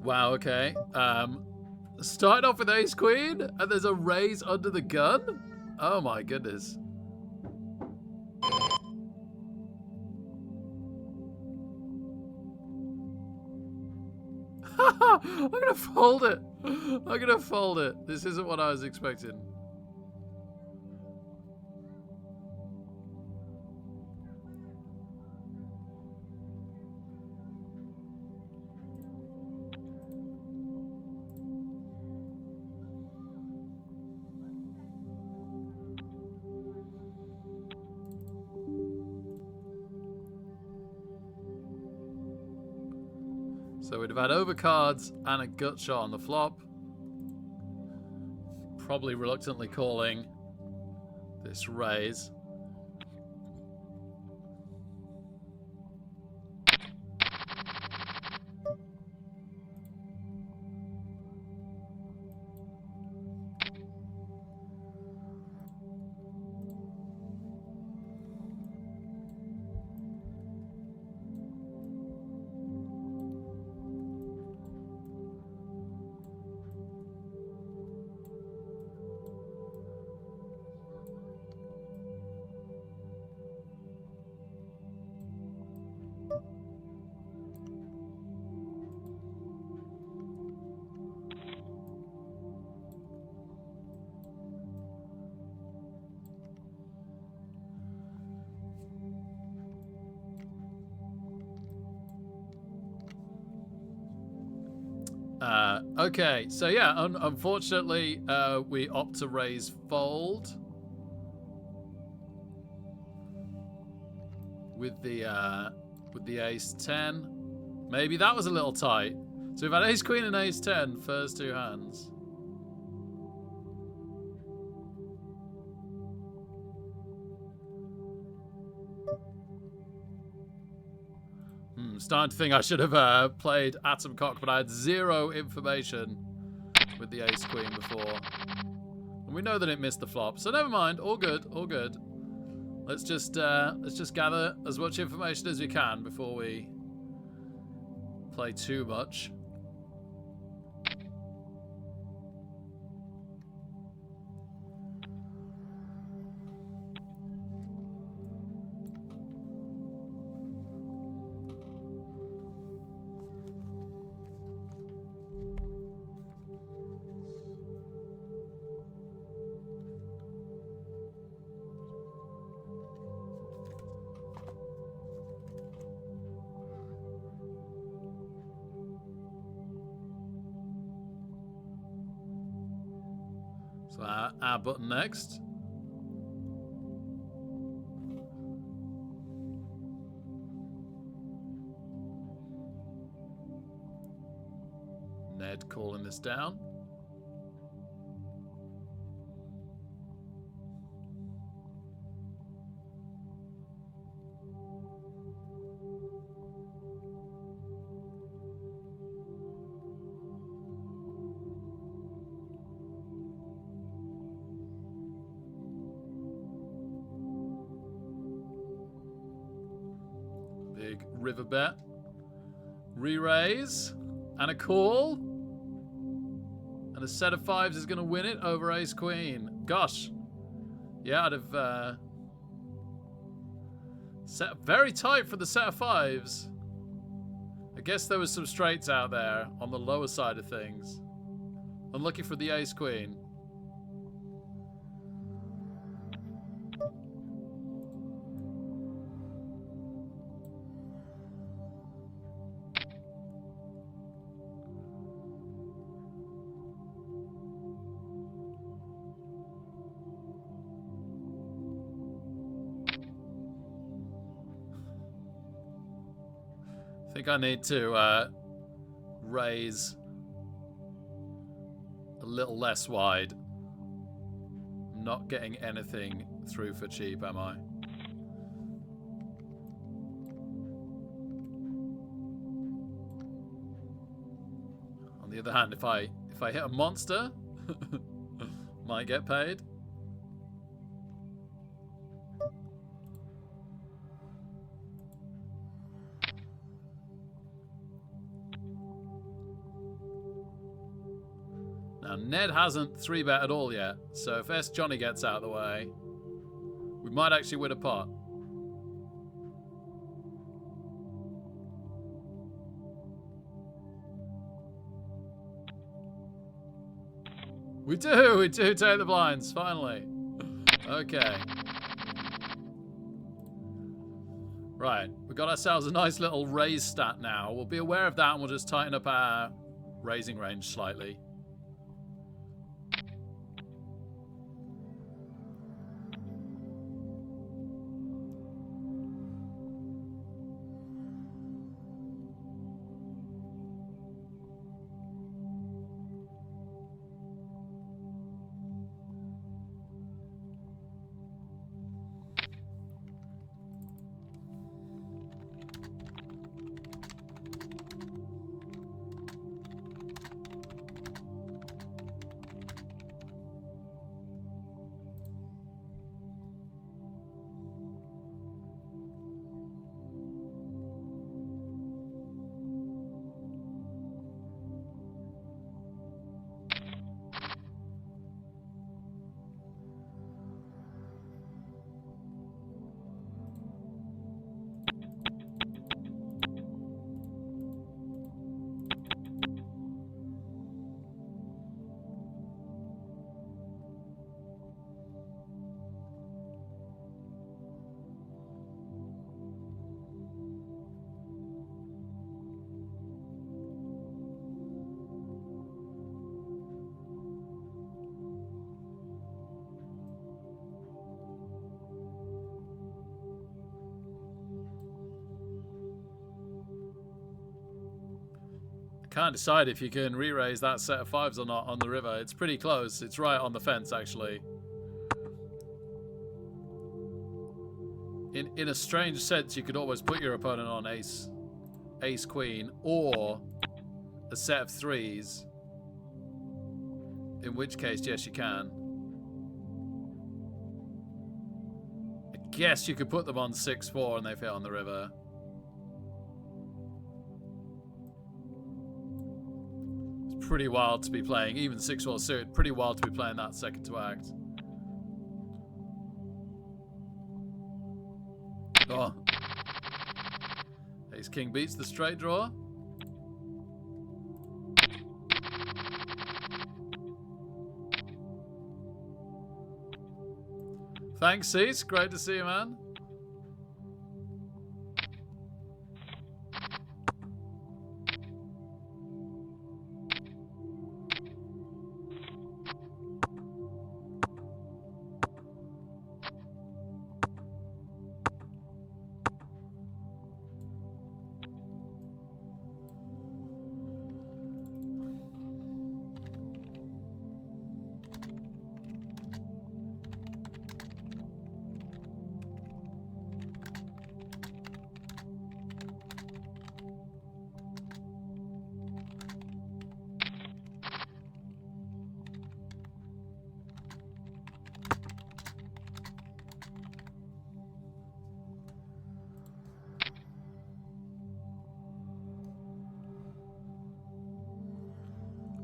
Wow, okay. Starting off with ace queen, and there's a raise under the gun? Oh my goodness. I'm gonna fold it. I'm gonna fold it. This isn't what I was expecting. So we'd have had overcards and a gut shot on the flop. Probably reluctantly calling this raise. Okay, so yeah, unfortunately, we opt to raise fold with the ace 10. Maybe that was a little tight. So we've had ace queen and ace 10 first two hands. Starting to think I should have played Atom Cock, but I had zero information with the ace queen before. And we know that it missed the flop, so never mind. All good, all good. Let's just gather as much information as we can before we play too much. So our button next. Ned calling this down. Big river bet. Re-raise. And a call. And a set of fives is going to win it over ace queen. Gosh. Yeah, I'd have... set very tight for the set of fives. I guess there was some straights out there on the lower side of things. Unlucky for the ace queen. I think I need to raise a little less wide. I'm not getting anything through for cheap, am I? On the other hand, if I hit a monster, might get paid. And Ned hasn't 3-bet at all yet, so if S. Johnny gets out of the way, we might actually win a pot. We do take the blinds, finally. Okay. Right, we've got ourselves a nice little raise stat now. We'll be aware of that and we'll just tighten up our raising range slightly. Can't decide if you can re-raise that set of 5s or not on the river. It's pretty close. It's right on the fence, actually. In a strange sense, you could always put your opponent on ace queen, or a set of 3s. In which case, yes, you can. I guess you could put them on 6-4 and they fit on the river. Pretty wild to be playing, even 6-4 suit, pretty wild to be playing that second to act. Oh. Ace King beats the straight draw. Thanks, Cease. Great to see you, man.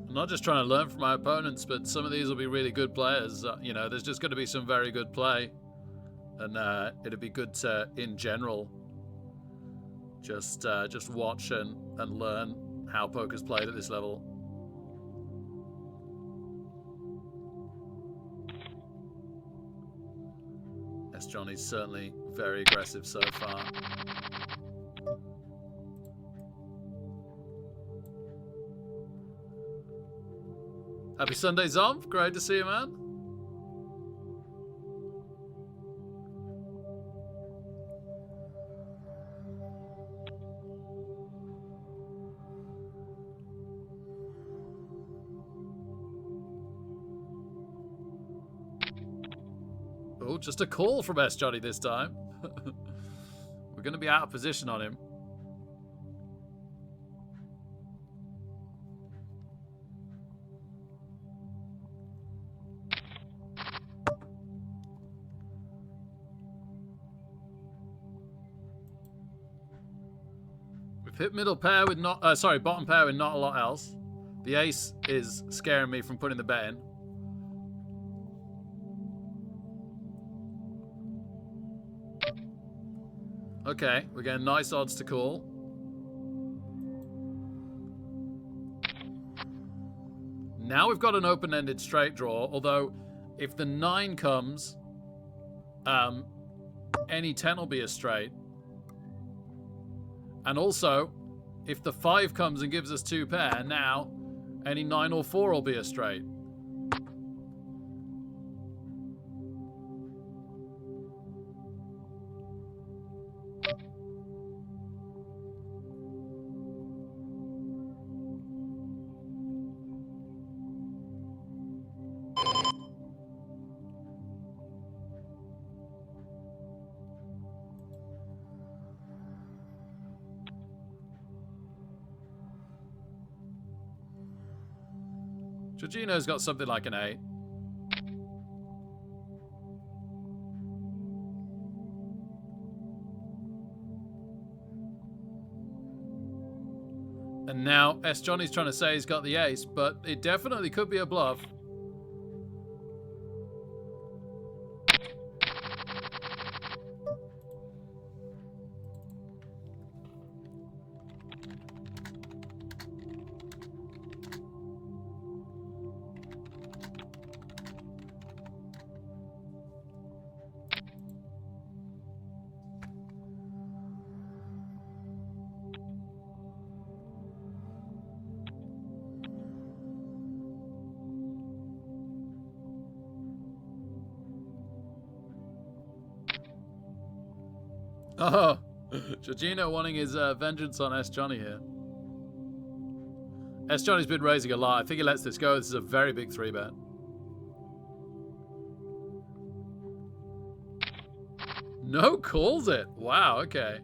I'm not just trying to learn from my opponents, but some of these will be really good players. You know, there's just going to be some very good play. And it'd be good to, in general, just watch and learn how poker's played at this level. S. Johnny's certainly very aggressive so far. Happy Sunday, Zomp. Great to see you, man. Oh, just a call from S. Johnny this time. We're going to be out of position on him. Hit middle pair with not, sorry, bottom pair with not a lot else. The ace is scaring me from putting the bet in. Okay, we're getting nice odds to call. Now we've got an open-ended straight draw, although if the 9 comes, any 10 will be a straight. And also, if the 5 comes and gives us 2 pair, now any 9 or 4 will be a straight. Giorgino's got something like an 8. And now S. Johnny's trying to say he's got the ace, but it definitely could be a bluff. Oh, Giorgino wanting his vengeance on S. Johnny here. S. Johnny's been raising a lot. I think he lets this go. This is a very big 3-bet. No, calls it. Wow, okay.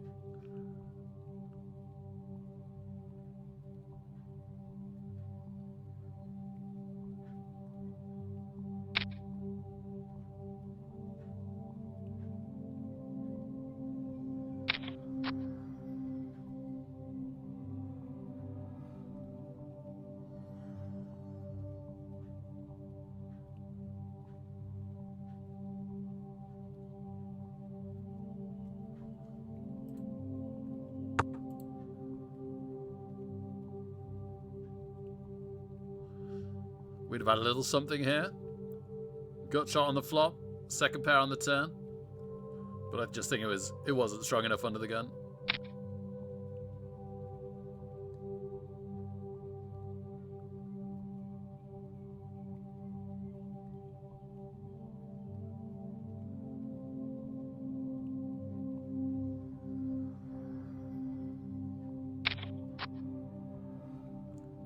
We'd have had a little something here. Gut shot on the flop, second pair on the turn. But I just think it wasn't strong enough under the gun.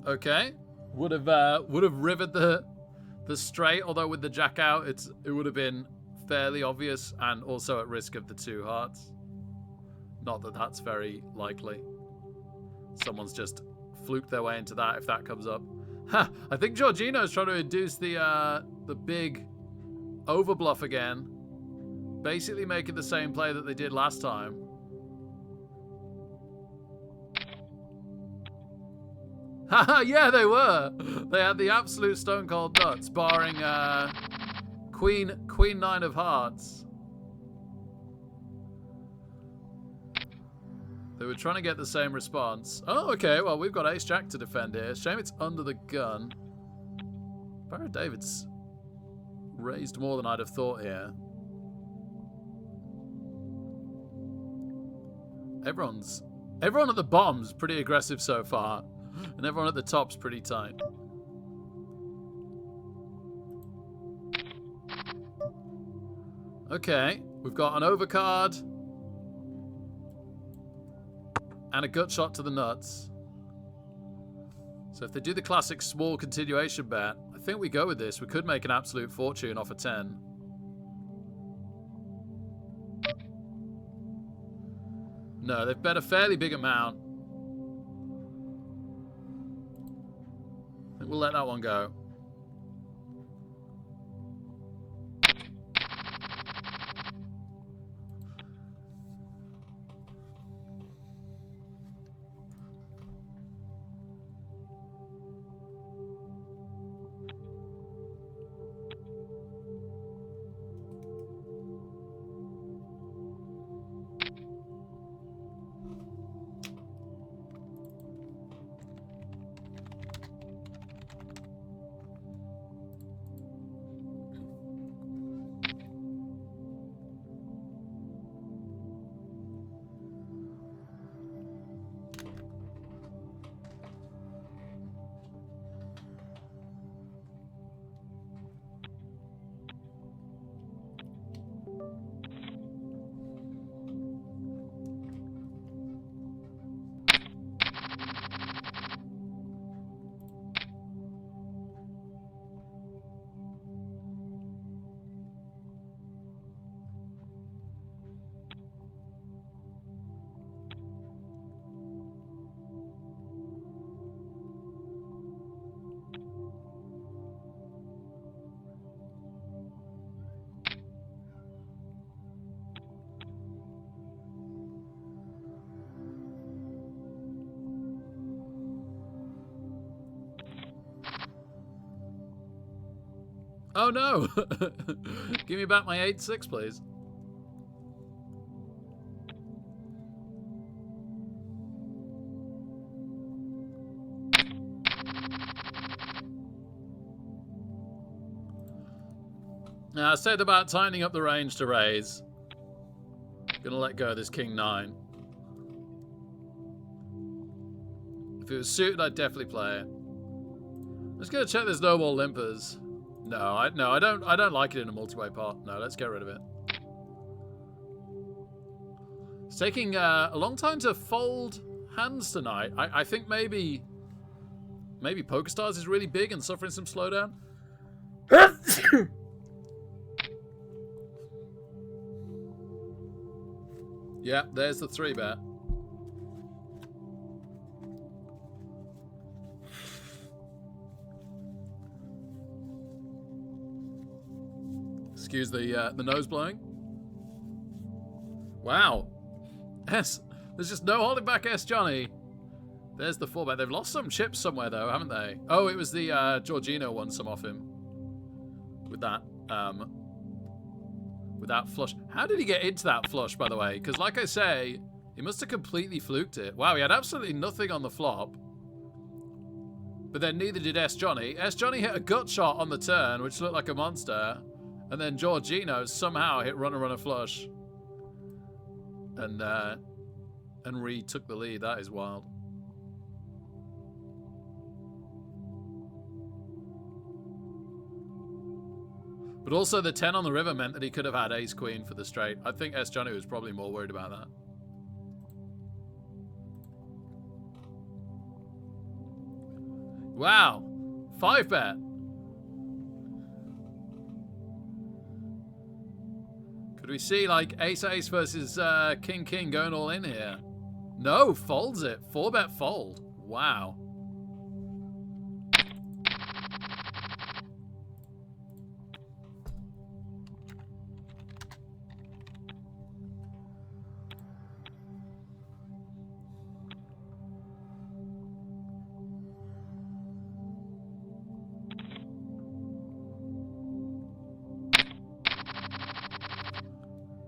Okay. Would have riveted the straight, although with the jack out, it would have been fairly obvious and also at risk of the 2 hearts. Not that that's very likely. Someone's just fluked their way into that if that comes up. Ha! I think Giorgino's trying to induce the big overbluff again, basically making the same play that they did last time. Haha, yeah, they were. They had the absolute stone cold nuts, barring Queen 9 of hearts. They were trying to get the same response. Oh, okay. Well, we've got Ace Jack to defend here. Shame it's under the gun. Barrett David's raised more than I'd have thought here. Everyone at the bottom's pretty aggressive so far. And everyone at the top's pretty tight. Okay, we've got an overcard. And a gut shot to the nuts. So if they do the classic small continuation bet, I think we go with this. We could make an absolute fortune off a 10. No, they've bet a fairly big amount. We'll let that one go. Oh no! Give me back my 8-6, please. Now, I said about tightening up the range to raise. Gonna let go of this king 9. If it was suited, I'd definitely play it. Let's go check there's no more limpers. No, I don't like it in a multi-way pot. No, let's get rid of it. It's taking a long time to fold hands tonight. I think maybe PokerStars is really big and suffering some slowdown. Yeah, there's the 3-bet. Excuse the nose blowing. Wow. There's just no holding back S Johnny. There's the 4-bet. They've lost some chips somewhere though, haven't they? Oh, it was the Giorgino won some off him. With that flush. How did he get into that flush, by the way? Because like I say, he must have completely fluked it. Wow, he had absolutely nothing on the flop. But then neither did S Johnny. S Johnny hit a gut shot on the turn, which looked like a monster. And then Giorgino somehow hit runner flush. And retook the lead. That is wild. But also the 10 on the river meant that he could have had ace queen for the straight. I think S Johnny was probably more worried about that. Wow. 5-bet. Could we see like ace-ace versus king-king going all in here? No, folds it. 4-bet fold. Wow.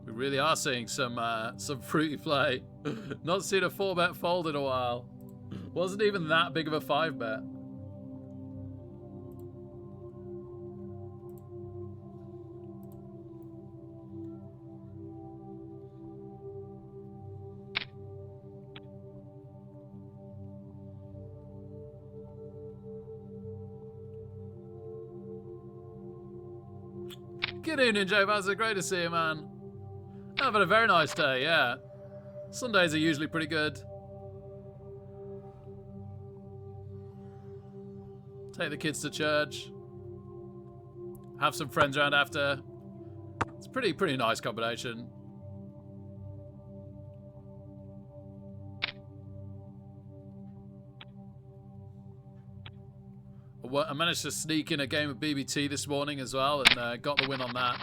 Really are seeing some fruity play. Not seen a 4-bet fold in a while. Wasn't even that big of a 5-bet. Good evening, Joe Bazza. Great to see you, man. Having a very nice day, yeah. Sundays are usually pretty good. Take the kids to church. Have some friends around after. It's pretty nice combination. I managed to sneak in a game of BBT this morning as well and got the win on that.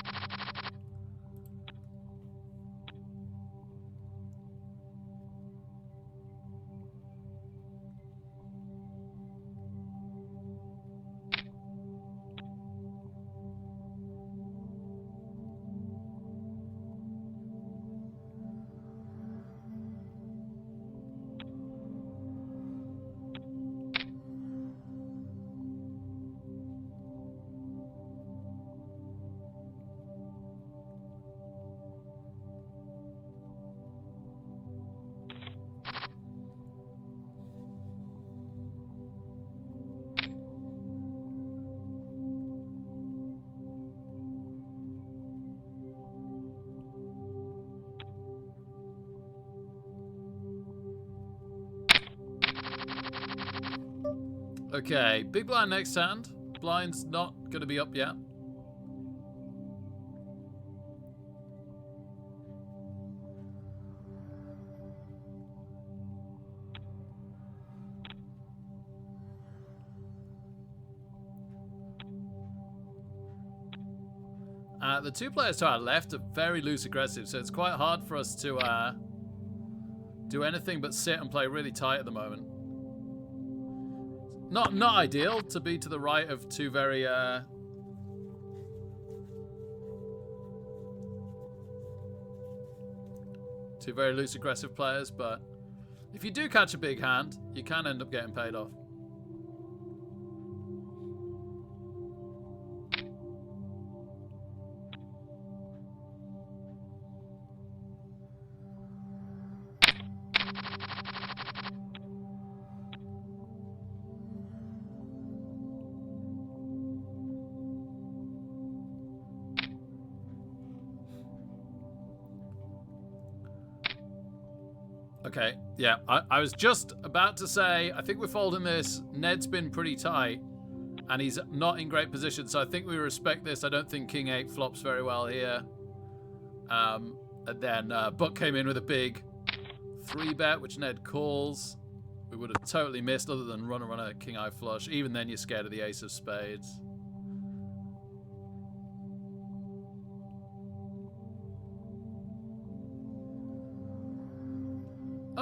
Okay, big blind next hand. Blind's not going to be up yet. The two players to our left are very loose aggressive, so it's quite hard for us to do anything but sit and play really tight at the moment. Not ideal to be to the right of two very Two very loose, aggressive players, but if you do catch a big hand, you can end up getting paid off. Okay, yeah, I was just about to say, I think we're folding this. Ned's been pretty tight, and he's not in great position, so I think we respect this. I don't think King 8 flops very well here. And then Buck came in with a big 3-bet, which Ned calls. We would have totally missed other than runner, King Eye flush. Even then, you're scared of the ace of spades.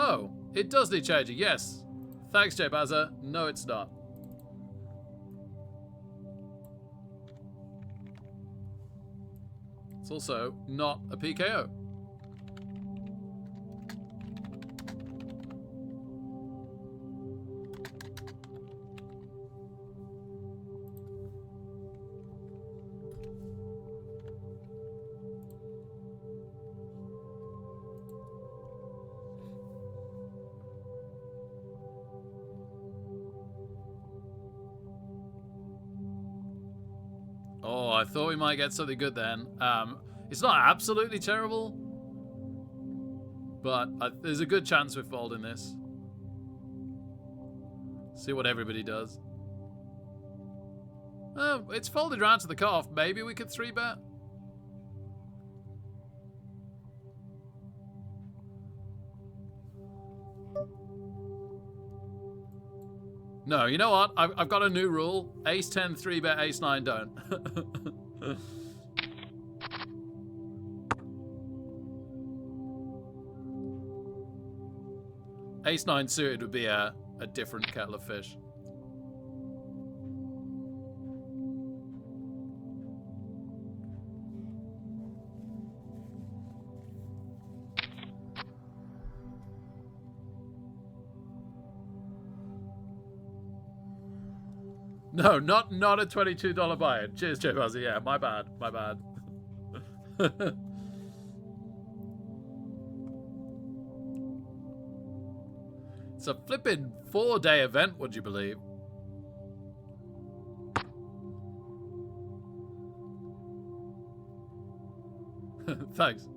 Oh, it does need changing, yes. Thanks, Jay Bazza. No, it's not. It's also not a PKO. Oh, I thought we might get something good then. It's not absolutely terrible, but there's a good chance we're folding this. See what everybody does. Oh, it's folded around to the cutoff. Maybe we could 3-bet. No, you know what? I've got a new rule. Ace 10, 3-bet, ace 9 don't. Ace 9 suited would be a different kettle of fish. No, not a $22 buy-in. Cheers, Jay Buzzy. Yeah, my bad. My bad. It's a flippin' 4-day event, would you believe? Thanks.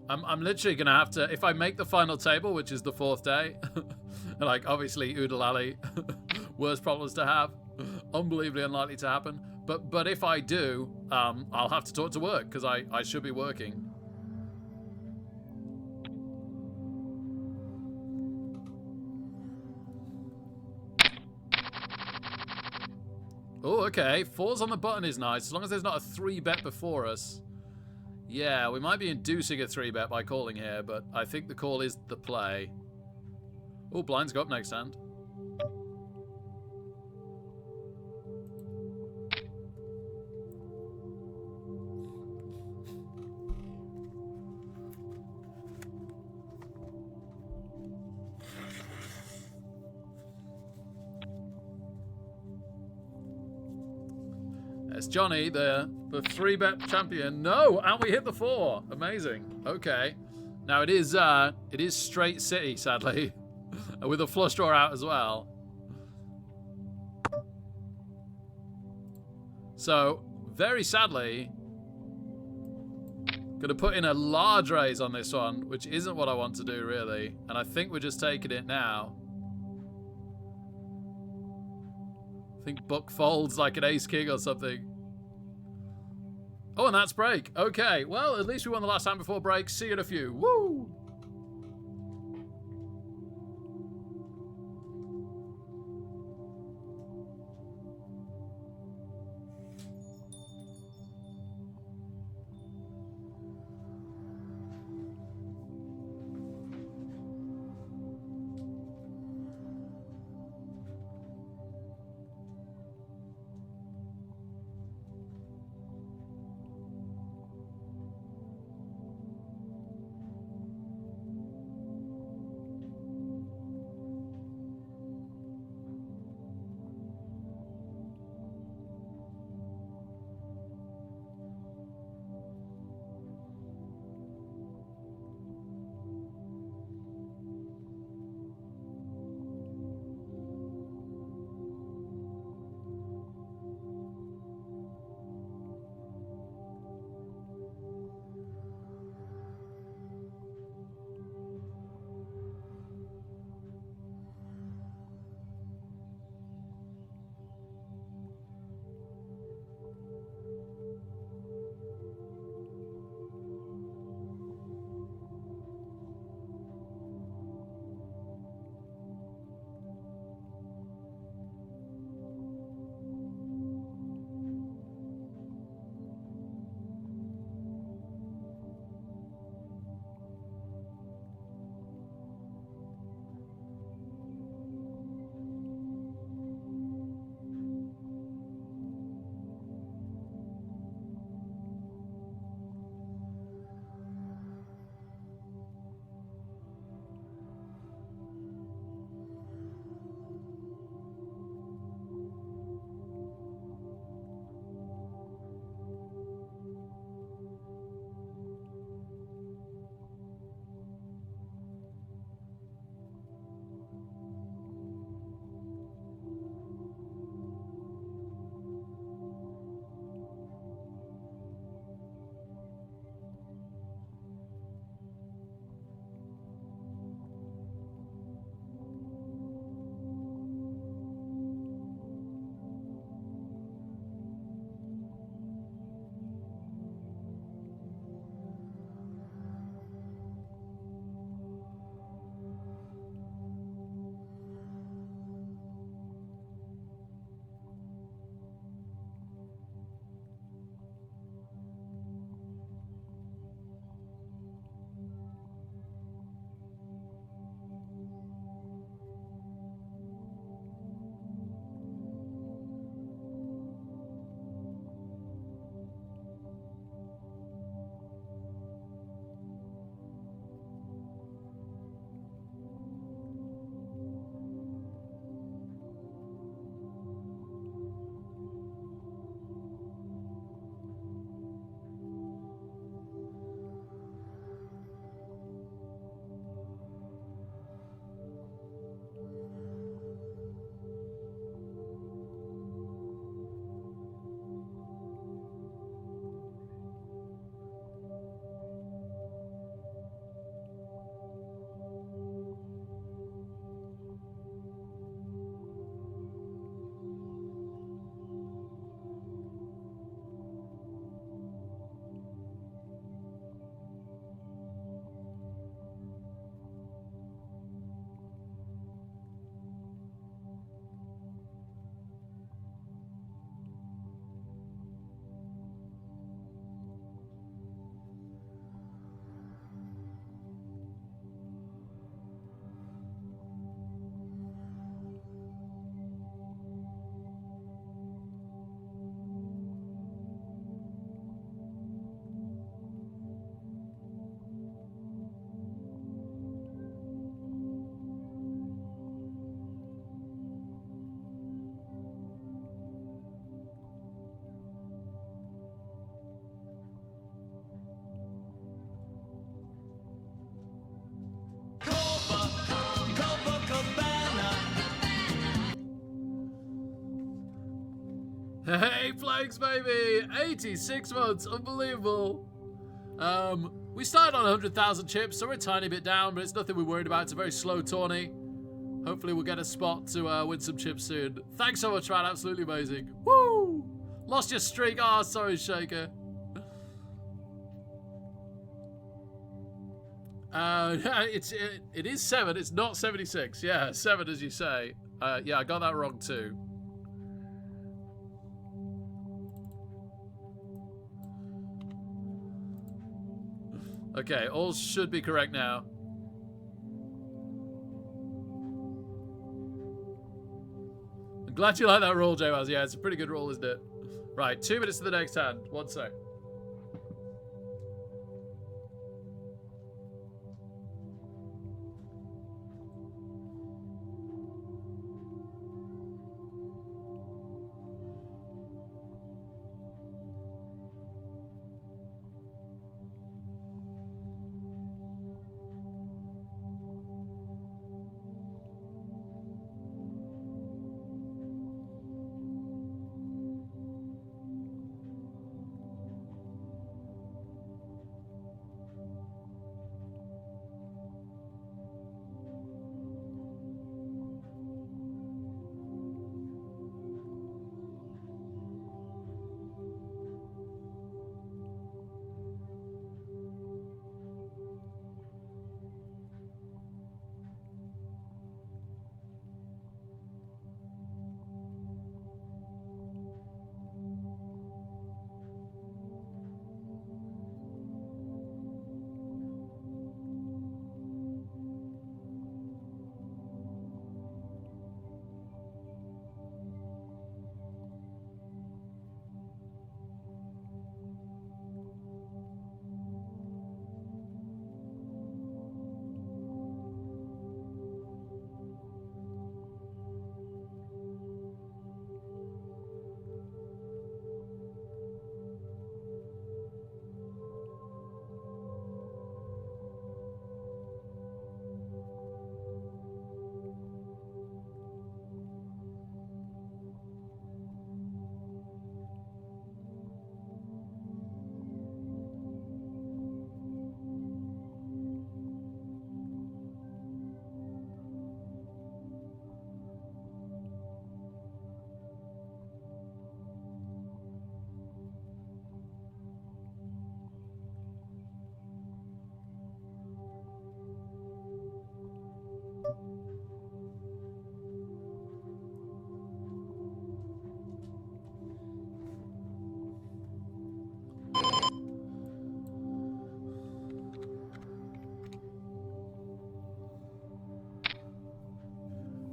I'm literally gonna have to, if I make the final table, which is the 4th day, like obviously Oodle Alley, worst problems to have, unbelievably unlikely to happen. But if I do, I'll have to talk to work because I should be working. Oh, okay. 4s on the button is nice, as long as there's not a 3-bet before us. Yeah, we might be inducing a 3-bet by calling here, but I think the call is the play. Oh, blinds go up next hand. It's Johnny, the 3-bet champion. No, and we hit the 4. Amazing. Okay. Now it is straight city, sadly, with a flush draw out as well. So very sadly, gonna put in a large raise on this one, which isn't what I want to do really, and I think we're just taking it now. I think Buck folds like an ace king or something. Oh, and that's break. Okay, well, at least we won the last hand before break. See you in a few. Woo! Hey, Flags, baby! 86 months, unbelievable. We started on 100,000 chips, so we're a tiny bit down, but it's nothing we're worried about. It's a very slow tourney. Hopefully we'll get a spot to win some chips soon. Thanks so much, man. Absolutely amazing. Woo! Lost your streak. Oh, sorry, Shaker. It is 7. It's not 76. Yeah, 7 as you say. Yeah, I got that wrong too. Okay, all should be correct now. I'm glad you like that roll, J-Maz. Yeah, it's a pretty good roll, isn't it? Right, 2 minutes to the next hand. 1 sec.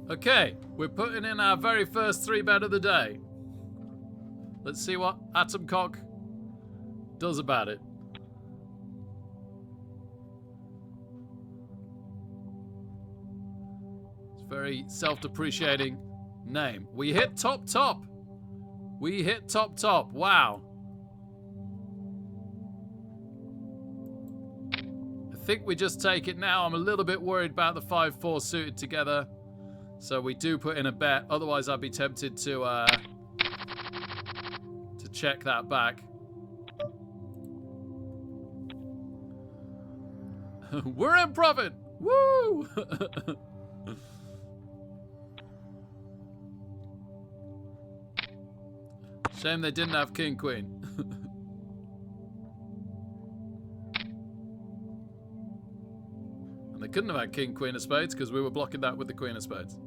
Okay, we're putting in our very first 3-bet of the day. Let's see what Atomcock does about it. It's a very self-depreciating name. We hit top. We hit top. Wow. I think we just take it now. I'm a little bit worried about the 5-4 suited together. So we do put in a bet. Otherwise, I'd be tempted to check that back. We're in profit. Woo! Shame they didn't have King Queen. And they couldn't have had King Queen of Spades because we were blocking that with the Queen of Spades.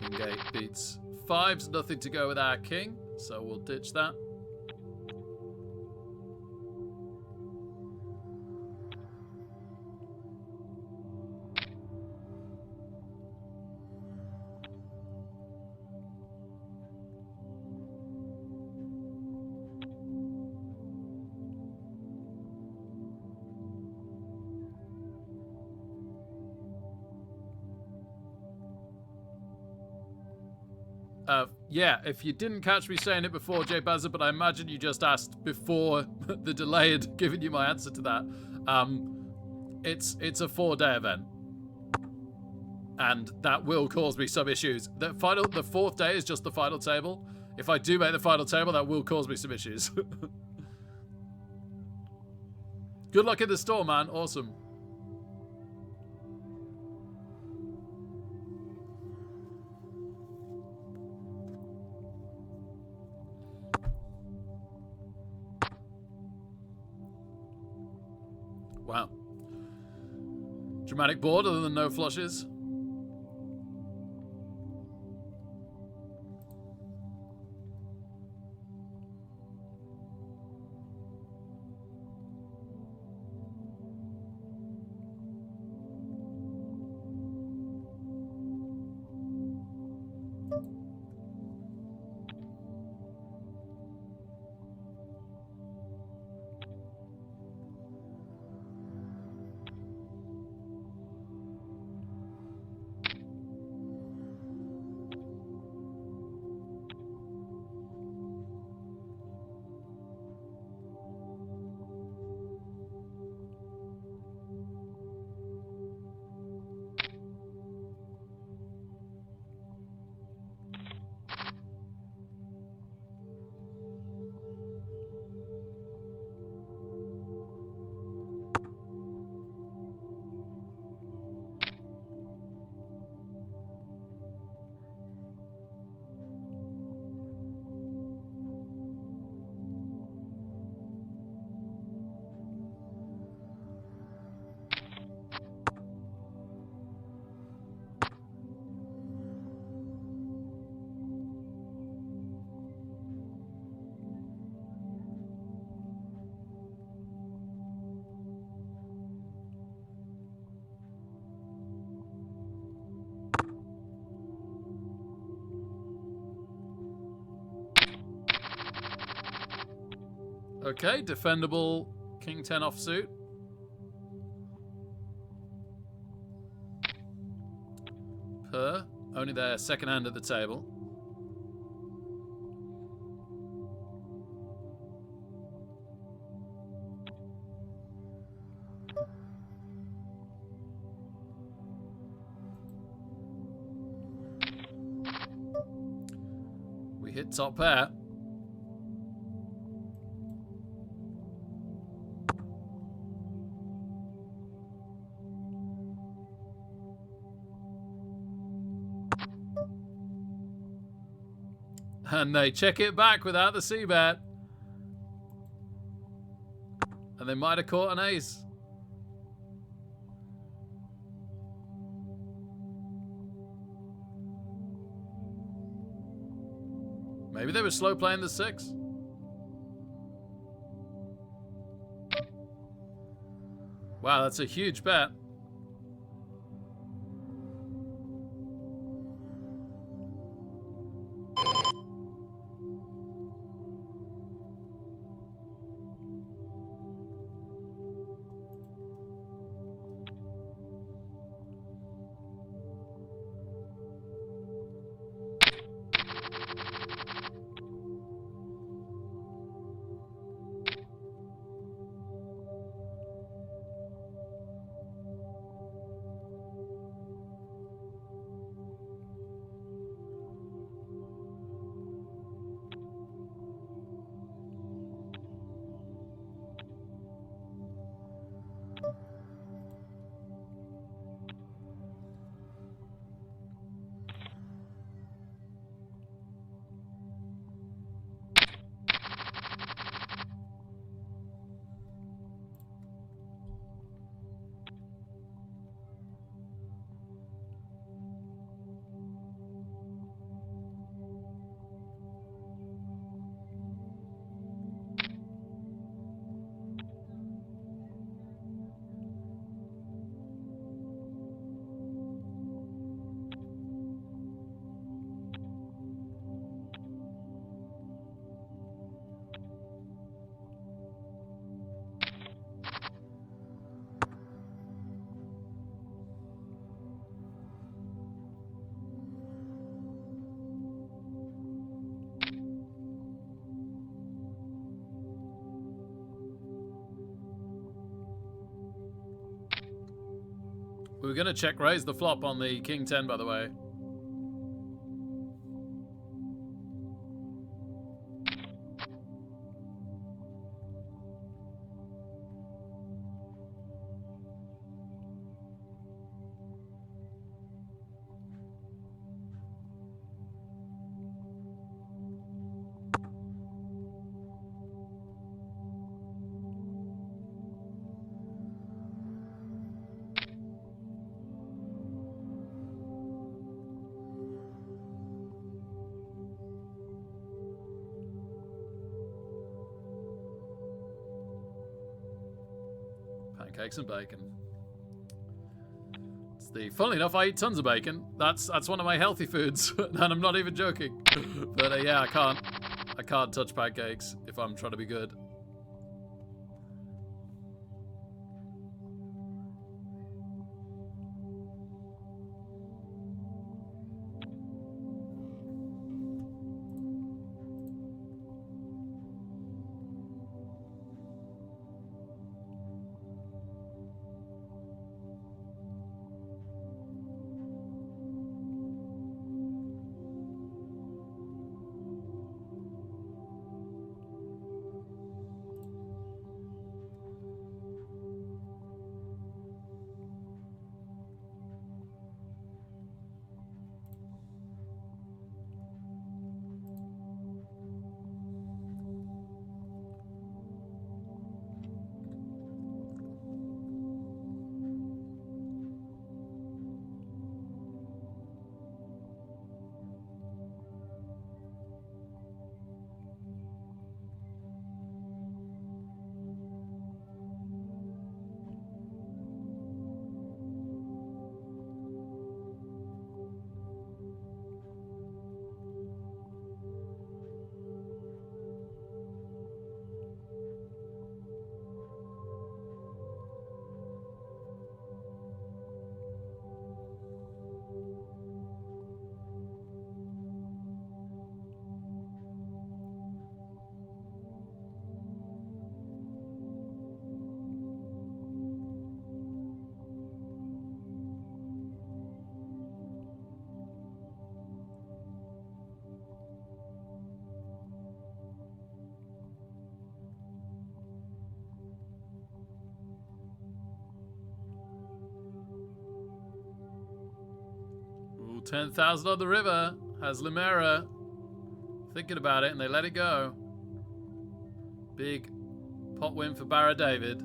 King 8 beats 5's nothing to go with our king, so we'll ditch that. Yeah, if you didn't catch me saying it before, Jay Bazza, but I imagine you just asked before the delay had given you my answer to that. It's a 4-day event. And that will cause me some issues. The 4th day is just the final table. If I do make the final table, that will cause me some issues. Good luck in the store, man. Awesome. Wow. Dramatic board other than no flushes. Okay, defendable King 10 offsuit. Per, only their second hand at the table. We hit top pair. And they check it back without the c-bet. And they might have caught an ace. Maybe they were slow playing the 6. Wow, that's a huge bet. were going to check raise the flop on the king 10, by the way. Pancakes and bacon. It's funnily enough, I eat tons of bacon. That's one of my healthy foods, and I'm not even joking. But yeah, I can't touch pancakes if I'm trying to be good. Ooh, 10,000 on the river has Limera thinking about it, and they let it go. Big pot win for Barra David.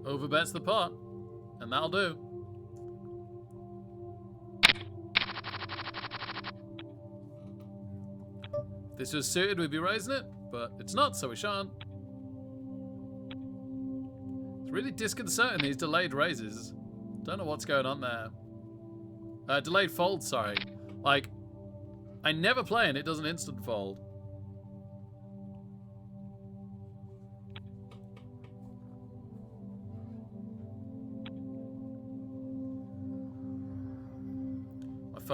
Overbets the pot, and that'll do. If this was suited, we'd be raising it, but it's not, so we shan't. It's really disconcerting, these delayed raises. Don't know what's going on there. Delayed fold, sorry. Like, I never play and it does an instant fold.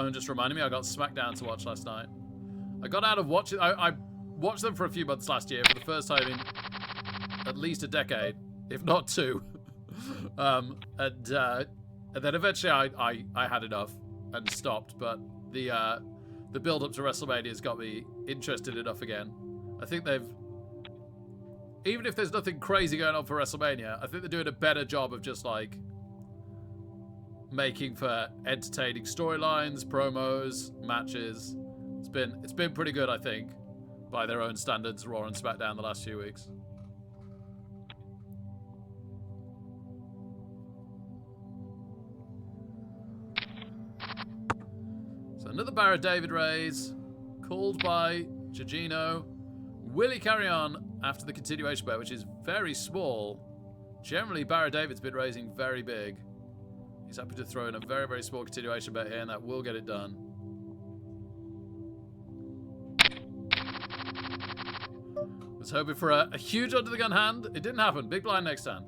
phone just reminded me I got SmackDown to watch last night. I got out of watching... I watched them for a few months last year for the first time in at least a decade, if not 2. And then eventually I had enough and stopped, but the build-up to WrestleMania has got me interested enough again. I think they've... Even if there's nothing crazy going on for WrestleMania, I think they're doing a better job of just, like, making for entertaining storylines, promos, matches. It's been pretty good, I think, by their own standards, Raw and SmackDown the last few weeks. So another Barra David raise, called by Giorgino. Will he carry on after the continuation bet, which is very small? Generally, Barra David's been raising very big. He's happy to throw in a very, very small continuation bet here, and that will get it done. Was hoping for a huge under the gun hand. It didn't happen. Big blind next hand.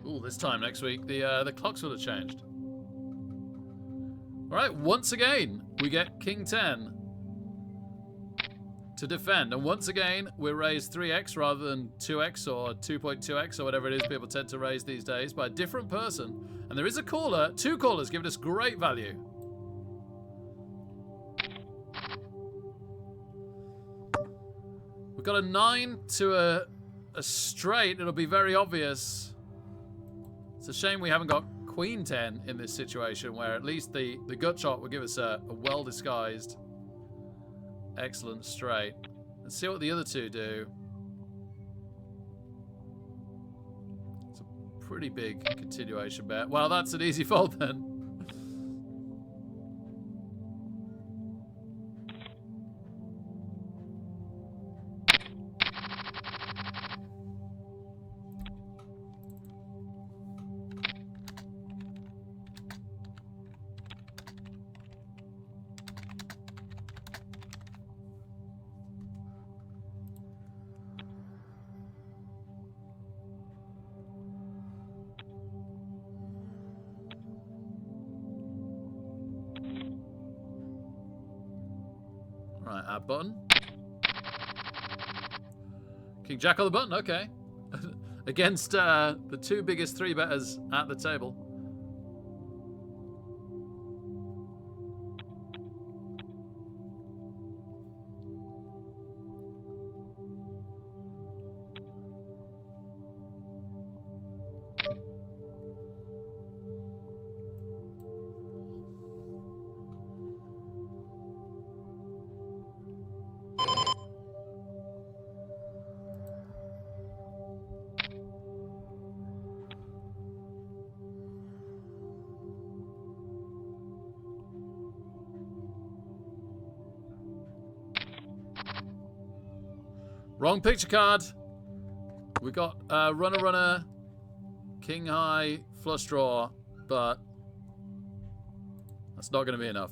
Ooh, this time next week, the clocks will have changed. All right, once again, we get King 10 to defend. And once again, we raise 3x rather than 2x or 2.2x or whatever it is people tend to raise these days by a different person. And there is a caller, 2 callers giving us great value. We've got a 9 to a straight. It'll be very obvious. It's a shame we haven't got Queen 10 in this situation, where at least the gut shot will give us a well-disguised, excellent straight. Let's see what the other 2 do. It's a pretty big continuation bet. Well, that's an easy fold then. Right, add button. King Jack on the button, okay. Against the 2 biggest 3-betters at the table. Wrong picture card. We got runner, king high, flush draw, but that's not going to be enough.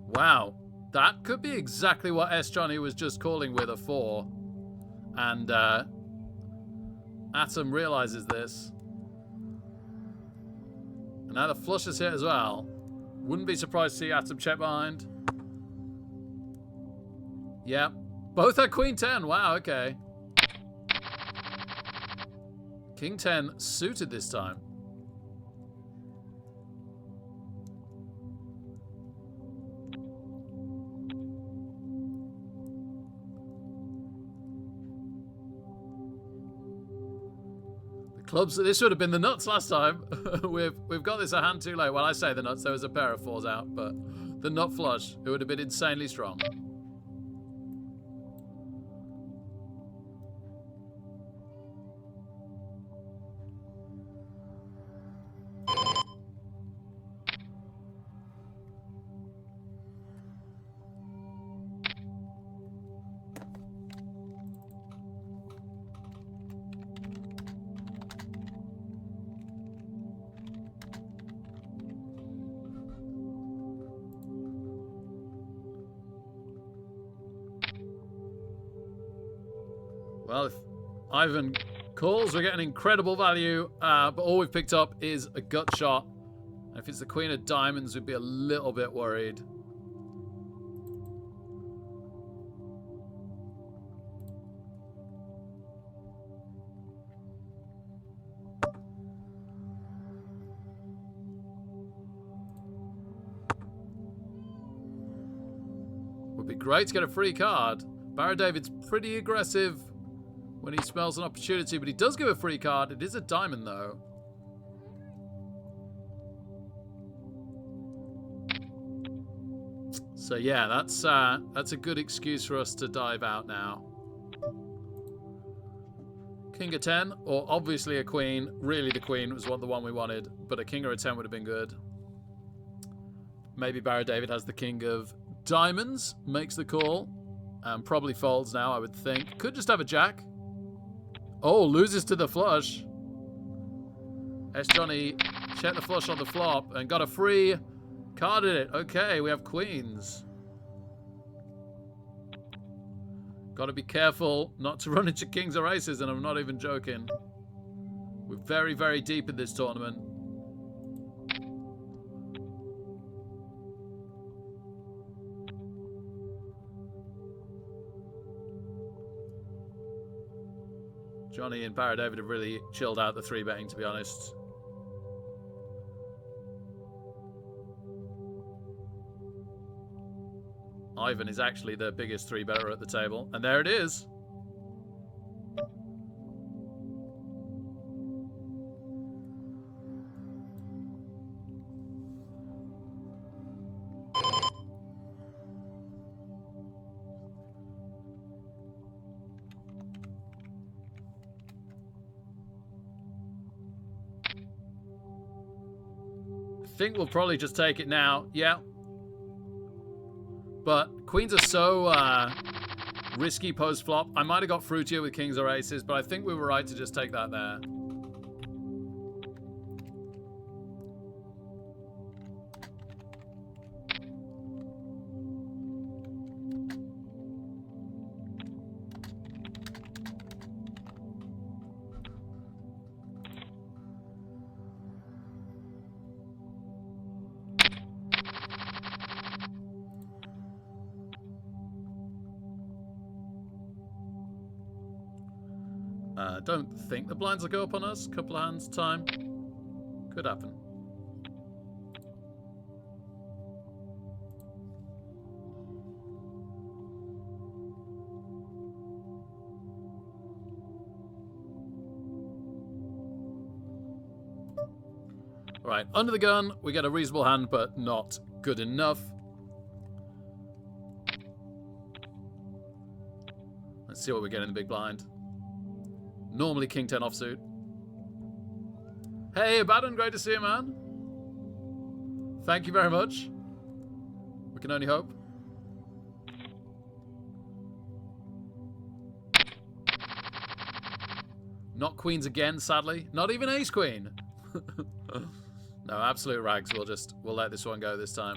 Wow, that could be exactly what S. Johnny was just calling with a 4, and Atom realizes this. And now the flush is hit as well. Wouldn't be surprised to see Atom check behind. Yep. Both are Queen 10. Wow, okay. King 10 suited this time. The Clubs. This would have been the nuts last time. we've got this a hand too late. Well, I say the nuts. There was a pair of fours out, but the nut flush. It would have been insanely strong. Well, if Ivan calls, we're getting incredible value, but all we've picked up is a gut shot. And if it's the Queen of Diamonds, we'd be a little bit worried. Would be great to get a free card. Barra David's pretty aggressive when he smells an opportunity, but he does give a free card. It is a diamond, though. So yeah, that's a good excuse for us to dive out now. King of 10, or obviously a queen. Really, the queen was the one we wanted, but a king or a 10 would have been good. Maybe Barra David has the king of diamonds, makes the call, and probably folds now, I would think. Could just have a jack. Oh, loses to the flush. S. Johnny checked the flush on the flop and got a free card in it. Okay, we have queens. Got to be careful not to run into kings or aces, and I'm not even joking. We're very, very deep in this tournament. Johnny and Barra David have really chilled out the 3-betting, to be honest. Ivan is actually the biggest 3-better at the table. And there it is. I think we'll probably just take it now. Yeah. But queens are so risky post-flop. I might have got fruitier with kings or aces, but I think we were right to just take that there. Don't think the blinds will go up on us. Couple of hands time. Could happen. Alright, under the gun, we get a reasonable hand, but not good enough. Let's see what we get in the big blind. Normally king 10 offsuit. Hey, Abaddon, great to see you, man. Thank you very much. We can only hope. Not queens again, sadly. Not even ace queen. No, absolute rags. We'll let this one go this time.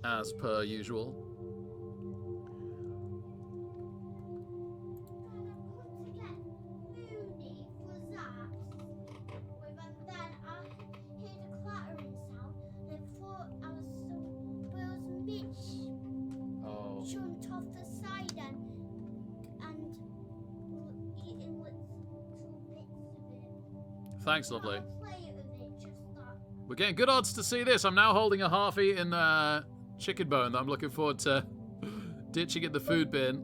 As per usual. Thanks, lovely. We're getting good odds to see this. I'm now holding a halfie in chicken bone that I'm looking forward to ditching in the food bin.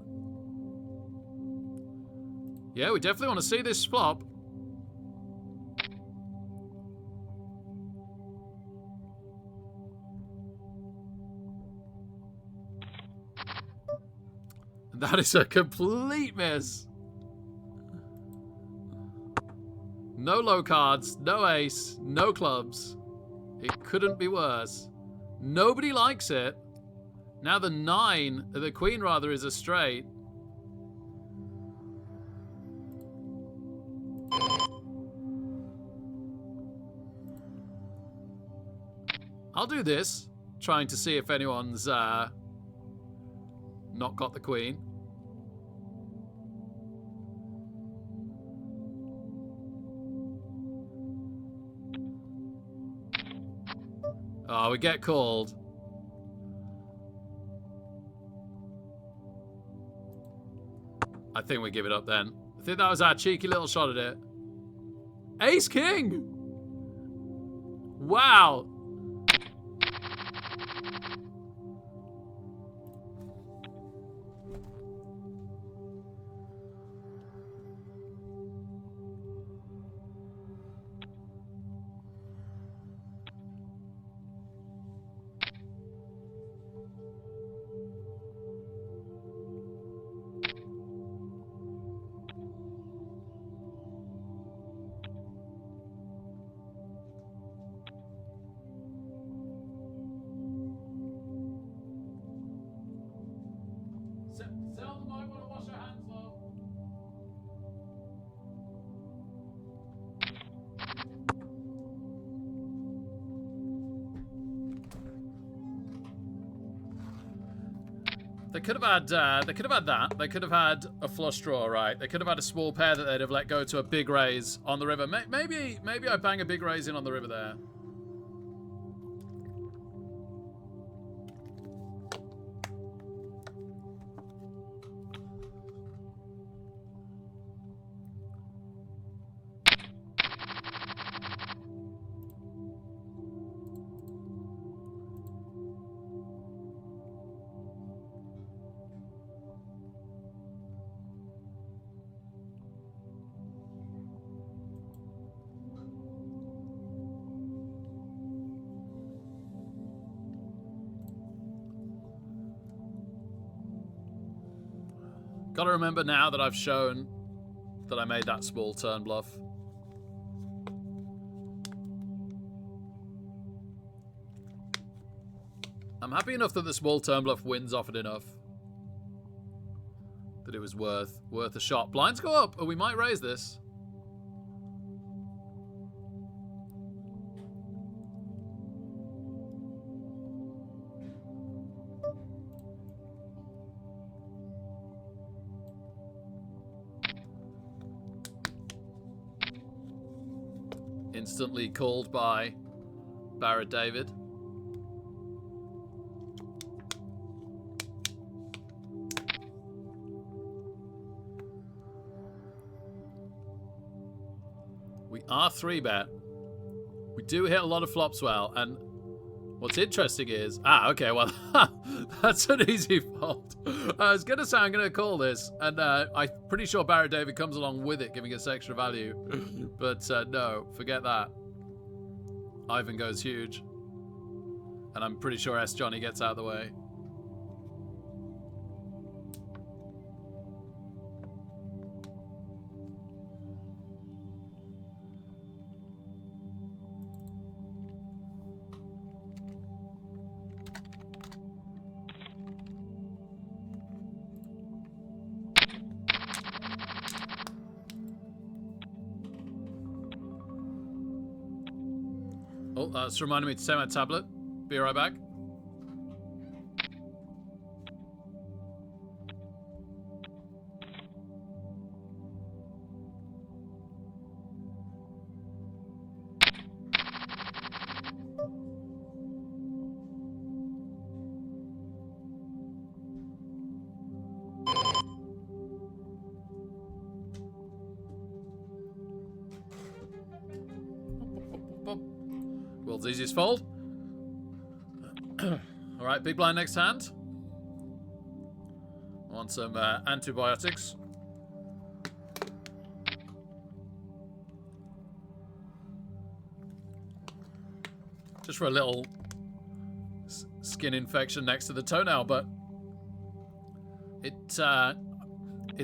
Yeah, we definitely want to see this flop. That is a complete miss. No low cards, no ace, no clubs. It couldn't be worse. Nobody likes it. Now the 9, the queen rather, is a straight. I'll do this, trying to see if anyone's not got the queen. Oh, we get called. I think we give it up then. I think that was our cheeky little shot at it. Ace King! Wow! Zelda might want to wash her hands, though. They could have had that. They could have had a flush draw, right? They could have had a small pair that they'd have let go to a big raise on the river. Maybe I bang a big raise in on the river there. Gotta remember now that I've shown that I made that small turn bluff. I'm happy enough that the small turn bluff wins often enough that it was worth a shot. Blinds go up, and we might raise this. Instantly called by Barrett David. We are 3-bet. We do hit a lot of flops well, and what's interesting is... okay, well, that's an easy fold. I was going to say I'm going to call this, and I'm pretty sure Barrett David comes along with it, giving us extra value. But no, forget that. Ivan goes huge. And I'm pretty sure S. Johnny gets out of the way. Oh, that's reminding me to take my tablet. Be right back. World's easiest fold. Alright, big blind next hand. I want some antibiotics. Just for a little skin infection next to the toenail, but it's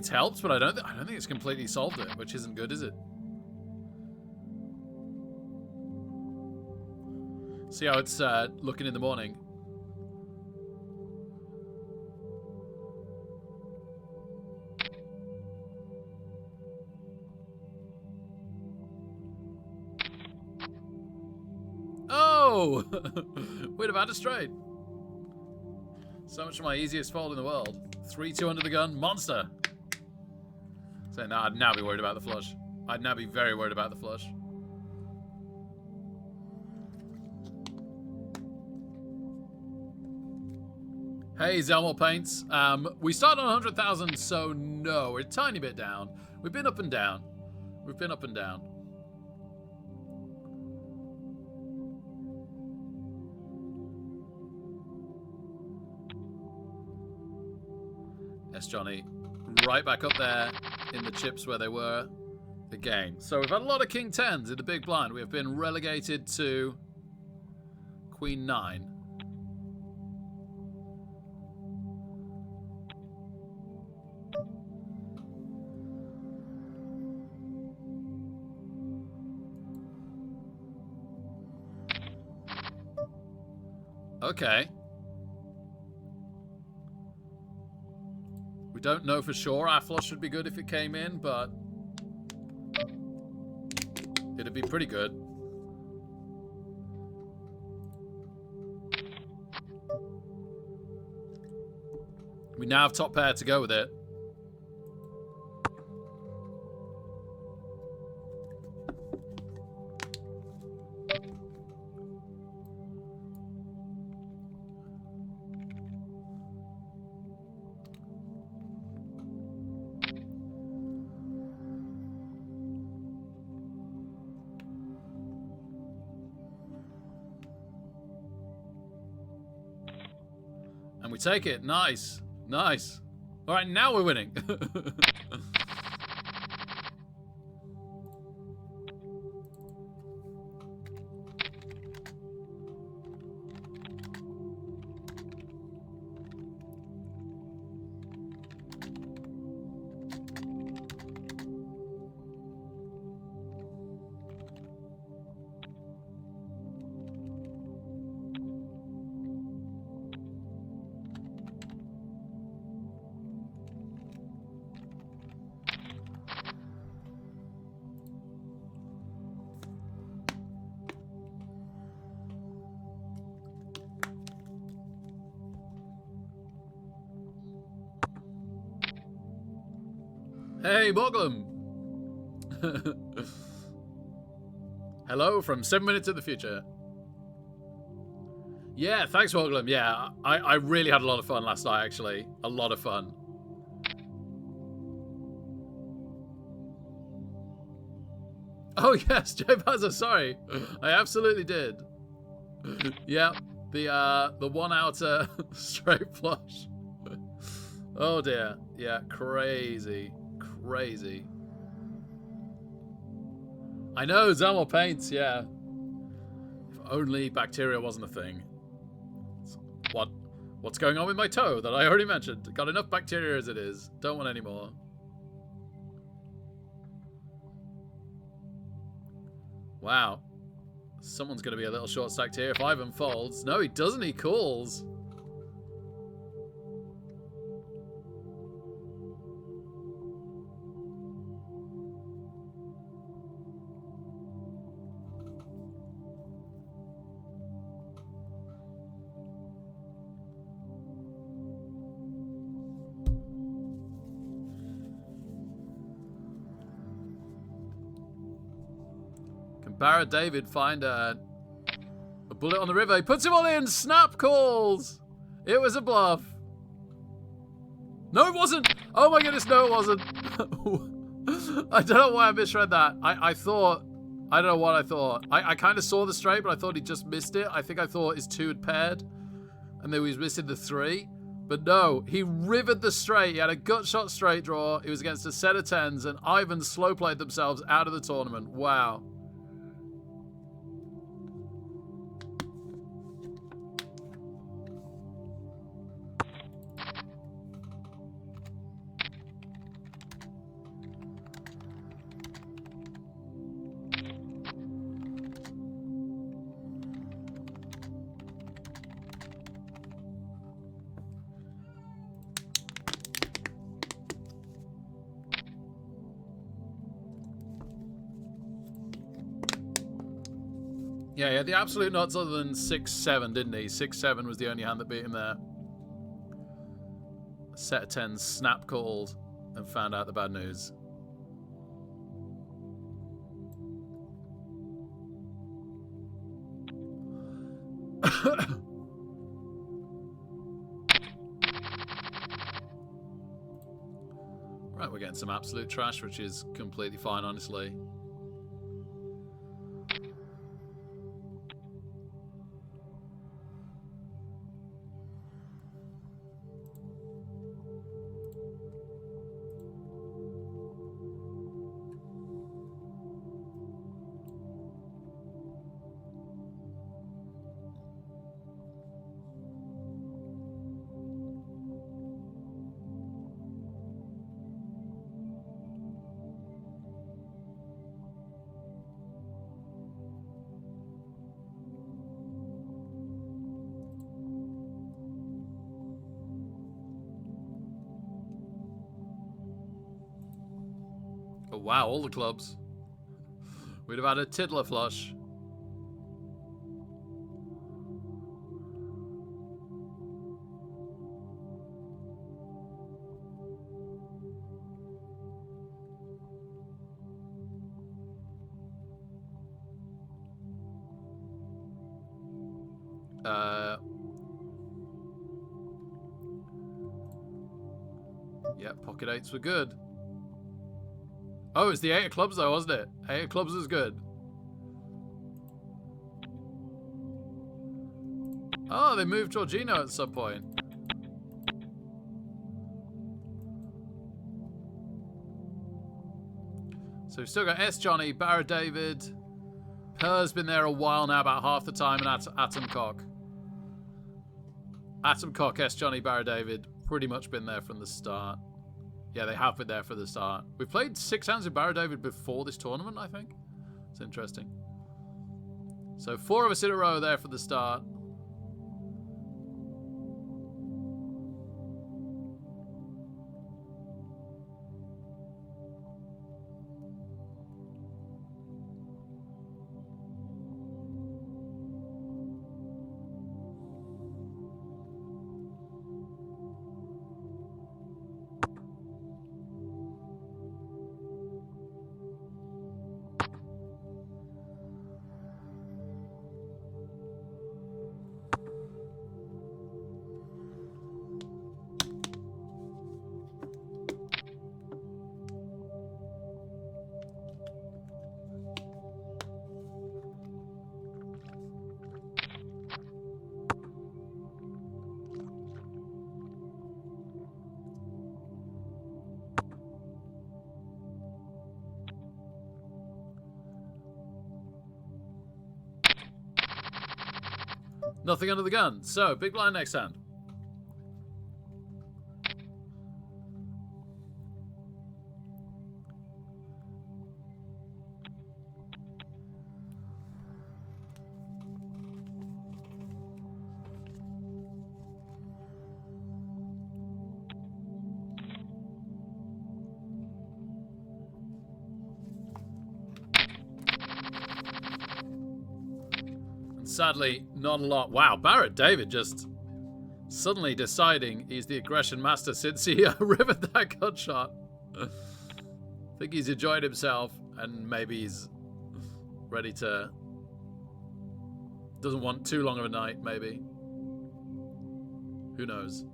helped, but I don't think it's completely solved it, which isn't good, is it? See how it's looking in the morning. Oh! We'd have had it straight. So much for my easiest fold in the world. 3-2 under the gun, monster. So no, I'd now be worried about the flush. I'd now be very worried about the flush. Hey, Zelmore Paints. We started on 100,000, so no, we're a tiny bit down. We've been up and down. We've been up and down. Yes, Johnny. Right back up there in the chips where they were again. So we've had a lot of King 10s in the big blind. We have been relegated to Queen 9. Okay. We don't know for sure. Our flush would be good if it came in, but it'd be pretty good. We now have top pair to go with it. And we take it. Nice. Nice. All right, now we're winning. Hey, Boglum. Hello from 7 minutes in the future. Yeah, thanks, Boglum. Yeah, I really had a lot of fun last night, actually. A lot of fun. Oh, yes, Jay Bazza, sorry. I absolutely did. Yeah, the one outer straight flush. Oh, dear. Yeah, crazy. Crazy. I know, Zelmore Paints, yeah. If only bacteria wasn't a thing. What's going on with my toe that I already mentioned? Got enough bacteria as it is. Don't want any more. Wow. Someone's going to be a little short-stacked here if Ivan folds. No, he doesn't. He calls. Barrett David find a bullet on the river. He puts him all in. Snap calls. It was a bluff. No, it wasn't. Oh my goodness, no, it wasn't. I don't know why I misread that. I thought, I don't know what I thought. I kind of saw the straight, but I thought he just missed it. I think I thought his 2 had paired, and then he was missing the 3. But no, he rivered the straight. He had a gut shot straight draw. It was against a set of 10s, and Ivan slow played themselves out of the tournament. Wow. Yeah, he had the absolute nuts other than 6-7, didn't he? 6-7 was the only hand that beat him there. Set of 10s snap called and found out the bad news. Right, we're getting some absolute trash, which is completely fine, honestly. Oh, wow, all the clubs. We'd have had a tiddler flush. Yeah, pocket eights were good. Oh, it's the 8 of clubs though, wasn't it? 8 of clubs was good. Oh, they moved Jorginho at some point. So we've still got S. Johnny, Barra David. Per's been there a while now, about half the time, and Atom Cock. Atom Cock, S. Johnny, Barra David, pretty much been there from the start. Yeah, they have been there for the start. We've played 6 hands with Barra David before this tournament, I think. It's interesting. So 4 of us in a row there for the start. Nothing under the gun. So, big blind next hand. Sadly, not a lot. Wow, Barrett David just suddenly deciding he's the aggression master since he rivered that gunshot. I think he's enjoyed himself and maybe he's ready to... Doesn't want too long of a night, maybe. Who knows?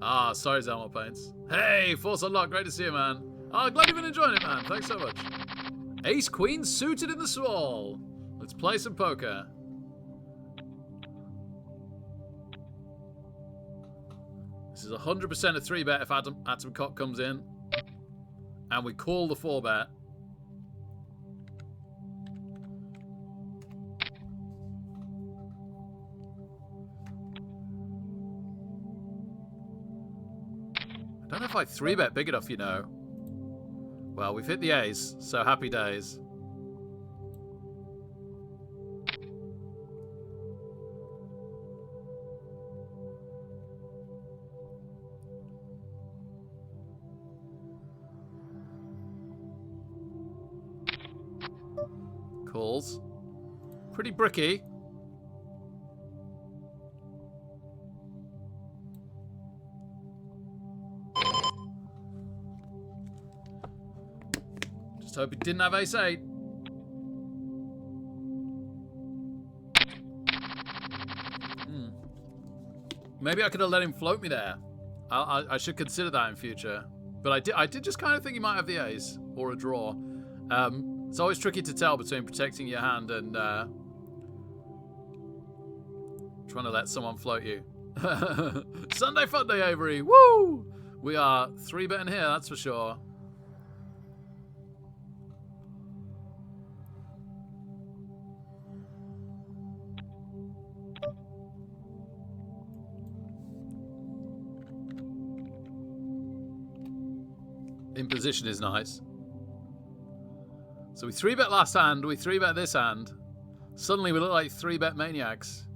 Ah, sorry, Zelmo Paints. Hey, Force Unlocked, great to see you, man. Oh, glad you've been enjoying it, man. Thanks so much. Ace Queen suited in the small. Let's play some poker. This is 100% a 3-bet if Atom Cock comes in. And we call the 4-bet. I don't know if I 3-bet big enough, you know. Well, we've hit the ace, so happy days. Calls. Pretty bricky. Just hope he didn't have ace-8. Maybe I could have let him float me there. I should consider that in future. But I did just kind of think he might have the ace or a draw. It's always tricky to tell between protecting your hand and trying to let someone float you. Sunday fun day, Avery. Woo! We are 3-betting here, that's for sure. In position is nice. So we 3-bet last hand, we 3-bet this hand. Suddenly we look like 3-bet maniacs.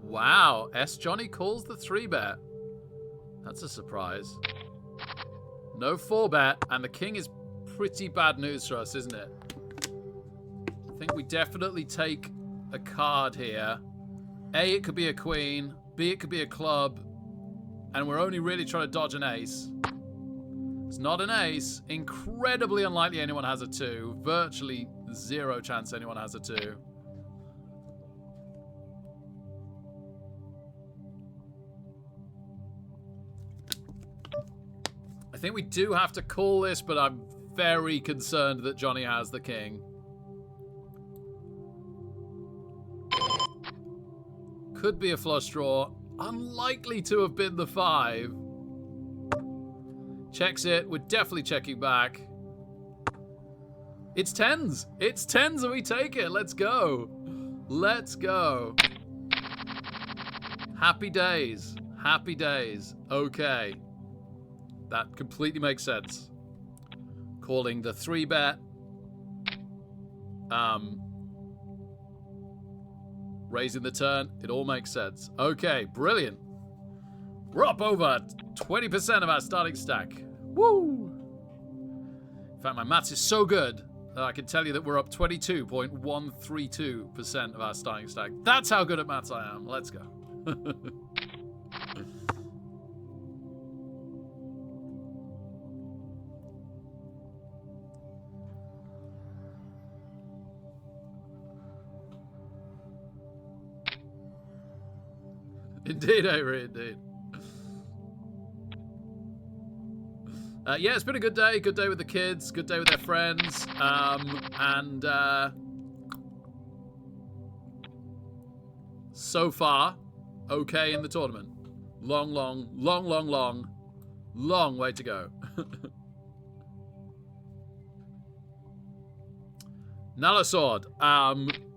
Wow, S. Johnny calls the 3-bet. That's a surprise. No 4-bet, and the king is pretty bad news for us, isn't it? I think we definitely take a card here. A, it could be a queen. B, it could be a club. And we're only really trying to dodge an ace. It's not an ace. Incredibly unlikely anyone has a 2. Virtually 0 chance anyone has a 2. I think we do have to call this, but I'm very concerned that Johnny has the king. Could be a flush draw. Unlikely to have been the 5. Checks it. We're definitely checking back. It's 10s. It's 10s and we take it. Let's go. Let's go. Happy days. Happy days. Okay. That completely makes sense. Calling the 3-bet. Raising the turn. It all makes sense. Okay, brilliant. We're up over 20% of our starting stack. Woo! In fact, my maths is so good that I can tell you that we're up 22.132% of our starting stack. That's how good at maths I am. Let's go. Indeed, Avery, indeed. Yeah, it's been a good day. Good day with the kids. Good day with their friends. So far, okay in the tournament. Long way to go. Nalasword.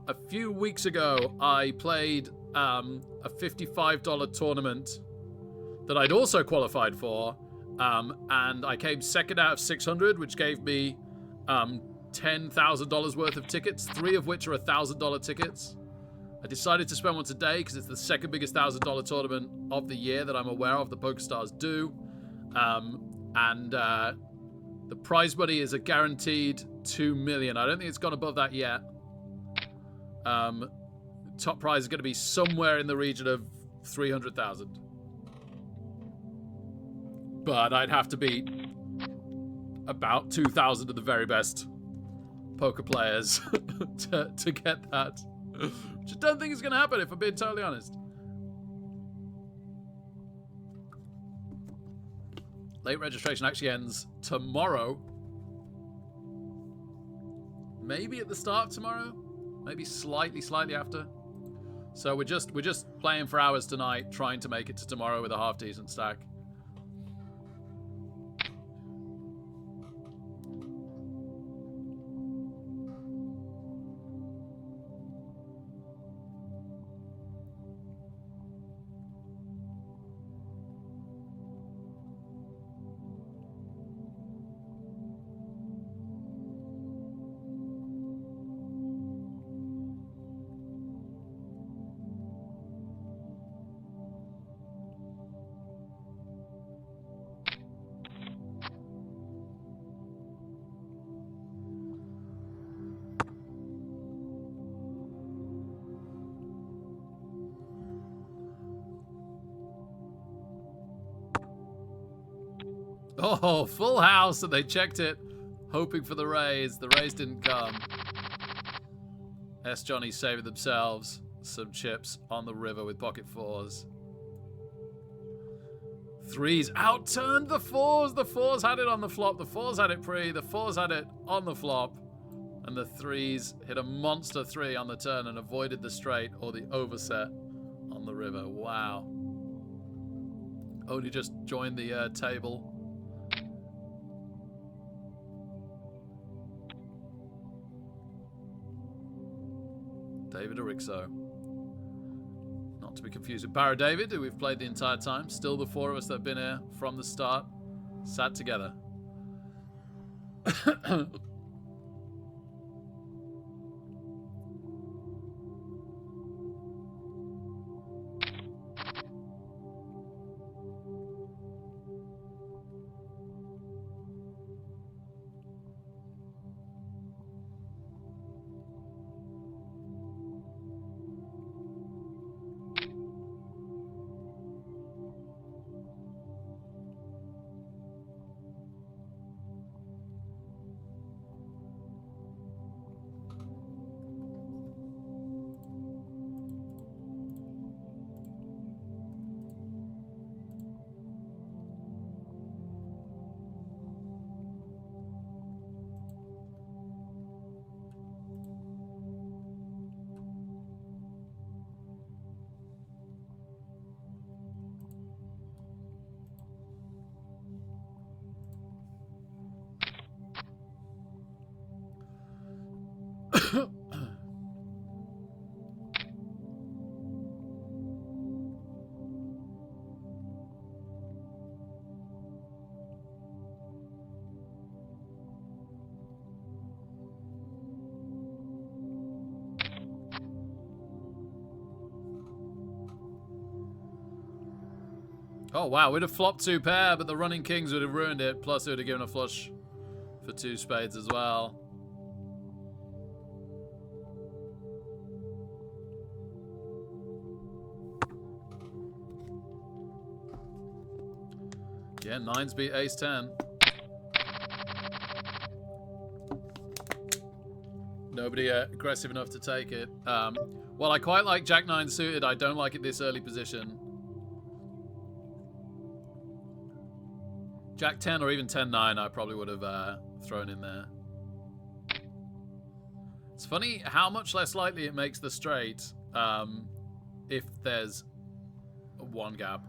A few weeks ago, I played a $55 tournament that I'd also qualified for, and I came second out of 600, which gave me $10,000 worth of tickets, 3 of which are $1,000 tickets. I decided to spend one today because it's the second biggest $1,000 tournament of the year that I'm aware of. The PokerStars do, and the prize money is a guaranteed $2 million. I don't think it's gone above that yet. Top prize is going to be somewhere in the region of 300,000. But I'd have to beat about 2,000 of the very best poker players to get that. Which I don't think is going to happen, if I'm being totally honest. Late registration actually ends tomorrow. Maybe at the start of tomorrow. Maybe slightly after. So we're just playing for hours tonight, trying to make it to tomorrow with a half decent stack. Oh, full house, and they checked it, hoping for the raise. The raise didn't come. S. Johnny saving themselves some chips on the river with pocket fours. Threes outturned the fours. The fours had it on the flop. The fours had it pre. The fours had it on the flop. And the threes hit a monster three on the turn and avoided the straight or the overset on the river. Wow. Only just joined the table. David Erixo. Not to be confused with Barra David, who we've played the entire time. Still the four of us that have been here from the start. Sat together. Oh, wow. We'd have flopped two pair, but the running kings would have ruined it. Plus, it would have given a flush for two spades as well. Yeah, nines beat ace 10. Nobody aggressive enough to take it. Well, I quite like Jack 9 suited. I don't like it this early position. Jack 10 or even 10-9 I probably would have thrown in there. It's funny how much less likely it makes the straight if there's one gap.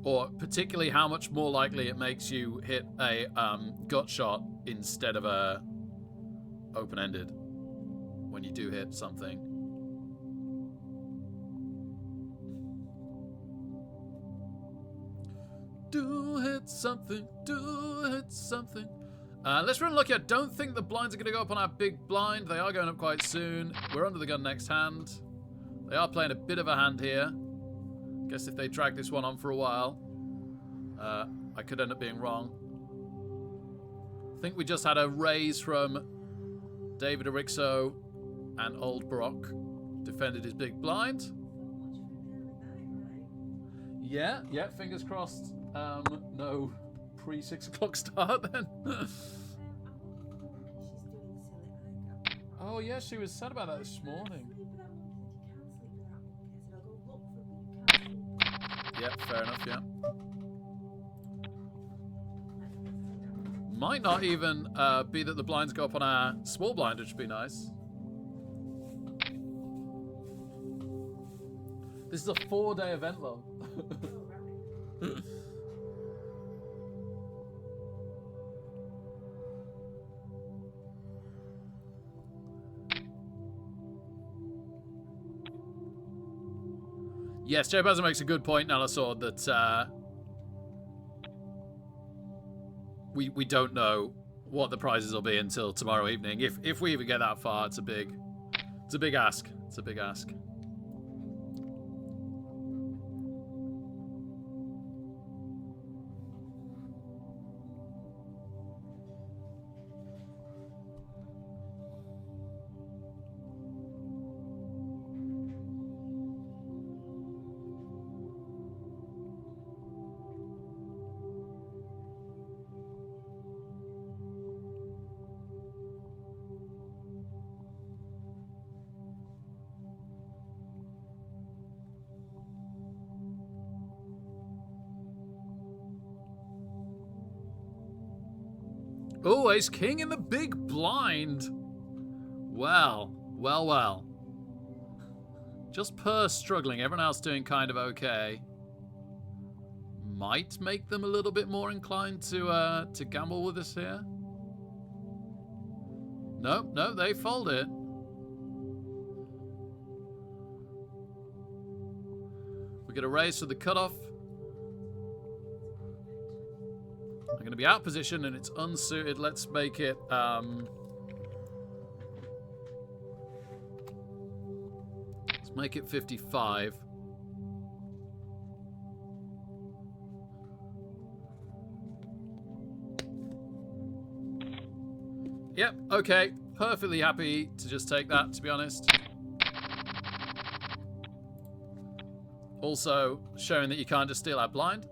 Or particularly how much more likely it makes you hit a gut shot instead of a open-ended when you do hit something. Do hit something, do hit something. Let's run lucky. I don't think the blinds are going to go up on our big blind. They are going up quite soon. We're under the gun next hand. They are playing a bit of a hand here. Guess if they drag this one on for a while, I could end up being wrong. I think we just had a raise from David Erixo and Old Brock. Defended his big blind. Yeah, fingers crossed. No pre-6 o'clock start then. Oh yeah, she was sad about that this morning. Yeah, fair enough, yeah. Might not even be that the blinds go up on our small blind, which would be nice. This is a 4-day event, love. Yes, Joe Bazza makes a good point, Nalasword, that we don't know what the prizes will be until tomorrow evening. If we even get that far, it's a big ask. It's a big ask. Oh, ace king in the big blind. Well, well, well. Just Purse struggling. Everyone else doing kind of okay. Might make them a little bit more inclined to gamble with us here. No, no, they fold it. We get a raise for the cutoff. I'm going to be out of position and it's unsuited. Let's make it... let's make it 55. Yep, okay. Perfectly happy to just take that, to be honest. Also, showing that you can't just steal our blind.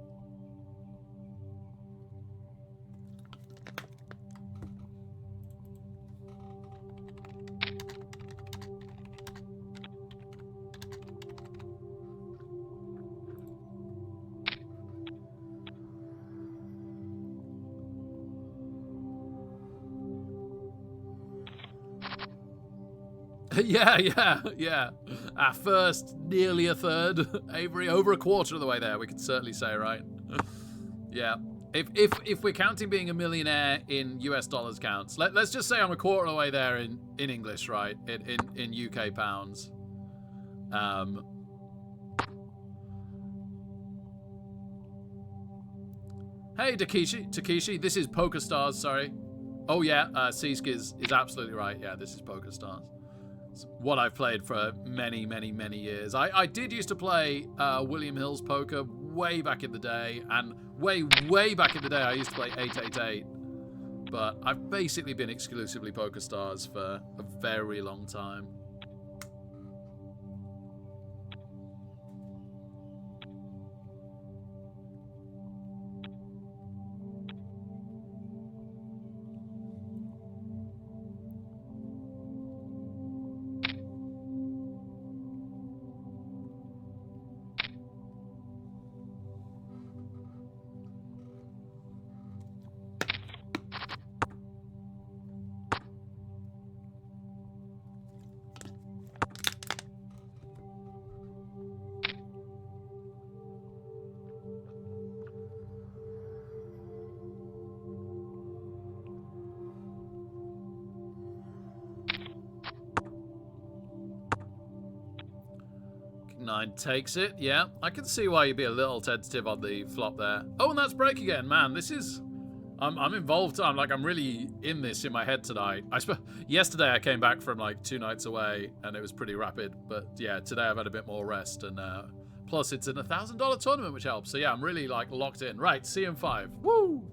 Yeah. Our first, nearly a third. Avery, over a quarter of the way there, we could certainly say, right? Yeah. If we're counting being a millionaire in US dollars counts, let's just say I'm a quarter of the way there in English, right? In UK pounds. Hey, Takeshi, this is PokerStars, sorry. Oh yeah, Seask is absolutely right. Yeah, this is PokerStars. It's what I've played for many, many, many years. I did used to play William Hill's poker way back in the day, and way back in the day I used to play 888. But I've basically been exclusively PokerStars for a very long time. Nine takes it, yeah. I can see why you'd be a little tentative on the flop there. Oh, and that's break again, man. This is... I'm involved. I'm really in this in my head tonight. Yesterday I came back from like 2 nights away and it was pretty rapid. But yeah, today I've had a bit more rest and plus it's an $1,000 tournament, which helps. So yeah, I'm really like locked in. Right, CM5. Woo!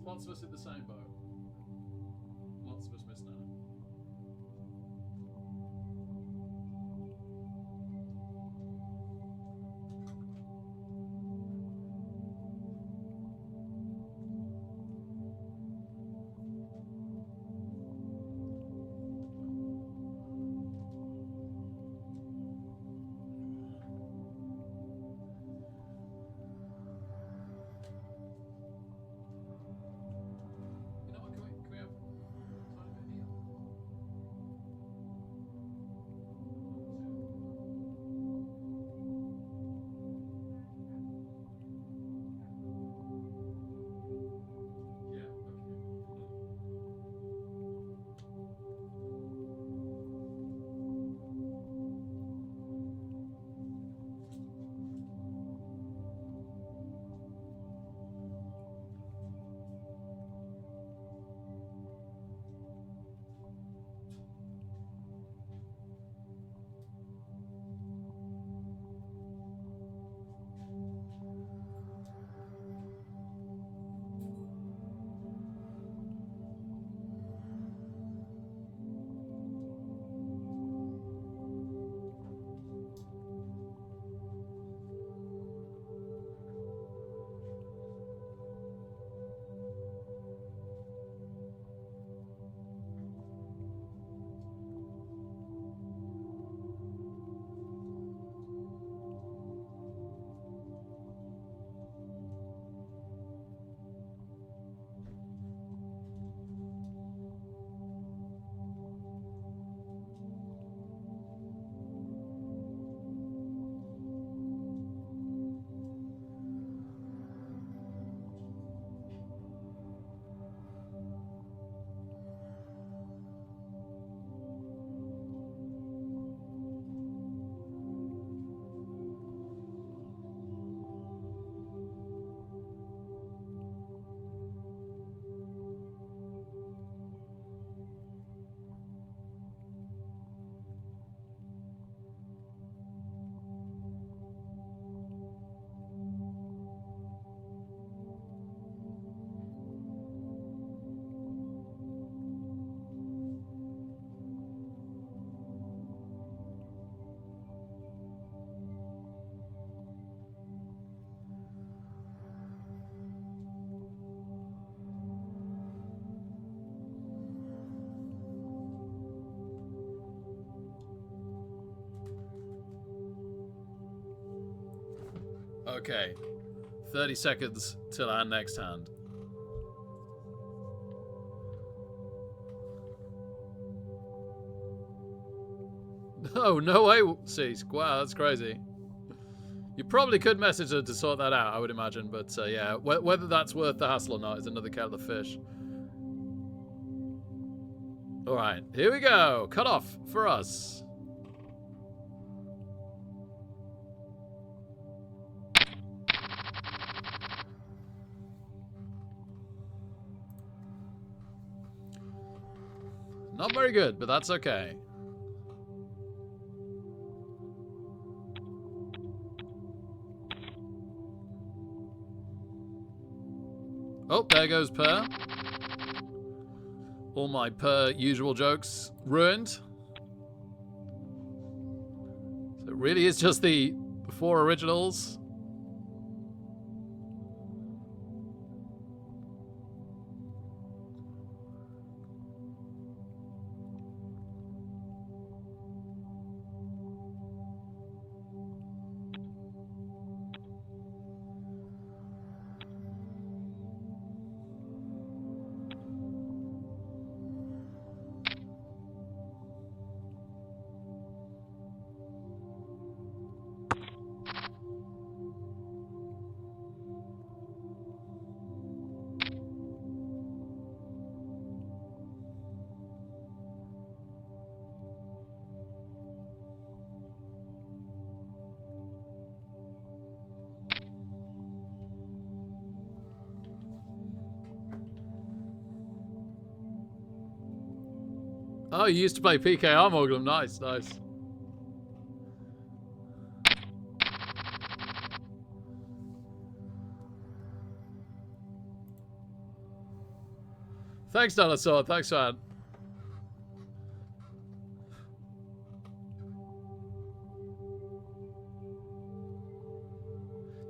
Lots of us in the same boat. Lots of us missed out. You know what? Can we have a tiny bit here? Yeah. Okay. 30 seconds till our next hand. Oh, no way, Cease. Wow, that's crazy. You probably could message her to sort that out, I would imagine. But yeah, whether that's worth the hassle or not is another kettle of fish. All right, here we go. Cut off for us. Not very good, but that's okay. Oh, there goes Per. All my Per usual jokes ruined. So it really is just the 4 originals. Oh, you used to play PKR, Morglum. Nice, nice. Thanks, Dinosaur. Thanks, man.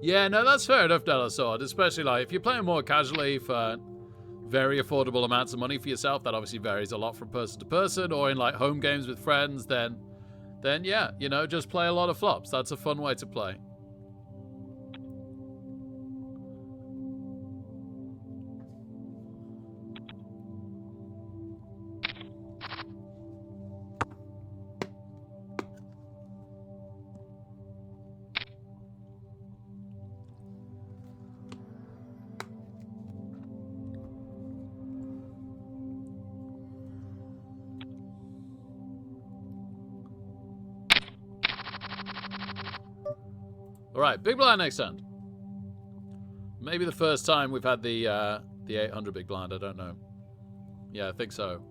Yeah, no, that's fair enough, Dinosaur. Especially, like, if you're playing more casually for very affordable amounts of money for yourself, that obviously varies a lot from person to person, or in, like, home games with friends, then yeah, you know, just play a lot of flops. That's a fun way to play. Alright, big blind next hand. Maybe the first time we've had the 800 big blind, I don't know. Yeah, I think so.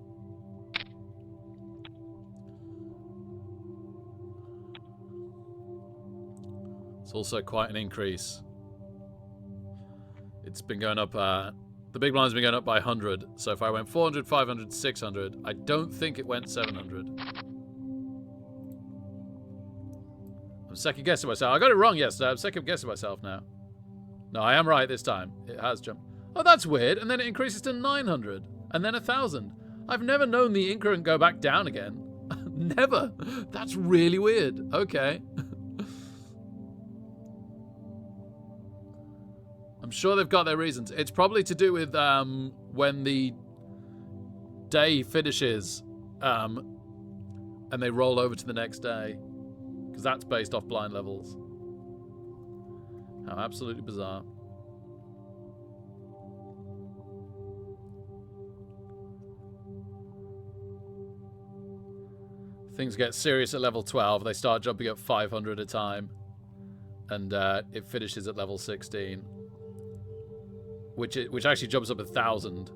It's also quite an increase. It's been going up, the big blind's been going up by 100. So if I went 400, 500, 600, I don't think it went 700. I'm second guessing myself. I got it wrong yesterday. I'm second guessing myself now. No, I am right this time. It has jumped. Oh, that's weird. And then it increases to 900. And then 1,000. I've never known the increment go back down again. Never. That's really weird. Okay. I'm sure they've got their reasons. It's probably to do with when the day finishes and they roll over to the next day. Because that's based off blind levels. How absolutely bizarre. Things get serious at level 12. They start jumping up 500 a time. And it finishes at level 16. Which actually jumps up 1,000.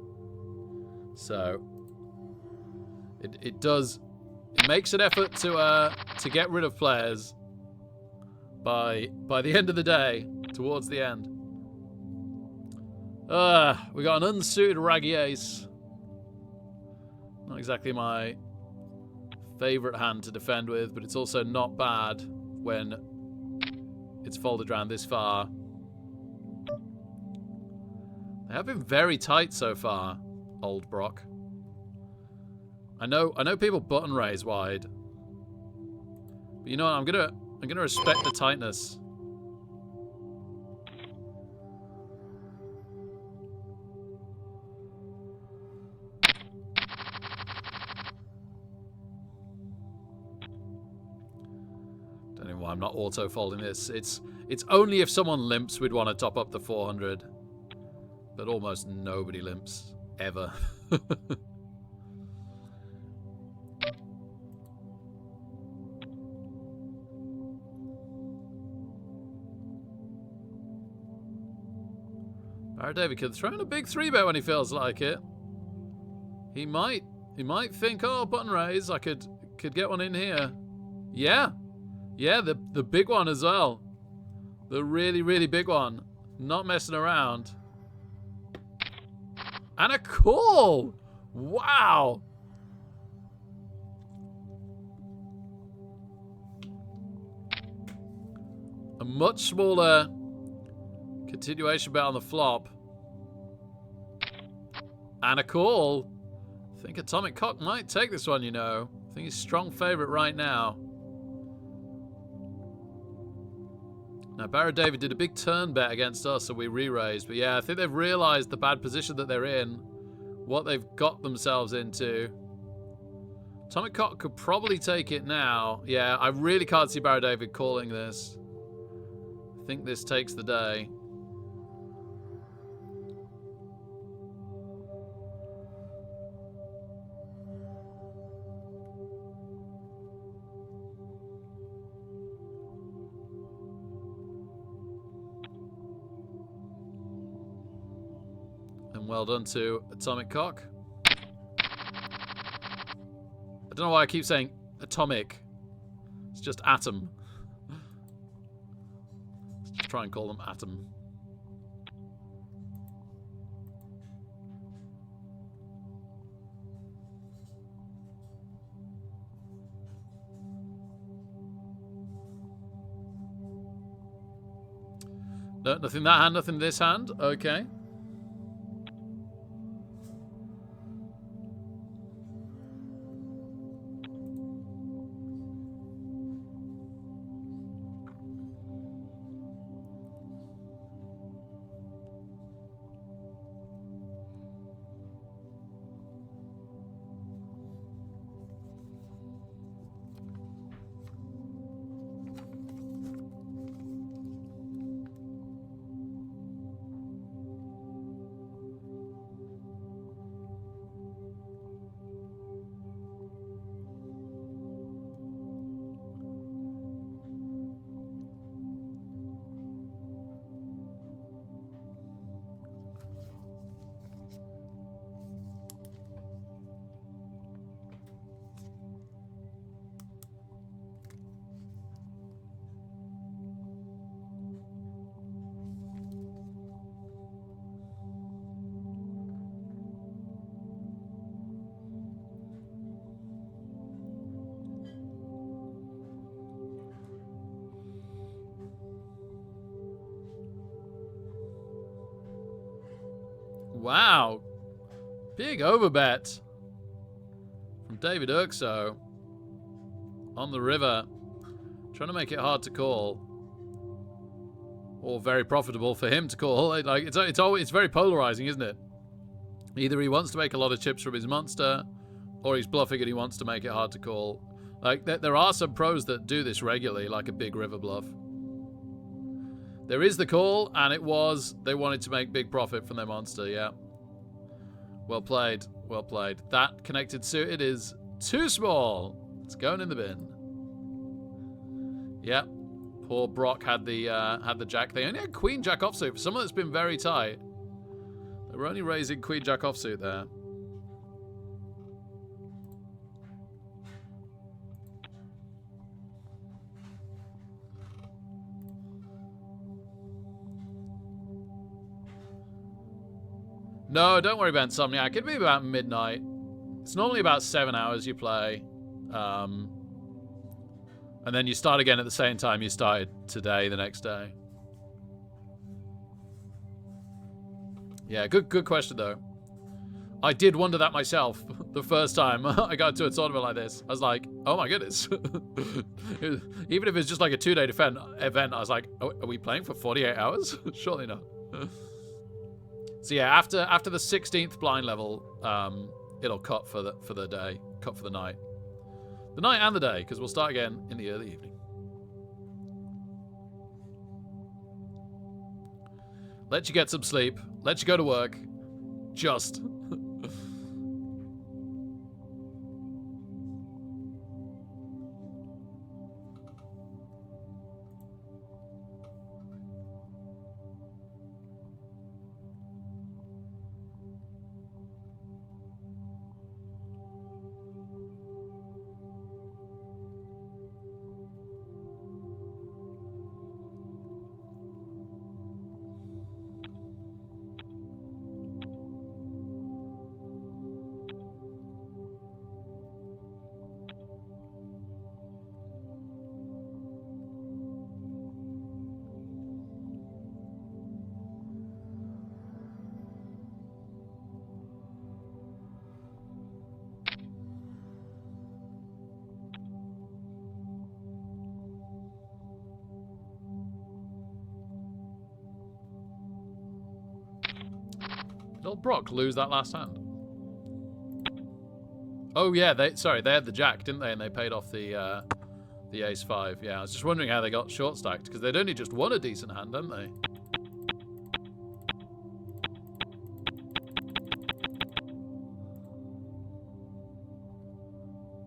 So it does... It makes an effort to get rid of players by the end of the day, towards the end. We got an unsuited raggy ace. Not exactly my favourite hand to defend with, but it's also not bad when it's folded around this far. They have been very tight so far, old Brock. I know people button raise wide. But you know what, I'm gonna respect the tightness. Don't know why I'm not auto folding this. It's only if someone limps we'd want to top up the 400. But almost nobody limps ever. David could throw in a big 3-bet when he feels like it. He might think, oh, button raise, I could get one in here. Yeah. Yeah, the big one as well. The really, really big one. Not messing around. And a call! Wow! A much smaller continuation bet on the flop. And a call. I think Atomic Cock might take this one, you know. I think he's strong favourite right now. Now, Barra David did a big turn bet against us, so we re-raised. But yeah, I think they've realised the bad position that they're in. What they've got themselves into. Atomic Cock could probably take it now. Yeah, I really can't see Barra David calling this. I think this takes the day. Well done to Atomic Cock. I don't know why I keep saying atomic. It's just atom. Let's just try and call them atom. No, nothing that hand, nothing this hand. Okay. Wow. Big overbet from David Urkso on the river. Trying to make it hard to call. Or very profitable for him to call. Like it's very polarizing, isn't it? Either he wants to make a lot of chips from his monster, or he's bluffing and he wants to make it hard to call. Like, there are some pros that do this regularly, like a big river bluff. There is the call, and it was they wanted to make big profit from their monster, yeah. Well played, well played. That connected suited is too small. It's going in the bin. Yep. Poor Brock had the jack. They only had queen jack offsuit for someone that's been very tight. They were only raising queen jack offsuit there. No, don't worry about Insomniac. It'll be about midnight. It's normally about 7 hours you play. And then you start again at the same time you started today, the next day. Yeah, good question, though. I did wonder that myself the first time I got to a tournament like this. I was like, oh my goodness. Even if it's just like a 2-day event, I was like, oh, are we playing for 48 hours? Surely not. So yeah, after the 16th blind level, it'll cut for the day, cut for the night. The night and the day, because we'll start again in the early evening. Let you get some sleep. Let you go to work. Just. Did Brock lose that last hand? Oh yeah, they had the jack, didn't they? And they paid off the ace-5. Yeah, I was just wondering how they got short stacked, because they'd only just won a decent hand, hadn't they?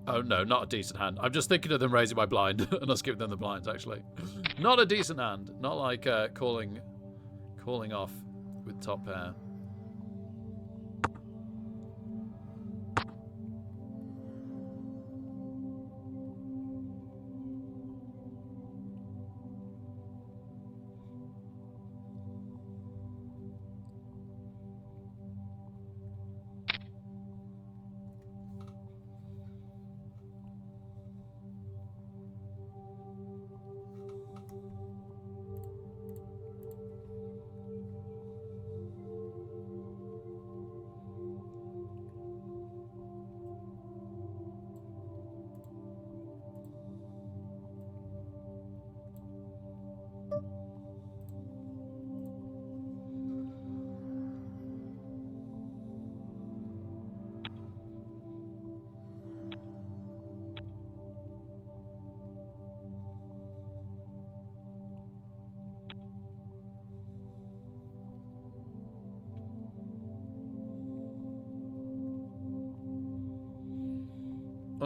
Oh no, not a decent hand. I'm just thinking of them raising my blind and us giving them the blinds, actually. Not a decent hand. Not like calling off with top pair.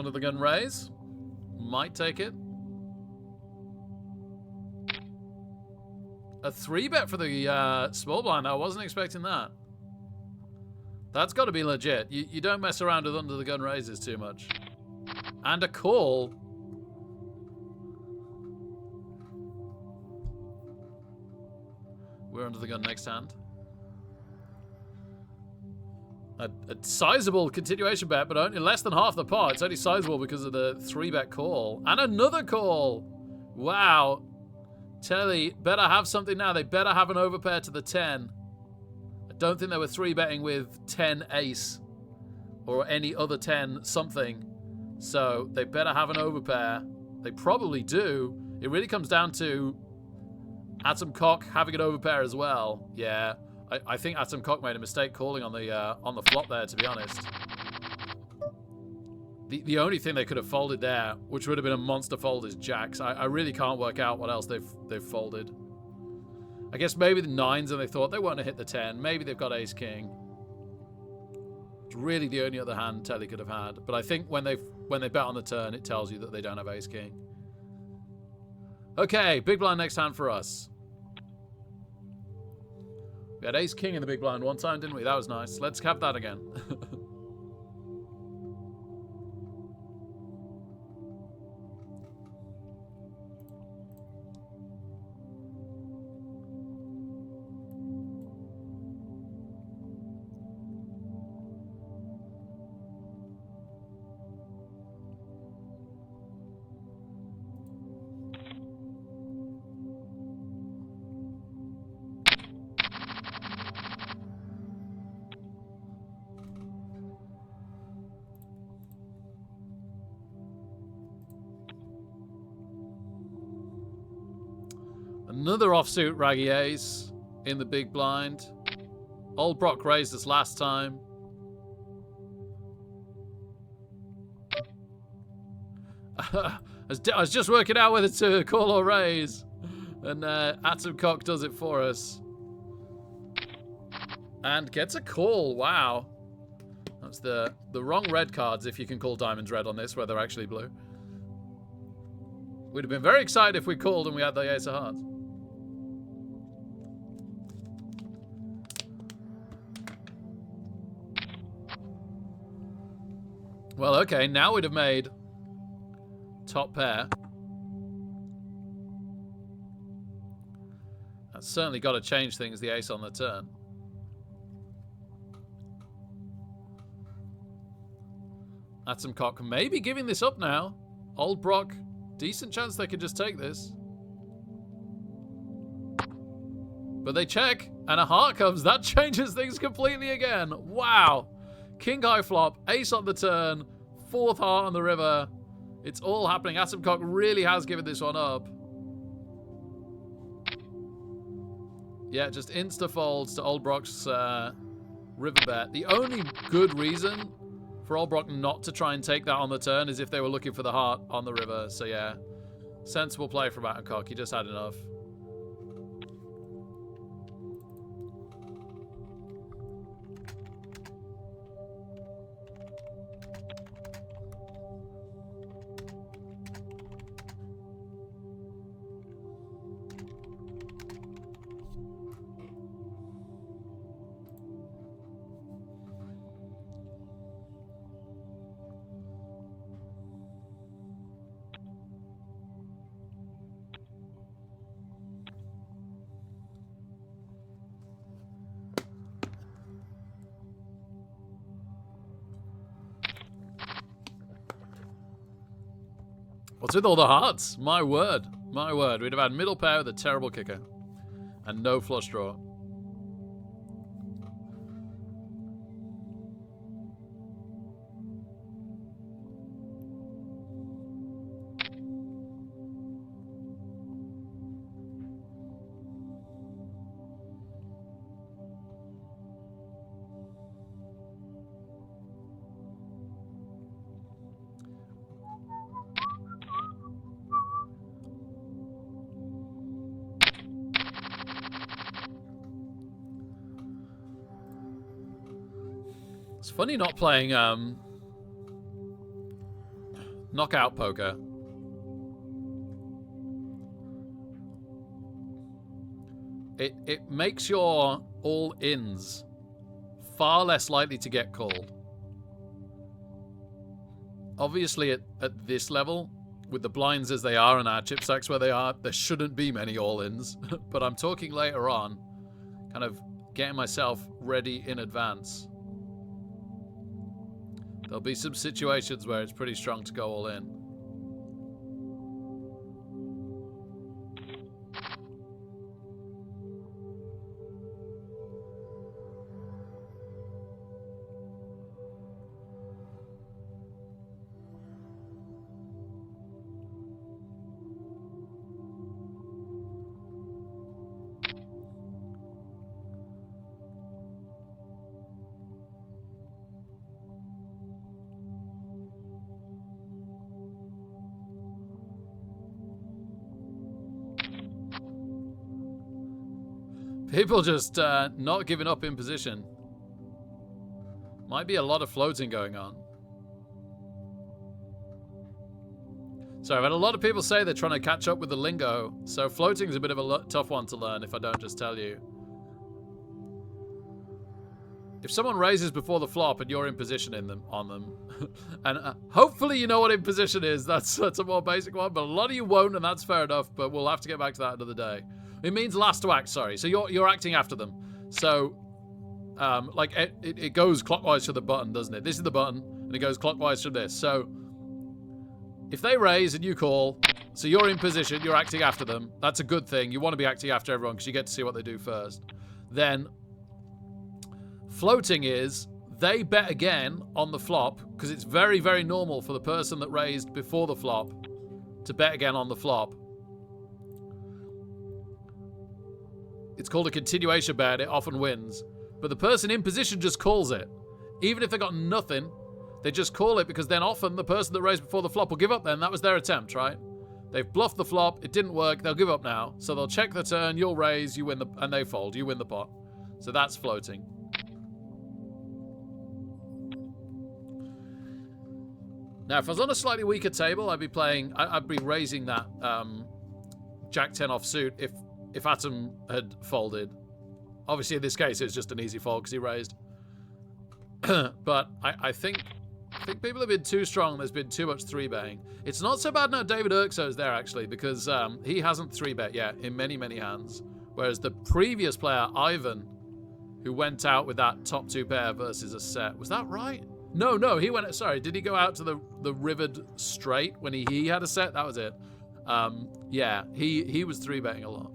Under the gun raise. Might take it. A 3-bet for the small blind. I wasn't expecting that. That's got to be legit. You don't mess around with under the gun raises too much. And a call. We're under the gun next hand. A sizable continuation bet, but only less than half the pot. It's only sizable because of the 3-bet call. And another call. Wow. Telly better have something now. They better have an overpair to the 10. I don't think they were 3-betting with 10 ace or any other 10 something. So they better have an overpair. They probably do. It really comes down to Atom Cock having an overpair as well. Yeah. I think Atom Cock made a mistake calling on the flop there, to be honest. The only thing they could have folded there, which would have been a monster fold, is jacks. I really can't work out what else they've folded. I guess maybe the 9s and they thought they won't have hit the 10. Maybe they've got ace king. It's really the only other hand Telly could have had. But I think when they bet on the turn, it tells you that they don't have ace king. Okay, big blind next hand for us. We had ace king in the big blind one time, didn't we? That was nice. Let's have that again. Another offsuit raggy ace in the big blind. Old Brock raised us last time. I was just working out whether to call or raise. And Atom Cock does it for us. And gets a call. Wow. That's the wrong red cards, if you can call diamonds red on this, where they're actually blue. We'd have been very excited if we called and we had the ace of hearts. Well, okay, now we'd have made top pair. That's certainly got to change things, the ace on the turn. Atom Cock maybe giving this up now. Old Brock, decent chance they could just take this. But they check, and a heart comes. That changes things completely again. Wow. King high flop, ace on the turn, 4th heart on the river. It's all happening. Atom Cock really has given this one up. Yeah, just insta folds to Old Brock's river bet. The only good reason for Old Brock not to try and take that on the turn is if they were looking for the heart on the river. So yeah, sensible play from Atom Cock. He just had enough. What's with all the hearts? My word. My word. We'd have had middle pair with a terrible kicker. And no flush draw. It's funny not playing Knockout poker. It makes your all-ins far less likely to get called. Obviously, at this level, with the blinds as they are and our chip stacks where they are, there shouldn't be many all-ins. But I'm talking later on, kind of getting myself ready in advance. There'll be some situations where it's pretty strong to go all in. People just not giving up in position. Might be a lot of floating going on. So I've had a lot of people say they're trying to catch up with the lingo. So floating is a bit of a tough one to learn if I don't just tell you. If someone raises before the flop and you're in position on them, and hopefully you know what in position is, that's a more basic one, but a lot of you won't, and that's fair enough, but we'll have to get back to that another day. It means last to act, sorry. So you're acting after them. So, like, it goes clockwise to the button, doesn't it? This is the button, and it goes clockwise from this. So, if they raise and you call, so you're in position, you're acting after them, that's a good thing. You want to be acting after everyone because you get to see what they do first. Then, floating is, they bet again on the flop, because it's very, very normal for the person that raised before the flop to bet again on the flop. It's called a continuation bet. It often wins. But the person in position just calls it. Even if they got nothing, they just call it because then often the person that raised before the flop will give up then. That was their attempt, right? They've bluffed the flop. It didn't work. They'll give up now. So they'll check the turn. You'll raise. You win and they fold. You win the pot. So that's floating. Now, if I was on a slightly weaker table, I'd be raising that Jack 10 offsuit if Atom had folded. Obviously, in this case, it was just an easy fold because he raised. But I think people have been too strong. There's been too much 3-betting. It's not so bad now David Erkso's there, actually, because he hasn't 3-bet yet in many, many hands. Whereas the previous player, Ivan, who went out with that top 2 pair versus a set. Was that right? No, he went... Sorry, did he go out to the rivered straight when he had a set? That was it. Yeah, he was 3-betting a lot.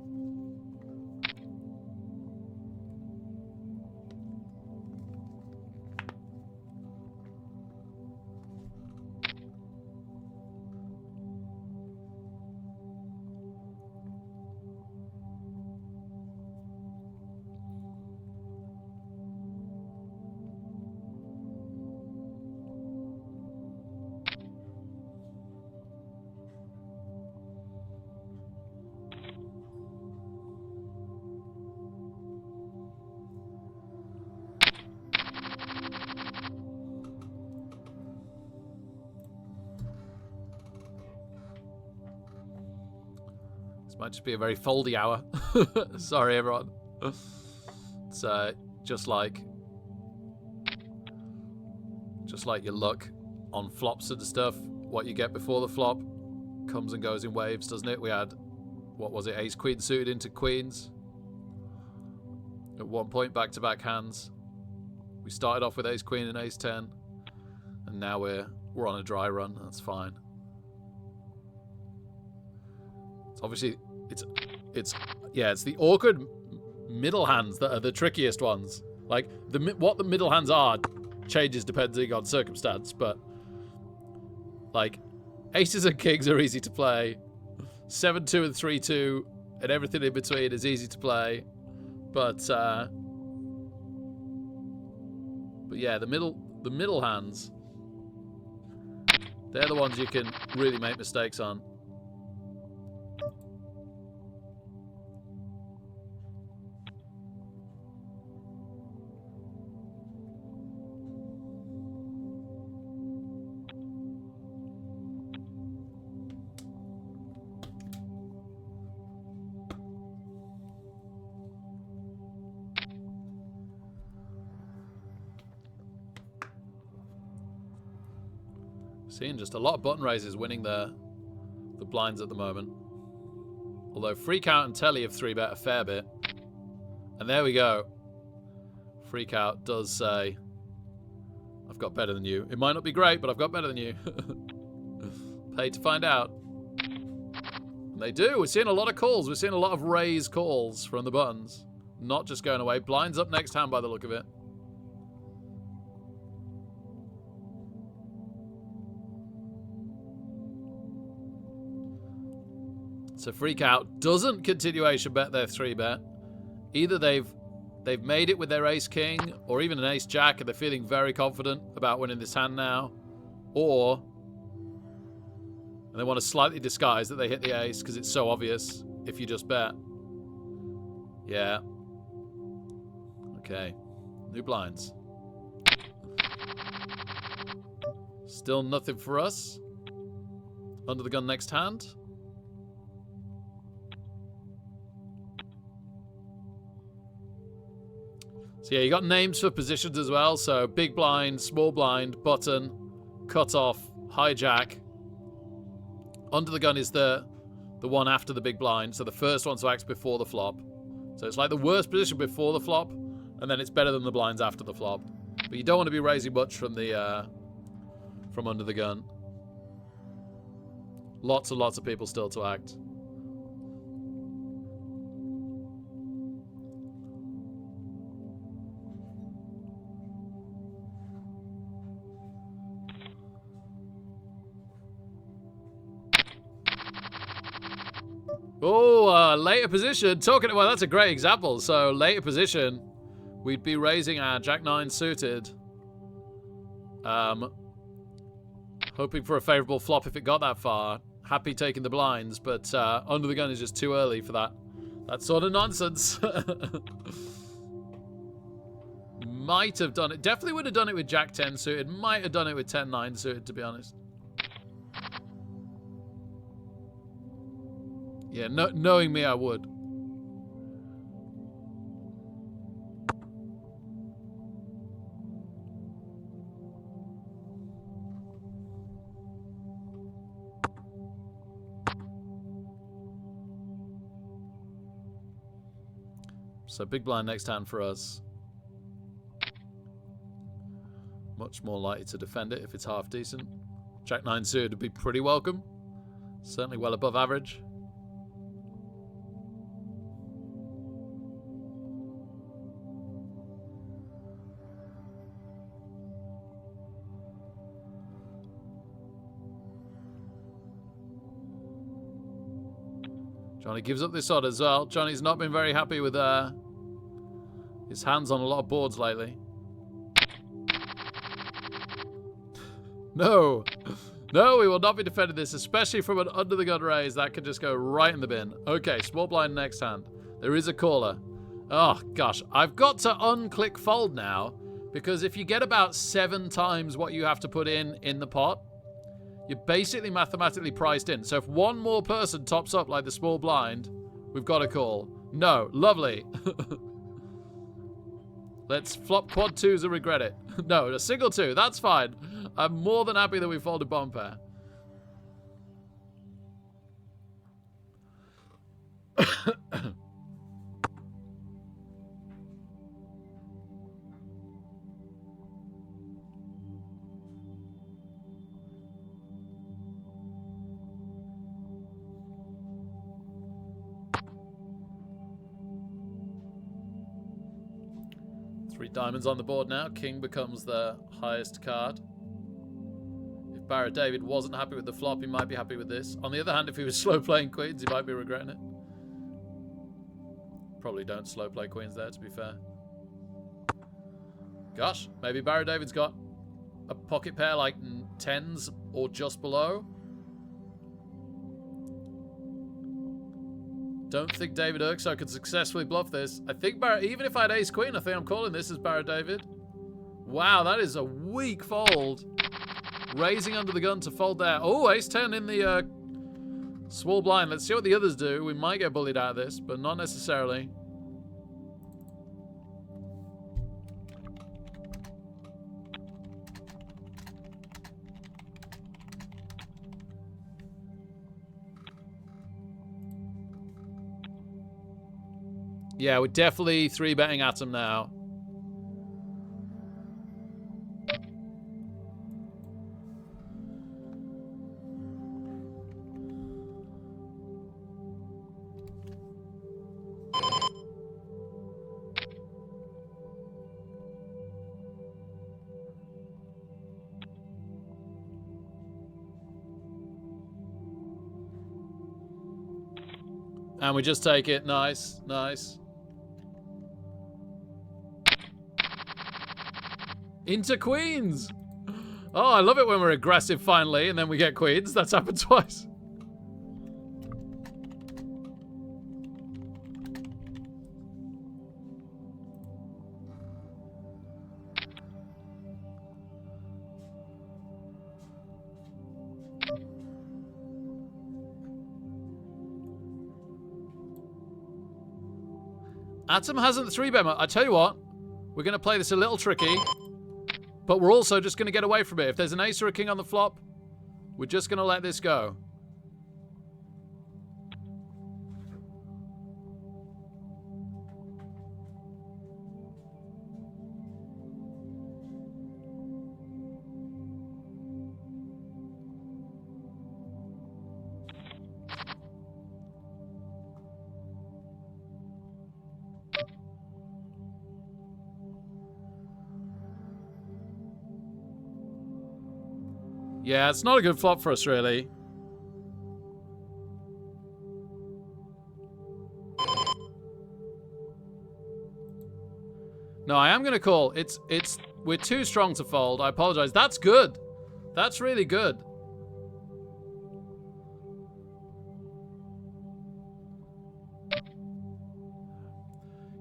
Might just be a very foldy hour. Sorry, everyone. It's just like your luck on flops and stuff. What you get before the flop comes and goes in waves, doesn't it? We had, what was it, ace queen suited into queens at one point, back-to-back hands. We started off with ace queen and ace 10, and now we're on a dry run. That's fine. It's obviously it's the awkward middle hands that are the trickiest ones. Like what the middle hands are changes depending on circumstance, but like aces and kings are easy to play. 7-2 and 3-2 and everything in between is easy to play, but yeah, the middle hands, they're the ones you can really make mistakes on. Seeing just a lot of button raises winning the blinds at the moment. Although Freak Out and Telly have 3-bet a fair bit. And there we go. Freak Out does say, I've got better than you. It might not be great, but I've got better than you. Pay to find out. And they do. We're seeing a lot of calls. We're seeing a lot of raise calls from the buttons. Not just going away. Blinds up next hand by the look of it. So Freak Out doesn't continuation bet their 3-bet. Either they've made it with their ace king or even an ace jack and they're feeling very confident about winning this hand now, or and they want to slightly disguise that they hit the ace because it's so obvious if you just bet. Yeah. Okay. New blinds. Still nothing for us. Under the gun next hand. So yeah, you got names for positions as well. So big blind, small blind, button, cutoff, hijack. Under the gun is the one after the big blind. So the first one to act before the flop. So it's like the worst position before the flop, and then it's better than the blinds after the flop. But you don't want to be raising much from the from under the gun. Lots and lots of people still to act. Oh, later position. Well, that's a great example. So later position, we'd be raising our Jack-9 suited. Hoping for a favorable flop if it got that far. Happy taking the blinds, but under the gun is just too early for that sort of nonsense. Might have done it. Definitely would have done it with Jack-10 suited. Might have done it with 10-9 suited, to be honest. Yeah, knowing me, I would. So big blind next hand for us. Much more likely to defend it if it's half decent. Jack-9 suited would be pretty welcome. Certainly well above average. Johnny gives up this odd as well. Johnny's not been very happy with his hands on a lot of boards lately. No. No, we will not be defending this, especially from an under-the-gun raise. That could just go right in the bin. Okay, small blind next hand. There is a caller. Oh, gosh. I've got to unclick fold now, because if you get about 7 times what you have to put in the pot, you're basically mathematically priced in. So if one more person tops up like the small blind, we've got a call. No. Lovely. Let's flop quad 2s and regret it. No, a single 2. That's fine. I'm more than happy that we folded bomb pair. Three diamonds on the board now. King becomes the highest card. If Barrett David wasn't happy with the flop, he might be happy with this. On the other hand, if he was slow playing queens, he might be regretting it. Probably don't slow play queens there, to be fair. Gosh, maybe Barrett David's got a pocket pair like 10s or just below. Don't think David Urkso could successfully bluff this. I think Barrett, even if I had ace queen, I think I'm calling this as Barrett David. Wow, that is a weak fold. Raising under the gun to fold there. Oh, ace 10 in the small blind. Let's see what the others do. We might get bullied out of this, but not necessarily. Yeah, we're definitely 3-betting Atom now. And we just take it. Nice, nice. Into queens. Oh, I love it when we're aggressive finally, and then we get queens. That's happened twice. Atom hasn't 3-bet. I tell you what, we're going to play this a little tricky, but we're also just going to get away from it. If there's an ace or a king on the flop, we're just going to let this go. Yeah, it's not a good flop for us, really. No, I am going to call. We're too strong to fold. I apologize. That's good. That's really good.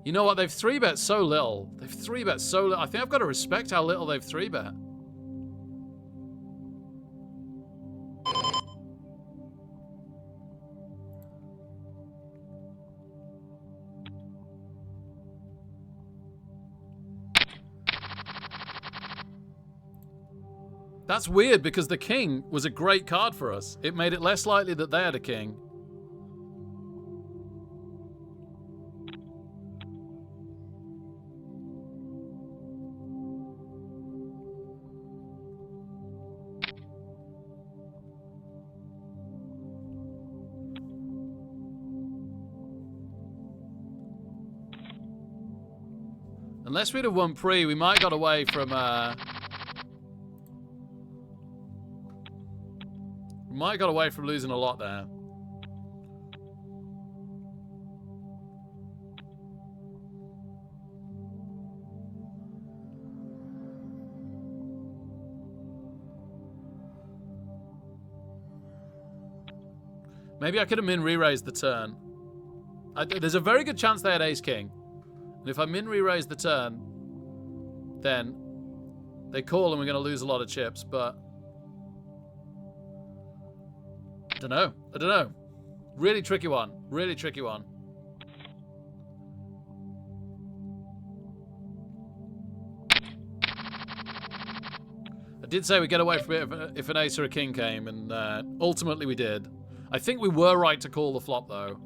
You know what? They've 3-bet so little. They've 3-bet so little. I think I've got to respect how little they've 3-bet. That's weird because the king was a great card for us. It made it less likely that they had a king. Unless we'd have won pre, we might have got away from... we might have got away from losing a lot there. Maybe I could have min re-raised the turn. There's a very good chance they had ace-king. And if I min re-raise the turn, then they call and we're going to lose a lot of chips, but... I don't know. I don't know. Really tricky one. Really tricky one. I did say we'd get away from it if an ace or a king came, and ultimately we did. I think we were right to call the flop, though.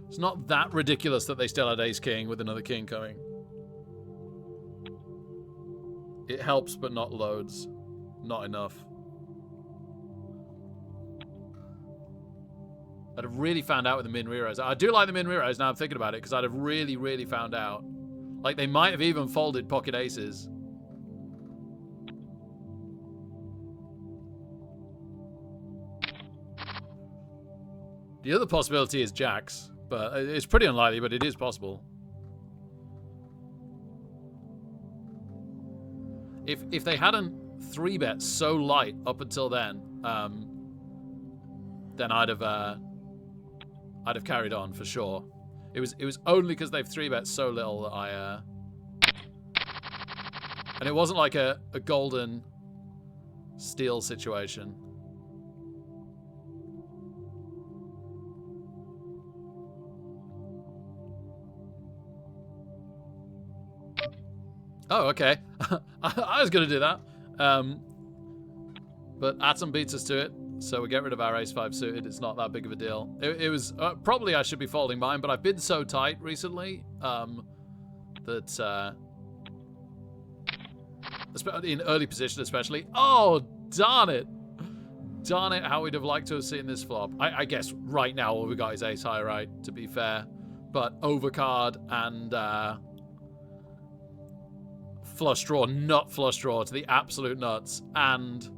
It's not that ridiculous that they still had ace-king with another king coming. It helps, but not loads. Not enough. I'd have really found out with the min re-raise. I do like the min re-raise now I'm thinking about it, because I'd have really, really found out. Like, they might have even folded pocket aces. The other possibility is jacks. But it's pretty unlikely, but it is possible. If they hadn't 3-bet so light up until then I'd have carried on for sure. It was only because they've 3-bet so little that I and it wasn't like a golden steal situation. Oh, okay. I was going to do that. But Atom beats us to it, so we get rid of our ace-5 suited. It's not that big of a deal. It was... probably I should be folding mine, but I've been so tight recently that... in early position especially. Oh, darn it. Darn it, how we'd have liked to have seen this flop. I guess right now all we got is ace high, right, to be fair. But overcard and flush draw, nut flush draw to the absolute nuts. And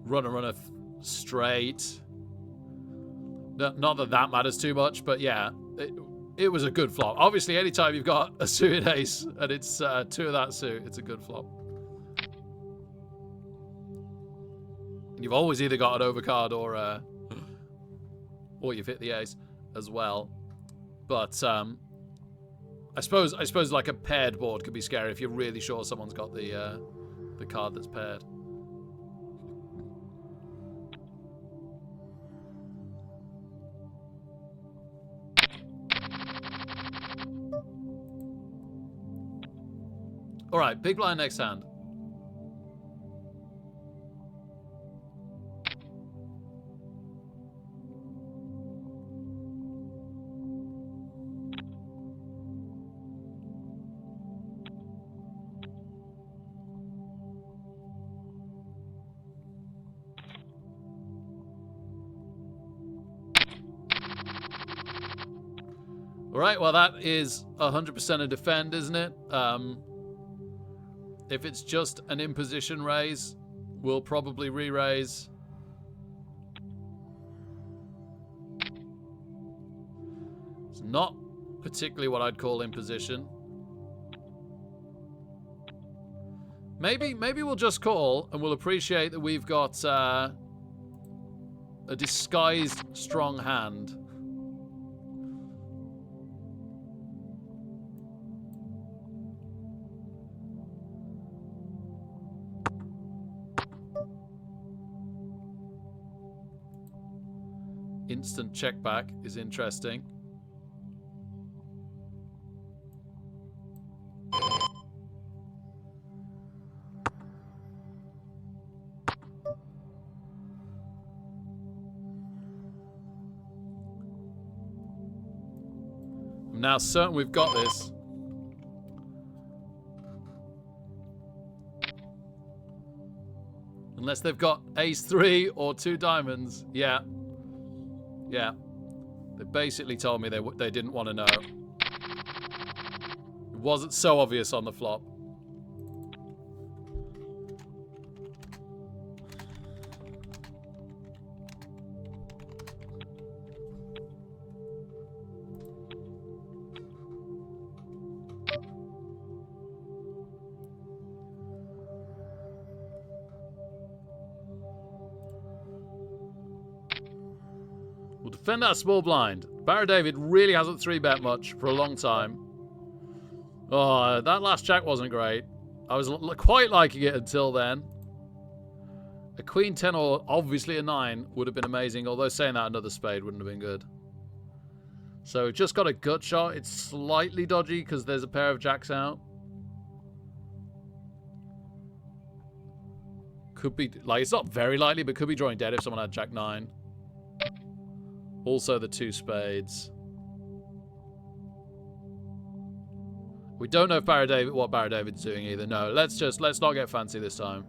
runner straight. Not that that matters too much, but yeah, it was a good flop. Obviously, anytime you've got a suited ace and it's two of that suit, it's a good flop. You've always either got an overcard or you've hit the ace as well. But I suppose like a paired board could be scary if you're really sure someone's got the card that's paired. All right, big blind next hand. All right, well, that is 100% a defend, isn't it? If it's just an imposition raise, we'll probably re-raise. It's not particularly what I'd call imposition. Maybe we'll just call and we'll appreciate that we've got a disguised strong hand. Instant check back is interesting. I'm now certain we've got this. Unless they've got ace-3 or 2 diamonds. Yeah. Yeah. They basically told me they didn't want to know. It wasn't so obvious on the flop. We'll defend our small blind. Barra David really hasn't 3-bet much for a long time. Oh, that last jack wasn't great. I was quite liking it until then. A queen 10 or obviously a 9 would have been amazing, although saying that another spade wouldn't have been good. So just got a gut shot. It's slightly dodgy because there's a pair of jacks out. Could be, like, it's not very likely, but could be drawing dead if someone had jack 9. Also the 2 spades. We don't know if what Barra David's doing either. No, let's not get fancy this time.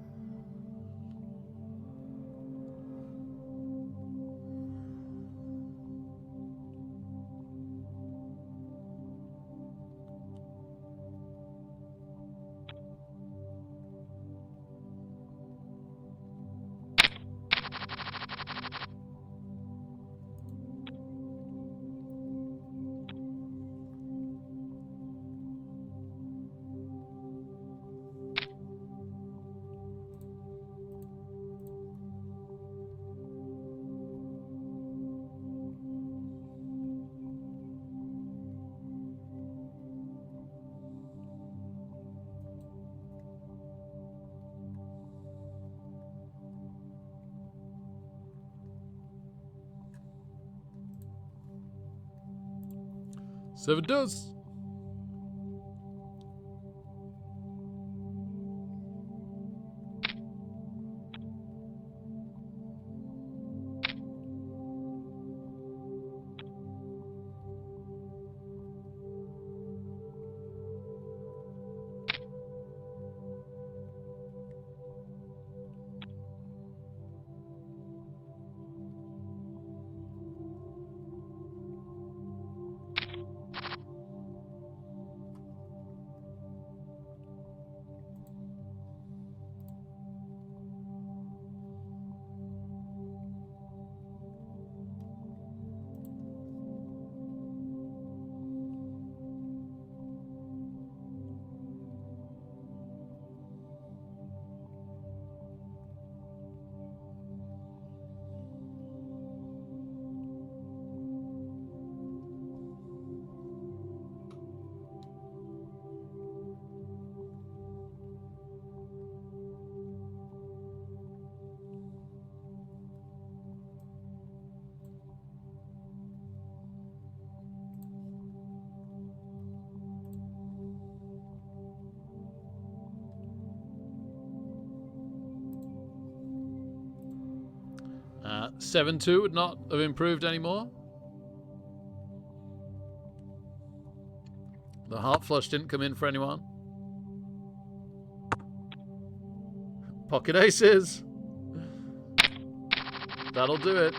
Seven does. 7-2 would not have improved anymore. The heart flush didn't come in for anyone. Pocket aces. That'll do it.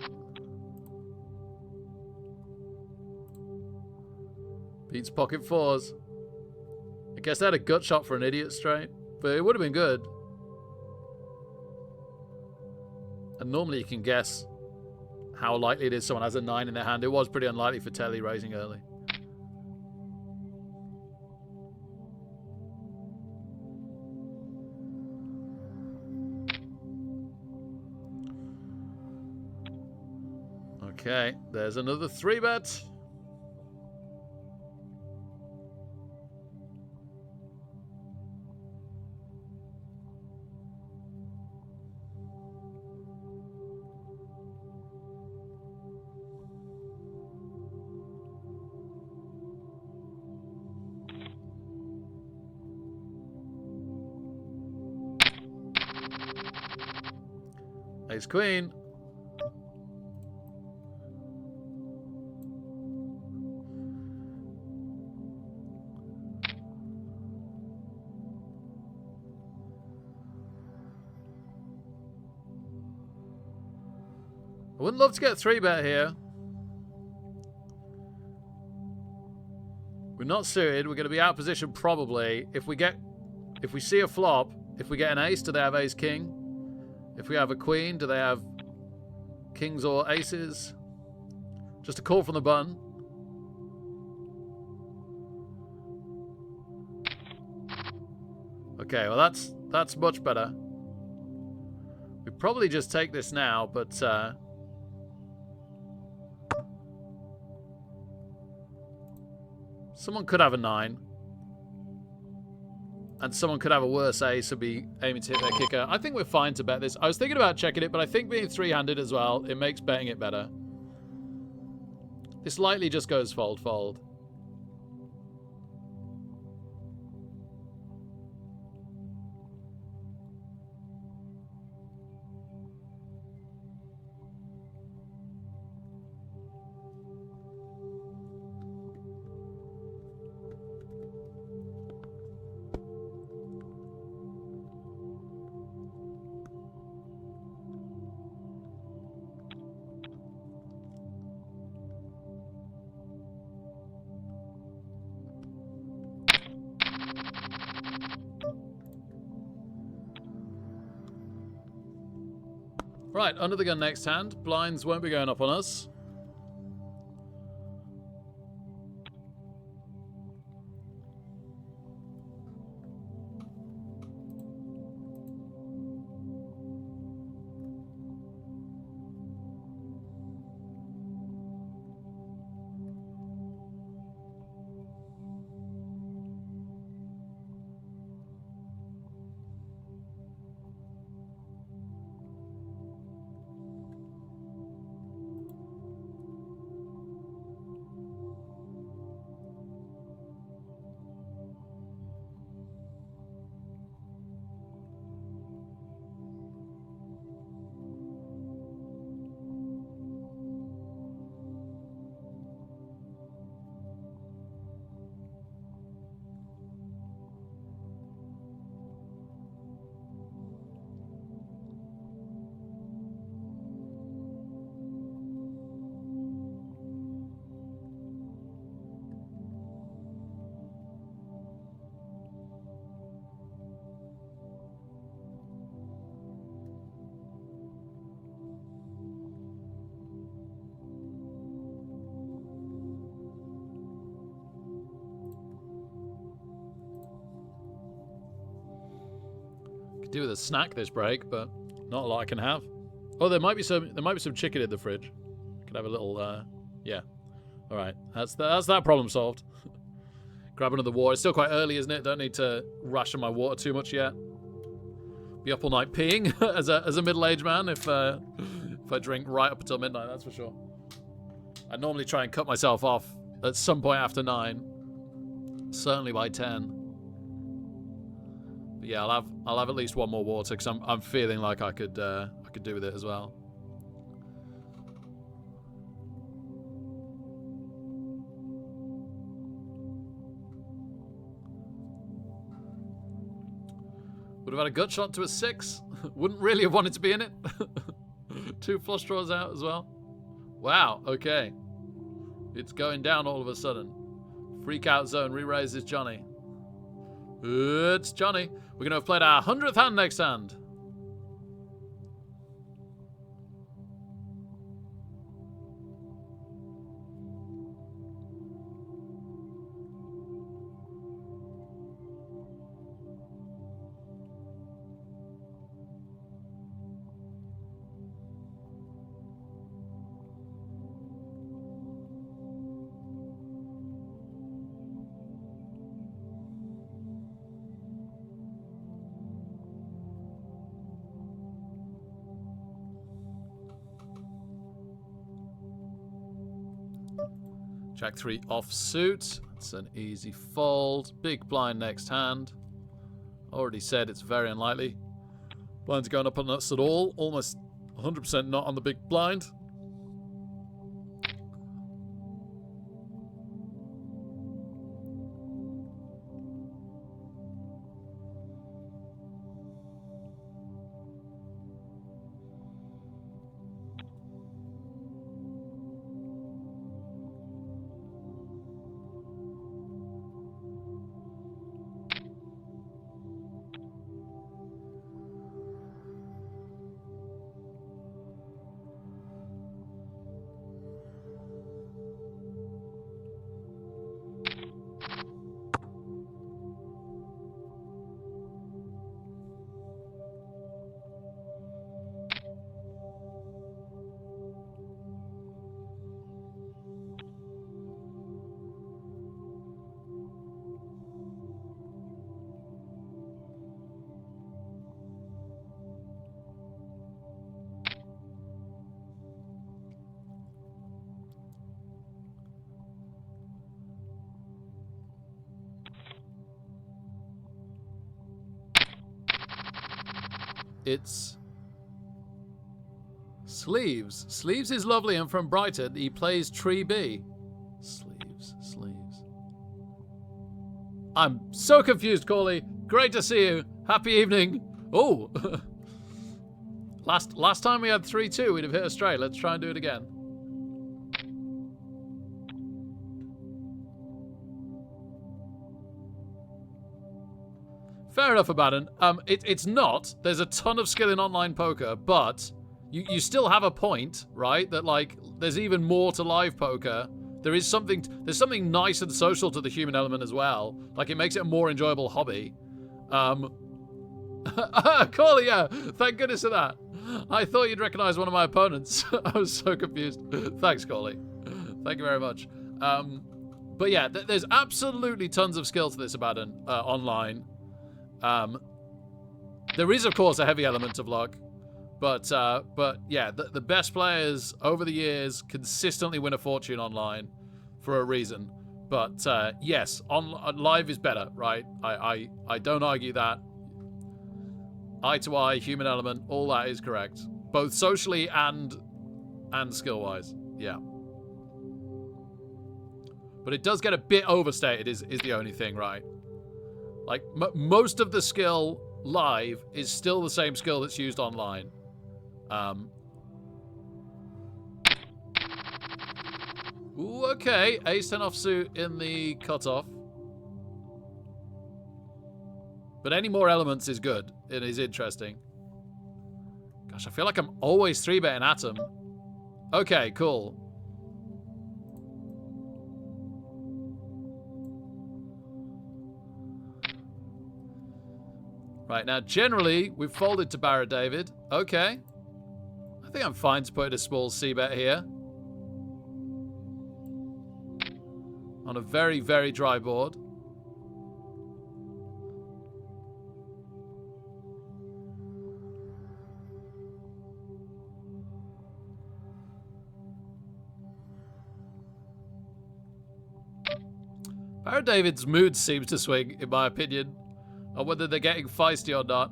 Beats pocket fours. I guess they had a gut shot for an idiot straight, but it would have been good. And normally you can guess how likely it is someone has a 9 in their hand. It was pretty unlikely for Telly raising early. Okay, there's another 3-bet. Ace queen. I wouldn't love to get a 3-bet here. We're not suited. We're going to be out of position probably. If we see a flop, if we get an ace, do they have ace king? If we have a queen, do they have kings or aces? Just a call from the button. Okay, well that's much better. We probably just take this now, but someone could have a 9. And someone could have a worse ace and be aiming to hit their kicker. I think we're fine to bet this. I was thinking about checking it, but I think being 3-handed as well, it makes betting it better. This lightly just goes fold, fold. Right, under the gun next hand. Blinds won't be going up on us. Could do with a snack this break, but not a lot I can have. Oh, there might be some chicken in the fridge. Could have a little yeah. All right. That's that problem solved. Grab another water. It's still quite early, isn't it? Don't need to ration my water too much yet. Be up all night peeing as a middle-aged man if I drink right up until midnight, that's for sure. I normally try and cut myself off at some point after 9. Certainly by 10. But yeah, I'll have at least one more water because I'm feeling like I could do with it as well. Would have had a gut shot to a 6. Wouldn't really have wanted to be in it. 2 flush draws out as well. Wow, okay. It's going down all of a sudden. Freak out zone re-raises Johnny. It's Johnny. We're going to have played our 100th hand next hand. Jack 3 offsuit. It's an easy fold. Big blind next hand. Already said it's very unlikely. Blind's going up on us at all. Almost 100% not on the big blind. It's Sleeves. Sleeves is lovely and from Brighton. He plays Tree B. Sleeves. I'm so confused, Corley. Great to see you. Happy evening. Oh. Last time we had 3-2, we'd have hit a straight. Let's try and do it again. Fair enough, Abaddon. It's not. There's a ton of skill in online poker, but you still have a point, right? That, like, there's even more to live poker. There's something nice and social to the human element as well. Like, it makes it a more enjoyable hobby. Corley, yeah. Thank goodness for that. I thought you'd recognize one of my opponents. I was so confused. Thanks, Corley. Thank you very much. But yeah, there's absolutely tons of skill to this Abaddon online. There is, of course, a heavy element of luck, but yeah, the best players over the years consistently win a fortune online for a reason. But yes, live is better, right? I don't argue that. Eye to eye, human element, all that is correct, both socially and skill wise. Yeah, but it does get a bit overstated. Is the only thing, right? Like, most of the skill live is still the same skill that's used online. Ooh, okay. Ace-10 offsuit in the cutoff. But any more elements is good. It is interesting. Gosh, I feel like I'm always 3-betting Atom. Okay, cool. Right, now, generally, we've folded to Barra David. Okay. I think I'm fine to put a small C-bet here. On a very, very dry board. Barra David's mood seems to swing, in my opinion. Or whether they're getting feisty or not.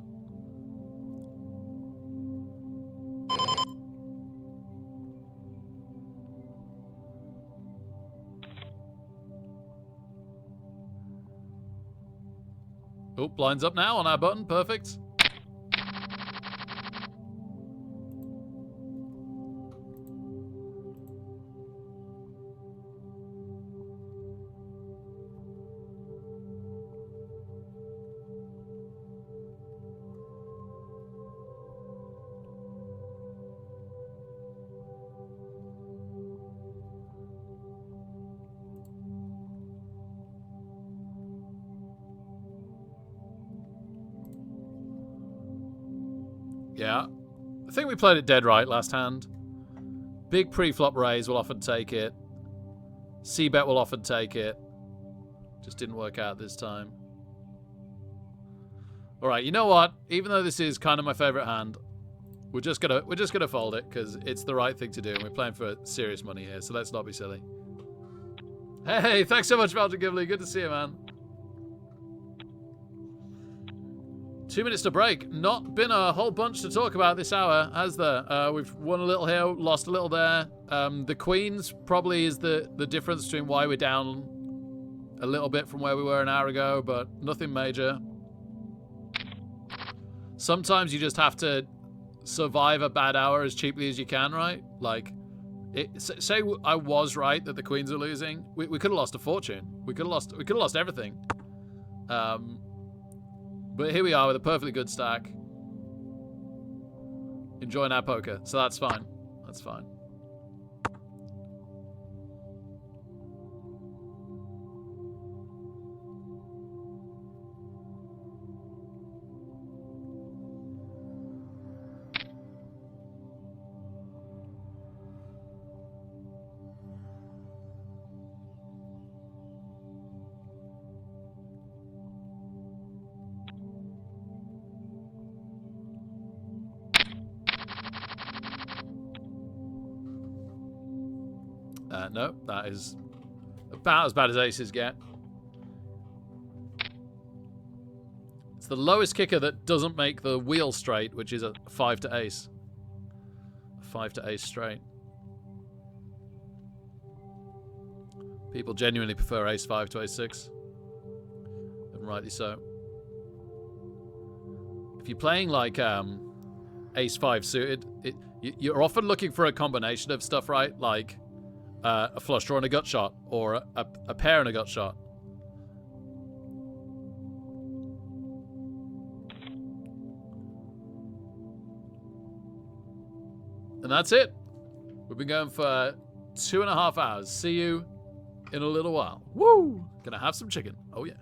Oh, blinds up now on our button. Perfect. Yeah. I think we played it dead right last hand. Big pre-flop raise will often take it. C-bet will often take it. Just didn't work out this time. Alright, you know what? Even though this is kind of my favorite hand, we're just gonna fold it because it's the right thing to do and we're playing for serious money here, so let's not be silly. Hey, thanks so much, Belgian Ghibli. Good to see you, man. 2 minutes to break. Not been a whole bunch to talk about this hour, has there? We've won a little here, lost a little there. The queens probably is the difference between why we're down a little bit from where we were an hour ago, but nothing major. Sometimes you just have to survive a bad hour as cheaply as you can, right? Like, say I was right that the queens are losing. We could have lost a fortune. We could have lost everything. But here we are with a perfectly good stack. Enjoying our poker. So that's fine. That's fine. No, that is about as bad as aces get. It's the lowest kicker that doesn't make the wheel straight, which is a 5 to ace. A 5 to ace straight. People genuinely prefer ace 5 to ace 6. And rightly so. If you're playing like ace 5 suited, you're often looking for a combination of stuff, right? Like a flush draw and a gut shot, or a pair and a gut shot. And that's it. We've been going for 2.5 hours. See you in a little while. Woo! Gonna have some chicken. Oh yeah.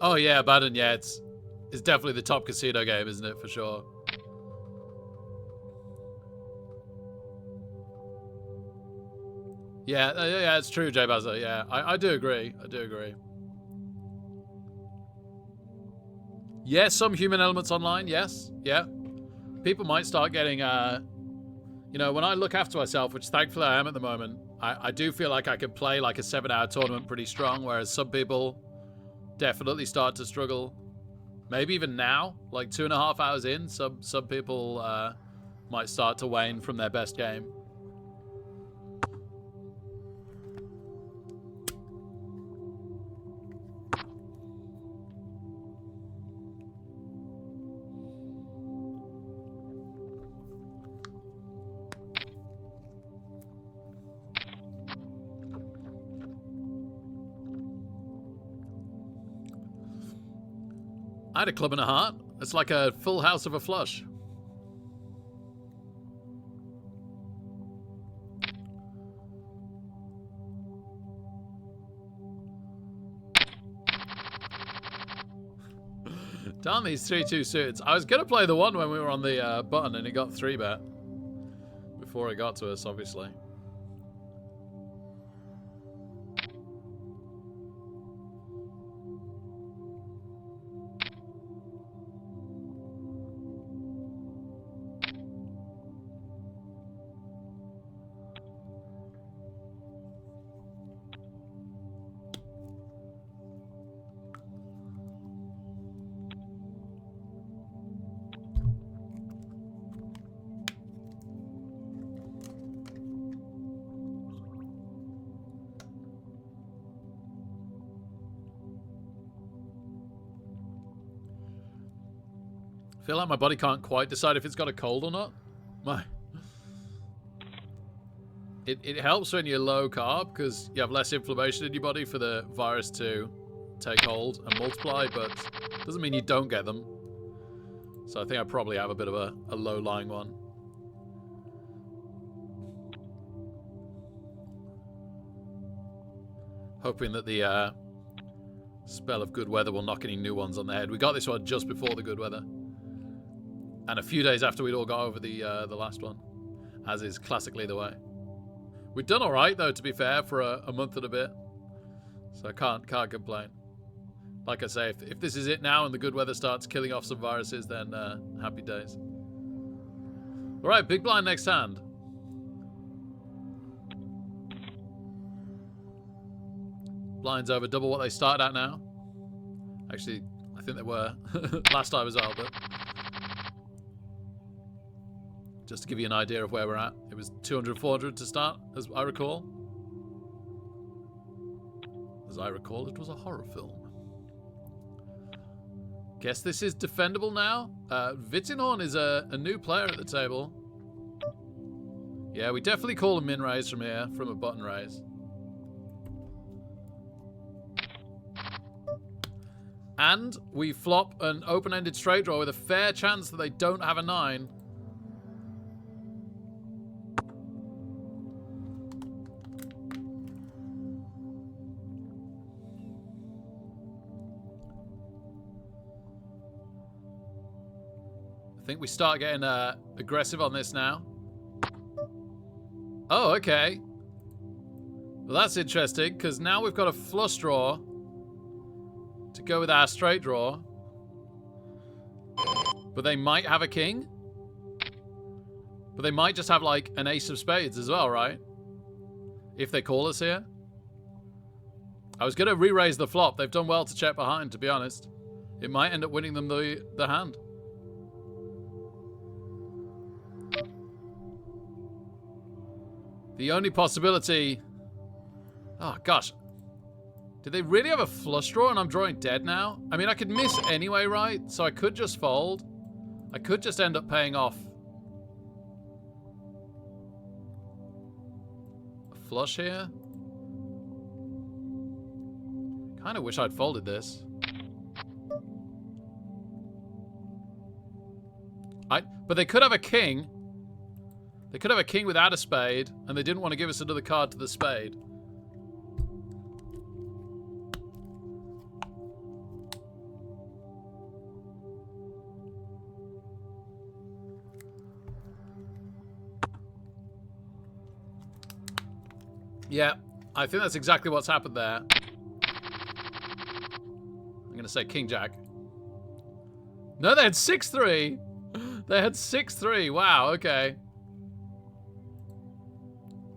Oh yeah, Baden, yeah, it's definitely the top casino game, isn't it, for sure? Yeah, yeah, it's true, Jay Bazza. Yeah, I do agree. I do agree. Yeah, some human elements online, yes. Yeah. People might start getting, you know, when I look after myself, which thankfully I am at the moment, I do feel like I can play like a 7-hour tournament pretty strong, whereas some people definitely start to struggle. Maybe even now, like 2.5 hours in, some people might start to wane from their best game. I had a club and a heart. It's like a full house of a flush. Darn these 3-2 suits. I was going to play the one when we were on the button and it got 3-bet. Before it got to us, obviously. I feel like my body can't quite decide if it's got a cold or not. It helps when you're low carb because you have less inflammation in your body for the virus to take hold and multiply, but doesn't mean you don't get them. So I think I probably have a bit of a low-lying one. Hoping that the spell of good weather will knock any new ones on the head. We got this one just before the good weather. And a few days after we'd all got over the last one, as is classically the way. We've done all right, though, to be fair, for a month and a bit. So I can't complain. Like I say, if this is it now and the good weather starts killing off some viruses, then happy days. All right, big blind next hand. Blinds over double what they started at now. Actually, I think they were last time as well, but... just to give you an idea of where we're at. It was 200, 400 to start, as I recall. As I recall, it was a horror film. Guess this is defendable now. Vittinhorn is a new player at the table. Yeah, we definitely call a min raise from here, from a button raise. And we flop an open-ended straight draw with a fair chance that they don't have a 9. I think we start getting aggressive on this now. Oh, okay. Well, that's interesting, because now we've got a flush draw to go with our straight draw. But they might have a king. But they might just have, like, an ace of spades as well, right? If they call us here. I was going to re-raise the flop. They've done well to check behind, to be honest. It might end up winning them the hand. The only possibility... oh, gosh. Did they really have a flush draw and I'm drawing dead now? I mean, I could miss anyway, right? So I could just fold. I could just end up paying off. A flush here. Kind of wish I'd folded this. But they could have a king. They could have a king without a spade, and they didn't want to give us another card to the spade. Yeah, I think that's exactly what's happened there. I'm going to say King Jack. No, they had 6-3. They had 6-3. Wow, okay.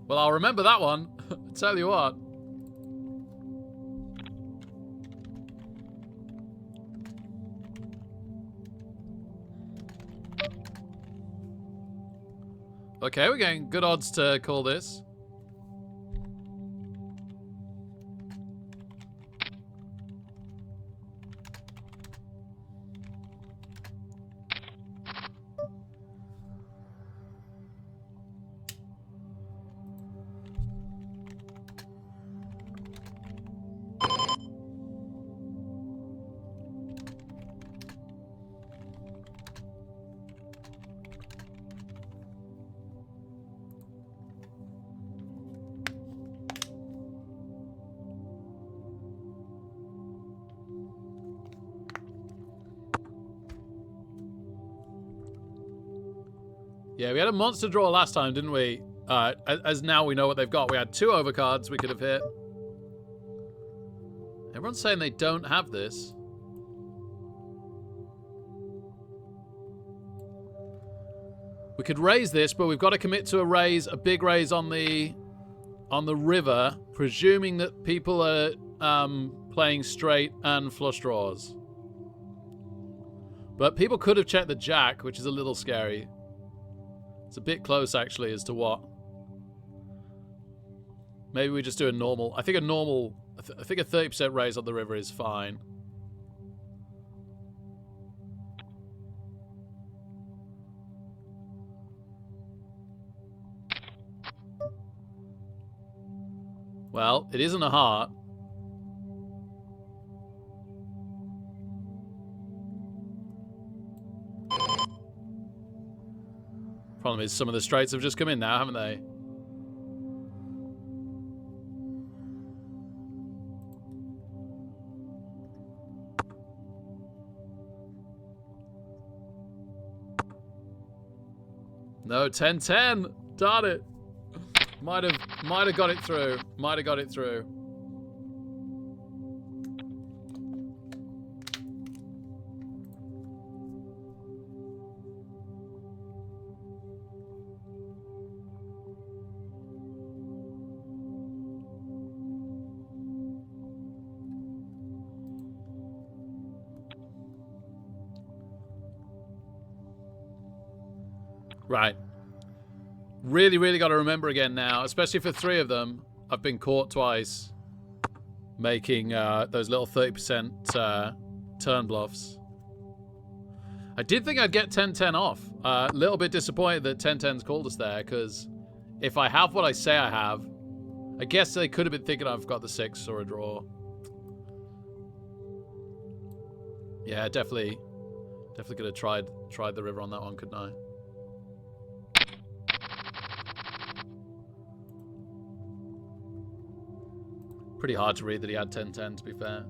Well, I'll remember that one. Tell you what. Okay, we're getting good odds to call this. Yeah, we had a monster draw last time, didn't we? As now we know what they've got. We had 2 overcards we could have hit. Everyone's saying they don't have this. We could raise this, but we've got to commit to a raise, a big raise on the river, presuming that people are playing straight and flush draws. But people could have checked the jack, which is a little scary. It's a bit close, actually, as to what. Maybe we just do a normal. I think a normal. I think a 30% raise on the river is fine. Well, it isn't a heart. Problem is, some of the straights have just come in now, haven't they? No, 10-10. Darn it. Might have got it through. Might have got it through. Right. Really, really got to remember again now, especially for 3 of them. I've been caught twice making those little 30% turn bluffs. I did think I'd get 10-10 off. A little bit disappointed that 10-10's called us there, because if I have what I say I have, I guess they could have been thinking I've got the 6 or a draw. Yeah, definitely could have tried the river on that one, couldn't I? Pretty hard to read that he had 10-10, to be fair.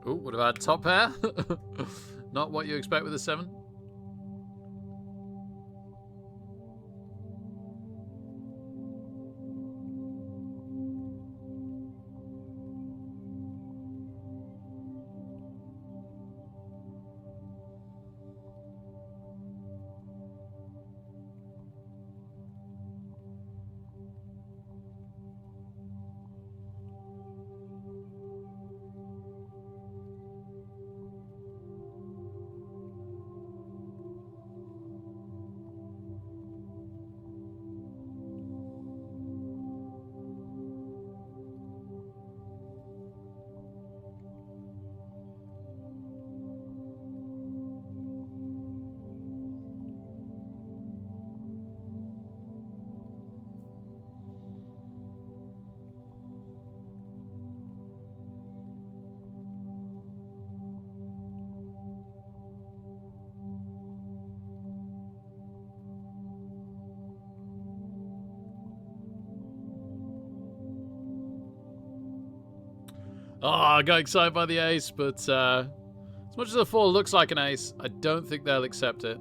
Oh, what about top pair? Not what you expect with a 7. Oh, I got excited by the ace, but as much as the 4 looks like an ace, I don't think they'll accept it.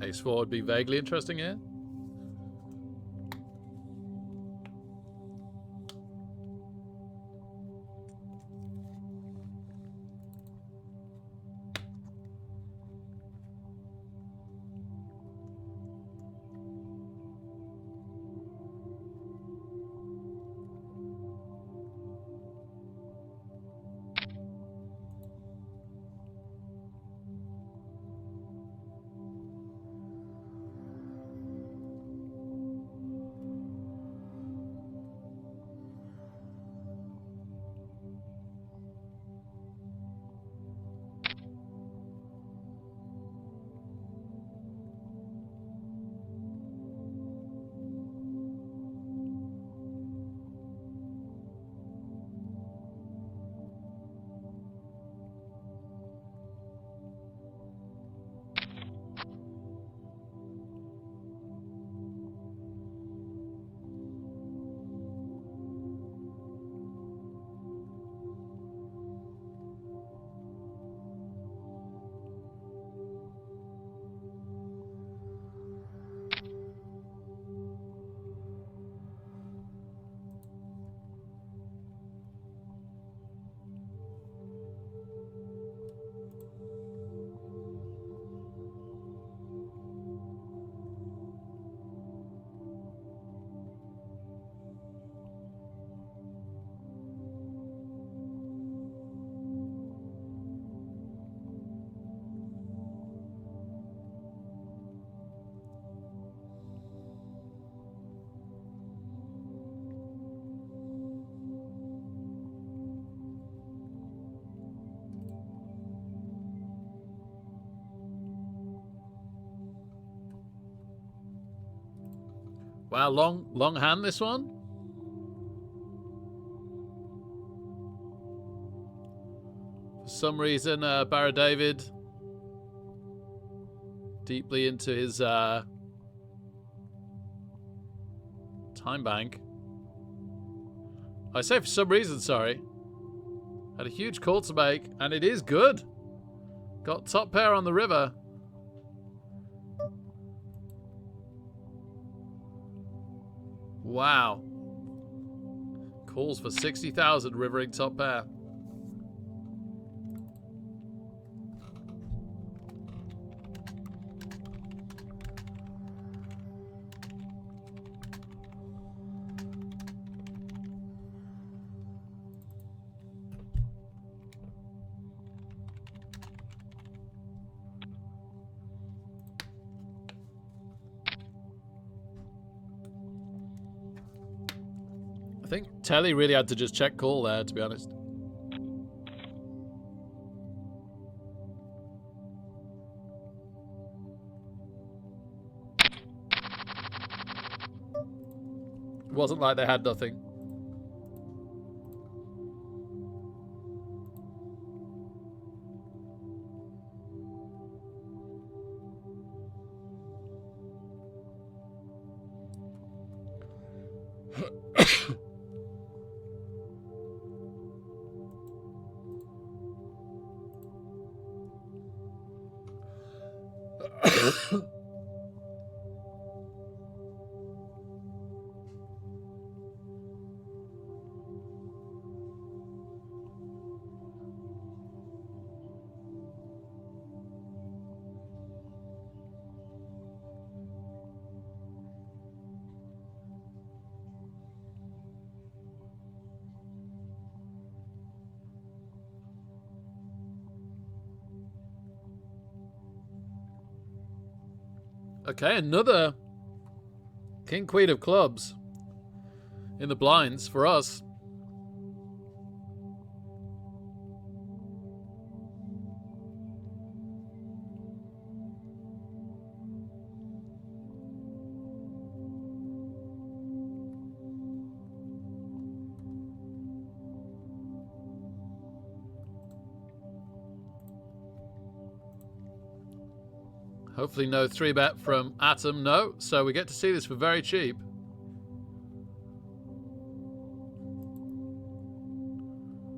Ace 4 would be vaguely interesting here. Wow, long hand this one. For some reason, Barra David deeply into his Time bank. I say for some reason, sorry. Had a huge call to make, and it is good. Got top pair on the river. Wow. Calls for 60,000 rivering top pair. I think Telly really had to just check call there, to be honest. It wasn't like they had nothing. Okay, another King Queen of Clubs in the blinds for us. Hopefully no 3-bet from Atom. No, so we get to see this for very cheap.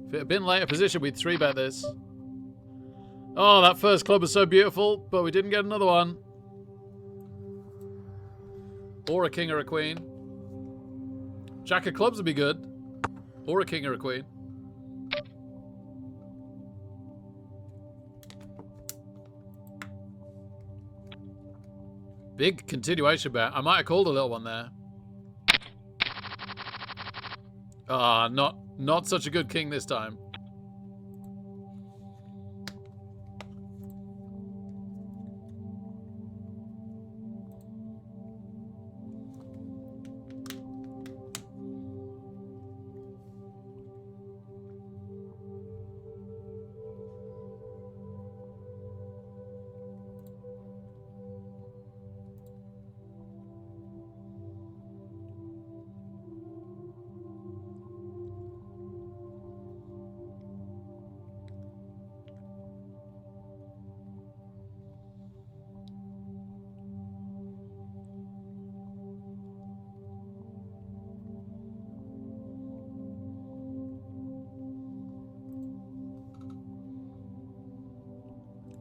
If it had been later position, we'd 3-bet this. Oh, that first club was so beautiful, but we didn't get another one. Or a king or a queen. Jack of clubs would be good. Or a king or a queen. Big continuation bet. I might have called a little one there. Ah, not such a good king this time.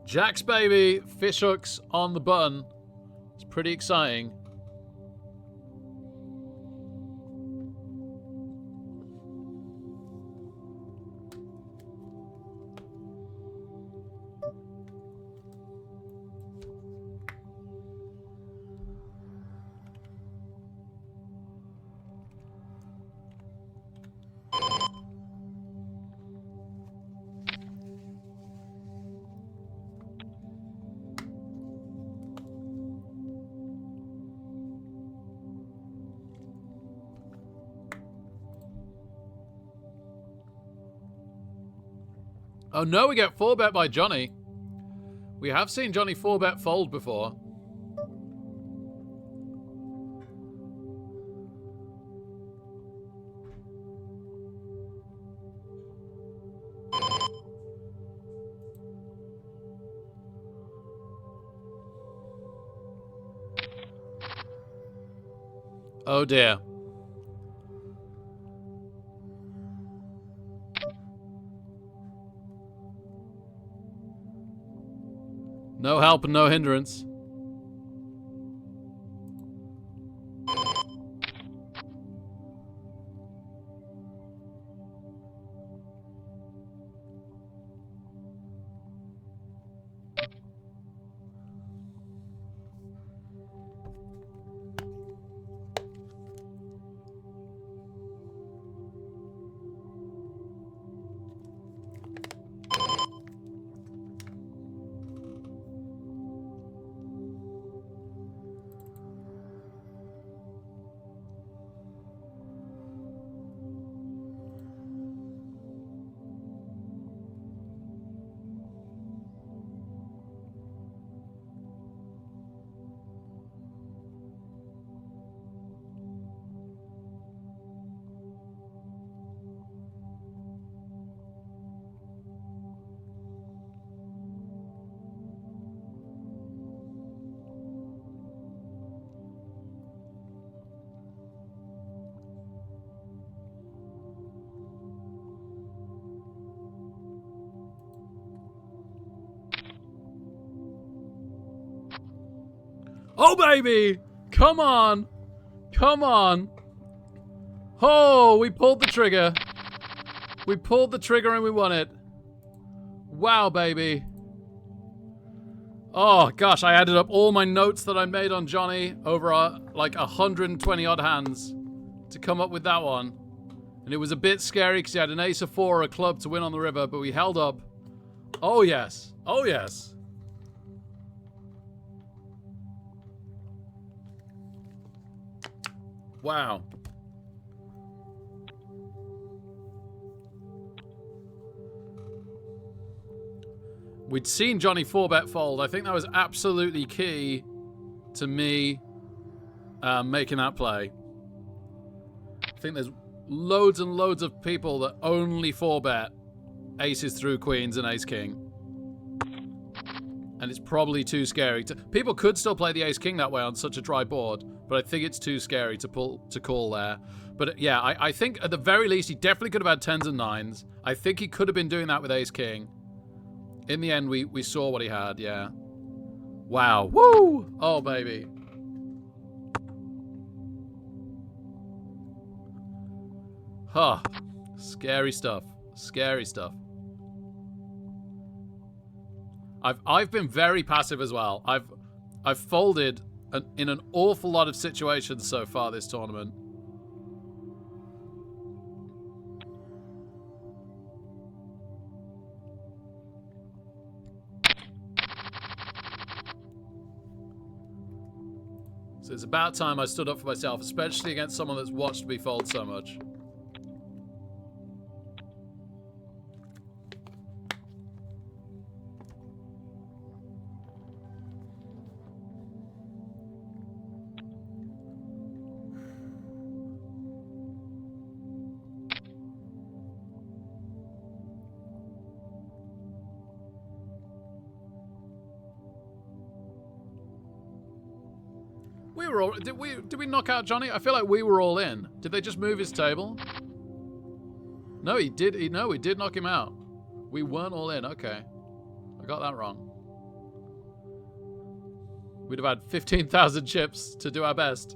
Jacks, baby. Fish hooks on the button. It's pretty exciting. Oh no, we get 4-bet by Johnny. We have seen Johnny 4-bet fold before. Oh dear. No help and no hindrance. Oh, baby! Come on! Come on! Oh, we pulled the trigger. We pulled the trigger and we won it. Wow, baby. Oh, gosh, I added up all my notes that I made on Johnny over like 120 odd hands to come up with that one. And it was a bit scary because he had an ace of 4 or a club to win on the river, but we held up. Oh, yes. Oh, yes. Wow. We'd seen Johnny 4-bet fold. I think that was absolutely key to me making that play. I think there's loads and loads of people that only 4-bet aces through queens and ace king. And it's probably too scary. People could still play the ace king that way on such a dry board, but I think it's too scary to call there. But yeah, I think at the very least he definitely could have had 10s and 9s. I think he could have been doing that with ace king. In the end, we saw what he had, yeah. Wow. Woo! Oh, baby. Huh. Scary stuff. Scary stuff. I've been very passive as well. I've folded in an awful lot of situations so far this tournament. So it's about time I stood up for myself, especially against someone that's watched me fold so much. We were all, did we knock out Johnny? I feel like we were all in. Did they just move his table? No, he did. No, we did knock him out. We weren't all in. Okay. I got that wrong. We'd have had 15,000 chips to do our best.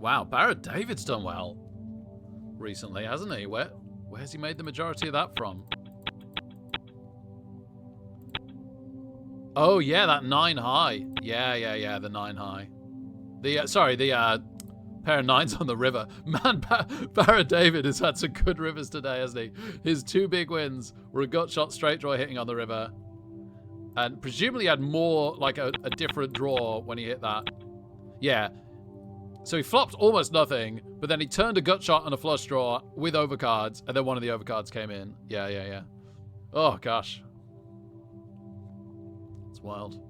Wow, Barrett David's done well recently, hasn't he? Where's he made the majority of that from? Oh, yeah, that 9 high. Yeah, the 9 high. The pair of 9s on the river. Man, Barrett David has had some good rivers today, hasn't he? His 2 big wins were a gut shot straight draw hitting on the river. And presumably had more, like a different draw when he hit that. Yeah. So he flopped almost nothing, but then he turned a gut shot and a flush draw with overcards, and then one of the overcards came in. Yeah. Oh, gosh. It's wild.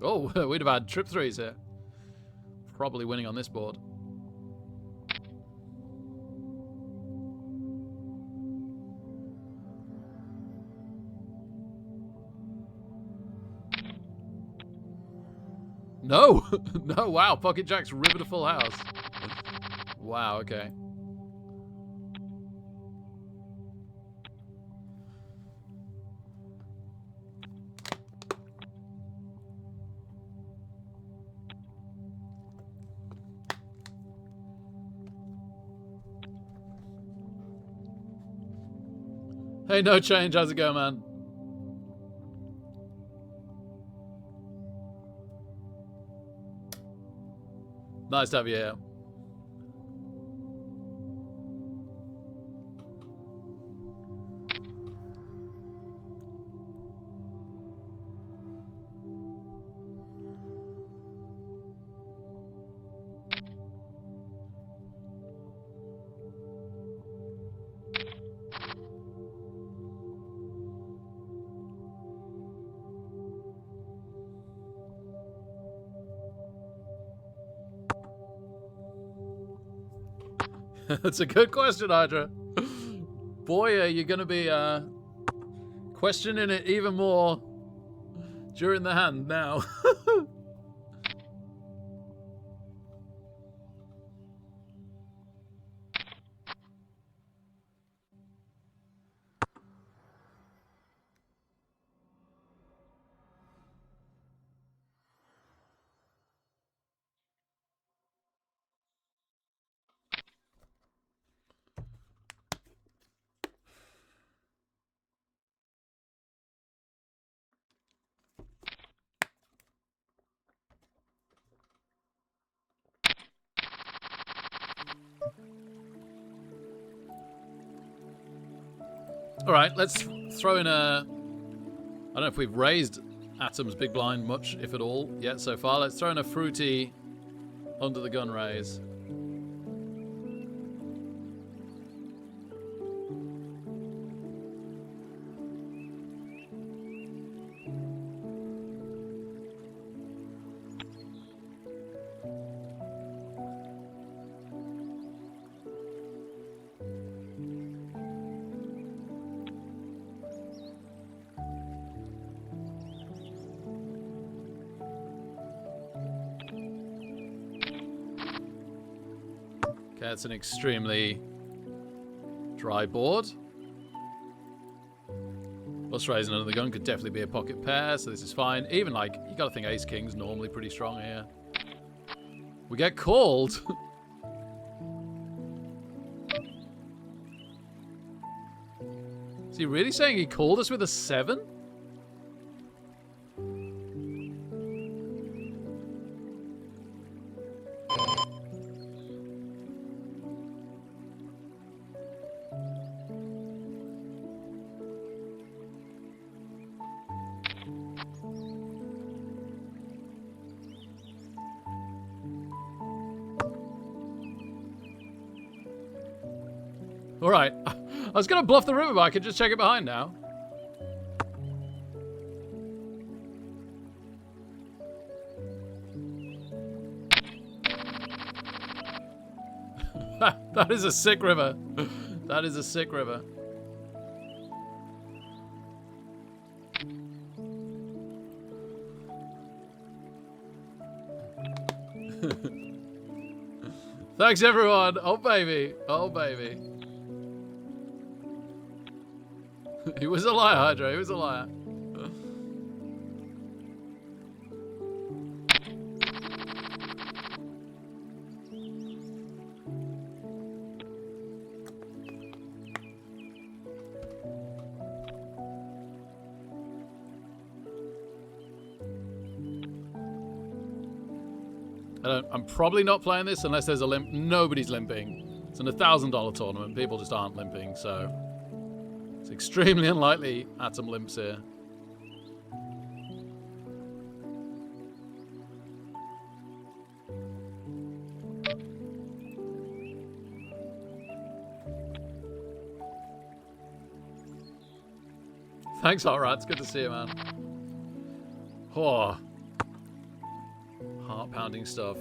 Oh, we'd have had trip threes here. Probably winning on this board. No! No, wow. Pocket Jack's riveted a full house. Wow, okay. Hey, no change. How's it going, man? Nice to have you here. That's a good question, Hydra. Boy, are you going to be questioning it even more during the hand now. All right, let's throw in a... I don't know if we've raised Atom's big blind much, if at all, yet so far. Let's throw in a fruity under the gun raise. Okay, that's an extremely dry board. Plus raising under the gun could definitely be a pocket pair, so this is fine. Even like, you gotta think ace king's normally pretty strong here. We get called. Is he really saying he called us with a 7? Alright. I was going to bluff the river, but I could just check it behind now. That is a sick river. That is a sick river. Thanks, everyone. Oh, baby. Oh, baby. He was a liar, Hydra. He was a liar. I'm probably not playing this unless there's a limp. Nobody's limping. It's an $1,000 tournament. People just aren't limping, so it's extremely unlikely Atom limps here. Thanks, Hot Rats. Good to see you, man. Oh. heart pounding stuff.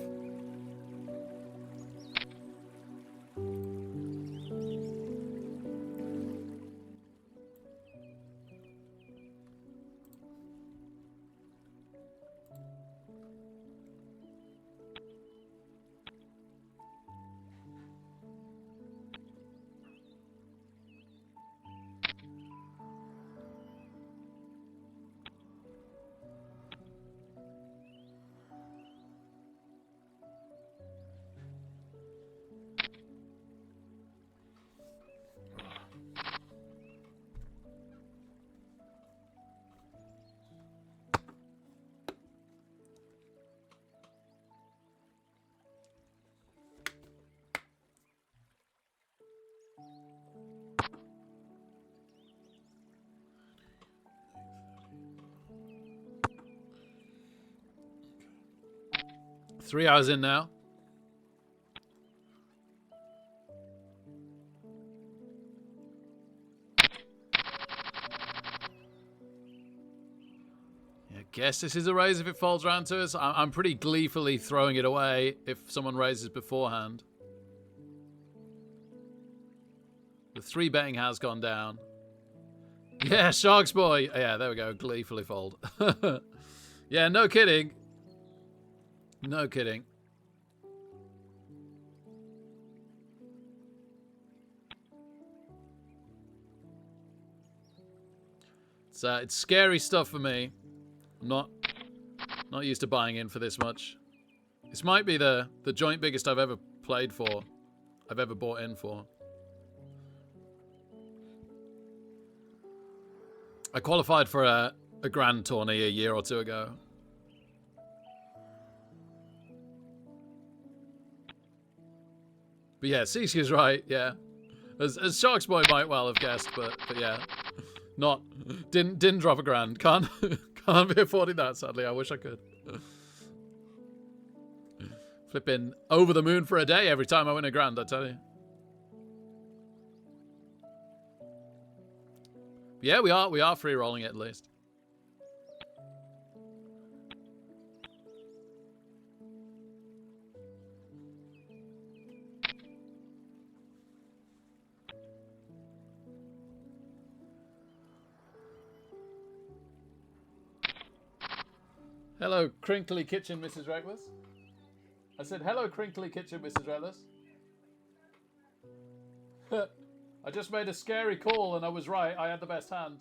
Three hours in now. Yeah, guess this is a raise if it falls around to us. I'm pretty gleefully throwing it away if someone raises beforehand. The 3 betting has gone down. Yeah, Sharks boy. Yeah, there we go. Gleefully fold. Yeah, no kidding. No kidding. It's scary stuff for me. I'm not used to buying in for this much. This might be the joint biggest I've ever played for. I've ever bought in for. I qualified for a grand tourney a year or two ago. But yeah, Cece's right, yeah. As Sharks Boy might well have guessed, but yeah. Didn't drop a grand. Can't be affording that, sadly. I wish I could. Flipping over the moon for a day every time I win a grand, I tell you. Yeah, we are free rolling it at least. Hello, Crinkly Kitchen, Mrs. Reckless. I said, hello, Crinkly Kitchen, Mrs. Reckless. I just made a scary call and I was right. I had the best hand.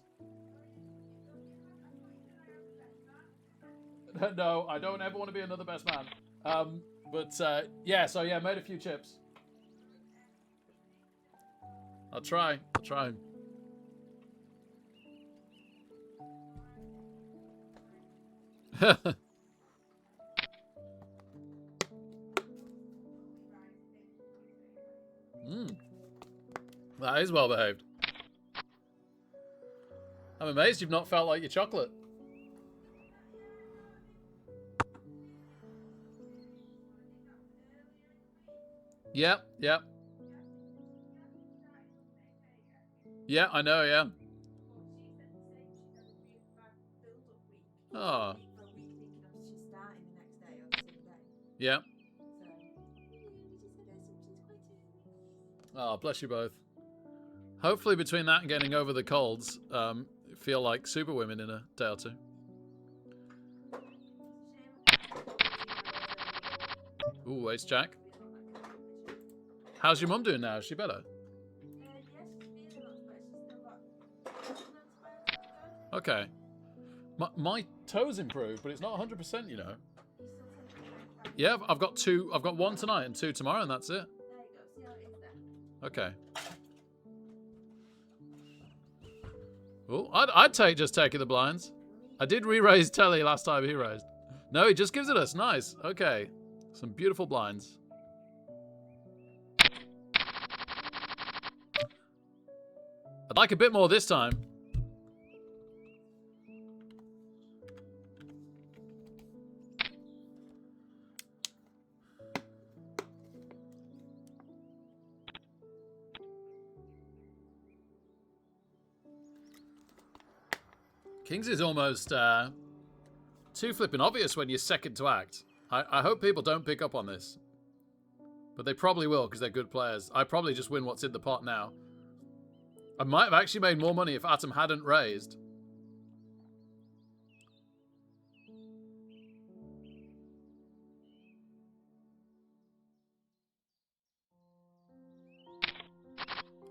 No, I don't ever want to be another best man. Yeah, so yeah, made a few chips. I'll try. That is well behaved. I'm amazed you've not felt like your chocolate. Yep. Yeah, I know, yeah. Oh. Yeah. Oh, bless you both. Hopefully between that and getting over the colds, feel like super women in a day or two. Ooh, ace jack. How's your mum doing now? Is she better? Okay. My toes improved, but it's not 100%, you know. Yeah, I've got 2. I've got 1 tonight and 2 tomorrow, and that's it. Okay. Oh, I'd take just taking the blinds. I did re-raise Telly last time he raised. No, he just gives it us. Nice. Okay. Some beautiful blinds. I'd like a bit more this time. Kings is almost too flippin' obvious when you're second to act. I hope people don't pick up on this. But they probably will, because they're good players. I probably just win what's in the pot now. I might have actually made more money if Atom hadn't raised.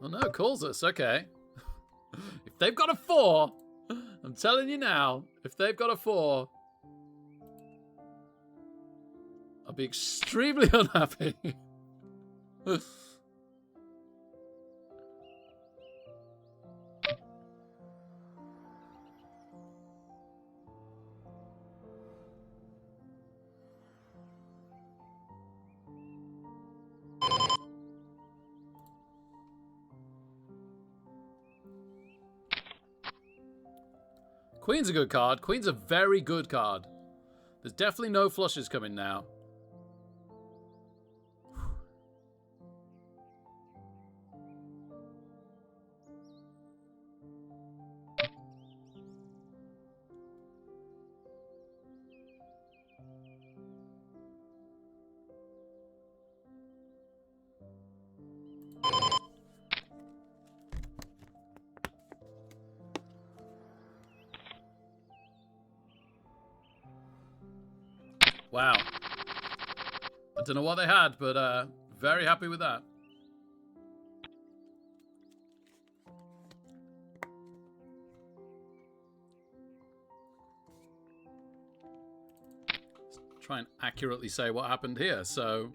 Oh no, calls us. Okay. If they've got a 4, I'm telling you now, if they've got a 4, I'll be extremely unhappy. Queen's a good card. Queen's a very good card. There's definitely no flushes coming now. Wow. I don't know what they had, but very happy with that. Let's try and accurately say what happened here, so...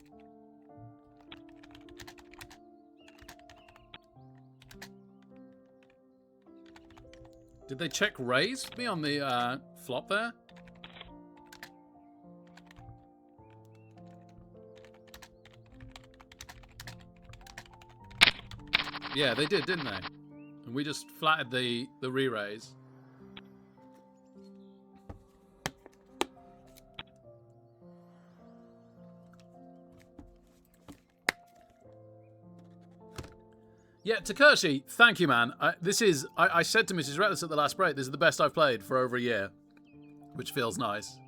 Did they check raise me on the flop there? Yeah, they did, didn't they? And we just flattered the re-raise. Yeah, Takeshi, thank you, man. I said to Mrs. Reckless at the last break, this is the best I've played for over a year, which feels nice.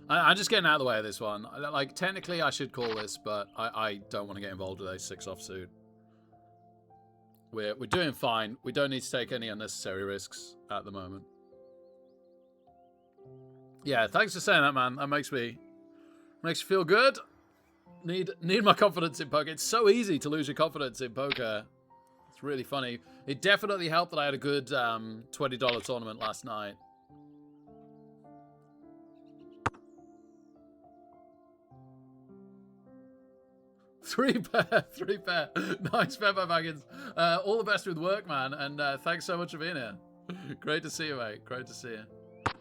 I'm just getting out of the way of this one. Like, technically I should call this, but I don't want to get involved with a 6 offsuit. We're doing fine. We don't need to take any unnecessary risks at the moment. Yeah, thanks for saying that, man. That makes me feel good. Need my confidence in poker. It's so easy to lose your confidence in poker. It's really funny. It definitely helped that I had a good $20 tournament last night. Three pair. Nice Pepper Baggins. All the best with work, man, and thanks so much for being here. Great to see you, mate. Great to see you.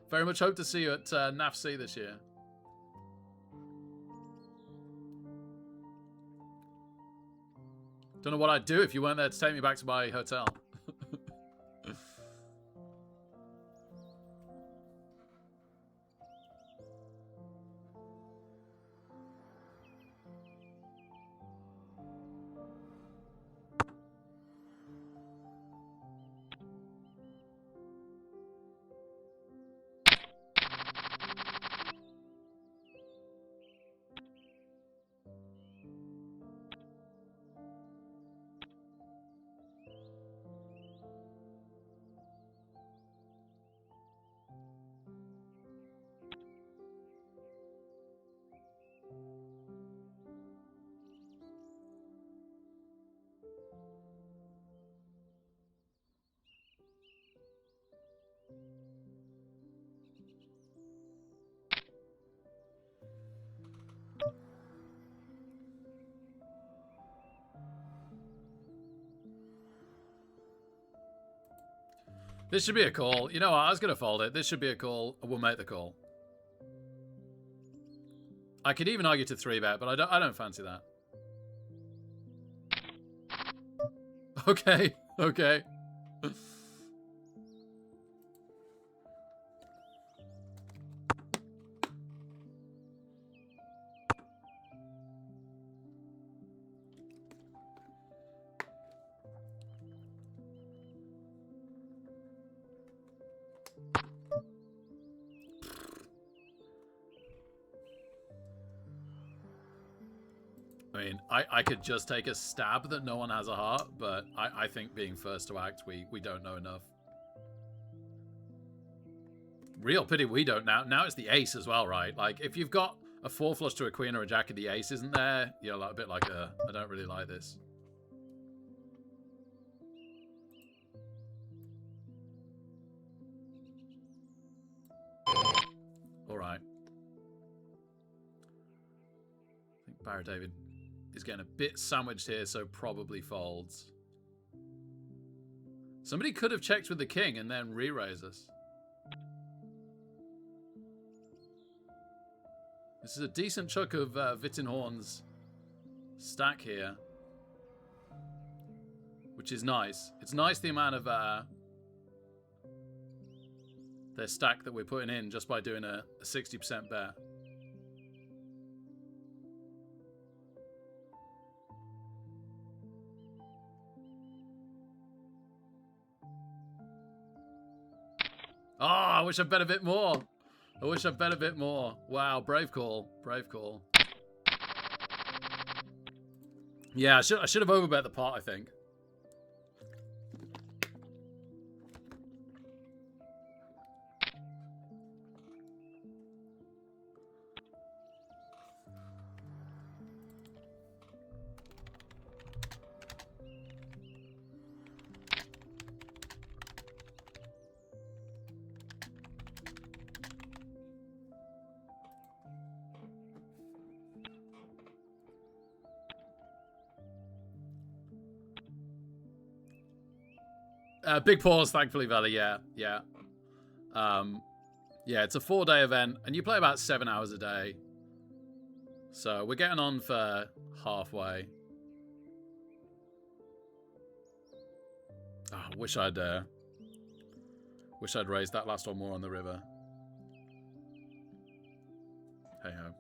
Very much hope to see you at NAFC this year. Don't know what I'd do if you weren't there to take me back to my hotel. This should be a call. You know what? I was going to fold it. This should be a call. We'll make the call. I could even argue to 3-bet, but I don't fancy that. Okay. Okay. mean, I could just take a stab that no one has a heart, but I think being first to act, we don't know enough. Real pity we don't now. Now it's the ace as well, right? Like, if you've got a 4 flush to a queen or a jack of the ace isn't there, you're like, a bit like I don't really like this. All right. I think Barry David is getting a bit sandwiched here, so probably folds. Somebody could have checked with the king and then re-raise us. This is a decent chunk of Vittenhorn's stack here, which is nice. It's nice the amount of their stack that we're putting in just by doing a 60% bet. Oh, I wish I'd bet a bit more. I wish I'd bet a bit more. Wow, brave call. Brave call. Yeah, I should have overbet the pot, I think. Big pause, thankfully, Valley. Yeah. Yeah, it's a 4-day event, and you play about 7 hours a day. So we're getting on for halfway. Oh, wish I'd raised that last one more on the river. Hey ho.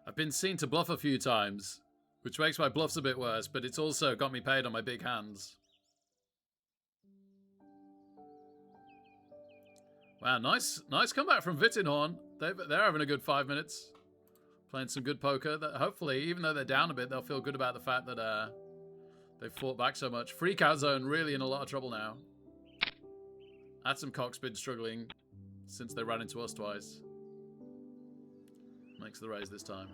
I've been seen to bluff a few times, which makes my bluffs a bit worse, but it's also got me paid on my big hands. Wow, nice comeback from Vittenhorn. They're having a good 5 minutes. Playing some good poker. That hopefully, even though they're down a bit, they'll feel good about the fact that they've fought back so much. Freak out zone really in a lot of trouble now. Atom Cock's been struggling since they ran into us twice. Makes the raise this time.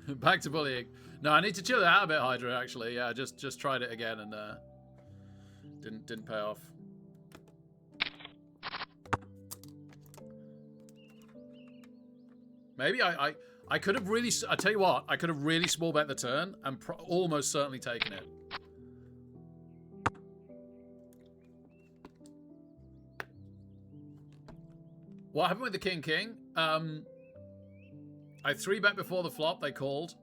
Back to bullying. No, I need to chill it out a bit, Hydra, actually. Yeah, just tried it again and didn't pay off. Maybe I could have really... I tell you what, I could have really small bet the turn and almost certainly taken it. What happened with the king? I 3-bet before the flop. They called.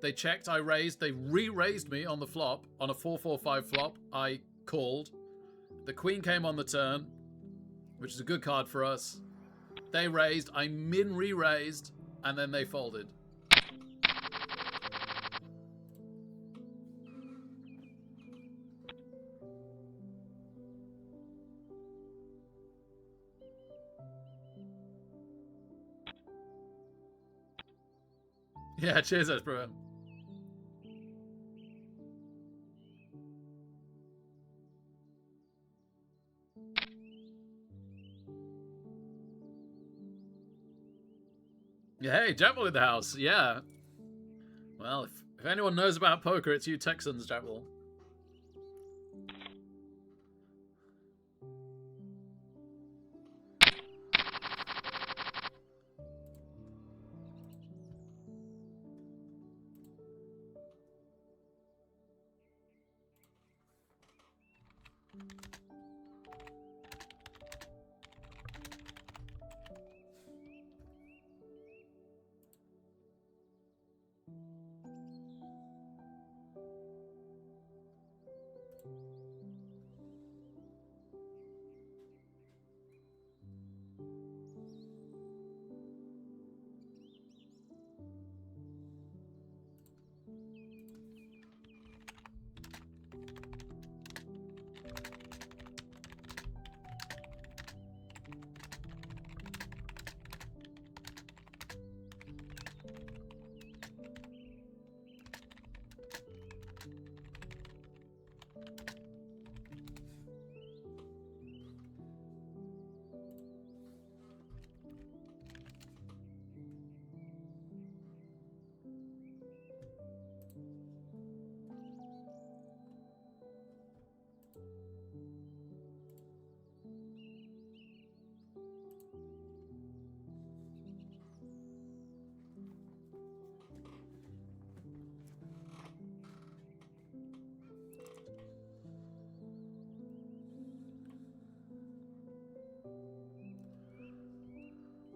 They checked. I raised. They re-raised me on the flop. On a 4-4-5 flop, I called. The queen came on the turn, which is a good card for us. They raised. I min re-raised, and then they folded. Yeah, cheers, bro. Yeah, hey, Jackal in the house. Yeah. Well, if anyone knows about poker, it's you Texans, Jackal.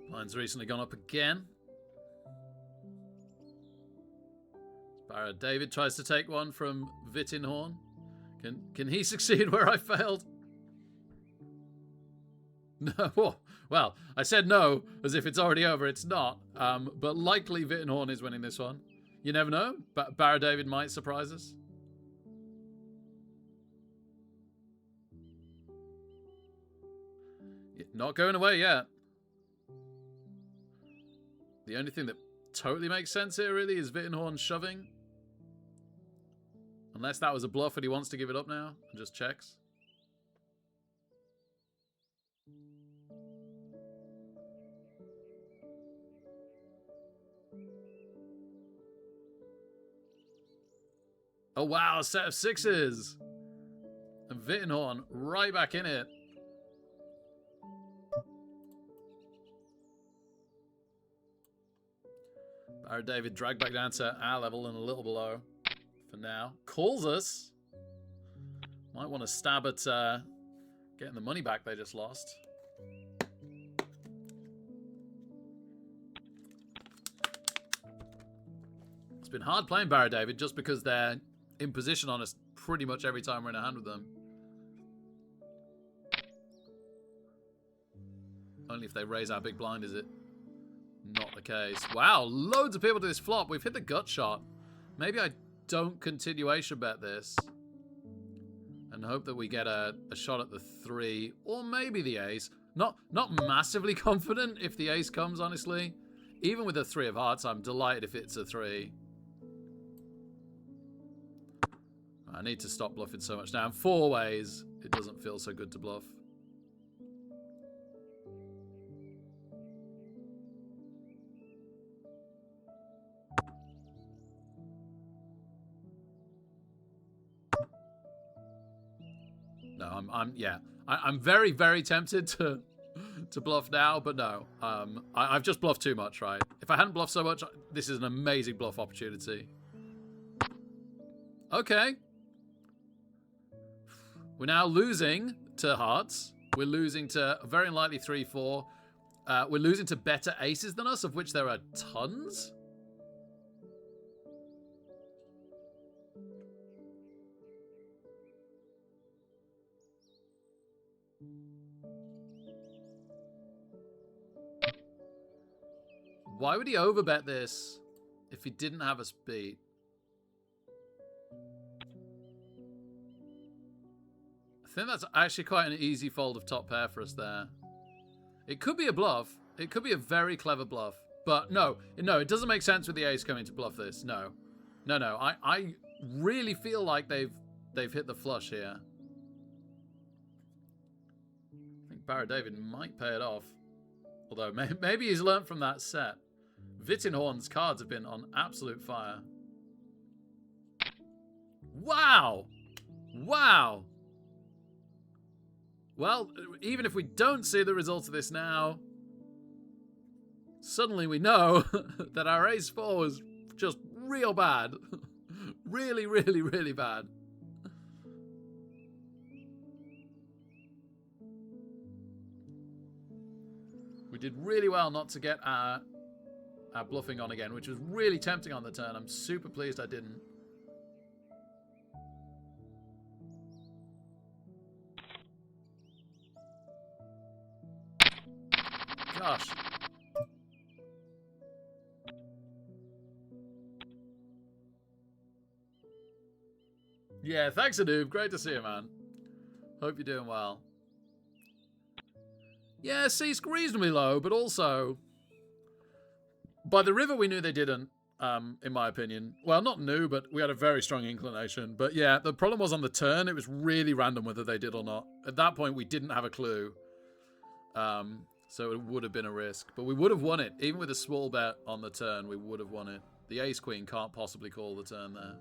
Mine's recently gone up again. Barra David tries to take one from Vittinhorn. Can he succeed where I failed? No. Well, I said no as if it's already over. It's not. But likely Vittinhorn is winning this one. You never know. Barra David might surprise us. Not going away yet. The only thing that totally makes sense here, really, is Vittinhorn shoving. Unless that was a bluff and he wants to give it up now and just checks. Oh, wow, a set of sixes. And Vittinhorn right back in it. Barra David dragged back down to our level and a little below for now. Calls us. Might want to stab at getting the money back they just lost. It's been hard playing Barra David just because they're in position on us pretty much every time we're in a hand with them. Only if they raise our big blind is it not the case. Wow, loads of people to this flop. We've hit the gut shot. Maybe I don't continuation bet this and hope that we get a shot at the 3 or maybe the ace. Not massively confident if the ace comes, honestly. Even with a 3 of hearts, I'm delighted if it's a 3. I need to stop bluffing so much now. In 4 ways, it doesn't feel so good to bluff. No, I'm very, very tempted to bluff now, but no. I've just bluffed too much, right? If I hadn't bluffed so much, this is an amazing bluff opportunity. Okay. We're now losing to hearts. We're losing to very unlikely 3-4. We're losing to better aces than us, of which there are tons. Why would he overbet this if he didn't have us beat? I think that's actually quite an easy fold of top pair for us there. It could be a bluff. It could be a very clever bluff. But no, it doesn't make sense with the ace coming to bluff this. No. I really feel like they've hit the flush here. I think Barra David might pay it off. Although maybe he's learned from that set. Vittinhorn's cards have been on absolute fire. Wow! Wow! Well, even if we don't see the result of this now, suddenly we know that our ace 4 was just real bad. Really, really, really bad. We did really well not to get our bluffing on again, which was really tempting on the turn. I'm super pleased I didn't. Gosh. Yeah, thanks, Anub. Great to see you, man. Hope you're doing well. Yeah, Sea's reasonably low, but also... By the river, we knew they didn't, in my opinion. Well, not new, but we had a very strong inclination. But yeah, the problem was on the turn, it was really random whether they did or not. At that point, we didn't have a clue. So it would have been a risk. But we would have won it. Even with a small bet on the turn, we would have won it. The ace-queen can't possibly call the turn there.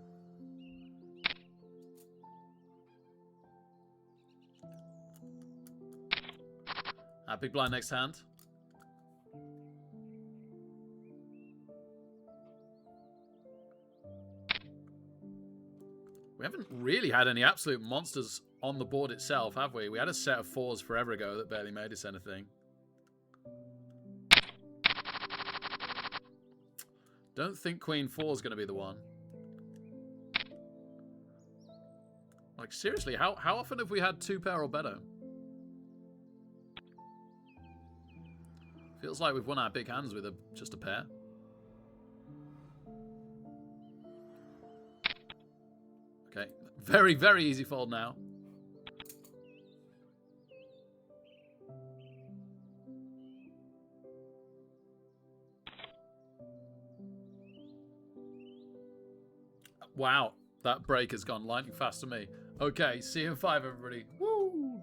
Big blind next hand. We haven't really had any absolute monsters on the board itself, have we? We had a set of 4s forever ago that barely made us anything. Don't think Queen 4 is going to be the one. Like, seriously, how often have we had 2 pair or better? Feels like we've won our big hands with just a pair. Okay, very, very easy fold now. Wow, that break has gone lightning fast to me. Okay, see you in 5, everybody. Woo!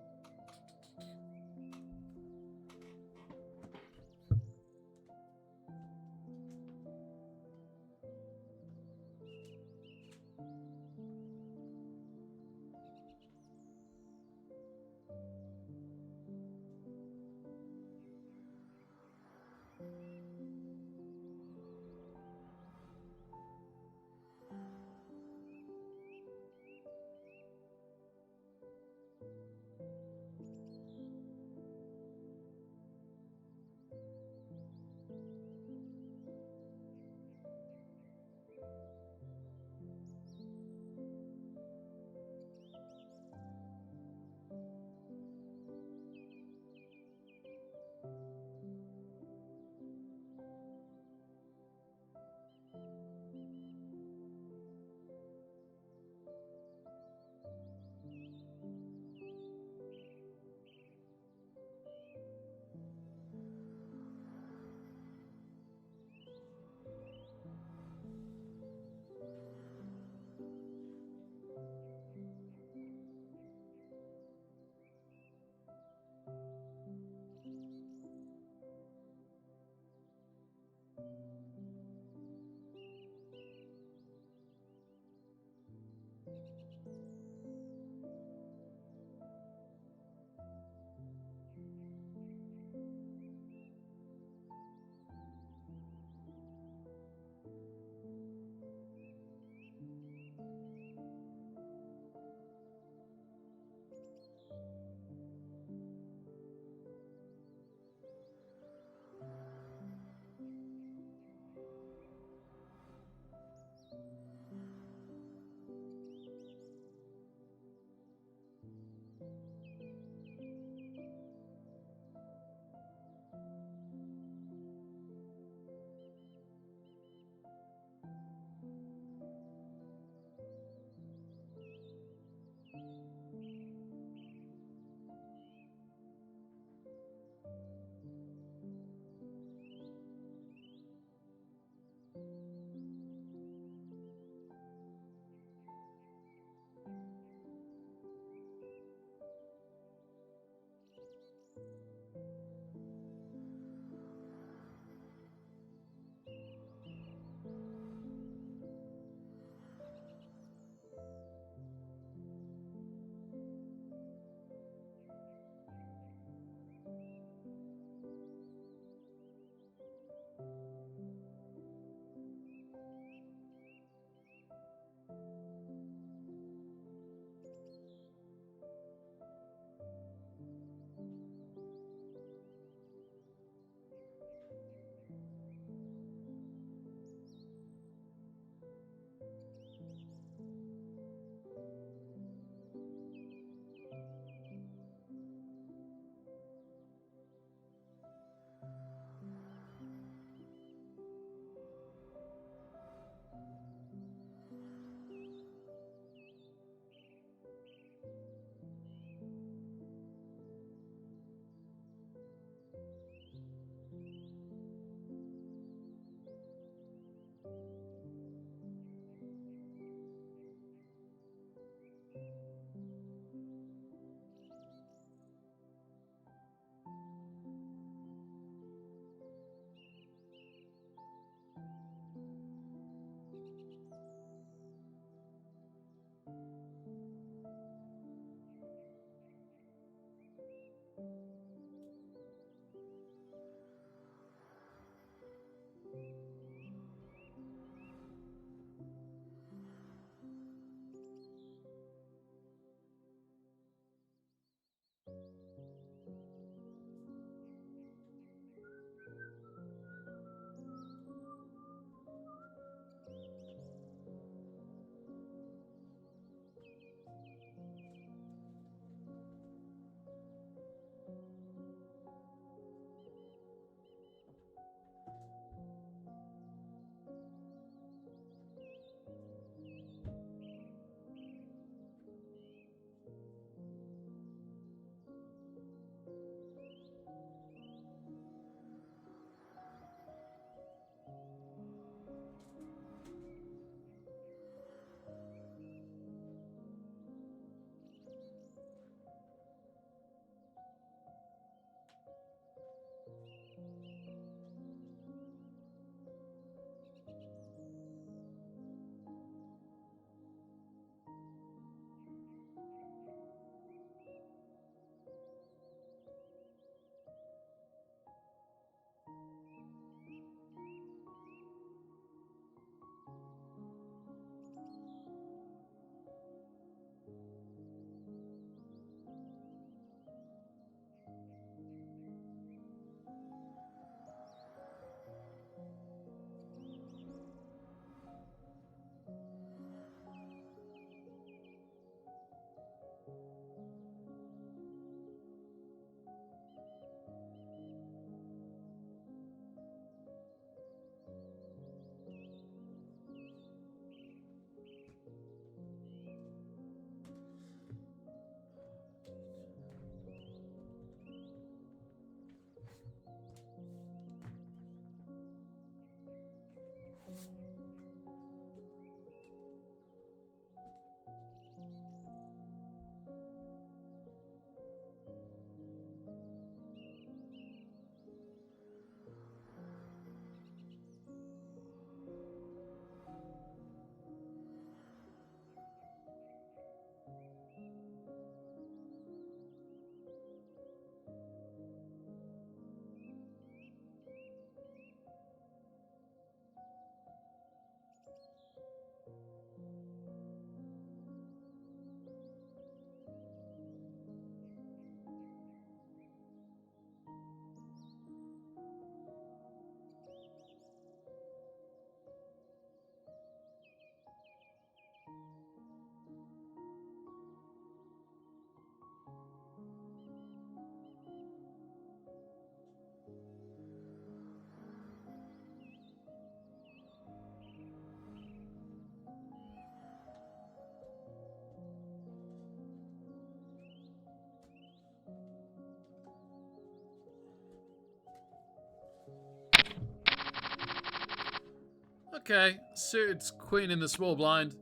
Okay, suited queen in the small blind.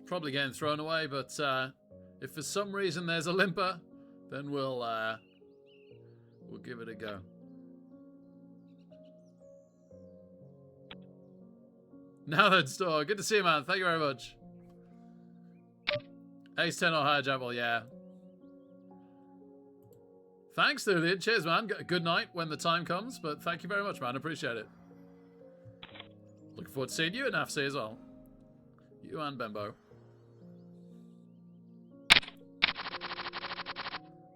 Probably getting thrown away, but if for some reason there's a limper, then we'll give it a go. Now then, Store. Good to see you, man. Thank you very much. Ace 10 or higher jab. Well, yeah. Thanks, Thulian. Cheers, man. Good night when the time comes, but thank you very much, man. Appreciate it. Looking forward to seeing you at NAFC as well. You and Bembo.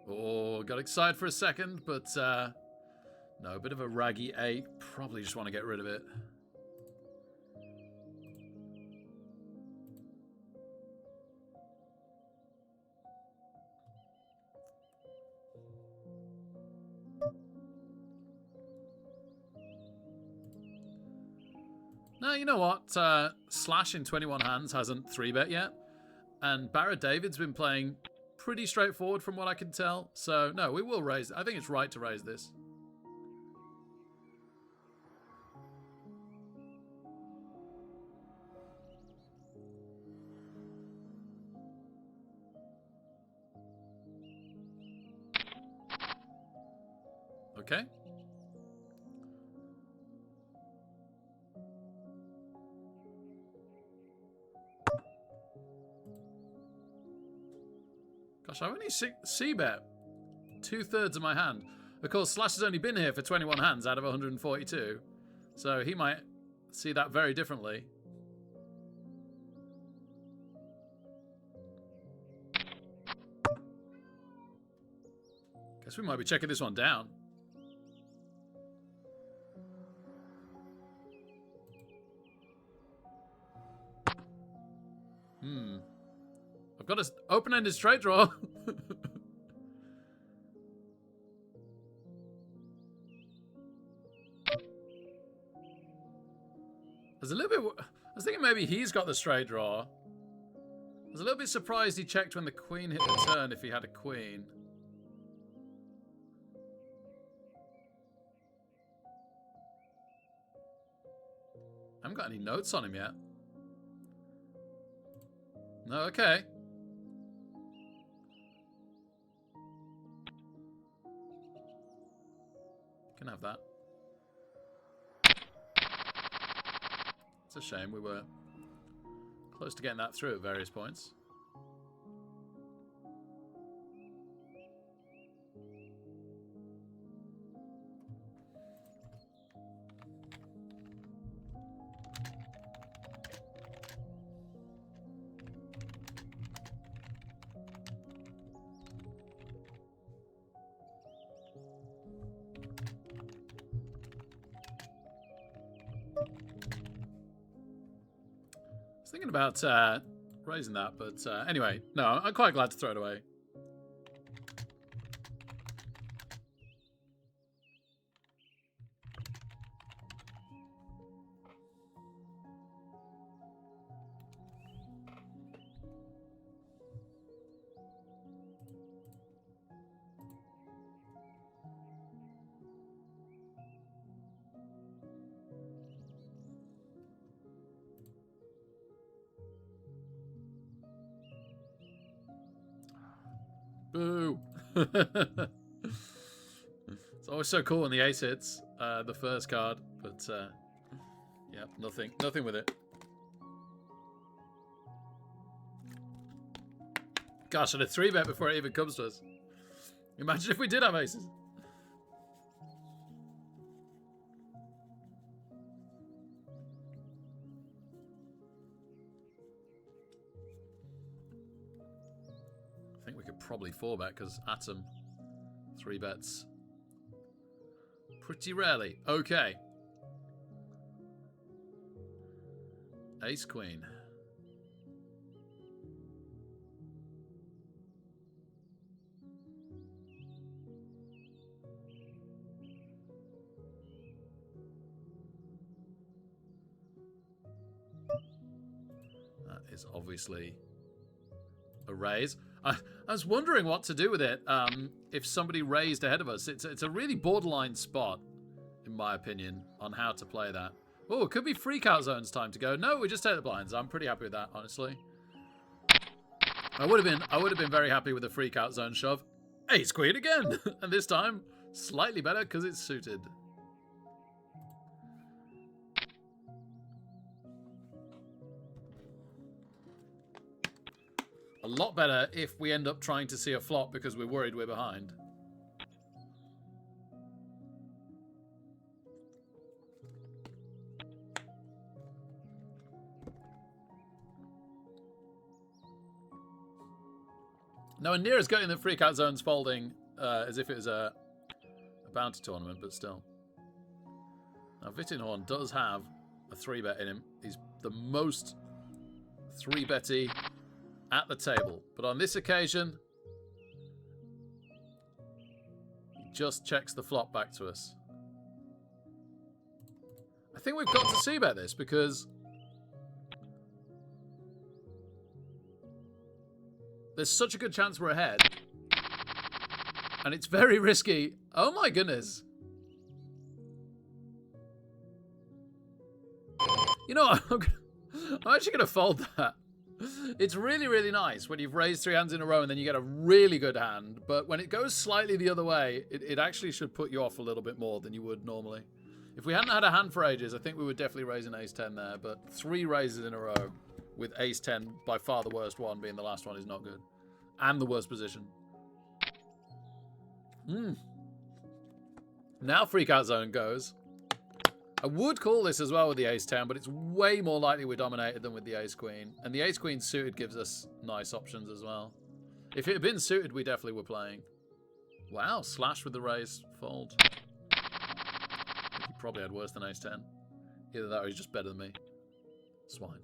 Oh, got excited for a second, but no, a bit of a raggy 8. Probably just want to get rid of it. No, you know what? Slash in 21 hands hasn't 3-bet yet. And Barrett David's been playing pretty straightforward from what I can tell. So, no, we will raise. I think it's right to raise this. Okay. Gosh, I only C-bet 2/3 of my hand. Of course, Slash has only been here for 21 hands out of 142. So he might see that very differently. Guess we might be checking this one down. I've got an open-ended straight draw. I was thinking maybe he's got the straight draw. I was a little bit surprised he checked when the queen hit the turn if he had a queen. I haven't got any notes on him yet. No, okay. Can have that. It's a shame. We were close to getting that through at various points. Thinking about raising that, but anyway, no, I'm quite glad to throw it away. Boo! It's always so cool when the ace hits the first card, but yeah, nothing with it. Gosh, and a 3-bet before it even comes to us. Imagine if we did have aces. Probably 4-bet because Atom 3-bets pretty rarely. Okay. Ace Queen. That is obviously a raise. I was wondering what to do with it if somebody raised ahead of us. It's a really borderline spot, in my opinion, on how to play that. Oh, it could be freak out zones time to go. No, we just take the blinds. I'm pretty happy with that, honestly. I would have been very happy with a freak out zone shove. Ace queen again, and this time slightly better because it's suited. A lot better if we end up trying to see a flop because we're worried we're behind. No one near as good in the freak-out zones folding as if it was a bounty tournament, but still. Now, Vittinghorn does have a 3-bet in him. He's the most 3-betty at the table. But on this occasion, he just checks the flop back to us. I think we've got to c-bet this because there's such a good chance we're ahead. And it's very risky. Oh my goodness. You know what? I'm actually going to fold that. It's really, really nice when you've raised 3 hands in a row and then you get a really good hand. But when it goes slightly the other way, it actually should put you off a little bit more than you would normally. If we hadn't had a hand for ages, I think we would definitely raise an ace-10 there. But 3 raises in a row with ace-10, by far the worst one, being the last one, is not good. And the worst position. Now freak-out zone goes. I would call this as well with the ace-10, but it's way more likely we're dominated than with the ace-queen. And the ace-queen suited gives us nice options as well. If it had been suited, we definitely were playing. Wow, slash with the raise, fold. I think he probably had worse than ace-10. Either that or he's just better than me. Swine.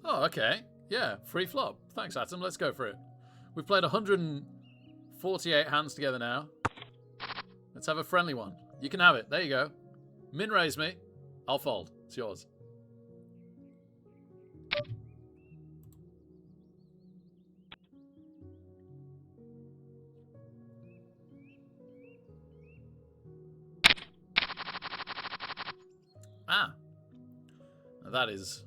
Oh, okay. Yeah, free flop. Thanks, Atom. Let's go for it. We've played 148 hands together now. Let's have a friendly one. You can have it. There you go. Min raise me. I'll fold. It's yours. Ah. Now that is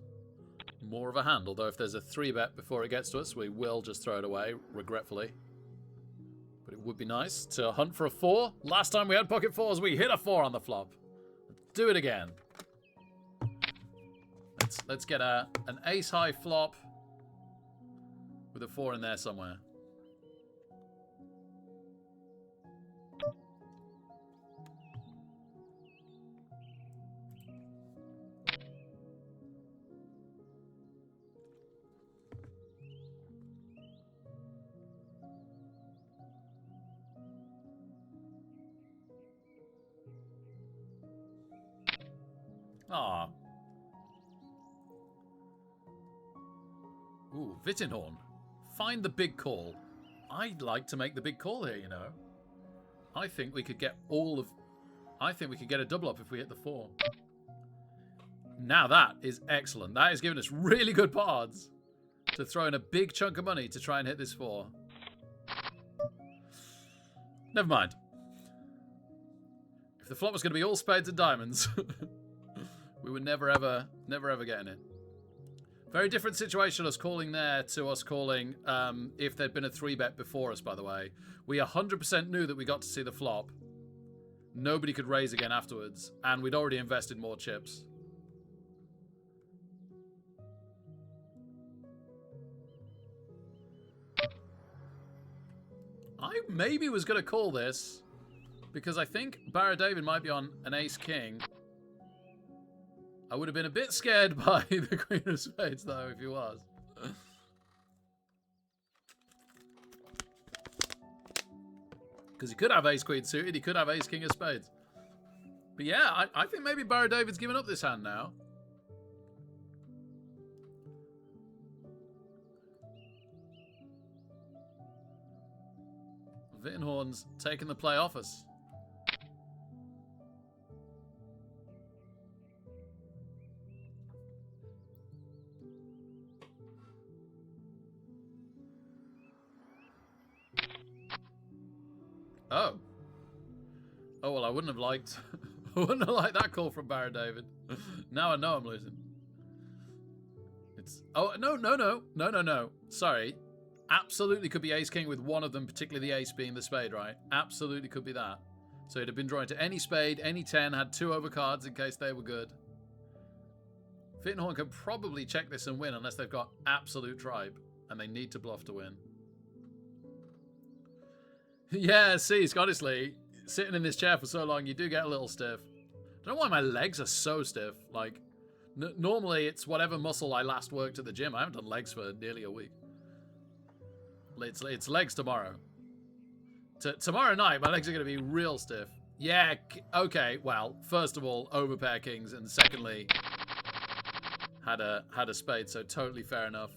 more of a hand, although if there's a 3-bet before it gets to us, we will just throw it away, regretfully. But it would be nice to hunt for a 4. Last time we had pocket 4s, we hit a 4 on the flop. Let's do it again. Let's get an ace-high flop with a 4 in there somewhere. Ah. Ooh, Vittinghorn. Find the big call. I'd like to make the big call here, you know. I think we could get I think we could get a double up if we hit the 4. Now that is excellent. That is giving us really good odds to throw in a big chunk of money to try and hit this 4. Never mind. If the flop was going to be all spades and diamonds, we were never ever getting it. Very different situation us calling there to us calling if there'd been a 3-bet before us, by the way. We 100% knew that we got to see the flop. Nobody could raise again afterwards, and we'd already invested more chips. I maybe was going to call this because I think Barra David might be on an ace-king. I would have been a bit scared by the Queen of Spades, though, if he was. Because he could have ace-queen suited, he could have ace-king of spades. But yeah, I think maybe Barra David's given up this hand now. Vittenhorn's taking the play off us. Oh. Oh, well, I wouldn't have liked... I wouldn't have liked that call from Baron David. Now I know I'm losing. It's... Oh, no. Sorry. Absolutely could be ace-king with one of them, particularly the ace being the spade, right? Absolutely could be that. So he'd have been drawing to any spade, any 10, had 2 overcards in case they were good. Vittenhorn can probably check this and win unless they've got absolute tribe. And they need to bluff to win. Yeah, see, honestly, sitting in this chair for so long, you do get a little stiff. I don't know why my legs are so stiff. Like, normally it's whatever muscle I last worked at the gym. I haven't done legs for nearly a week. It's legs tomorrow. Tomorrow night, my legs are going to be real stiff. Yeah, okay, well, first of all, overpair kings, and secondly, had a spade, so totally fair enough.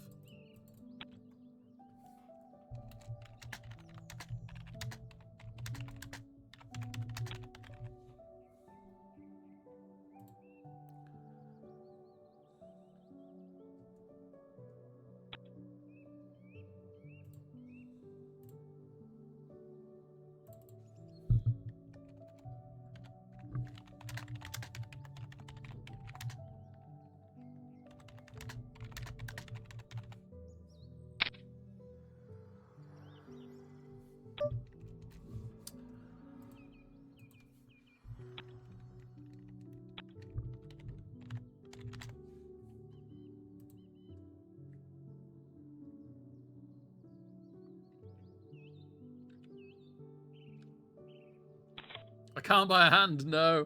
I can't buy a hand, no.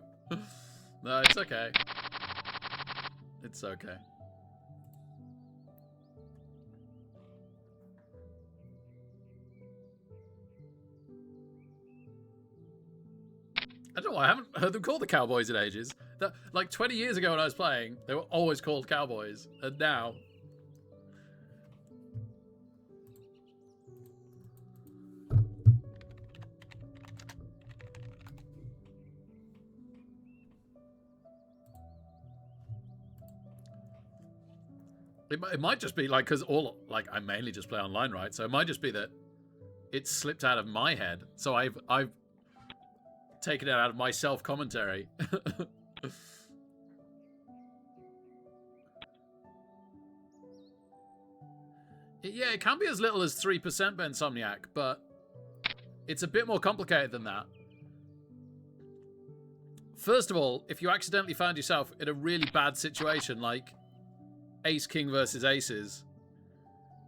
No, it's okay. It's okay. I don't know why I haven't heard them called the Cowboys in ages. Like 20 years ago when I was playing, they were always called Cowboys. And now... It might just be like, because I mainly just play online, right? So it might just be that it slipped out of my head. So I've taken it out of my self-commentary. Yeah, it can be as little as 3%, Bensomniac, but it's a bit more complicated than that. First of all, if you accidentally found yourself in a really bad situation, like ace-king versus aces,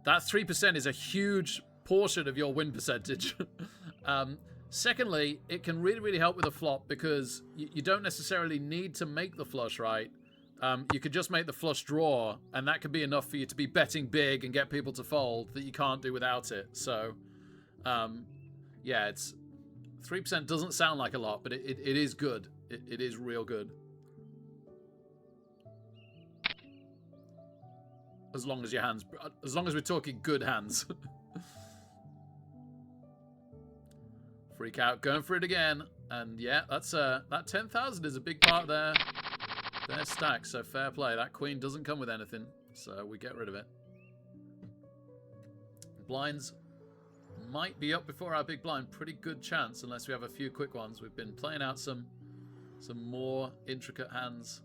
that 3% is a huge portion of your win percentage. Secondly, it can really, really help with a flop because you don't necessarily need to make the flush, right? You could just make the flush draw, and that could be enough for you to be betting big and get people to fold that you can't do without it. So, yeah, it's 3% doesn't sound like a lot, but it is good. It is real good. As long as your hands, as long as we're talking good hands. Freak out, going for it again. And yeah, that's that 10,000 is a big part of their stack, so fair play. That queen doesn't come with anything, so we get rid of it. Blinds might be up before our big blind. Pretty good chance, unless we have a few quick ones. We've been playing out some more intricate hands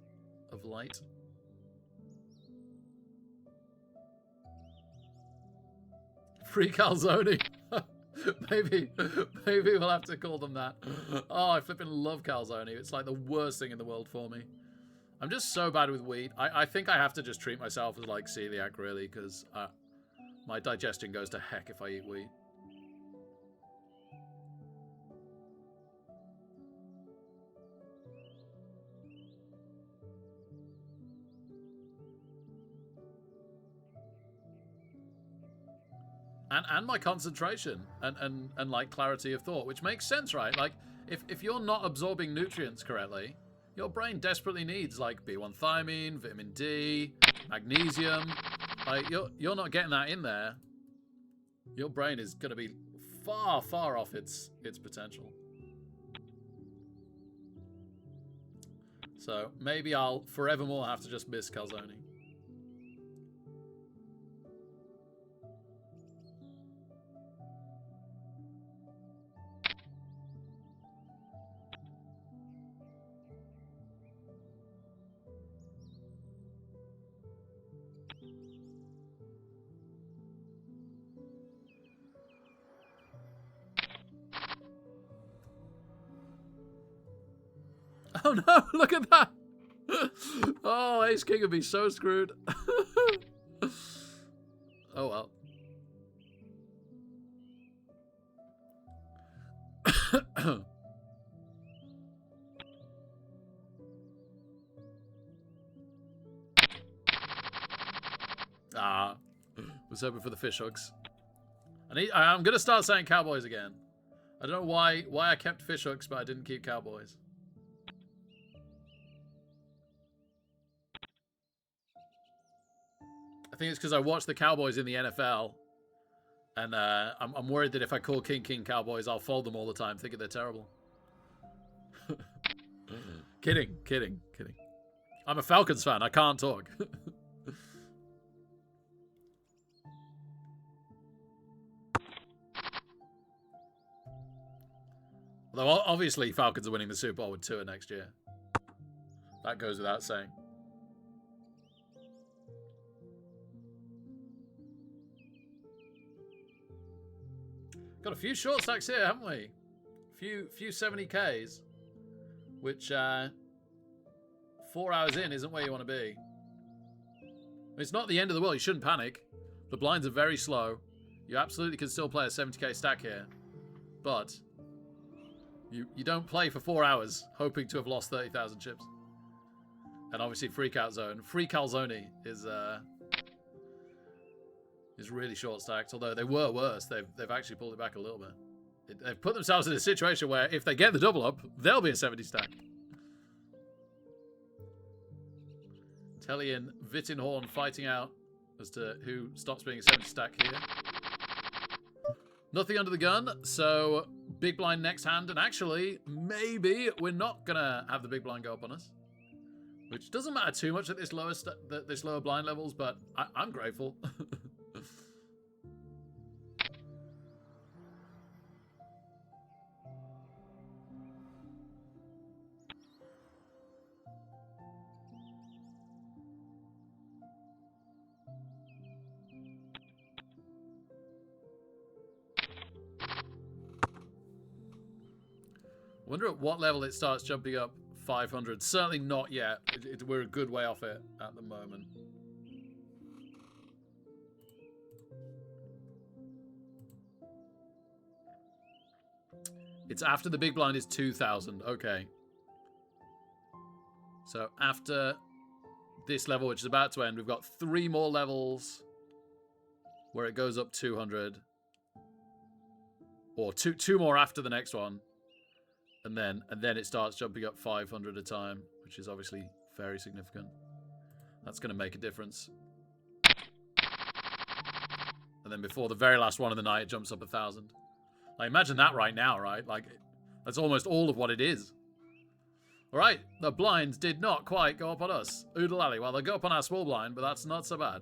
of late. Free calzone. maybe we'll have to call them that. Oh, I flipping love calzone. It's like the worst thing in the world for me. I'm just so bad with wheat. I think I have to just treat myself as like celiac, really, because my digestion goes to heck if I eat wheat. And my concentration and like clarity of thought, which makes sense, right? Like if you're not absorbing nutrients correctly, your brain desperately needs like B1 thiamine, vitamin D, magnesium. Like you're not getting that in there. Your brain is gonna be far, far off its potential. So maybe I'll forevermore have to just miss Calzone. Oh no, look at that! Oh, Ace King would be so screwed. Oh well. Was hoping for the fish hooks. I'm gonna start saying cowboys again. I don't know why I kept fish hooks, but I didn't keep cowboys. I think it's because I watched the Cowboys in the NFL, and I'm worried that if I call King Cowboys, I'll fold them all the time, thinking they're terrible. Kidding. I'm a Falcons fan. I can't talk. Although obviously Falcons are winning the Super Bowl with Tua next year. That goes without saying. Got a few short stacks here, haven't we? Few 70Ks, which 4 hours in isn't where you want to be. It's not the end of the world. You shouldn't panic. The blinds are very slow. You absolutely can still play a 70K stack here, but you don't play for 4 hours hoping to have lost 30,000 chips. And obviously, Freak Out Zone, Free Calzone is really short stacked. Although they were worse, they've actually pulled it back a little bit. They've put themselves in a situation where if they get the double up, they'll be a 70 stack. Telly and Vittenhorn fighting out as to who stops being a 70 stack here. Nothing under the gun, so big blind next hand, and actually, maybe we're not gonna have the big blind go up on us, which doesn't matter too much at this lower blind levels, but I'm grateful. I wonder at what level it starts jumping up 500. Certainly not yet. We're a good way off it at the moment. It's after the big blind is 2,000. Okay. So after this level, which is about to end, we've got 3 more levels where it goes up 200. Or two more after the next one. And then it starts jumping up 500 a time, which is obviously very significant. That's going to make a difference. And then before the very last one of the night, it jumps up 1,000. Like, imagine that right now, right? Like, that's almost all of what it is. All right, the blinds did not quite go up on us. Oodle alley. Well, they'll go up on our small blind, but that's not so bad.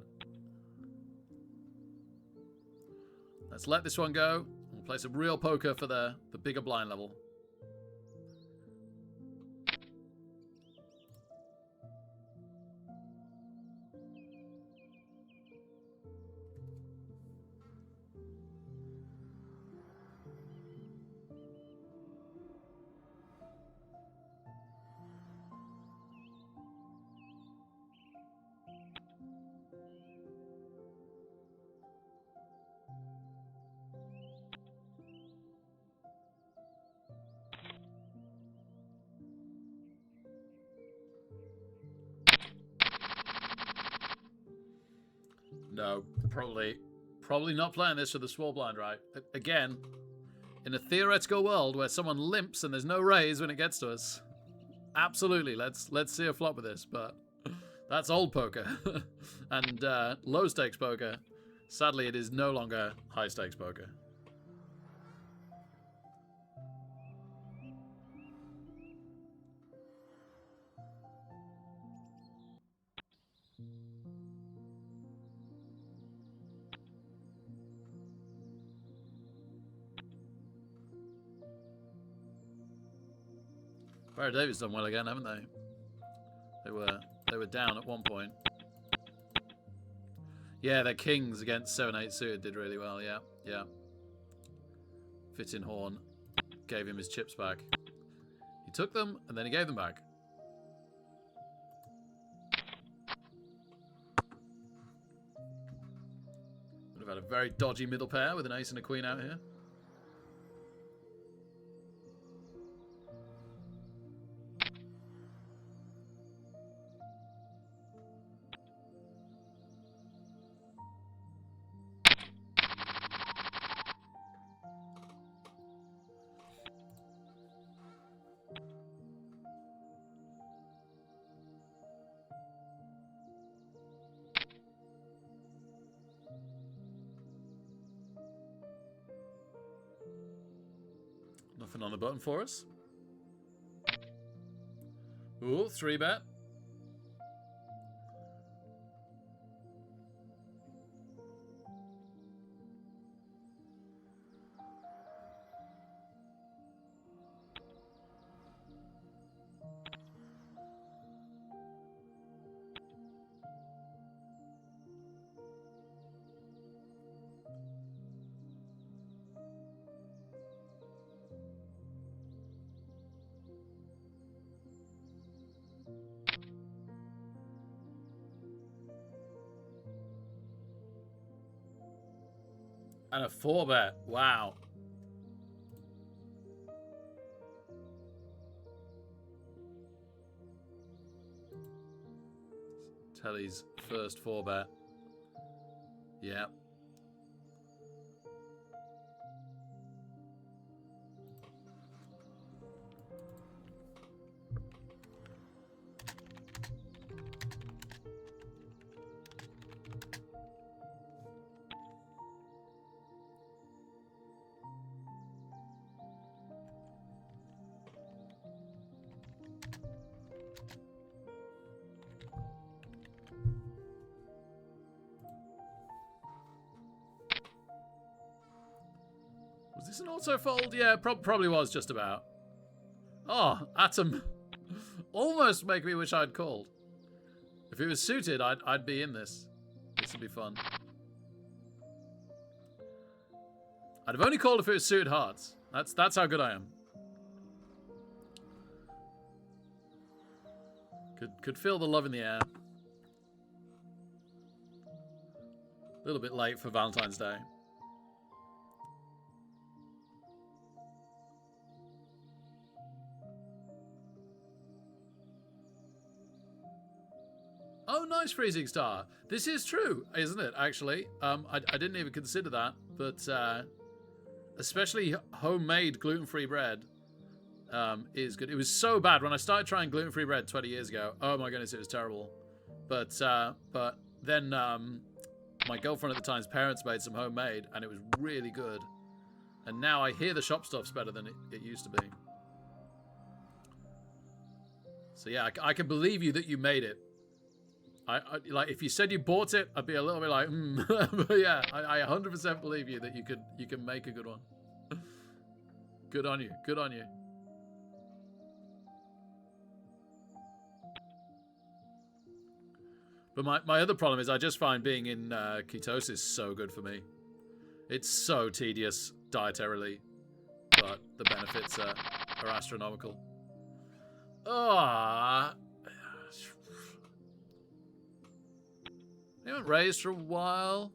Let's let this one go. We'll play some real poker for the bigger blind level. No, probably not playing this for the small blind, right? Again, in a theoretical world where someone limps and there's no raise when it gets to us, absolutely, let's see a flop with this, but that's old poker. And low stakes poker, sadly, it is no longer high stakes poker. Barry Davis done well again, haven't they? They were down at one point. Yeah, their kings against 7-8 suited did really well. Yeah, yeah. Fitting Horn gave him his chips back. He took them and then he gave them back. Would have had a very dodgy middle pair with an ace and a queen out here. Nothing on the button for us. Ooh, 3-bet. And a 4-bet. Wow. Telly's first 4-bet. Yeah. Was this an auto fold? Yeah, probably was just about. Oh, Atom. Almost make me wish I'd called. If it was suited, I'd be in this. This would be fun. I'd have only called if it was suited hearts. That's how good I am. Could feel the love in the air. A little bit late for Valentine's Day. Oh, nice, Freezing Star. This is true, isn't it, actually? I didn't even consider that, but especially homemade gluten-free bread is good. It was so bad when I started trying gluten-free bread 20 years ago. Oh my goodness, it was terrible. But then my girlfriend at the time's parents made some homemade, and it was really good. And now I hear the shop stuff's better than it used to be. So yeah, I can believe you that you made it. I like if you said you bought it, I'd be a little bit like, but yeah, I 100% believe you that you can make a good one. Good on you. Good on you. But my other problem is I just find being in ketosis so good for me. It's so tedious dietarily, but the benefits are astronomical. Ah. We haven't raised for a while.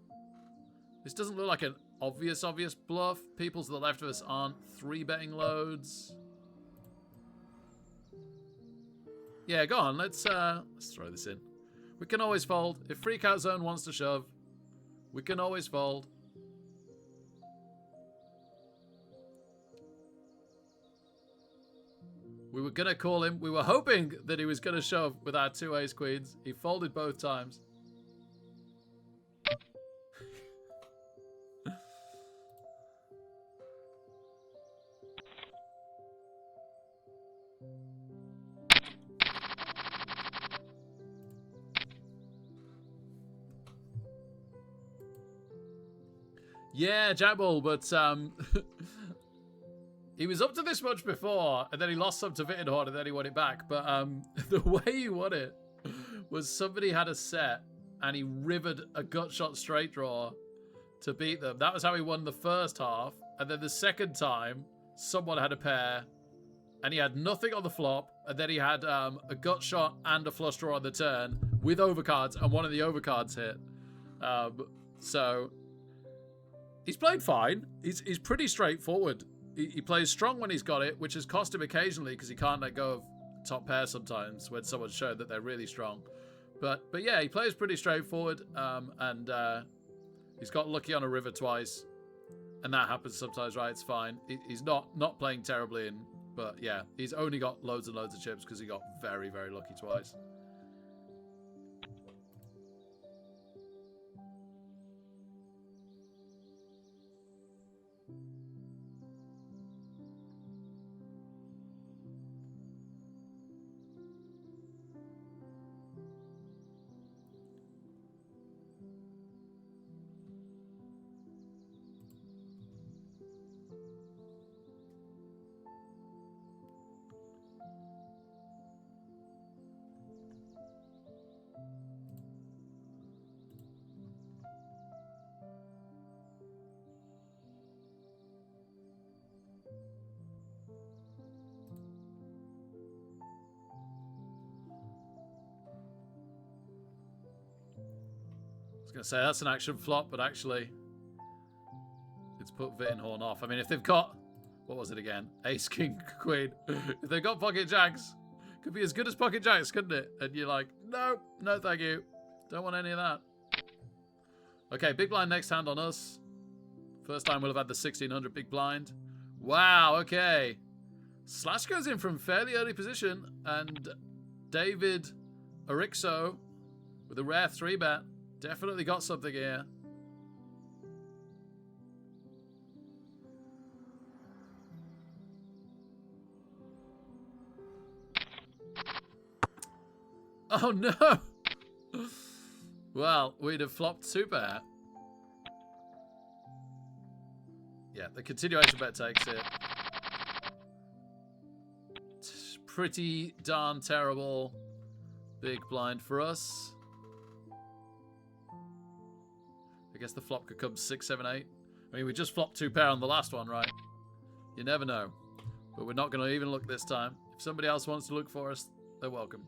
This doesn't look like an obvious bluff. People to the left of us aren't 3-betting loads. Yeah, go on. Let's throw this in. We can always fold. If Freakout Zone wants to shove, we can always fold. We were going to call him. We were hoping that he was going to shove with our 2 ace queens. He folded both times. Yeah, Jackball, but He was up to this much before, and then he lost some to Vittenhorn, and then he won it back. But the way he won it was somebody had a set, and he rivered a gut shot straight draw to beat them. That was how he won the first half. And then the second time, someone had a pair, and he had nothing on the flop, and then he had a gut shot and a flush draw on the turn with overcards, and one of the overcards hit. So he's played fine. He's pretty straightforward. He plays strong when he's got it, which has cost him occasionally because he can't let go of top pair sometimes when someone's shown that they're really strong. But yeah, he plays pretty straightforward, and he's got lucky on a river twice, and that happens sometimes, right? It's fine. He's not playing terribly, but yeah, he's only got loads and loads of chips because he got very, very lucky twice. I was going to say, that's an action flop, but actually, it's put Vittenhorn off. I mean, if they've got, what was it again? Ace, King, Queen. If they've got Pocket Jacks, could be as good as Pocket Jacks, couldn't it? And you're like, no, no thank you. Don't want any of that. Okay, big blind next hand on us. First time we'll have had the 1600 big blind. Wow, okay. Slash goes in from fairly early position, and David Arixo with a rare 3-bet. Definitely got something here. Oh no! Well, we'd have flopped super. Yeah, the continuation bet takes it. Pretty darn terrible big blind for us. I guess the flop could come 6, 7, 8. I mean, we just flopped 2 pair on the last one, right? You never know. But we're not going to even look this time. If somebody else wants to look for us, they're welcome.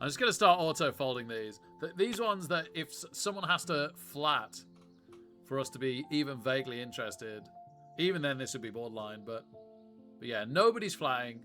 I'm just going to start auto-folding these. These ones that if someone has to flat for us to be even vaguely interested, even then this would be borderline, but yeah, nobody's flatting.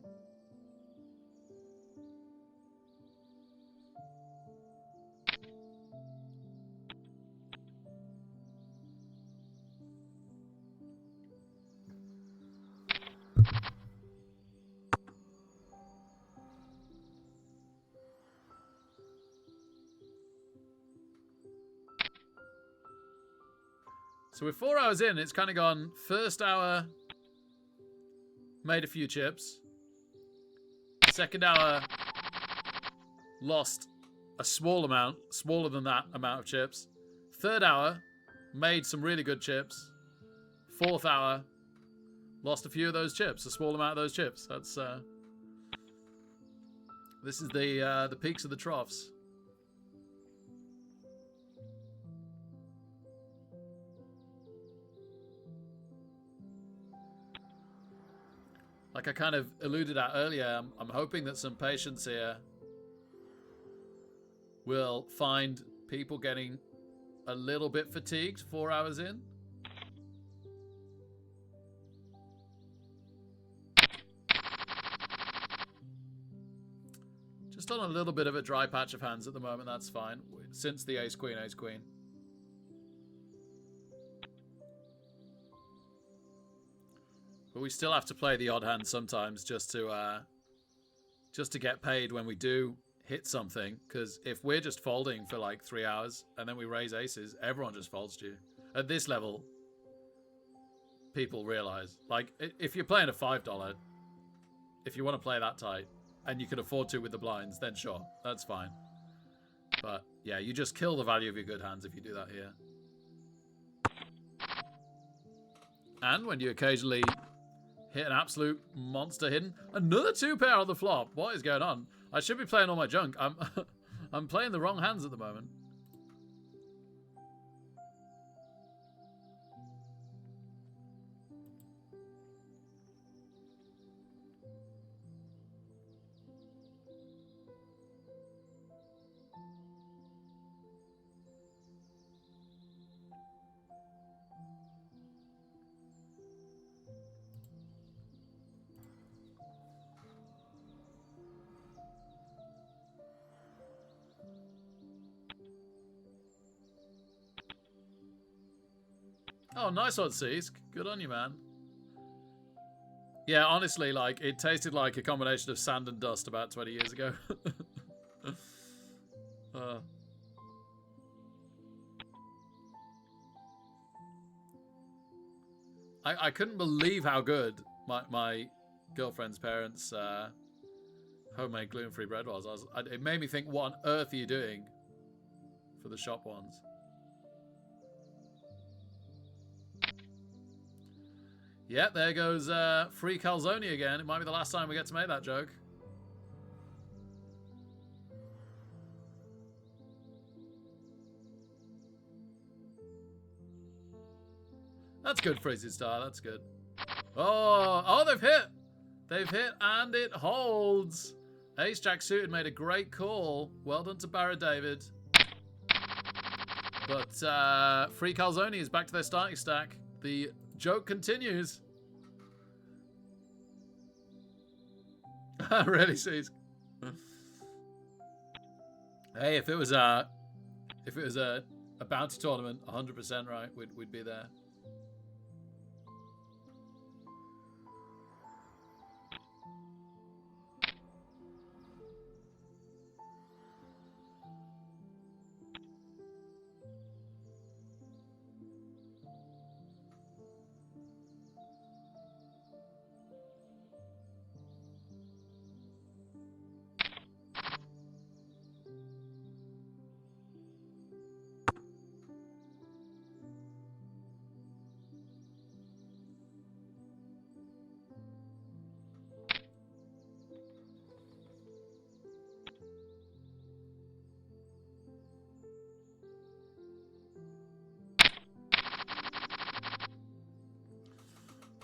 So we're 4 hours in. It's kind of gone first hour, made a few chips. Second hour, lost a small amount, smaller than that amount of chips. Third hour, made some really good chips. Fourth hour, lost a few of those chips, a small amount of those chips. That's this is the peaks of the troughs. Like I kind of alluded at earlier, I'm hoping that some patience here will find people getting a little bit fatigued 4 hours in. Just on a little bit of a dry patch of hands at the moment, that's fine. Since the ace, queen, ace, queen. But we still have to play the odd hand sometimes just to get paid when we do hit something. Because if we're just folding for like 3 hours and then we raise aces, everyone just folds to you. At this level, people realize, like, if you're playing a $5, if you want to play that tight and you can afford to with the blinds, then sure, that's fine. But yeah, you just kill the value of your good hands if you do that here. And when you occasionally hit an absolute monster hidden, another 2-pair on the flop. What is going on? I should be playing all my junk. I'm playing the wrong hands at the moment. Oh, nice one, Ceisk. Good on you, man. Yeah, honestly, like, it tasted like a combination of sand and dust about 20 years ago. I couldn't believe how good my girlfriend's parents' homemade gluten-free bread was. It made me think, what on earth are you doing for the shop ones? Yeah, there goes free calzone again. It might be the last time we get to make that joke. That's good, Freezy Star. That's good. Oh, they've hit. They've hit, and it holds. Ace Jack suited made a great call. Well done to Barra David. But free calzone is back to their starting stack. The joke continues. Really, Sees. Hey, if it was a bounty tournament, 100% right, we'd be there.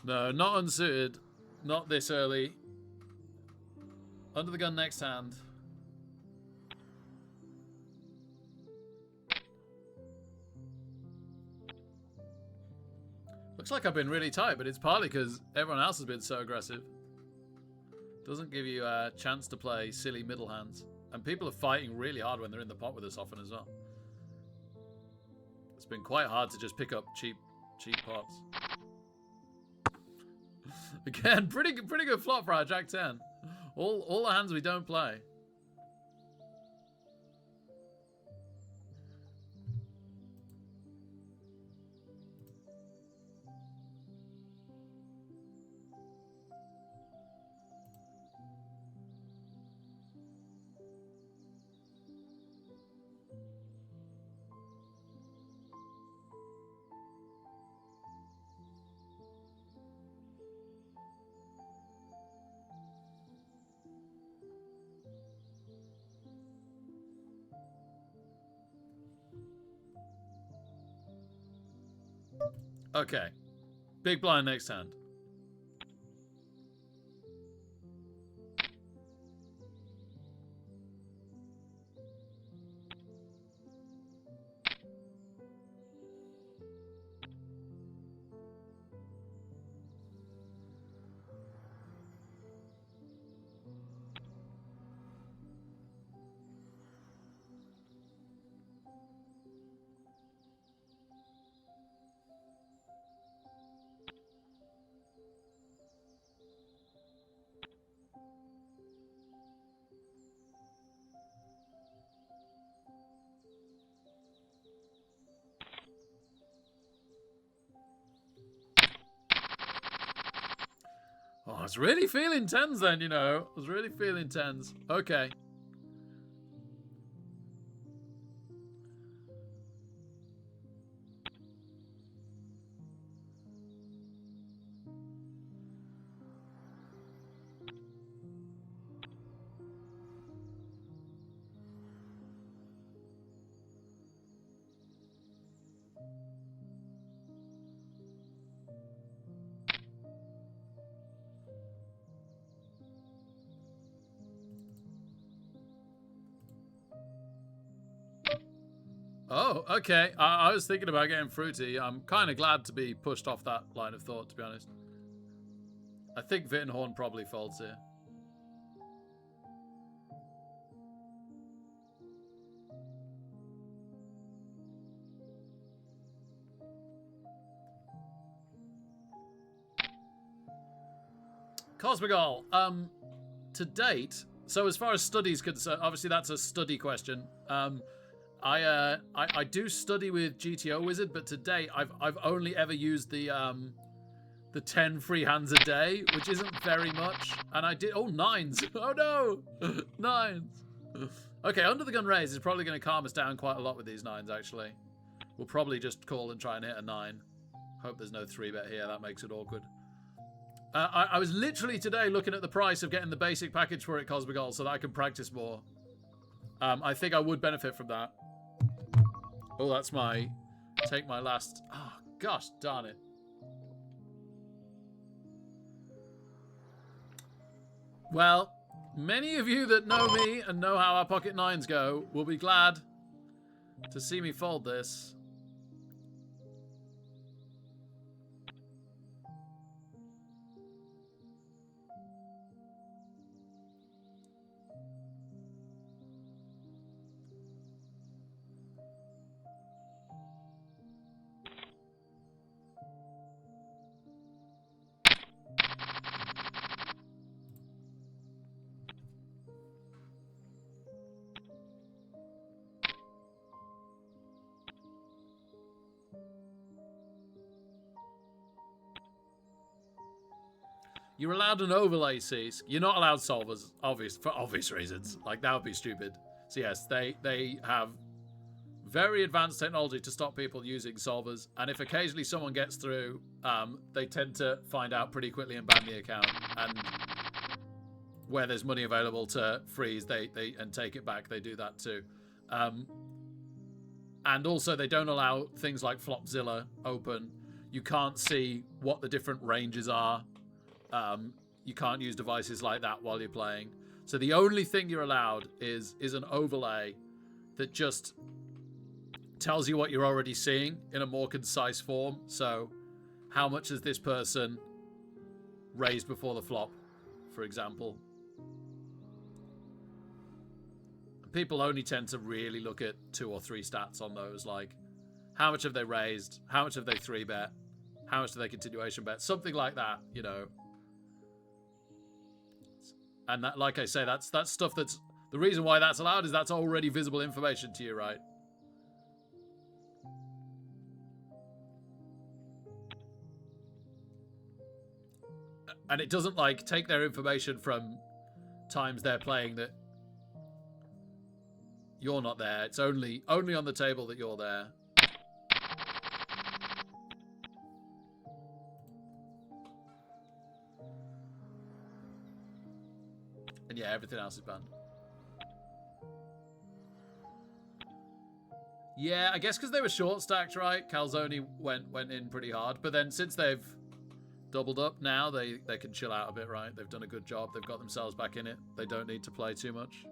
No, not unsuited. Not this early. Under the gun next hand. Looks like I've been really tight, but it's partly because everyone else has been so aggressive. Doesn't give you a chance to play silly middle hands. And people are fighting really hard when they're in the pot with us often as well. It's been quite hard to just pick up cheap pots. Again, pretty good flop for our Jack 10. All the hands we don't play. Okay. Big blind next hand. was really feeling tens then, you know. I was really feeling tens. Okay. Oh, okay. I was thinking about getting fruity. I'm kind of glad to be pushed off that line of thought, to be honest. I think Vittenhorn probably folds here. Cosmigol, to date, so as far as studies concerned, obviously that's a study question. I do study with GTO Wizard, but to date I've only ever used the 10 free hands a day, which isn't very much. And I did nines. Oh no, nines. Okay, Under the Gun Raise is probably going to calm us down quite a lot with these nines. Actually, we'll probably just call and try and hit a 9. Hope there's no 3-bet here. That makes it awkward. I was literally today looking at the price of getting the basic package for it, Cosmigol, so that I can practice more. I think I would benefit from that. Oh, that's my... Take my last... Oh, gosh, darn it. Well, many of you that know me and know how our pocket nines go will be glad to see me fold this. You're allowed an overlay, Cease. You're not allowed solvers, for obvious reasons. Like, that would be stupid. So yes, they have very advanced technology to stop people using solvers. And if occasionally someone gets through, they tend to find out pretty quickly and ban the account. And where there's money available to freeze, they and take it back, they do that too. And also, they don't allow things like Flopzilla open. You can't see what the different ranges are. You can't use devices like that while you're playing. So the only thing you're allowed is an overlay that just tells you what you're already seeing in a more concise form. So how much has this person raised before the flop, for example? People only tend to really look at 2 or 3 stats on those, like how much have they raised, how much have they 3-bet, how much do they continuation bet, something like that, you know. And that, like I say, that's stuff that's... The reason why that's allowed is that's already visible information to you, right? And it doesn't, like, take their information from times they're playing that you're not there. It's only on the table that you're there. And yeah, everything else is banned. Yeah, I guess because they were short stacked, right? Calzone went in pretty hard, but then since they've doubled up now, they can chill out a bit, right? They've done a good job. They've got themselves back in it. They don't need to play too much.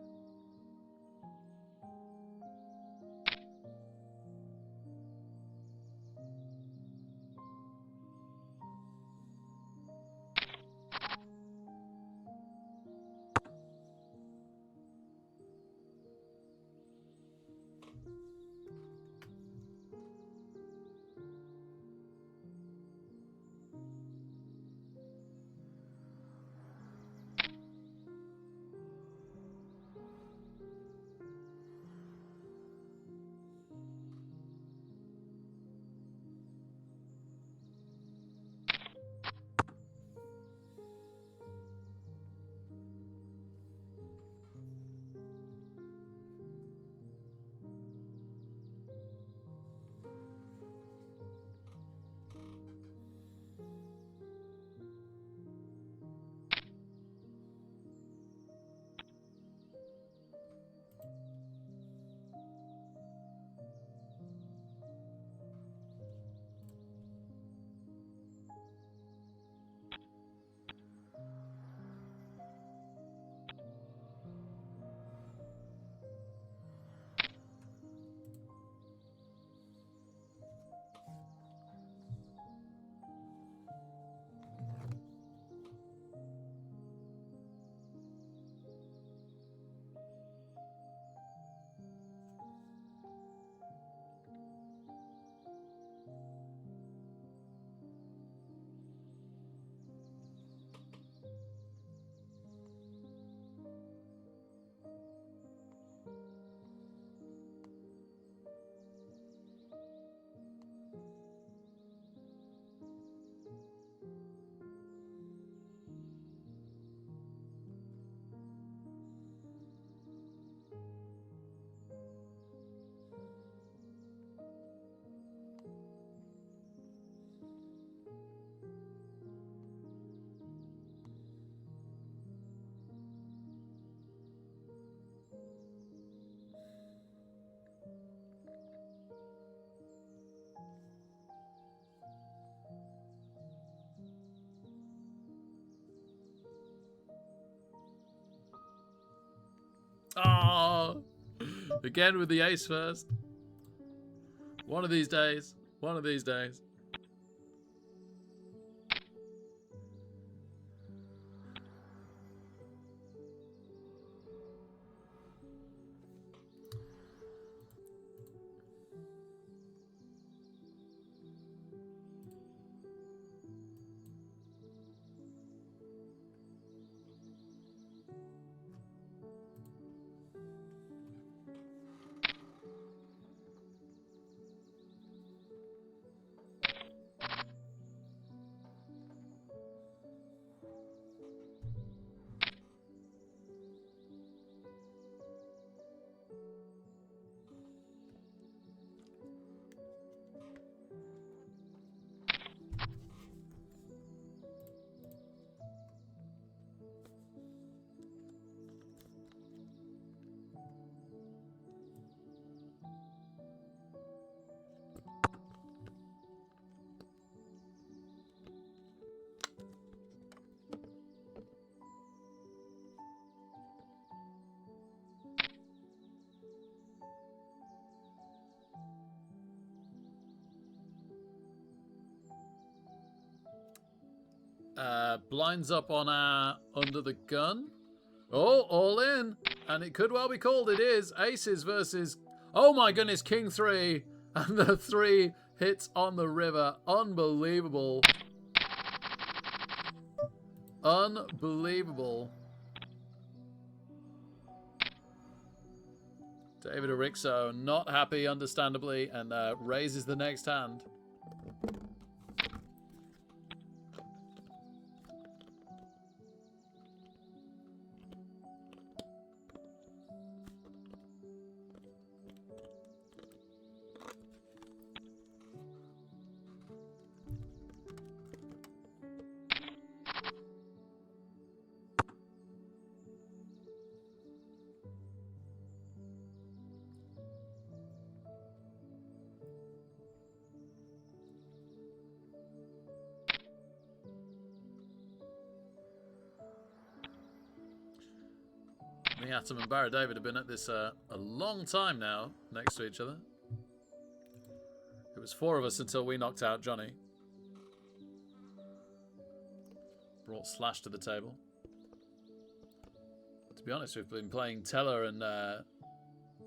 Again with the ace first. One of these days. One of these days. Blinds up on our under the gun. Oh, all in. And it could well be called. It is. Aces versus... Oh my goodness, King 3. And the 3 hits on the river. Unbelievable. Unbelievable. David Erixo not happy, understandably, and raises the next hand. Me, Atom, and Barra David have been at this a long time now, next to each other. It was 4 of us until we knocked out Johnny. Brought Slash to the table. To be honest, we've been playing Teller and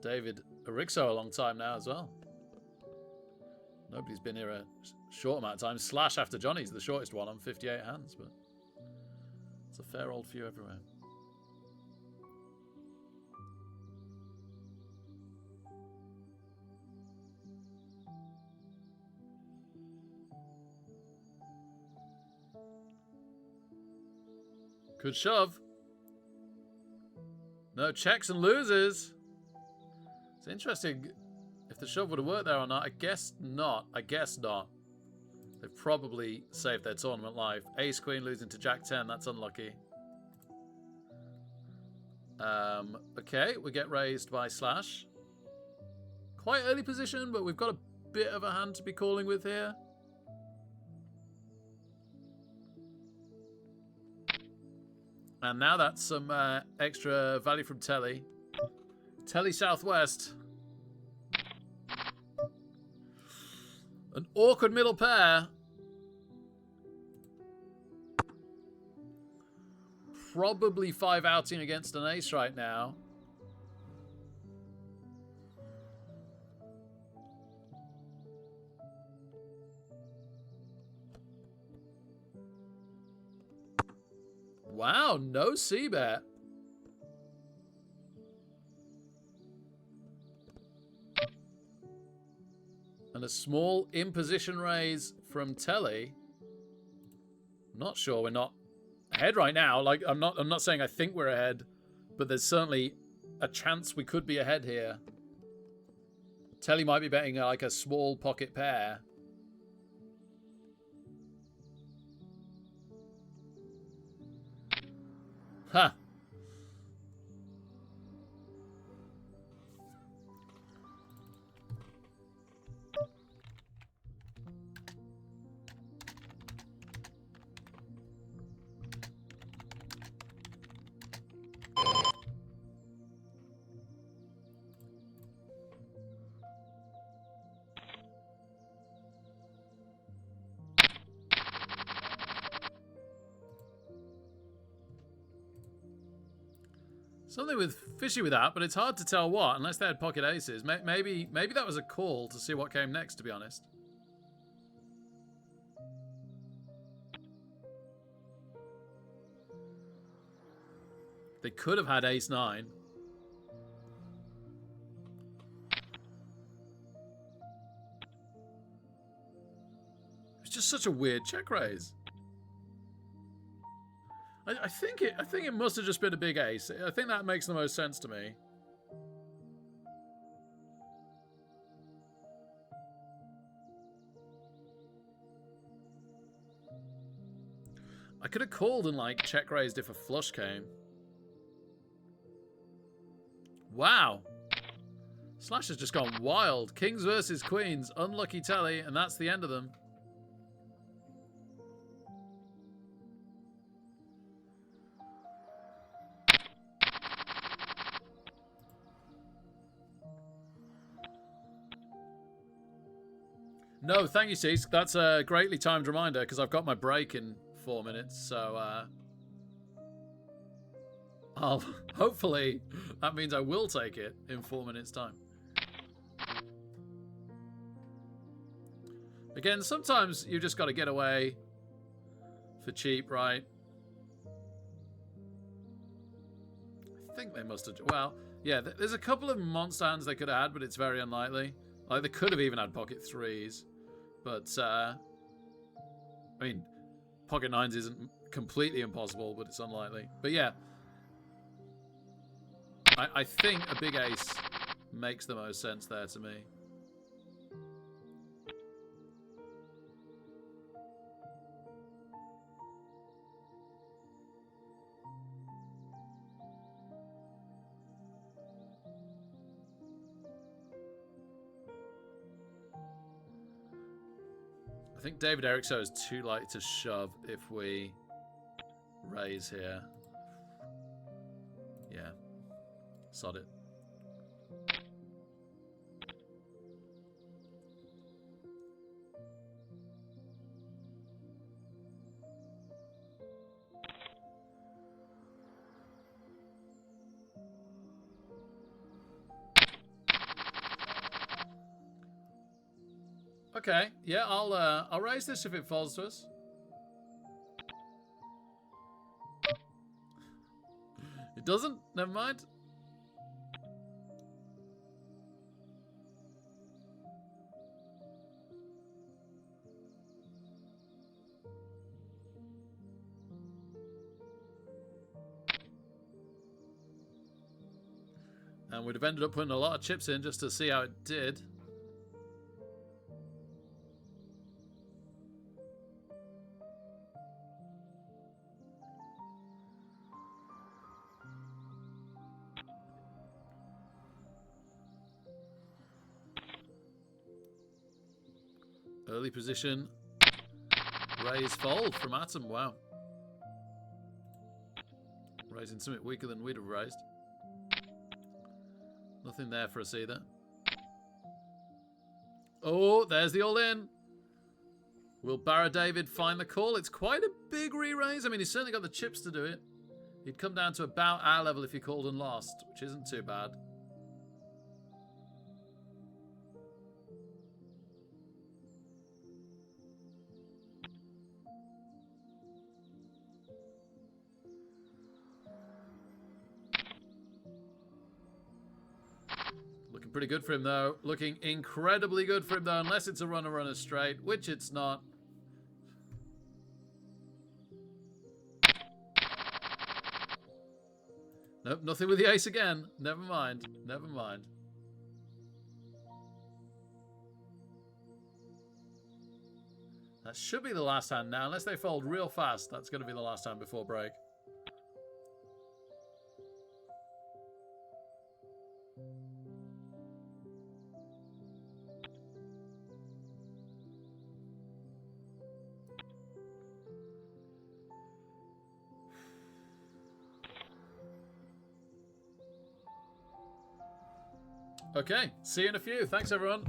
David Erixo a long time now as well. Nobody's been here a short amount of time. Slash after Johnny's the shortest one on 58 hands, but it's a fair old few everywhere. Good shove. No checks and loses. It's interesting if the shove would have worked there or not. I guess not. I guess not. They've probably saved their tournament life. Ace Queen losing to Jack 10. That's unlucky. Okay, we get raised by Slash. Quite early position, but we've got a bit of a hand to be calling with here. And now that's some extra value from Telly. Telly Southwest. An awkward middle pair. Probably 5 outing against an ace right now. Wow, no C-bet. And a small in-position raise from Telly. Not sure we're not ahead right now. Like I'm not saying I think we're ahead, but there's certainly a chance we could be ahead here. Telly might be betting like a small pocket pair. Huh. Something with fishy with that, but it's hard to tell what, unless they had pocket aces. Maybe that was a call to see what came next, to be honest. They could have had ace-9. It's just such a weird check raise. I think it must have just been a big ace. I think that makes the most sense to me. I could have called and like check raised if a flush came. Wow. Slash has just gone wild. Kings versus queens. Unlucky telly, and that's the end of them. No, thank you, Cease. That's a greatly timed reminder because I've got my break in 4 minutes. So I'll hopefully that means I will take it in 4 minutes' time. Again, sometimes you just got to get away for cheap, right? I think they must have. Well, yeah, there's a couple of monster hands they could have had, but it's very unlikely. Like they could have even had pocket 3s. But, I mean, pocket 9s isn't completely impossible, but it's unlikely. But yeah, I think a big ace makes the most sense there to me. I think David Erickson is too light to shove if we raise here. Yeah. Sod it. Okay, yeah, I'll raise this if it falls to us. It doesn't? Never mind. And we'd have ended up putting a lot of chips in just to see how it did. Early position. Raise fold from Atom. Wow. Raising something weaker than we'd have raised. Nothing there for us either. Oh, there's the all-in. Will Barra David find the call? It's quite a big re-raise. I mean, he's certainly got the chips to do it. He'd come down to about our level if he called and lost, which isn't too bad. Looking pretty good for him, though. Looking incredibly good for him, though, unless it's a runner straight, which it's not. Nope, nothing with the ace again. Never mind. Never mind. That should be the last hand now. Unless they fold real fast, that's going to be the last hand before break. Okay, see you in a few. Thanks, everyone.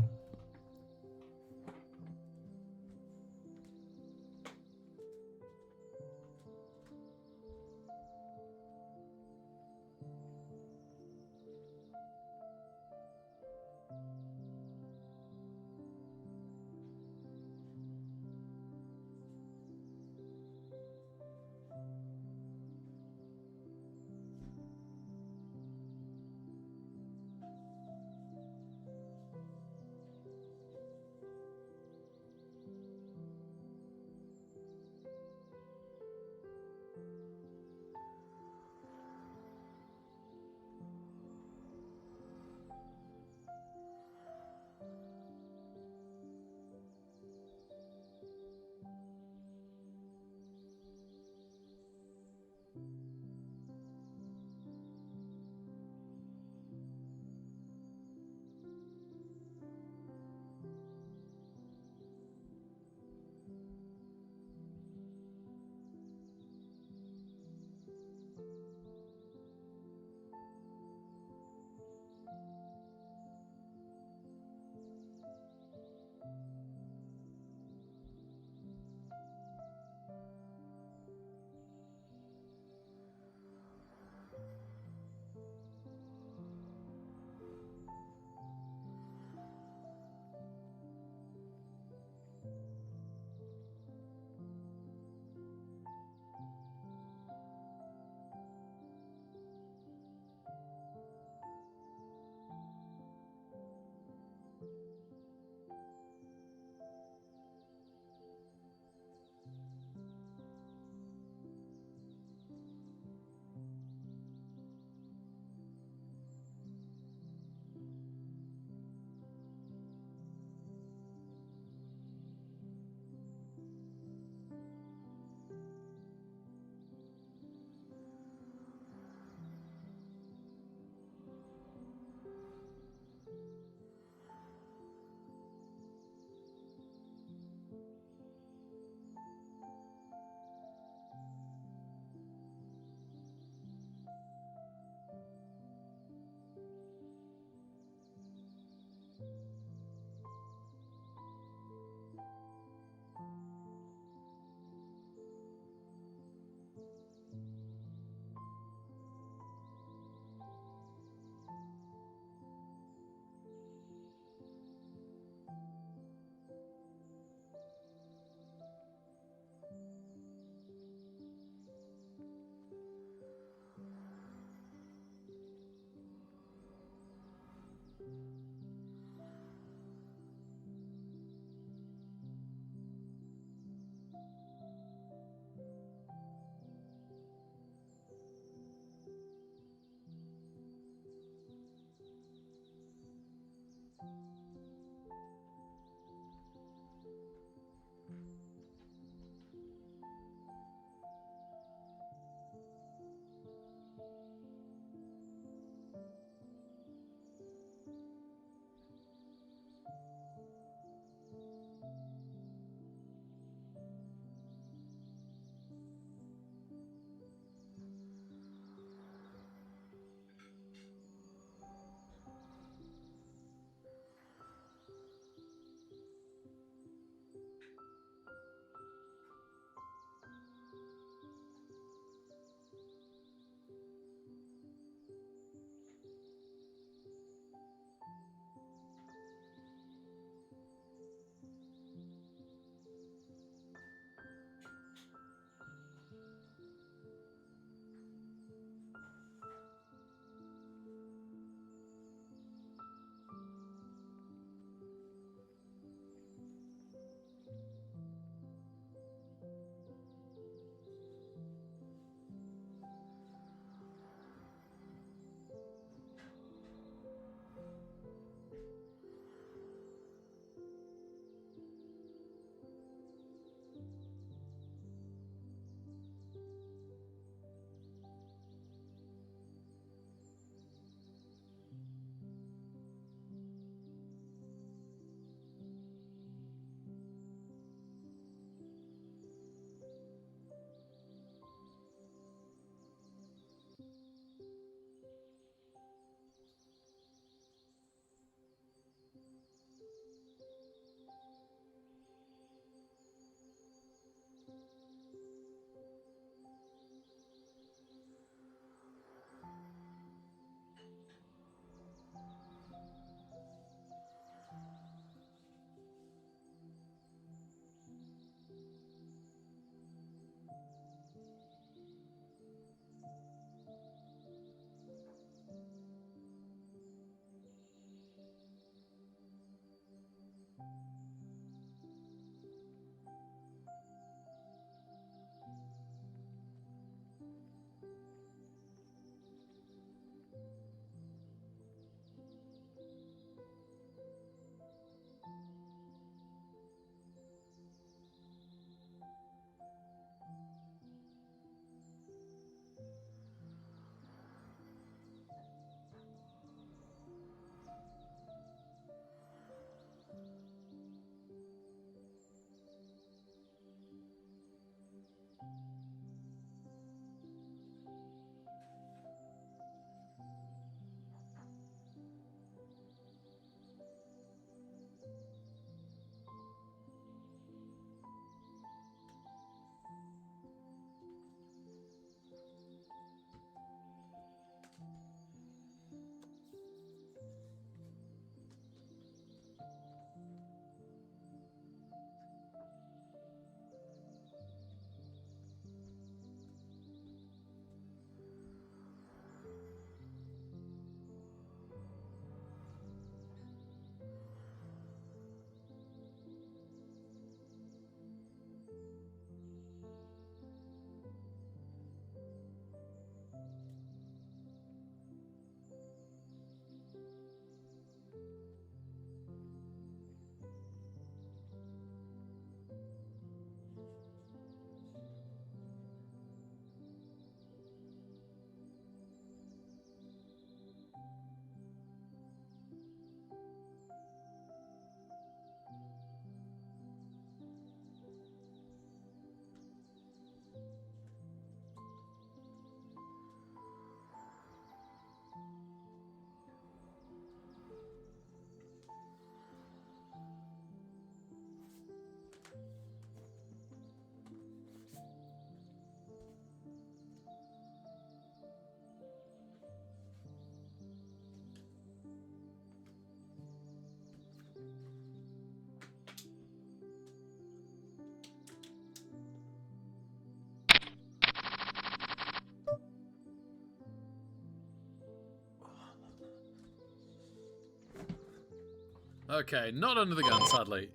Okay, not under the gun, sadly.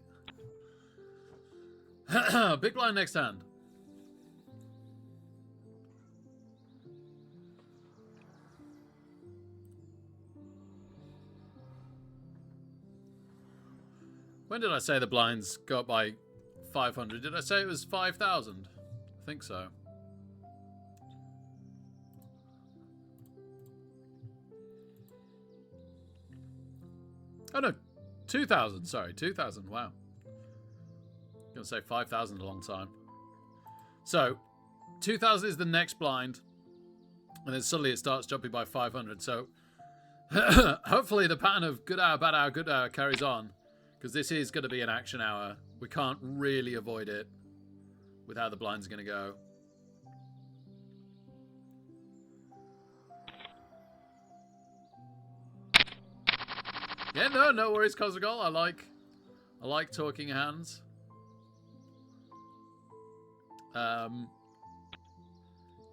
Big blind next hand. When did I say the blinds go up by 500? Did I say it was 5,000? I think so. Oh no, 2,000. Sorry, 2,000. Wow. I'm going to say 5,000 a long time. So, 2,000 is the next blind. And then suddenly it starts jumping by 500. So, hopefully the pattern of good hour, bad hour, good hour carries on. Because this is going to be an action hour. We can't really avoid it with how the blind's going to go. Yeah, no worries, Cosmogol. I like talking hands.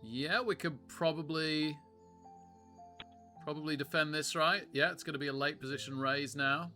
Yeah, we could probably defend this, right? Yeah, it's going to be a late position raise now.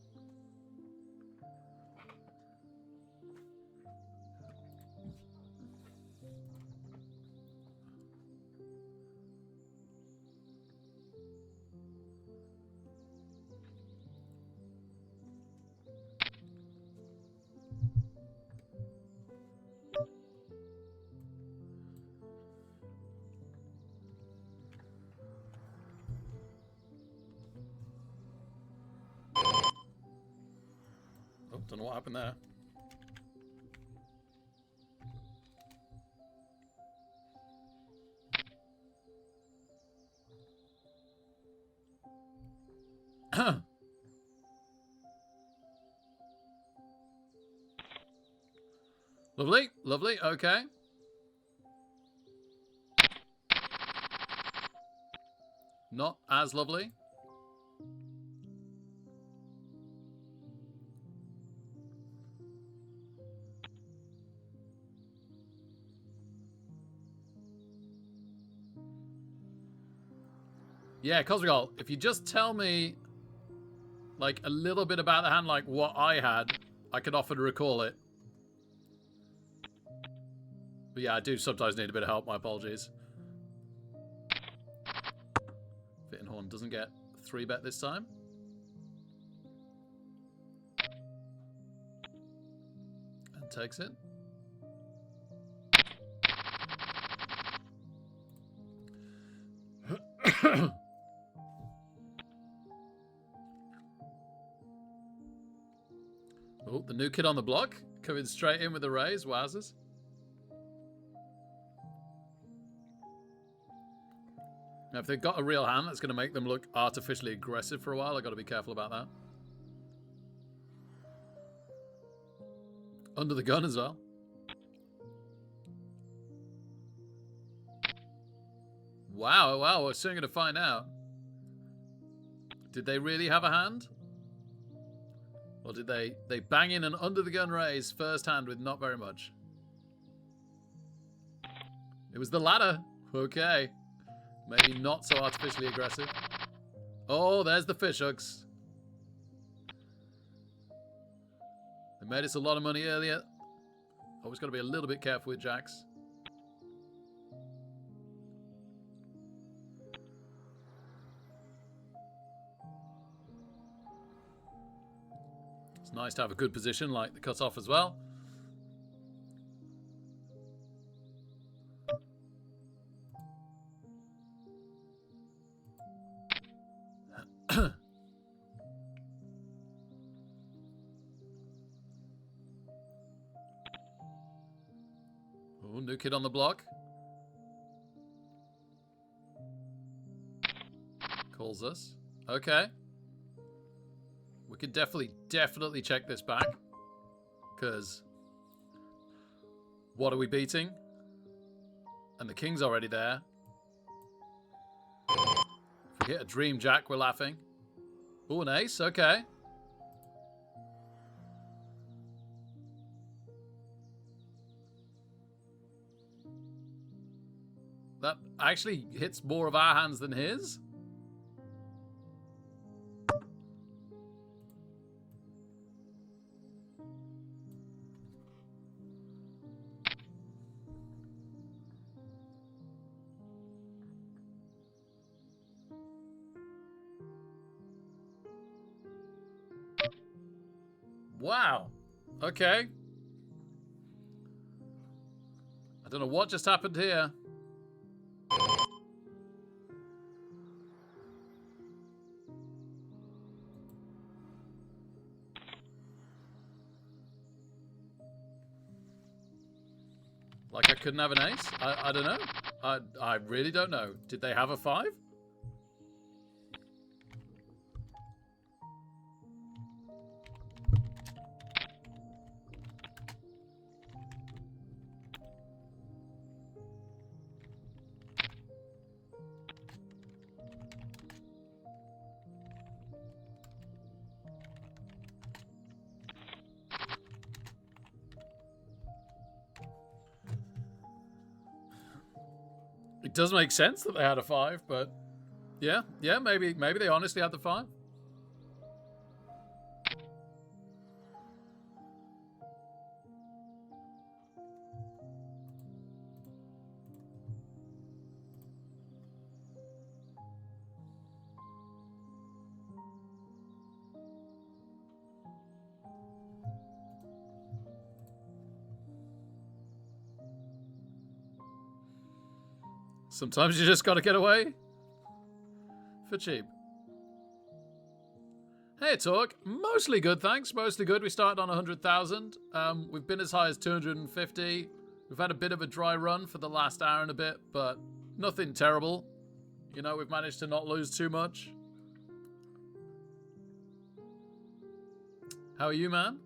Don't know what happened there. Lovely, lovely, okay. Not as lovely. Yeah, Cosmogol, if you just tell me, like, a little bit about the hand, like what I had, I could often recall it. But yeah, I do sometimes need a bit of help, my apologies. Fittenhorn doesn't get 3-bet this time. And takes it. Oh, the new kid on the block coming straight in with the raise. Wowzers. Now, if they've got a real hand that's going to make them look artificially aggressive for a while, I've got to be careful about that. Under the gun as well. Wow, wow, we're soon going to find out. Did they really have a hand? Or did they bang in an under the gun raise first hand with not very much? It was the latter. Okay. Maybe not so artificially aggressive. Oh, there's the fish hooks. They made us a lot of money earlier. Always got to be a little bit careful with jacks. It's nice to have a good position like the cut-off as well. Oh, new kid on the block. Calls us. Okay. We could definitely check this back. Because what are we beating? And the king's already there. If we hit a dream jack, we're laughing. Oh, an ace. Okay. That actually hits more of our hands than his. Wow. Okay. I don't know what just happened here. Like I couldn't have an ace? I don't know. I really don't know. Did they have a 5? It does make sense that they had a 5, but yeah, maybe they honestly had the 5. Sometimes you just got to get away for cheap. Hey, Talk. Mostly good, thanks. Mostly good. We started on 100,000. We've been as high as 250. We've had a bit of a dry run for the last hour and a bit, but nothing terrible. You know, we've managed to not lose too much. How are you, man?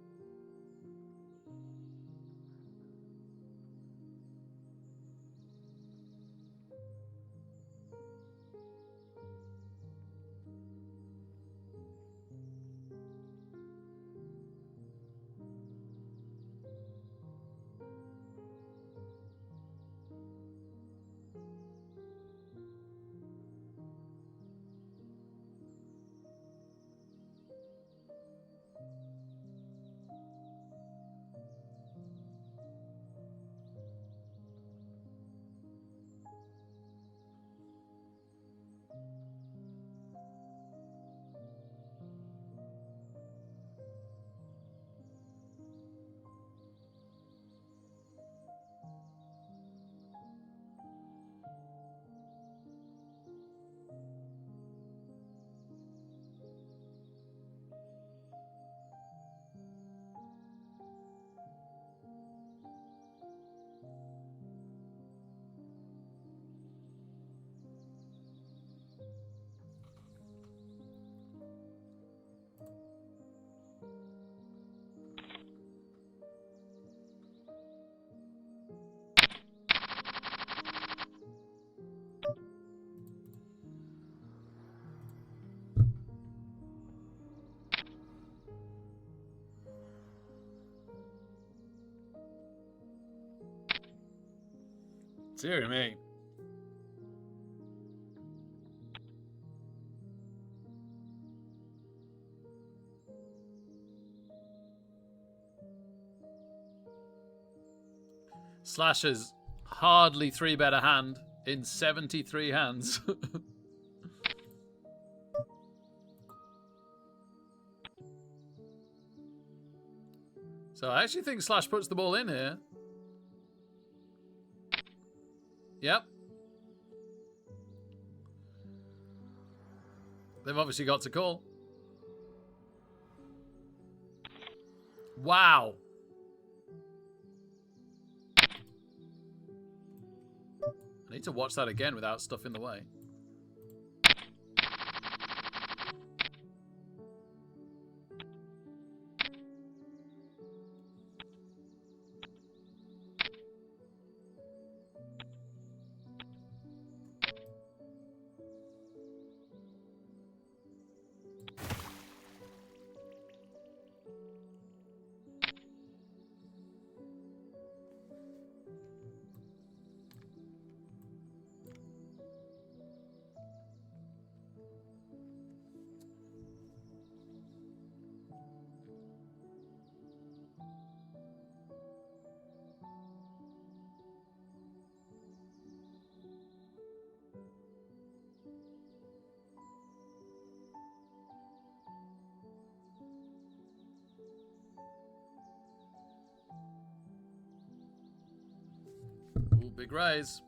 Dear me. Slash's hardly 3-better hand in 73 hands. So I actually think Slash puts the ball in here. Yep. They've obviously got to call. Wow. I need to watch that again without stuff in the way. Big raise.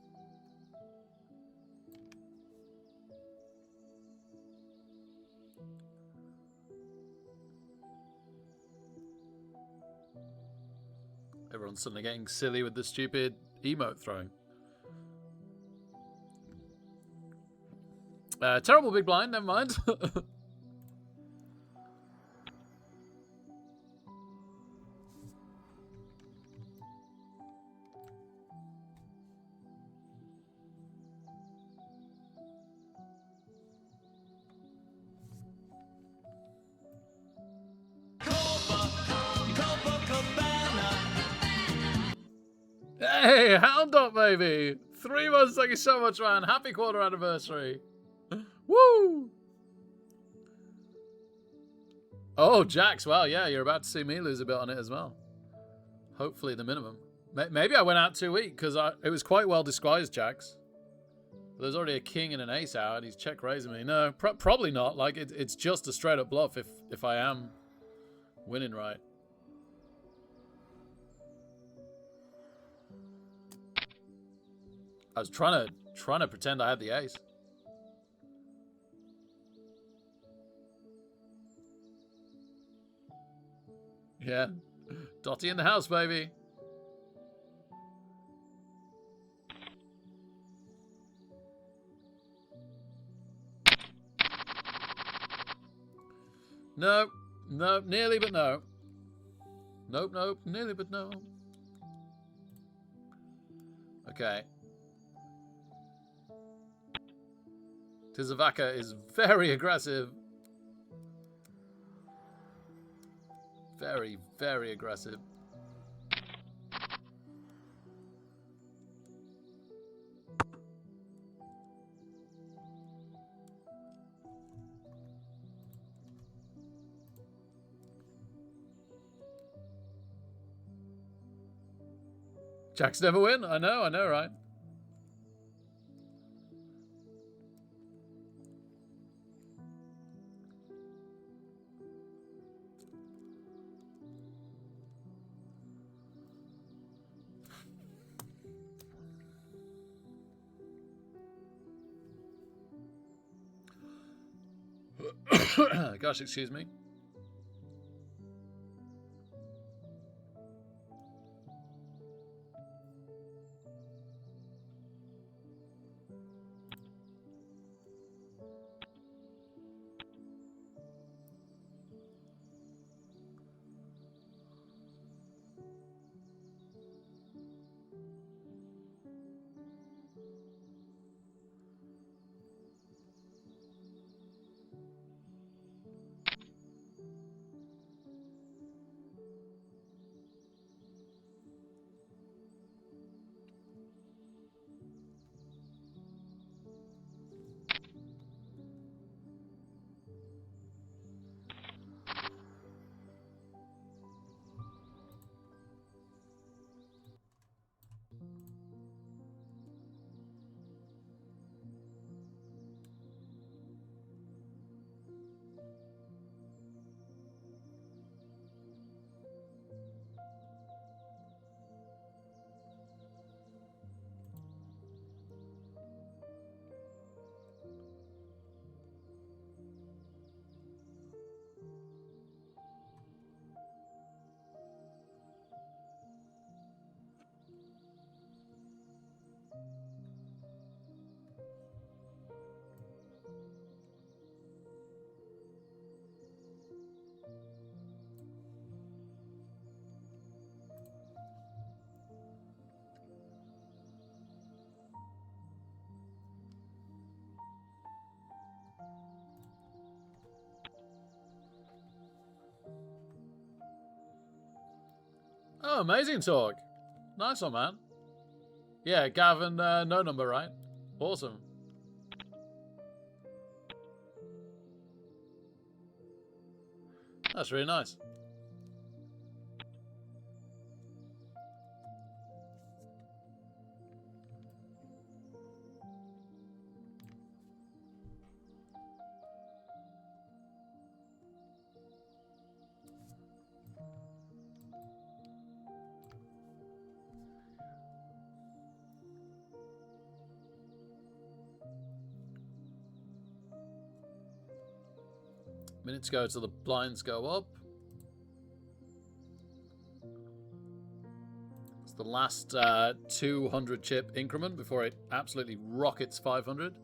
Everyone's suddenly getting silly with the stupid emote throwing. Terrible big blind, never mind. Hey, Hound Dog, baby! 3 months, thank you so much, man. Happy quarter anniversary. Woo! Oh, Jax, wow, yeah, you're about to see me lose a bit on it as well. Hopefully the minimum. Maybe I went out too weak, because it was quite well disguised, Jax. There's already a king and an ace out, and he's check raising me. No, probably not. Like, it's just a straight up bluff if I am winning right. I was trying to pretend I had the ace. Yeah. Dotty in the house, baby. Nope. Nope. Nearly, but no. Nope, nope. Nearly, but no. Okay. Tizavaka is very aggressive. Very, very aggressive. Jacks never win. I know, right? Gosh, excuse me. Oh, amazing talk. Nice one, man. Yeah, Gavin, no number, right? Awesome. That's really nice. Minutes go till the blinds go up. It's the last 200 chip increment before it absolutely rockets 500.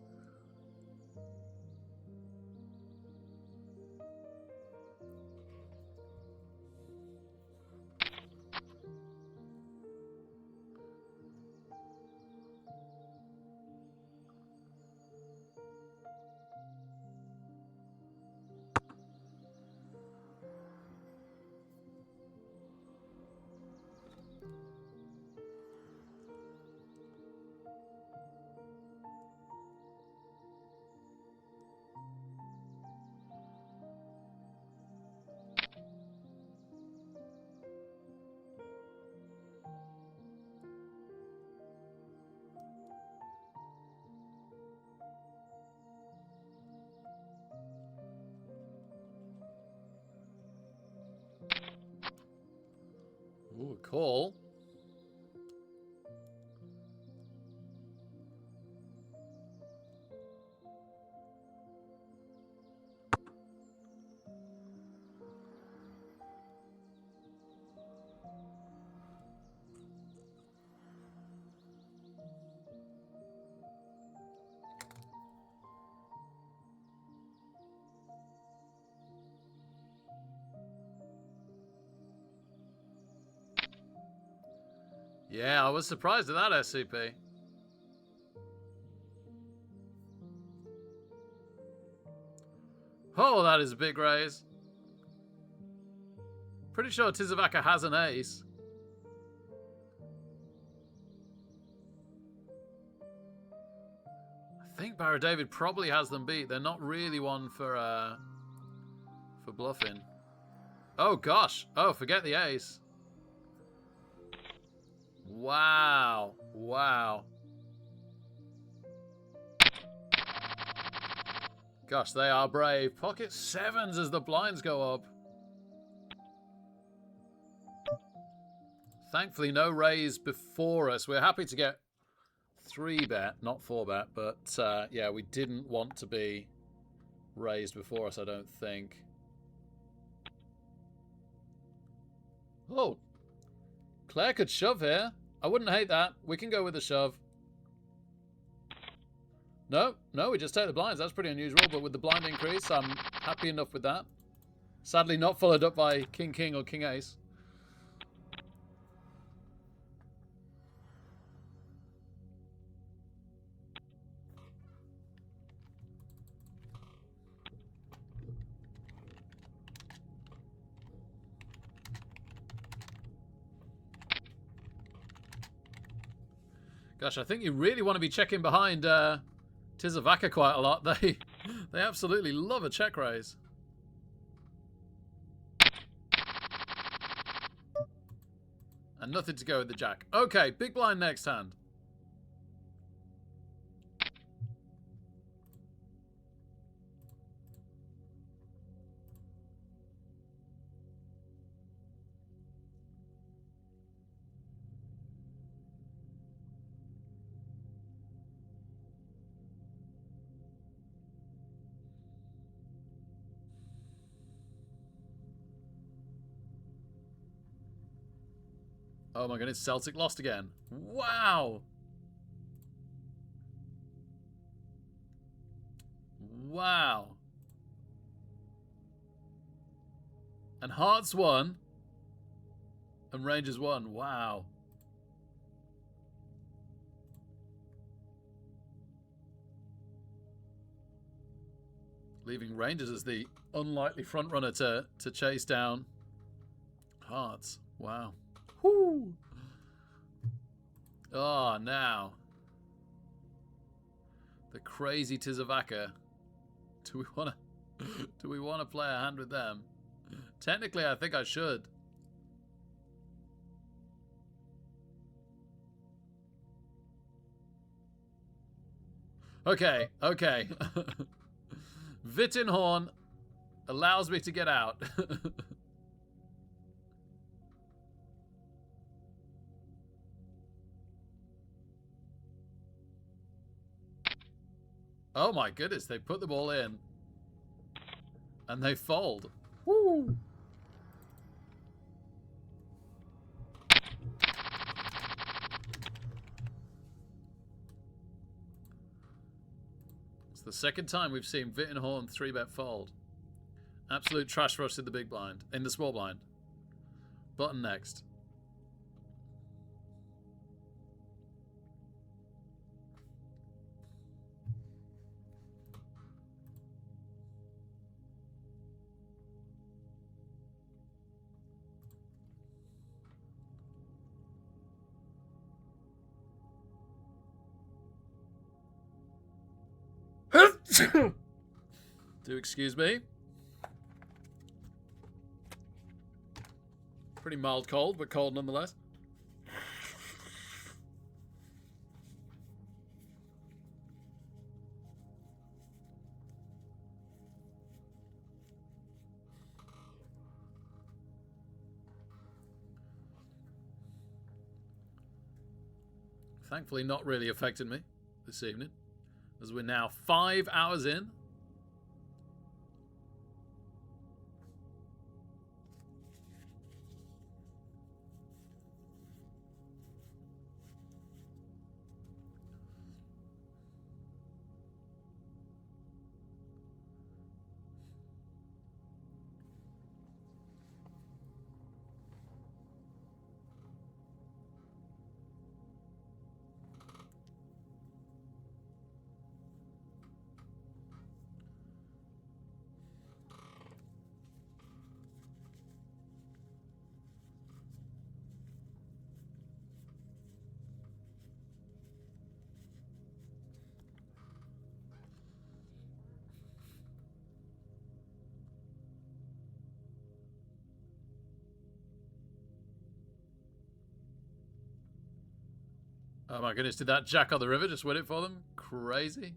Ooh, call. Yeah, I was surprised at that SCP. Oh, that is a big raise. Pretty sure Tizavaka has an ace. I think Barra David probably has them beat. They're not really one for bluffing. Oh gosh. Oh, forget the ace. Wow. Wow. Gosh, they are brave. Pocket sevens as the blinds go up. Thankfully, no raise before us. We're happy to get 3-bet, not 4-bet, but yeah, we didn't want to be raised before us, I don't think. Oh, Claire could shove here. I wouldn't hate that. We can go with a shove. No, we just take the blinds. That's pretty unusual, but with the blind increase, I'm happy enough with that. Sadly, not followed up by King King or King Ace. Gosh, I think you really want to be checking behind Tizavaka quite a lot. They absolutely love a check raise. And nothing to go with the jack. Okay, big blind next hand. Oh my goodness, Celtic lost again. Wow. Wow. And Hearts won. And Rangers won. Wow. Leaving Rangers as the unlikely frontrunner to chase down Hearts. Wow. Whoo. Oh, now. The crazy Tizavaka. Do we want to play a hand with them? Technically, I think I should. Okay. Vittenhorn allows me to get out. Oh my goodness, they put them all in. And they fold. Woo! It's the second time we've seen Vittenhorn 3-bet fold. Absolute trash rush in the big blind. In the small blind. Button next. Do excuse me. Pretty mild cold, but cold nonetheless. Thankfully not really affected me this evening, as we're now 5 hours in. Oh my goodness, did that Jack on the river just win it for them? Crazy.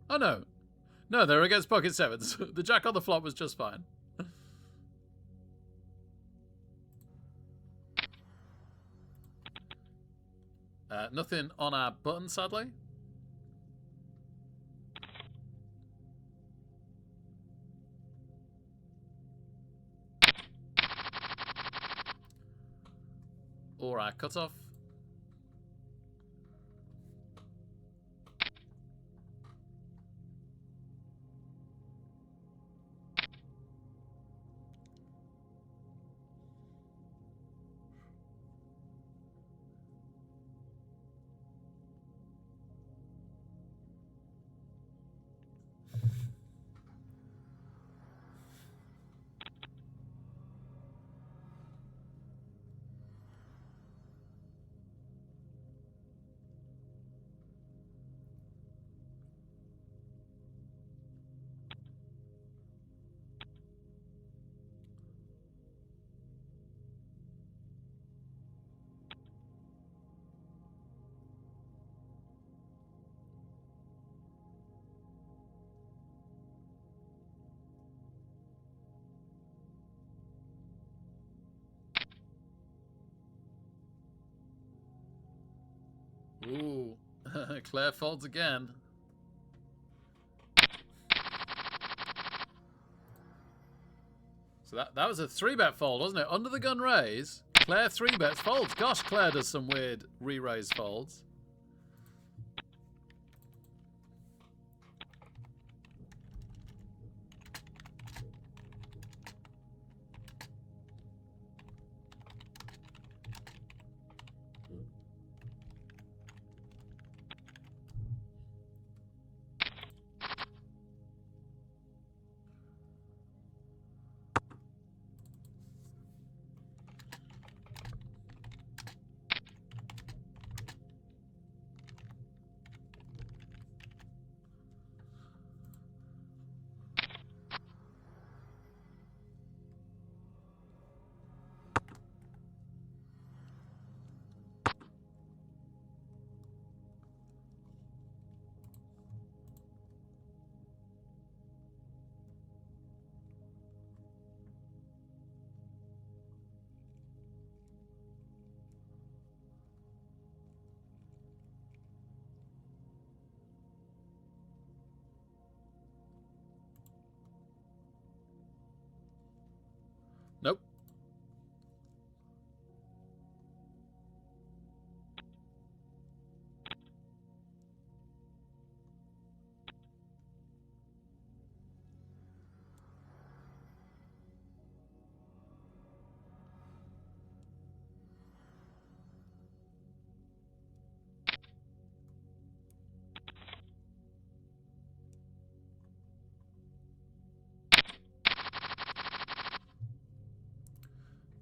Oh no. No, they're against pocket sevens. The Jack on the flop was just fine. Nothing on our button, sadly. Or our cutoff. Ooh. Claire folds again. So that was a 3-bet fold, wasn't it? Under the gun raise. Claire 3-bets folds. Gosh, Claire does some weird re-raise folds.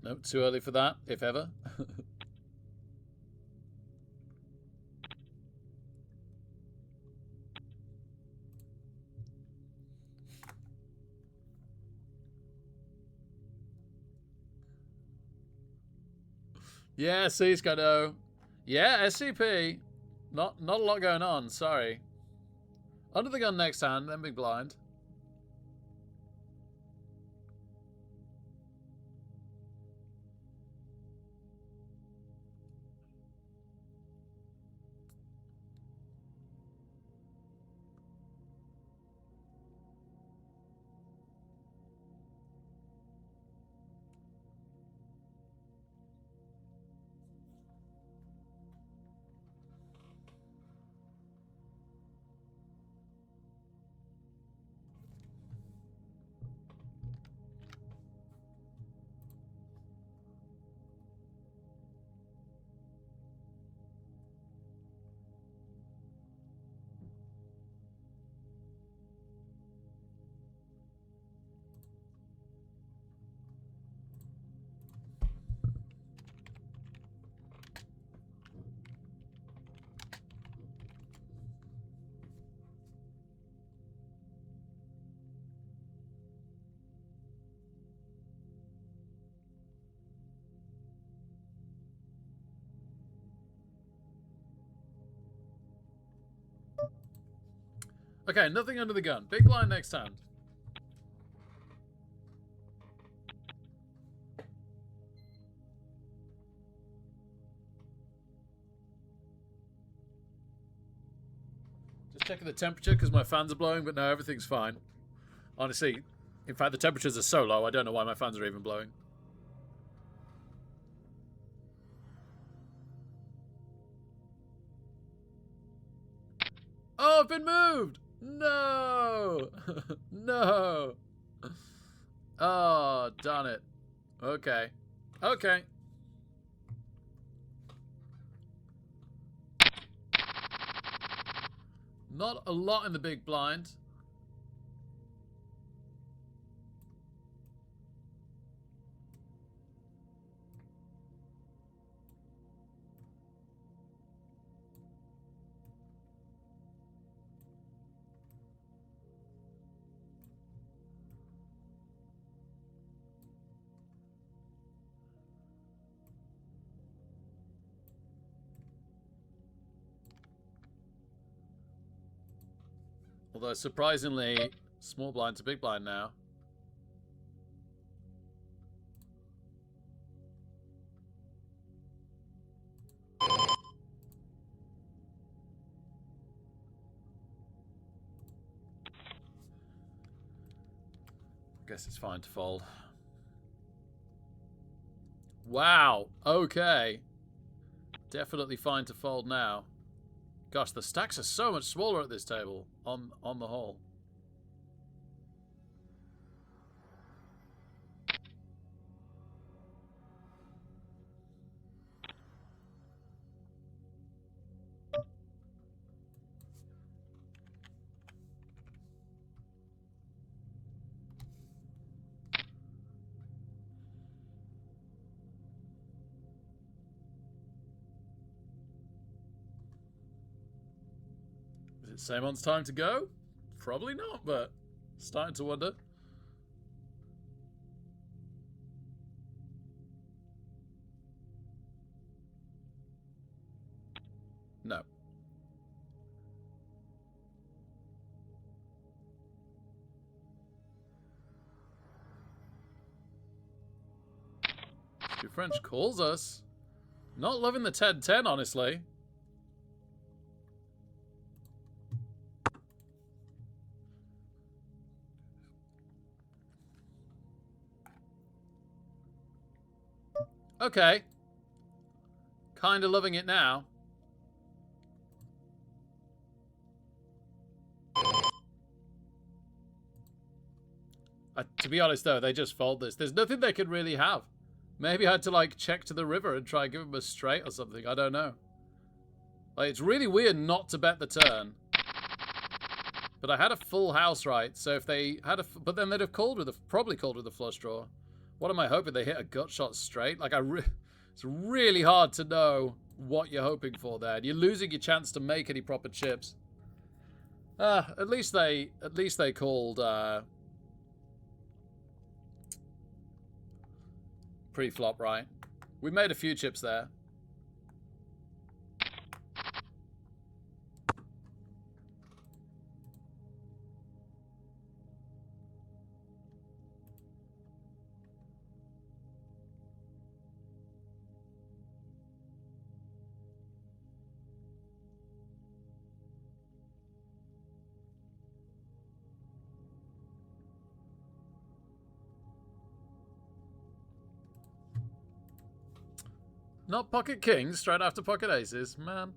Nope, too early for that, if ever. Yeah, Seascado. Yeah, SCP. Not a lot going on, sorry. Under the gun next hand, then big blind. Okay, nothing under the gun. Big blind next hand. Just checking the temperature because my fans are blowing, but no, everything's fine. Honestly, in fact, the temperatures are so low, I don't know why my fans are even blowing. Oh, I've been moved! No! No! Oh, darn it. Okay. Okay. Not a lot in the big blind. Although, surprisingly, small blind to big blind now. Guess it's fine to fold. Wow. Okay. Definitely fine to fold now. Gosh, the stacks are so much smaller at this table on the whole. Is it Samon's time to go? Probably not, but starting to wonder. No. Stu French calls us. Not loving the 10-10, honestly. Okay. Kind of loving it now. To be honest, though, they just fold this. There's nothing they can really have. Maybe I had to, like, check to the river and try and give them a straight or something. I don't know. Like, it's really weird not to bet the turn. But I had a full house, right? So if they had a... But then they'd have called with a... Probably called with a flush draw. What am I hoping? They hit a gut shot straight? Like, it's really hard to know what you're hoping for there. You're losing your chance to make any proper chips. At least they called pre-flop right. We made a few chips there. Not pocket kings straight after pocket aces, man.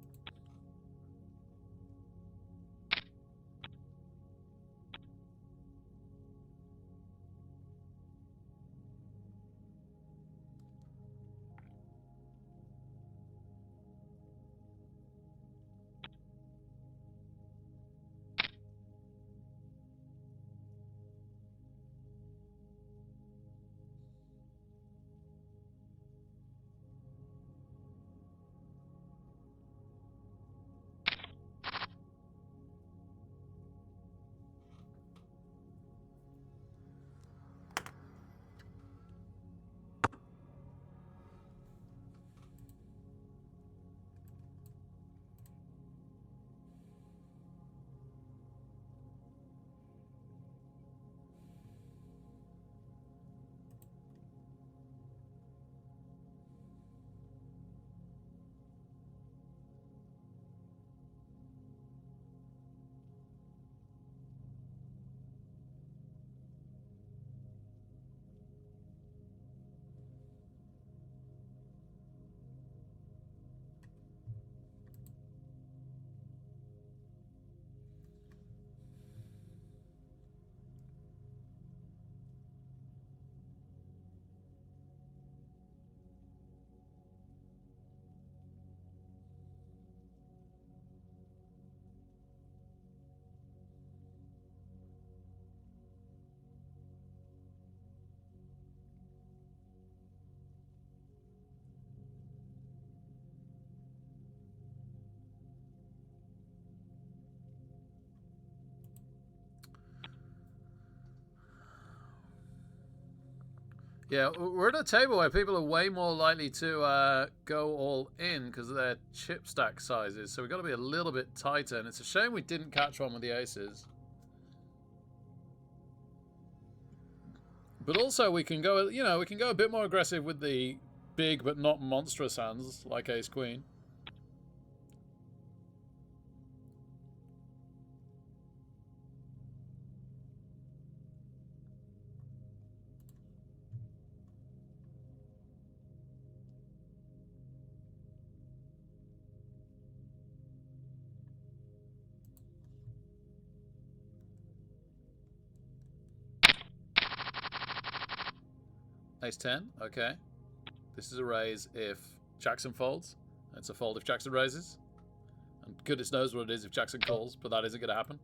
Yeah, we're at a table where people are way more likely to go all in because of their chip stack sizes. So we've got to be a little bit tighter. And it's a shame we didn't catch one with the aces. But also we can go, you know, we can go a bit more aggressive with the big but not monstrous hands like ace queen. Ace 10, okay. This is a raise if Jackson folds. It's a fold if Jackson raises. And goodness knows what it is if Jackson calls, but that isn't going to happen.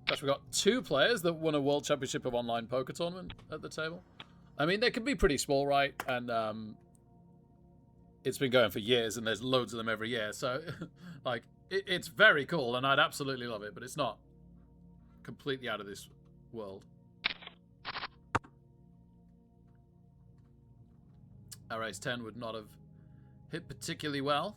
Gosh, we've got 2 players that won a World Championship of Online Poker Tournament at the table. I mean, they can be pretty small, right? And it's been going for years, and there's loads of them every year. So, like, it's very cool, and I'd absolutely love it, but it's not completely out of this world. Our ace 10 would not have hit particularly well.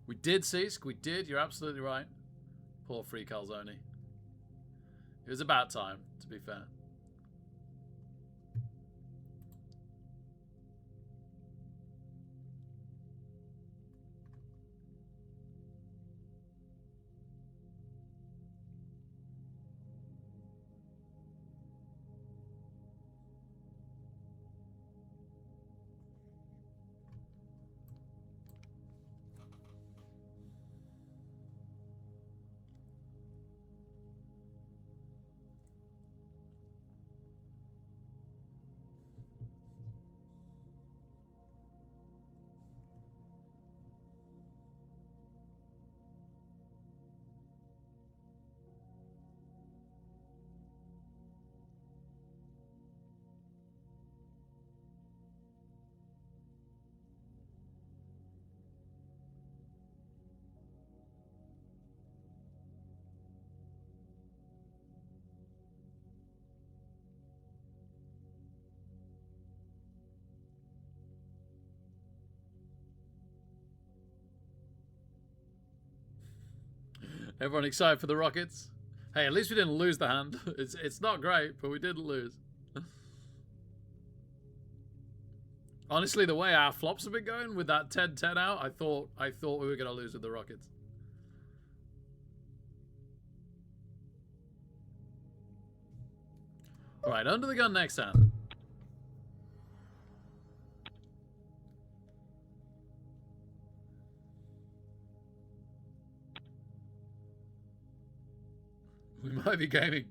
We did, Seask. We did. You're absolutely right. Poor free Calzone. It was about time, to be fair. Everyone excited for the Rockets? Hey, at least we didn't lose the hand. It's not great, but we didn't lose. Honestly, the way our flops have been going with that 10-10 out, I thought we were going to lose with the Rockets. All right, under the gun next hand. We might be gaming.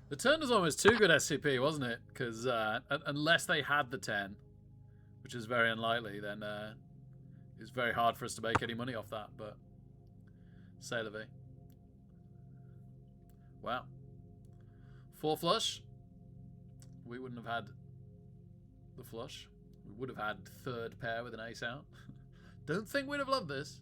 The turn was almost too good SCP, wasn't it? Because unless they had the 10, which is very unlikely, then it's very hard for us to make any money off that. But c'est la vie. Wow. 4 flush. We wouldn't have had the flush. We would have had third pair with an ace out. Don't think we'd have loved this.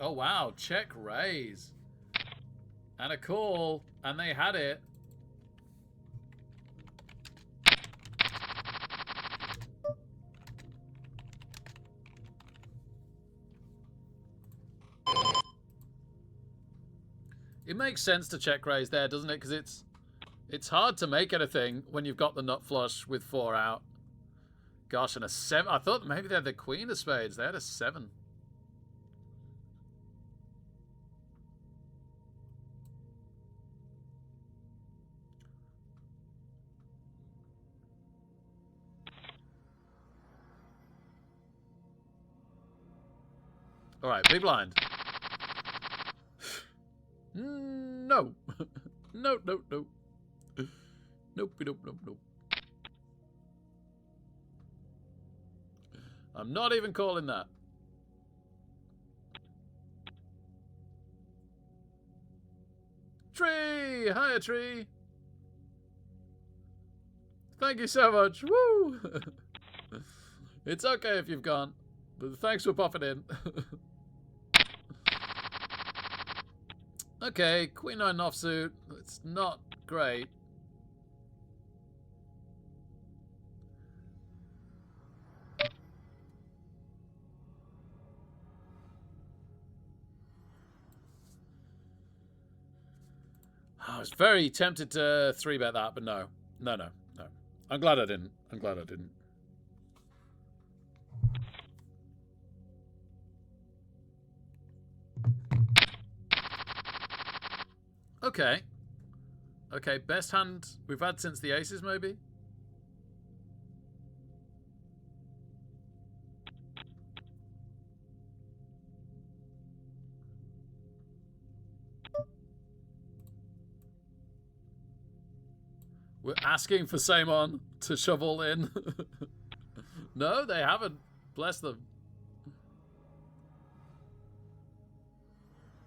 Oh, wow. Check raise. And a call. And they had it. It makes sense to check raise there, doesn't it? Because it's hard to make anything when you've got the nut flush with 4 out. Gosh, and a 7. I thought maybe they had the queen of spades. They had a 7. All right, big blind. No. No, no, no. Nope, nope, nope, nope. I'm not even calling that. Tree! Hiya, Tree! Thank you so much. Woo! It's okay if you've gone, but thanks for popping in. Okay, Queen 9 offsuit. It's not great. I was very tempted to 3-bet that, but no. No, no, no. I'm glad I didn't. I'm glad I didn't. Okay. Okay, best hand we've had since the aces, maybe? We're asking for Samon to shovel in. No, they haven't. Bless them.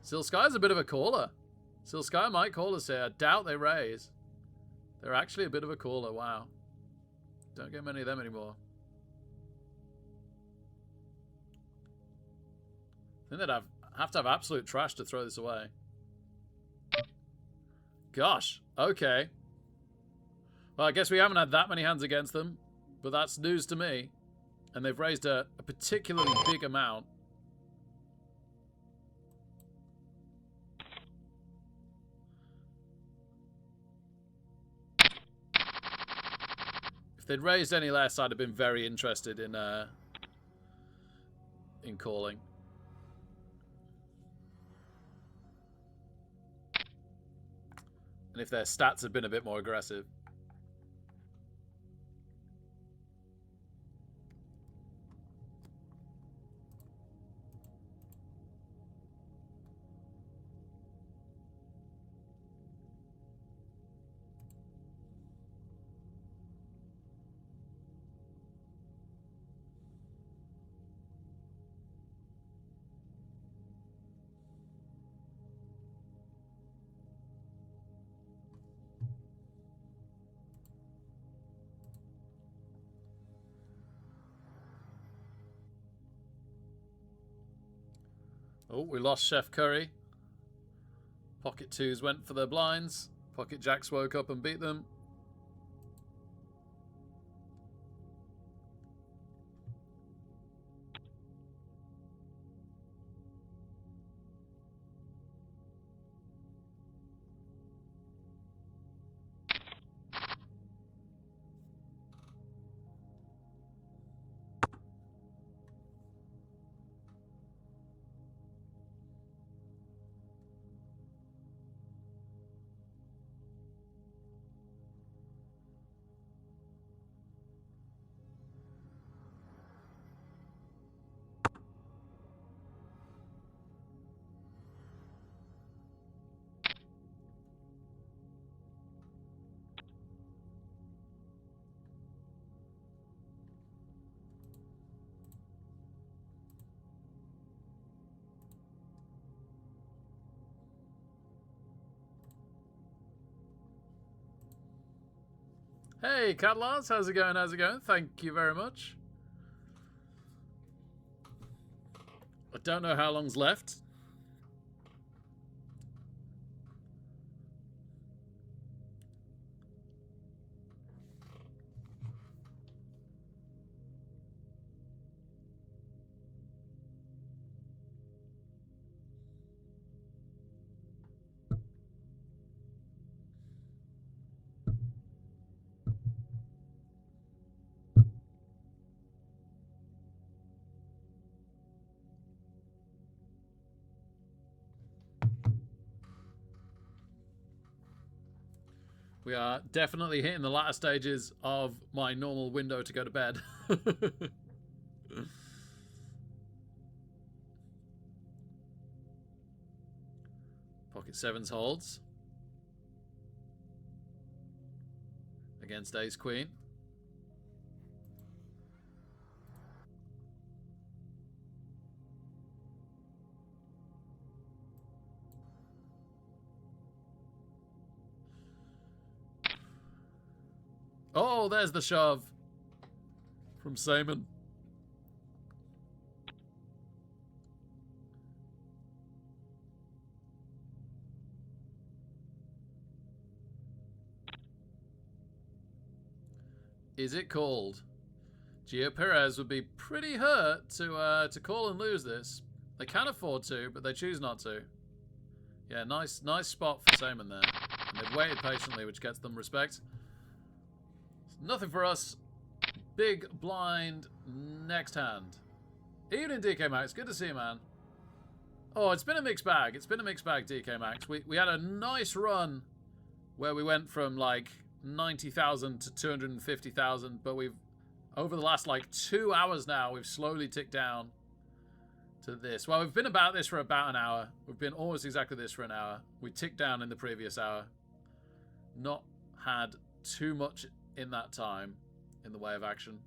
Silsky's a bit of a caller. Silsky might call us here. I doubt they raise. They're actually a bit of a caller. Wow. Don't get many of them anymore. I think they'd have to have absolute trash to throw this away. Gosh. Okay. Well, I guess we haven't had that many hands against them, but that's news to me. And they've raised a particularly big amount. If they'd raised any less, I'd have been very interested in calling. And if their stats had been a bit more aggressive. Oh, we lost Chef Curry. Pocket twos went for their blinds. Pocket jacks woke up and beat them. Hey, Catalans, how's it going? How's it going? Thank you very much. I don't know how long's left. We are definitely hitting the latter stages of my normal window to go to bed. Pocket sevens holds. Against ace queen. Oh, there's the shove from Seaman. Is it called? Gio Perez would be pretty hurt to call and lose this. They can afford to, but they choose not to. Yeah, nice spot for Seaman there. And they've waited patiently, which gets them respect. Nothing for us. Big blind next hand. Evening, DK Max. Good to see you, man. Oh, it's been a mixed bag. It's been a mixed bag, DK Max. We had a nice run where we went from like 90,000 to 250,000, but we've over the last like 2 hours now, we've slowly ticked down to this. Well, we've been about this for about an hour. We've been almost exactly this for an hour. We ticked down in the previous hour. Not had too much in that time in the way of action.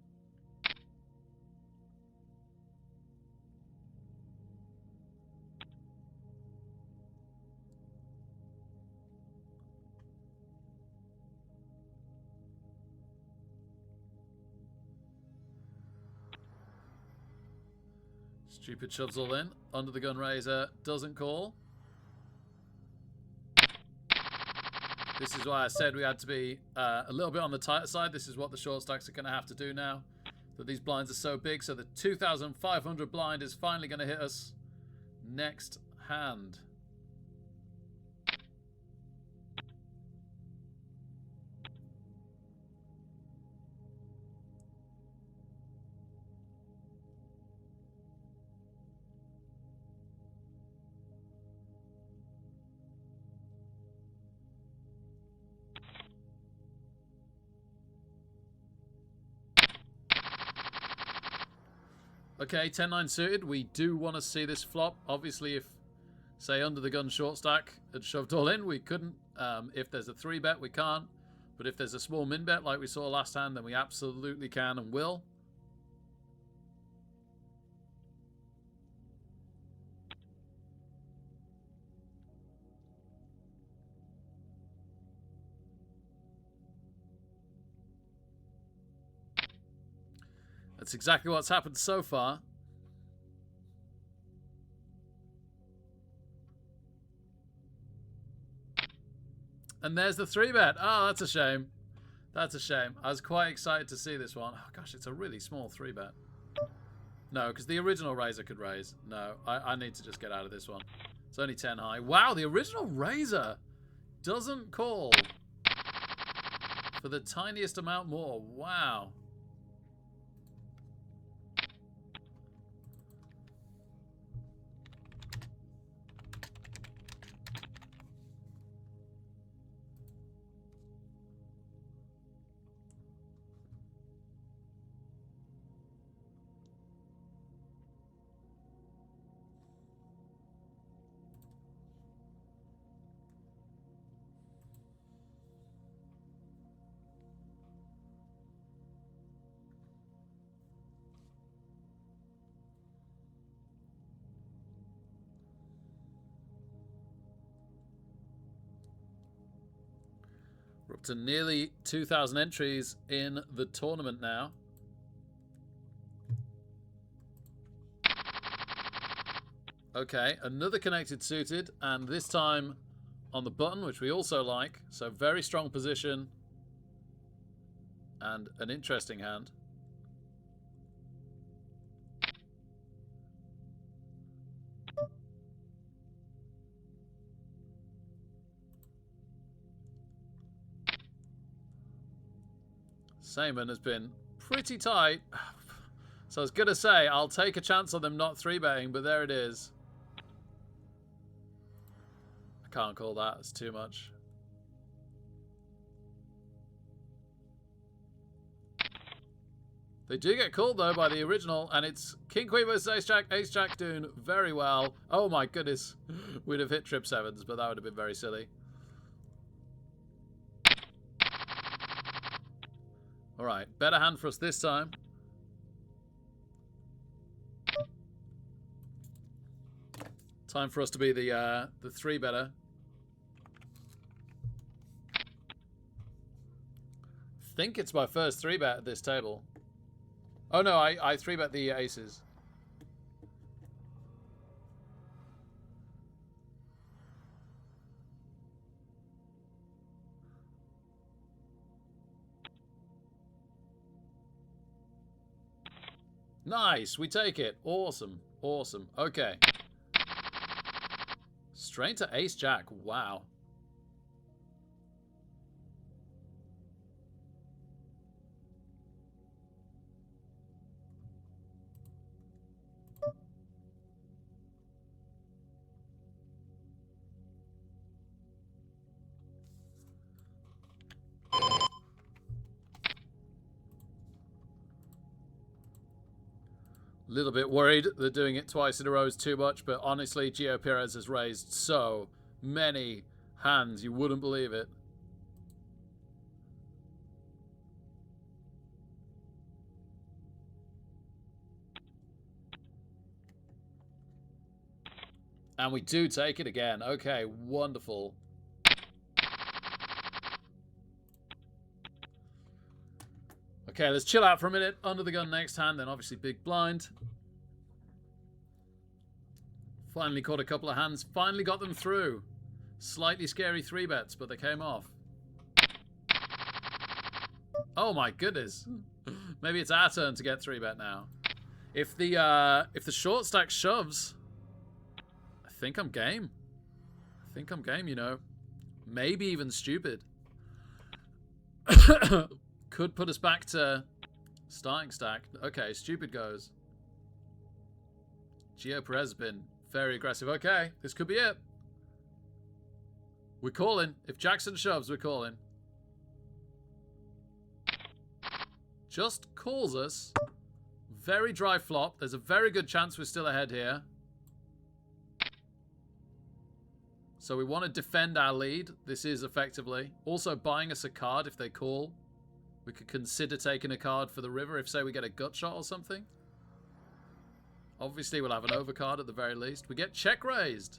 Stupid shoves all in. Under the gun razor doesn't call. This is why I said we had to be a little bit on the tighter side. This is what the short stacks are going to have to do now. That these blinds are so big. So the 2,500 blind is finally going to hit us next hand. Okay, 10-9 suited. We do want to see this flop. Obviously, if, say, under the gun short stack had shoved all in, we couldn't. If there's a 3-bet, we can't. But if there's a small min bet like we saw last hand, then we absolutely can and will. That's exactly what's happened so far. And there's the 3-bet. Oh, that's a shame. That's a shame. I was quite excited to see this one. Oh, gosh, it's a really small 3-bet. No, because the original raiser could raise. No, I need to just get out of this one. It's only 10 high. Wow, the original raiser doesn't call for the tiniest amount more. Wow. We're up to nearly 2,000 entries in the tournament now. Okay, another connected suited, and this time on the button, which we also like. So very strong position and an interesting hand. Sayman has been pretty tight. So I was going to say, I'll take a chance on them not 3-betting, but there it is. I can't call that. It's too much. They do get called, though, by the original, and it's King Queen versus Ace Jack. Ace Jack doing very well. Oh, my goodness. We'd have hit trip 7s, but that would have been very silly. All right, better hand for us this time. Time for us to be the 3-better. I think it's my first 3-bet at this table. Oh no, I 3-bet the aces. Nice, we take it. Awesome, awesome. Okay. Straight to Ace Jack. Wow. Little bit worried that doing it twice in a row is too much, but honestly, Gio Perez has raised so many hands, you wouldn't believe it. And we do take it again. Okay, wonderful. Okay, let's chill out for a minute. Under the gun next hand, then obviously big blind. Finally caught a couple of hands. Finally got them through. Slightly scary 3-bets, but they came off. Oh my goodness. Maybe it's our turn to get 3-bet now. If the short stack shoves, I think I'm game. I think I'm game, you know. Maybe even stupid. Could put us back to starting stack. Okay, stupid goes. Gio Perez has been very aggressive. Okay, this could be it. We're calling. If Jackson shoves, we're calling. Just calls us. Very dry flop. There's a very good chance we're still ahead here. So we want to defend our lead. This is effectively. Also buying us a card if they call. We could consider taking a card for the river if, say, we get a gut shot or something. Obviously, we'll have an overcard at the very least. We get check raised.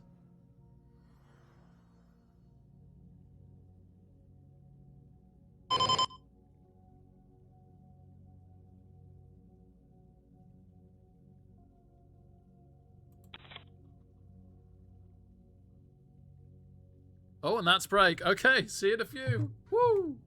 Oh, and that's break. Okay, see you in a few. Woo!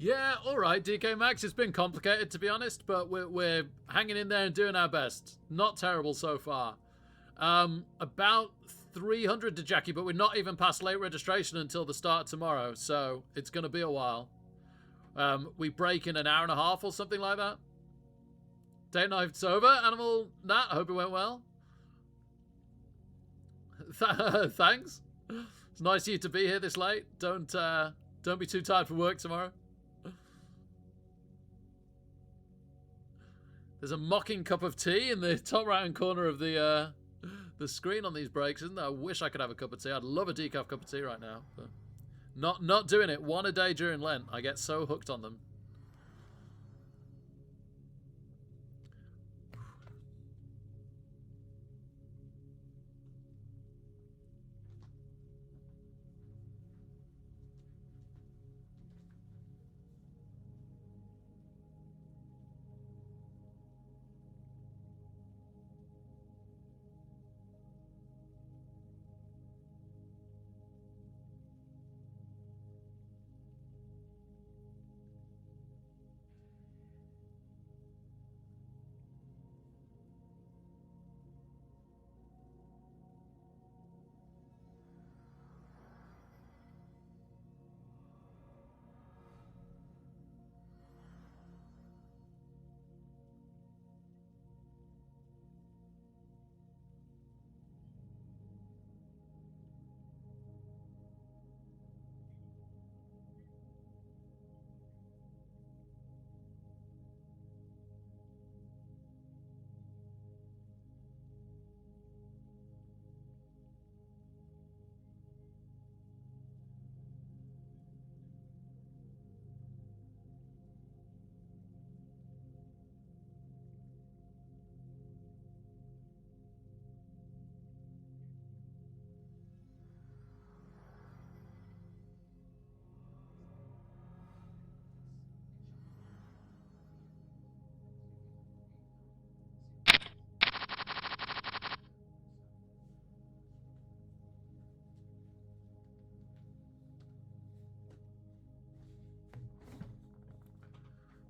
Yeah, all right, DK Max. It's been complicated, to be honest, but we're hanging in there and doing our best. Not terrible so far. About 300 to Jackie, but we're not even past late registration until the start tomorrow, so it's going to be a while. We break in an hour and a half or something like that. Date night over. Animal Nat, hope it went well. Thanks. It's nice of you to be here this late. Don't be too tired for work tomorrow. There's a mocking cup of tea in the top right-hand corner of the screen on these breaks, isn't there? I wish I could have a cup of tea. I'd love a decaf cup of tea right now. But not doing it. One a day during Lent. I get so hooked on them.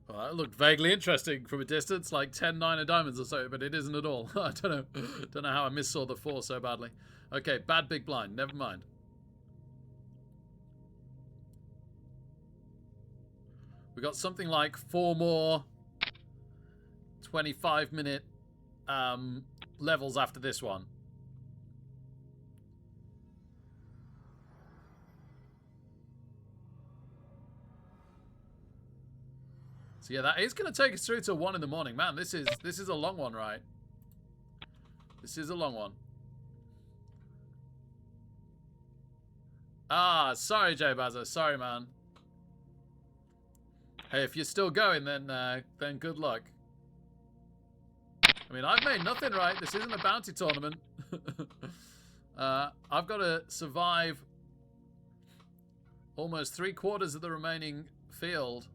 Well, that looked vaguely interesting from a distance, like 10-9 of diamonds or so, but it isn't at all. I don't know how I missaw the 4 so badly. Okay, bad big blind. Never mind. We got something like 4 more 25-minute levels after this one. So yeah, that is going to take us through to 1 in the morning. Man, this is a long one, right? This is a long one. Ah, sorry, Jay Bazza. Sorry, man. Hey, if you're still going, then good luck. I mean, I've made nothing right. This isn't a bounty tournament. I've got to survive almost 3/4 of the remaining field.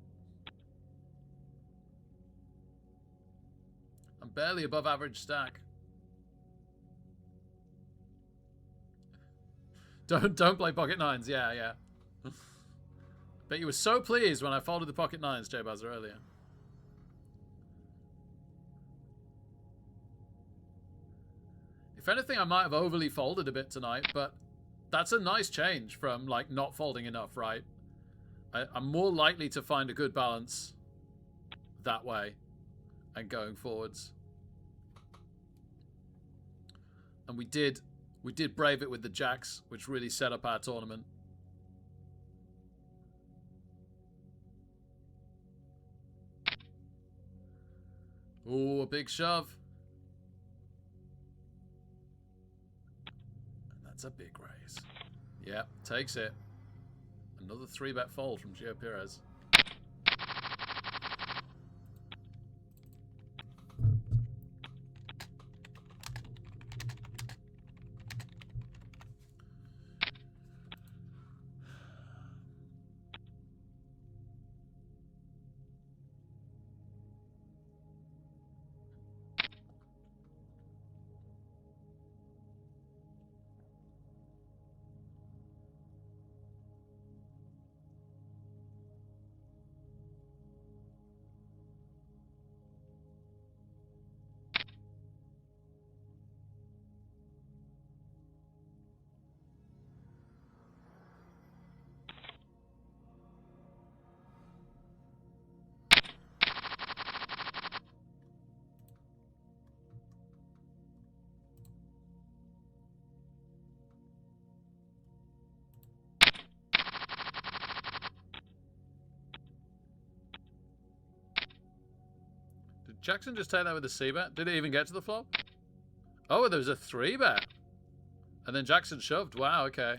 I'm barely above average stack. Don't play pocket nines. Yeah. Bet you were so pleased when I folded the pocket nines, Jay Buzzer, earlier. If anything, I might have overly folded a bit tonight, but that's a nice change from, like, not folding enough, right? I'm more likely to find a good balance that way and going forwards. And we did brave it with the jacks, which really set up our tournament. Ooh, a big shove. And that's a big raise. Yep, takes it. Another 3-bet fold from Gio Perez. Did Jackson just take that with a C-bet? Did it even get to the flop? Oh, there was a 3-bet. And then Jackson shoved. Wow, okay.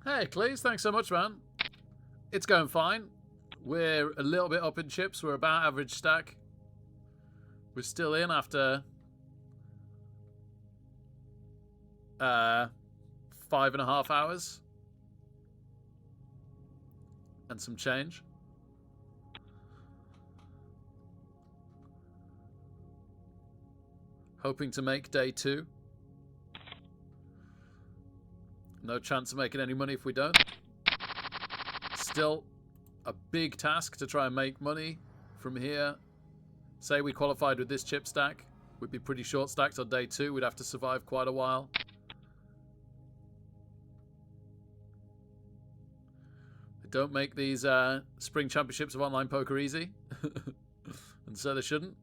Hey, Cleese, thanks so much, man. It's going fine. We're a little bit up in chips. We're about average stack. We're still in after 5.5 hours. And some change. Hoping to make day 2. No chance of making any money if we don't. Still a big task to try and make money from here. Say we qualified with this chip stack. We'd be pretty short stacked on day 2. We'd have to survive quite a while. They don't make these spring championships of online poker easy. And so they shouldn't.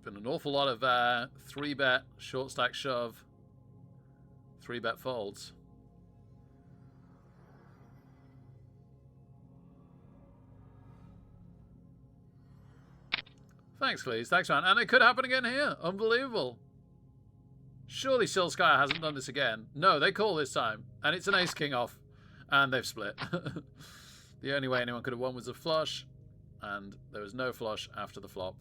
Been an awful lot of 3-bet short stack shove, 3-bet folds. Thanks, Cleese. Thanks, man. And it could happen again here. Unbelievable. Surely Silskaya hasn't done this again. No, they call this time. And it's an ace-king off. And they've split. The only way anyone could have won was a flush. And there was no flush after the flop.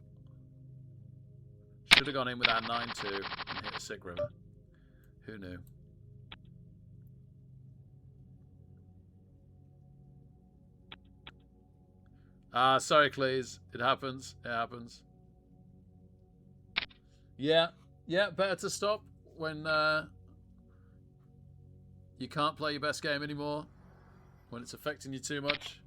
Should have gone in with our 9-2 and hit a sick river. Who knew? Sorry, Cleese. It happens. It happens. Yeah. Yeah, better to stop when you can't play your best game anymore. When it's affecting you too much.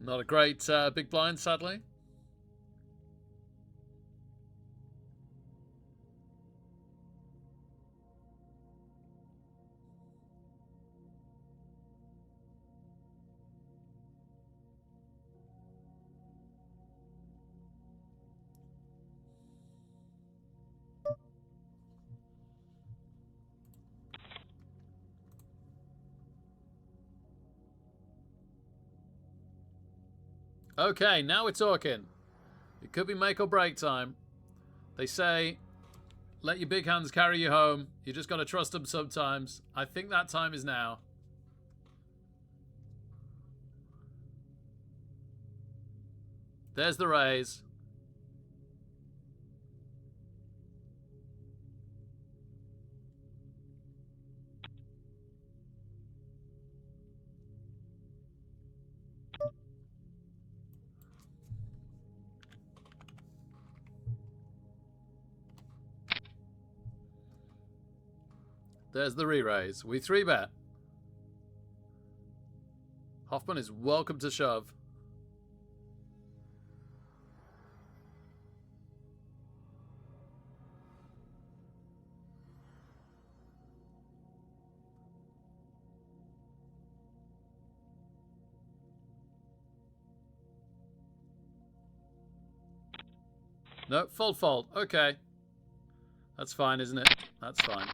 Not a great big blind, sadly. Okay, now we're talking. It could be make or break time. They say, let your big hands carry you home. You just got to trust them sometimes. I think that time is now. There's the raise. There's the re-raise. We 3-bet. Hoffman is welcome to shove. No, fold. Okay. That's fine, isn't it? That's fine.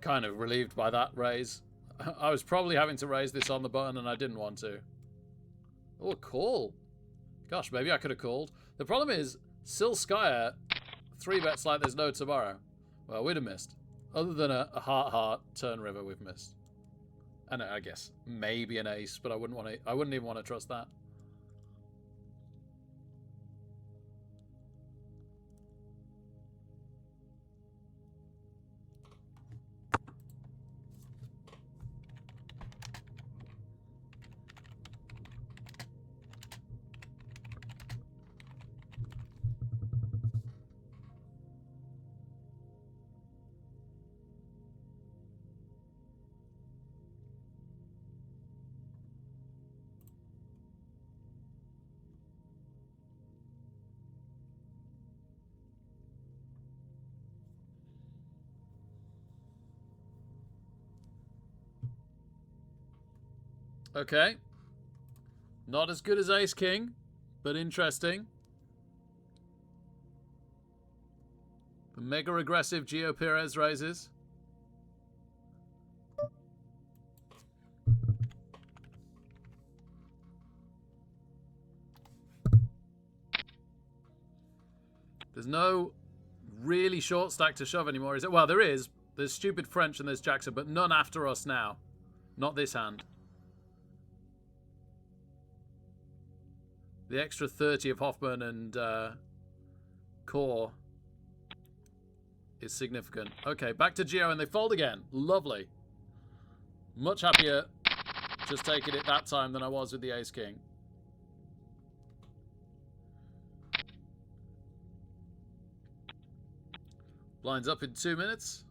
Kind of relieved by that raise. I was probably having to raise this on the button and I didn't want to. Oh, a call. Gosh, maybe I could have called. The problem is, Silskaya 3-bets like there's no tomorrow. Well, we'd have missed. Other than a heart turn river, we've missed. And I guess maybe an ace, but I wouldn't even want to trust that. Okay. Not as good as Ace King, but interesting. The mega aggressive Gio Perez raises. There's no really short stack to shove anymore, is it? Well, there is. There's stupid French and there's Jackson, but none after us now. Not this hand. The extra 30 of Hoffman and Core is significant. Okay, back to Gio, and they fold again. Lovely. Much happier just taking it that time than I was with the Ace King. Blinds up in 2 minutes.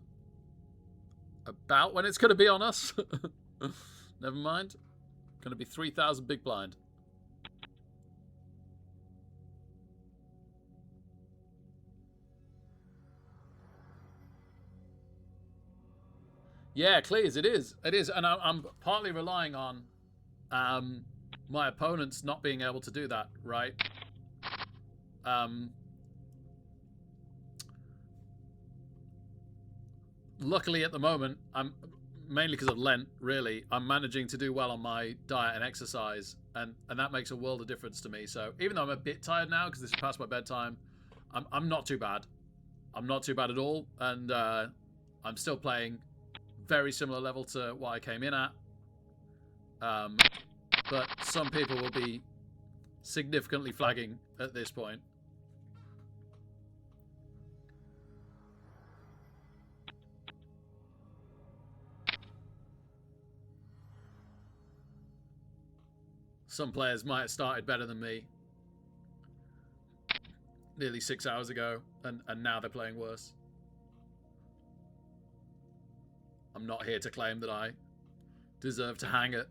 About when it's going to be on us. Never mind. Going to be 3,000 big blind. Yeah, clears. It is. It is. And I'm partly relying on my opponents not being able to do that, right? Luckily, at the moment, I'm mainly because of Lent, really, I'm managing to do well on my diet and exercise, and that makes a world of difference to me. So even though I'm a bit tired now because this is past my bedtime, I'm not too bad. I'm not too bad at all, and I'm still playing very similar level to what I came in at. But some people will be significantly flagging at this point. Some players might have started better than me nearly 6 hours ago, and now they're playing worse. I'm not here to claim that I deserve to hang at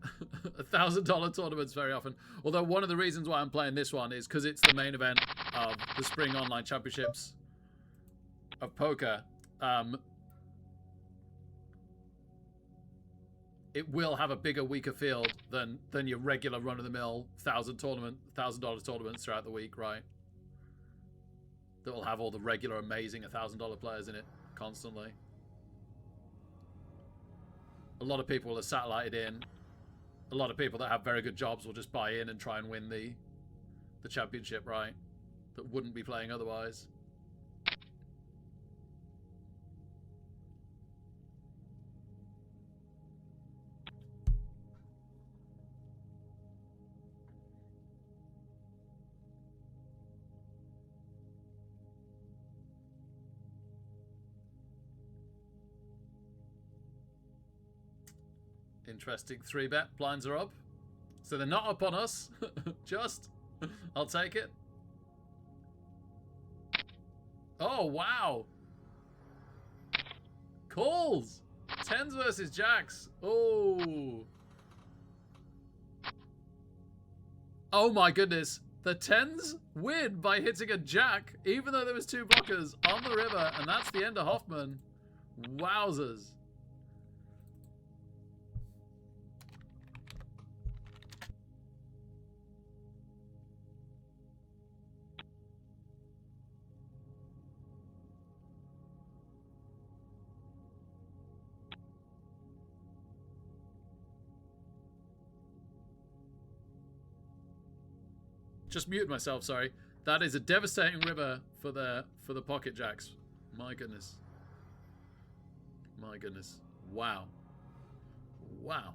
$1,000 tournaments very often. Although one of the reasons why I'm playing this one is because it's the main event of the Spring Online Championships of Poker. It will have a bigger, weaker field than your regular run-of-the-mill $1,000 tournaments throughout the week, right? That will have all the regular, amazing $1,000 players in it constantly. A lot of people are satellited in. A lot of people that have very good jobs will just buy in and try and win the championship, right? That wouldn't be playing otherwise. Interesting 3-bet. Blinds are up. So they're not up on us. Just. I'll take it. Oh, wow. Calls. 10s versus jacks. Oh. Oh my goodness. The 10s win by hitting a jack, even though there was 2 blockers on the river, and that's the end of Hoffman. Wowzers. Just muted myself, sorry. That is a devastating river for the pocket jacks. My goodness. My goodness. Wow. Wow.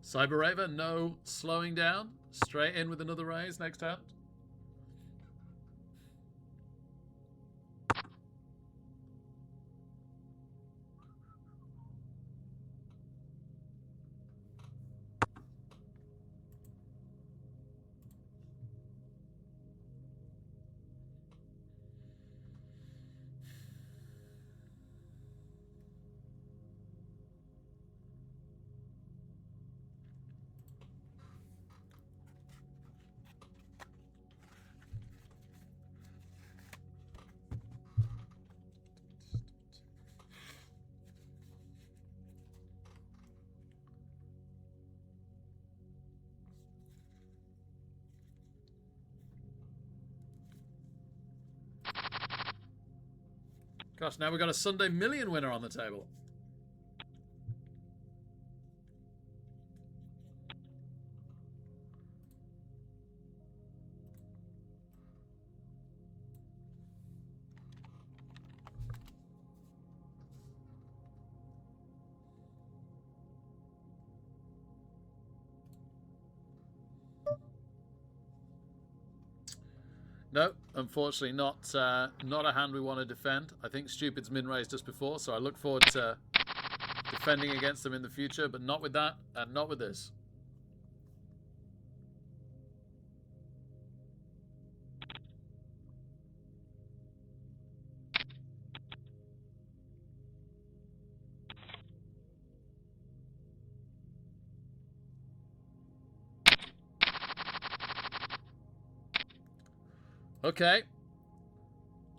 Cyber Raver, no slowing down. Straight in with another raise next hand. Gosh, now we've got a Sunday Million winner on the table. No, unfortunately not a hand we want to defend. I think Stupid's min-raised us before, so I look forward to defending against them in the future, but not with that, and not with this. Okay.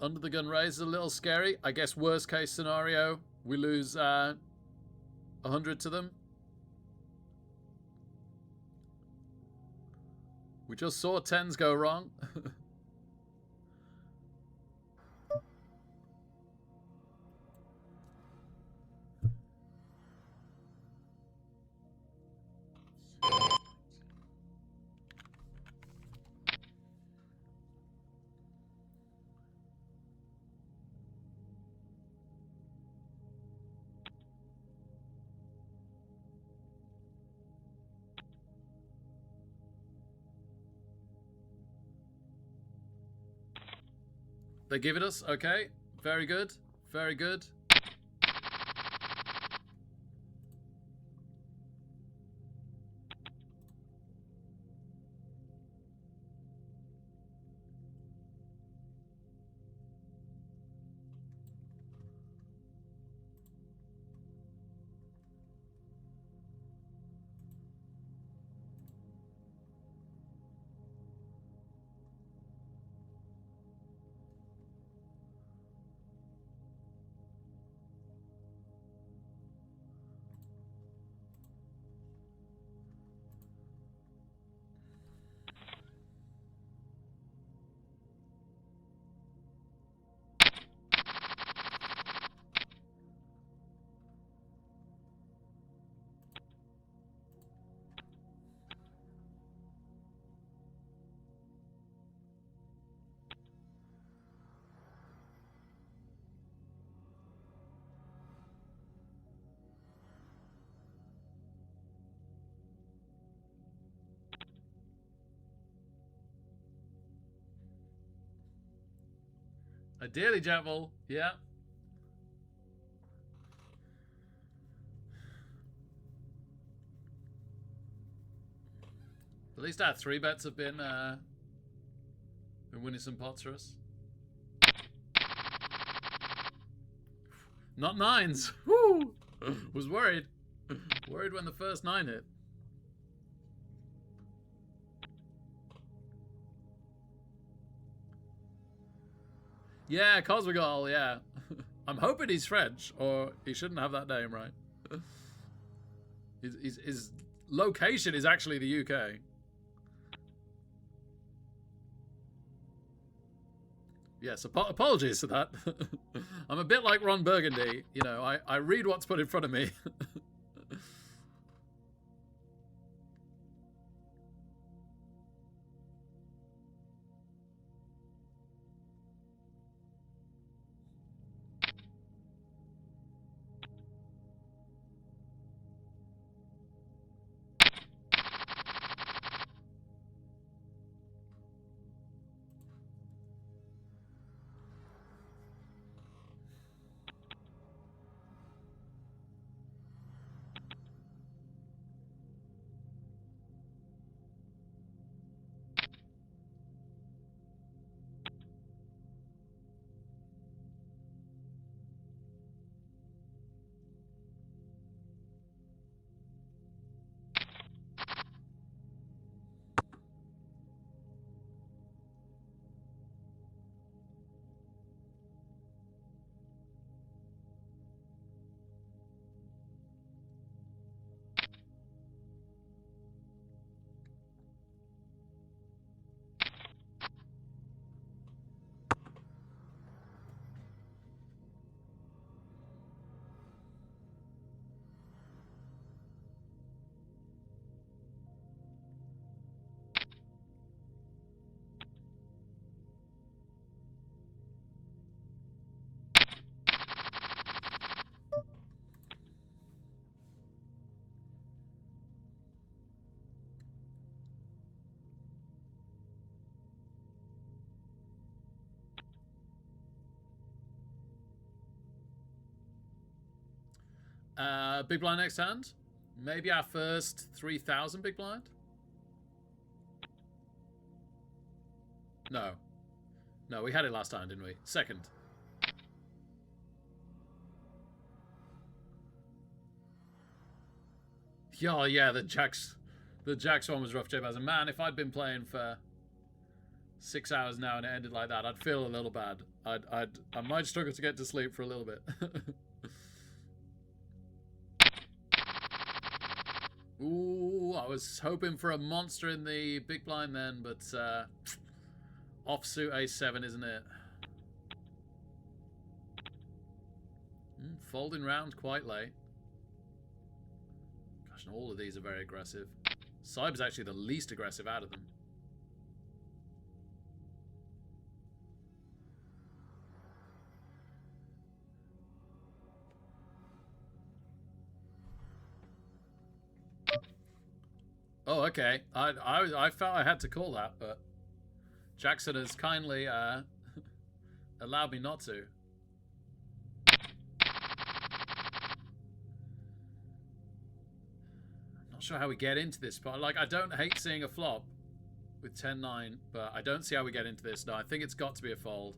Under the gun raise is a little scary. I guess worst case scenario, we lose 100 to them. We just saw 10s go wrong. They give it us. Okay. Very good. Very good. Ideally, Jetball. Yeah. At least our 3-bets have been winning some pots for us. Not 9s. Woo! Was worried. Worried when the first 9 hit. Yeah, Cosmogol, yeah. I'm hoping he's French, or he shouldn't have that name, right? His location is actually the UK. Yes, apologies for that. I'm a bit like Ron Burgundy. You know, I read what's put in front of me. Big blind next hand. Maybe our first 3,000 big blind? No. No, we had it last time, didn't we? Second. Oh, yeah, the Jacks one was rough, J-Baz. And man, if I'd been playing for 6 hours now and it ended like that, I'd feel a little bad. I might struggle to get to sleep for a little bit. Ooh, I was hoping for a monster in the big blind then, but offsuit A7, isn't it? Folding round quite late. Gosh, and all of these are very aggressive. Cyber's actually the least aggressive out of them. Oh, okay. I felt I had to call that, but Jackson has kindly allowed me not to. Not sure how we get into this, but like I don't hate seeing a flop with 10-9, but I don't see how we get into this. No, I think it's got to be a fold.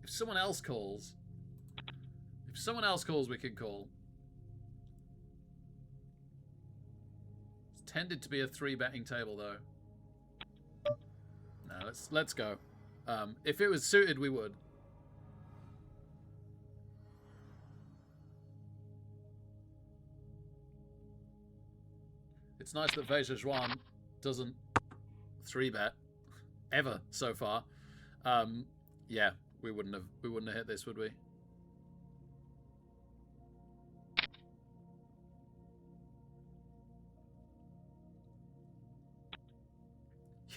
If someone else calls, we can call. It's tended to be a 3-betting table though. No, let's go. If it was suited, we would. It's nice that Veja Juan doesn't 3-bet ever so far. Yeah, we wouldn't have hit this, would we?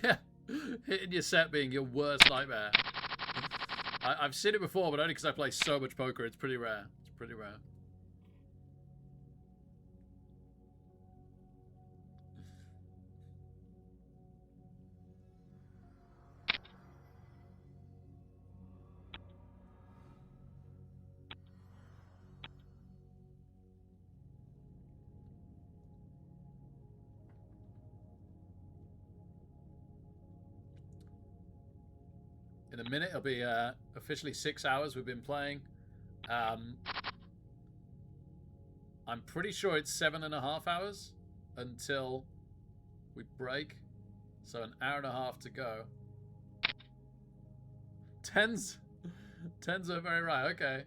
Yeah, hitting your set being your worst nightmare. I've seen it before, but only because I play so much poker. It's pretty rare. It's pretty rare. in a minute. It'll be officially 6 hours we've been playing. I'm pretty sure it's 7.5 hours until we break. So an hour and a half to go. Tens are very right. Okay.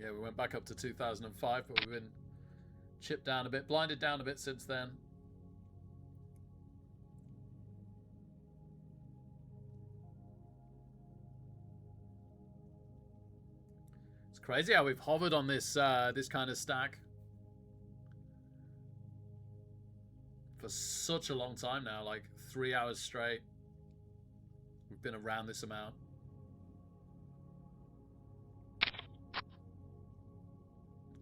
Yeah, we went back up to 2005, but we've been chipped down a bit, blinded down a bit since then. It's crazy how we've hovered on this this kind of stack for such a long time now, like 3 hours straight. We've been around this amount.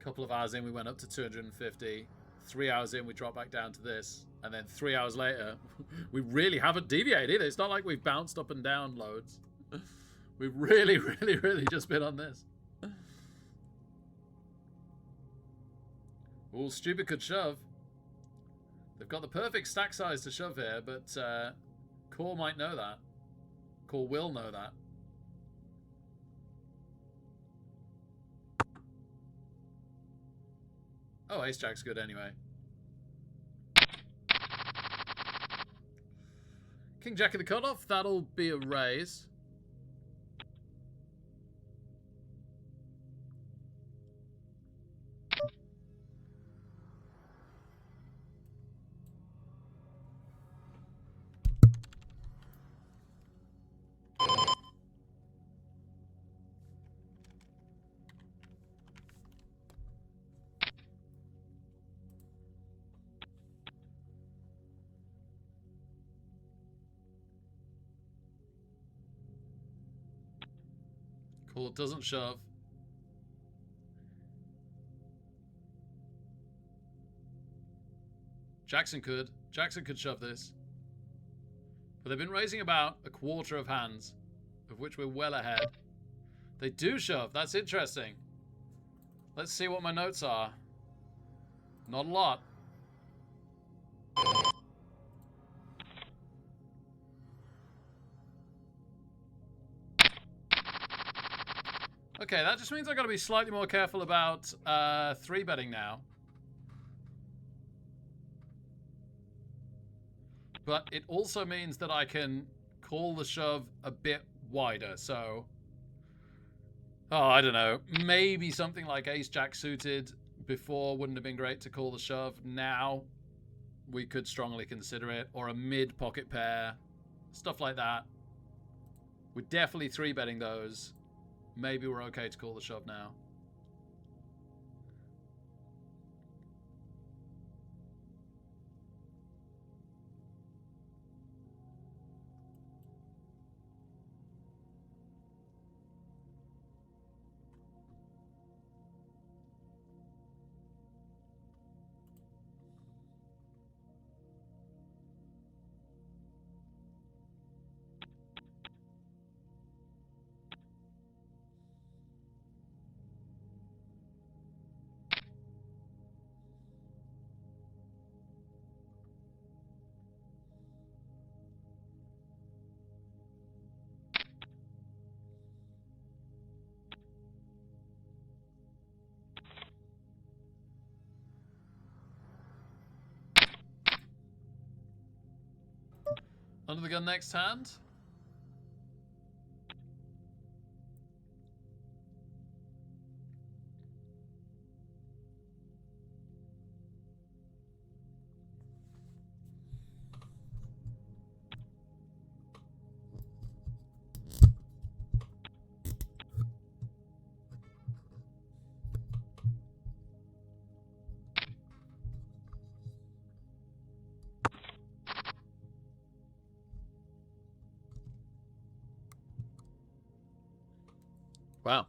Couple of hours in, we went up to 250. 3 hours in, we dropped back down to this. And then 3 hours later, we really haven't deviated either. It's not like we've bounced up and down loads. We've really, really, really just been on this. Ooh, Stupid could shove. They've got the perfect stack size to shove here, but Core might know that. Core will know that. Oh, Ace Jack's good anyway. King Jack of the cutoff, that'll be a raise. Cool, it doesn't shove. Jackson could shove this. But they've been raising about a quarter of hands, of which we're well ahead. They do shove, that's interesting. Let's see what my notes are. Not a lot. Okay, that just means I've got to be slightly more careful about 3-betting now. But it also means that I can call the shove a bit wider, so... Oh, I don't know. Maybe something like Ace-Jack suited before wouldn't have been great to call the shove. Now, we could strongly consider it. Or a mid-pocket pair. Stuff like that. We're definitely 3-betting those. Maybe we're okay to call the shove now. Under the gun next hand. Wow.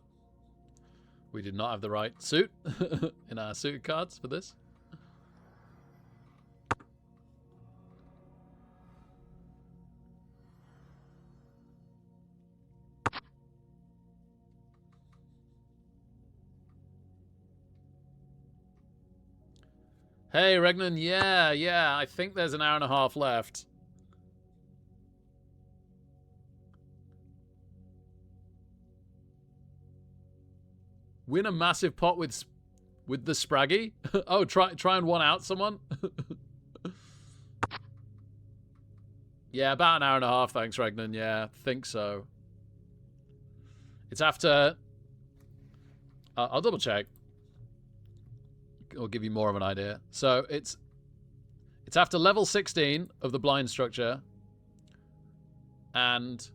We did not have the right suit in our suited cards for this. Hey, Regnan. Yeah. I think there's an hour and a half left. Win a massive pot with the Spraggy? Oh, try and one out someone? Yeah, about an hour and a half, thanks, Regnan. Yeah, think so. It's after... I'll double check. I'll give you more of an idea. So, it's after level 16 of the blind structure. And...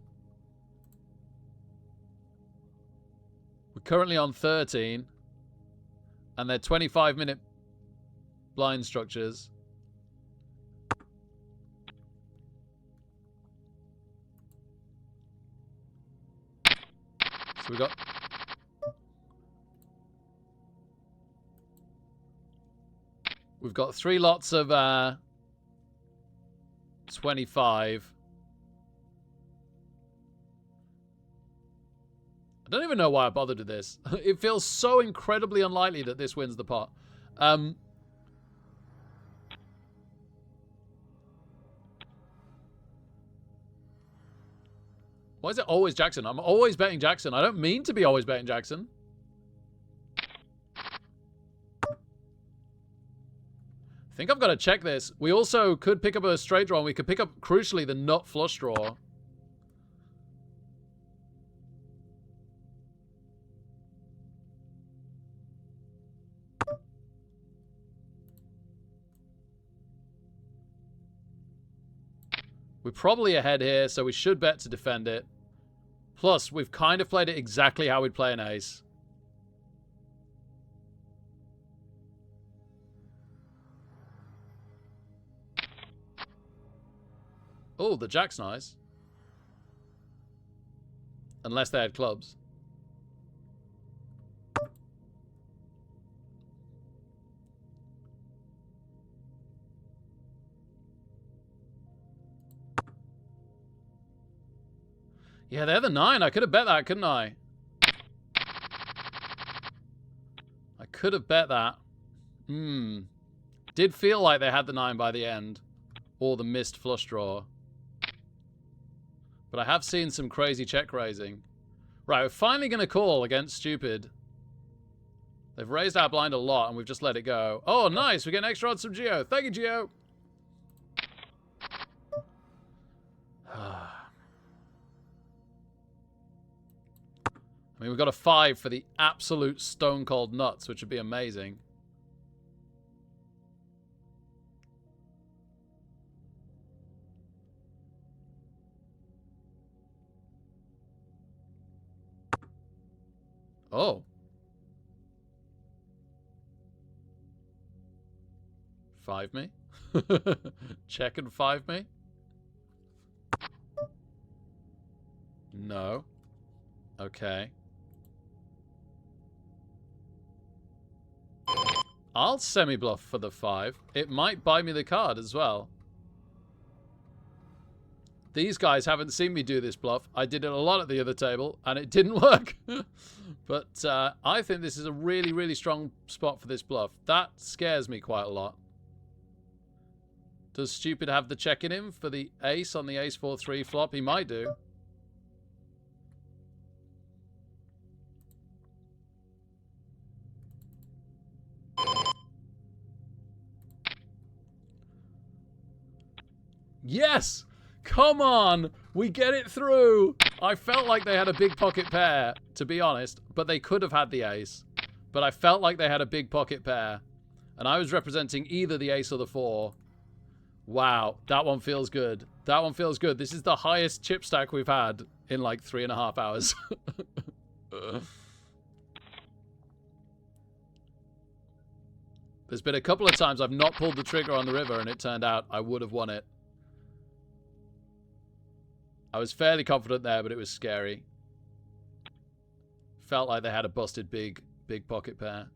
we're currently on 13. And they're 25-minute blind structures. So we've got 3 lots of 25. I don't even know why I bothered with this. It feels so incredibly unlikely that this wins the pot. Why is it always Jackson? I'm always betting Jackson. I don't mean to be always betting Jackson. I think I've got to check this. We also could pick up a straight draw, and we could pick up, crucially, the nut flush draw. We're probably ahead here, so we should bet to defend it. Plus, we've kind of played it exactly how we'd play an ace. Oh, the jack's nice. Unless they had clubs. Yeah, they're the 9. I could have bet that, couldn't I? I could have bet that. Did feel like they had the 9 by the end. Or the missed flush draw. But I have seen some crazy check raising. Right, we're finally going to call against stupid. They've raised our blind a lot and we've just let it go. Oh, nice. We get an extra odds from Geo. Thank you, Geo. I mean, we've got a 5 for the absolute stone cold nuts, which would be amazing. Oh. 5 me? Check and 5 me? No. Okay. I'll semi-bluff for the 5. It might buy me the card as well. These guys haven't seen me do this bluff. I did it a lot at the other table, and it didn't work. But I think this is a really, really strong spot for this bluff. That scares me quite a lot. Does Stupid have the check in him for the ace on the ace 4-3 flop? He might do. Yes! Come on! We get it through! I felt like they had a big pocket pair, to be honest, but they could have had the ace. But I felt like they had a big pocket pair. And I was representing either the ace or the 4. Wow, that one feels good. That one feels good. This is the highest chip stack we've had in like 3.5 hours. There's been a couple of times I've not pulled the trigger on the river and it turned out I would have won it. I was fairly confident there, but it was scary. Felt like they had a busted big pocket pair.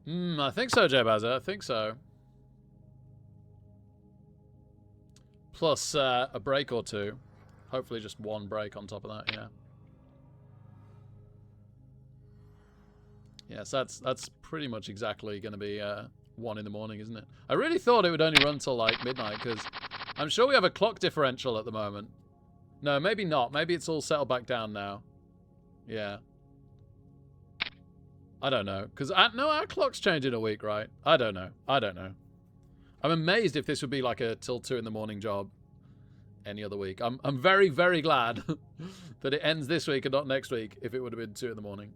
I think so, J-Bazza. I think so. Plus a break or two. Hopefully just one break on top of that, yeah. Yes, that's pretty much exactly going to be 1 in the morning, isn't it? I really thought it would only run till like midnight, because I'm sure we have a clock differential at the moment. No, maybe not. Maybe it's all settled back down now. Yeah. I don't know. Because, no, our clock's change in a week, right? I don't know. I don't know. I'm amazed if this would be like a till 2 in the morning job any other week. I'm very, very glad that it ends this week and not next week if it would have been 2 in the morning.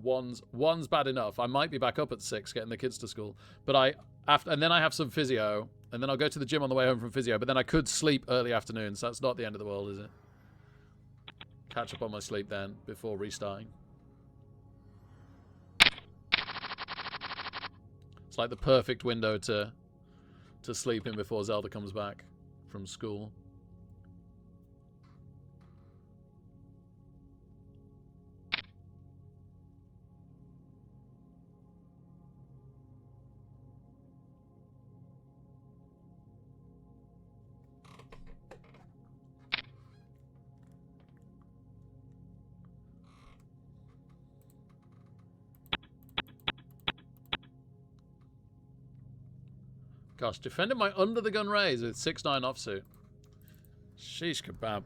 One's bad enough. I might be back up at 6 getting the kids to school. But and then I have some physio, and then I'll go to the gym on the way home from physio, but then I could sleep early afternoon, so that's not the end of the world, is it? Catch up on my sleep then before restarting. It's like the perfect window to sleep in before Zelda comes back from school. Gosh, defending my under-the-gun raise with 6-9 offsuit. Sheesh kebab.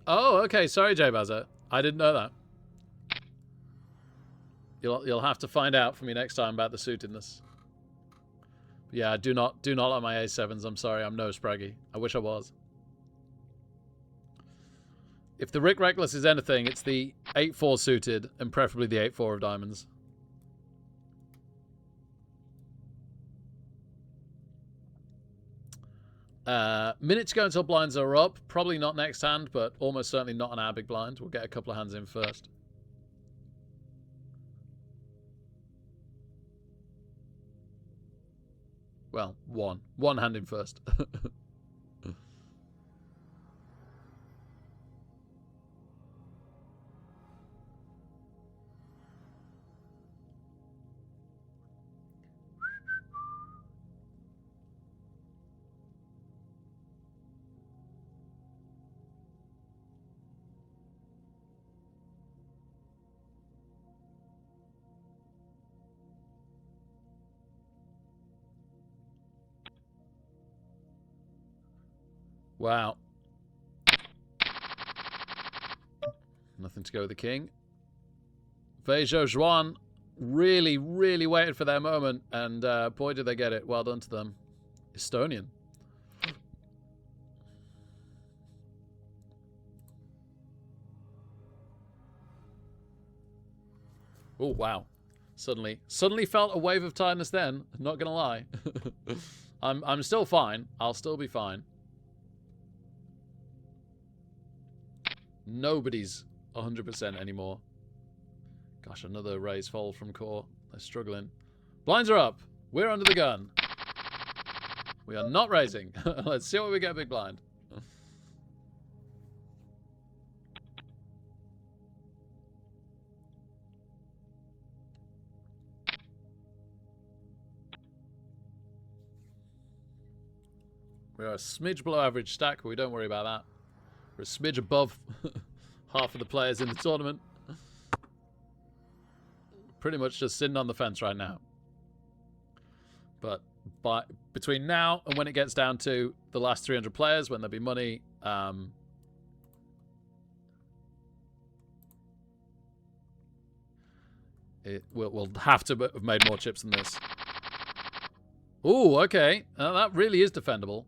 Oh, okay. Sorry, J-Bazza. I didn't know that. You'll have to find out for me next time about the suitedness. Yeah, do not like my A7s. I'm sorry. I'm no Spraggy. I wish I was. If the Rick Reckless is anything, it's the 8-4 suited, and preferably the 8-4 of diamonds. Minute to go until blinds are up. Probably not next hand, but almost certainly not on our big blind. We'll get a couple of hands in first. Well, one hand in first. Wow. Nothing to go with the king. Veijo Juan really, really waited for their moment, and boy, did they get it. Well done to them. Estonian. Oh, wow. Suddenly felt a wave of tiredness then. Not gonna lie. I'm still fine. I'll still be fine. Nobody's 100% anymore. Gosh, another raise fold from Core. They're struggling. Blinds are up. We're under the gun. We are not raising. Let's see what we get big blind. We are a smidge below average stack, but we don't worry about that. We're a smidge above half of the players in the tournament. Pretty much just sitting on the fence right now. But between now and when it gets down to the last 300 players, when there'll be money, We'll have to have made more chips than this. Ooh, okay. That really is defendable.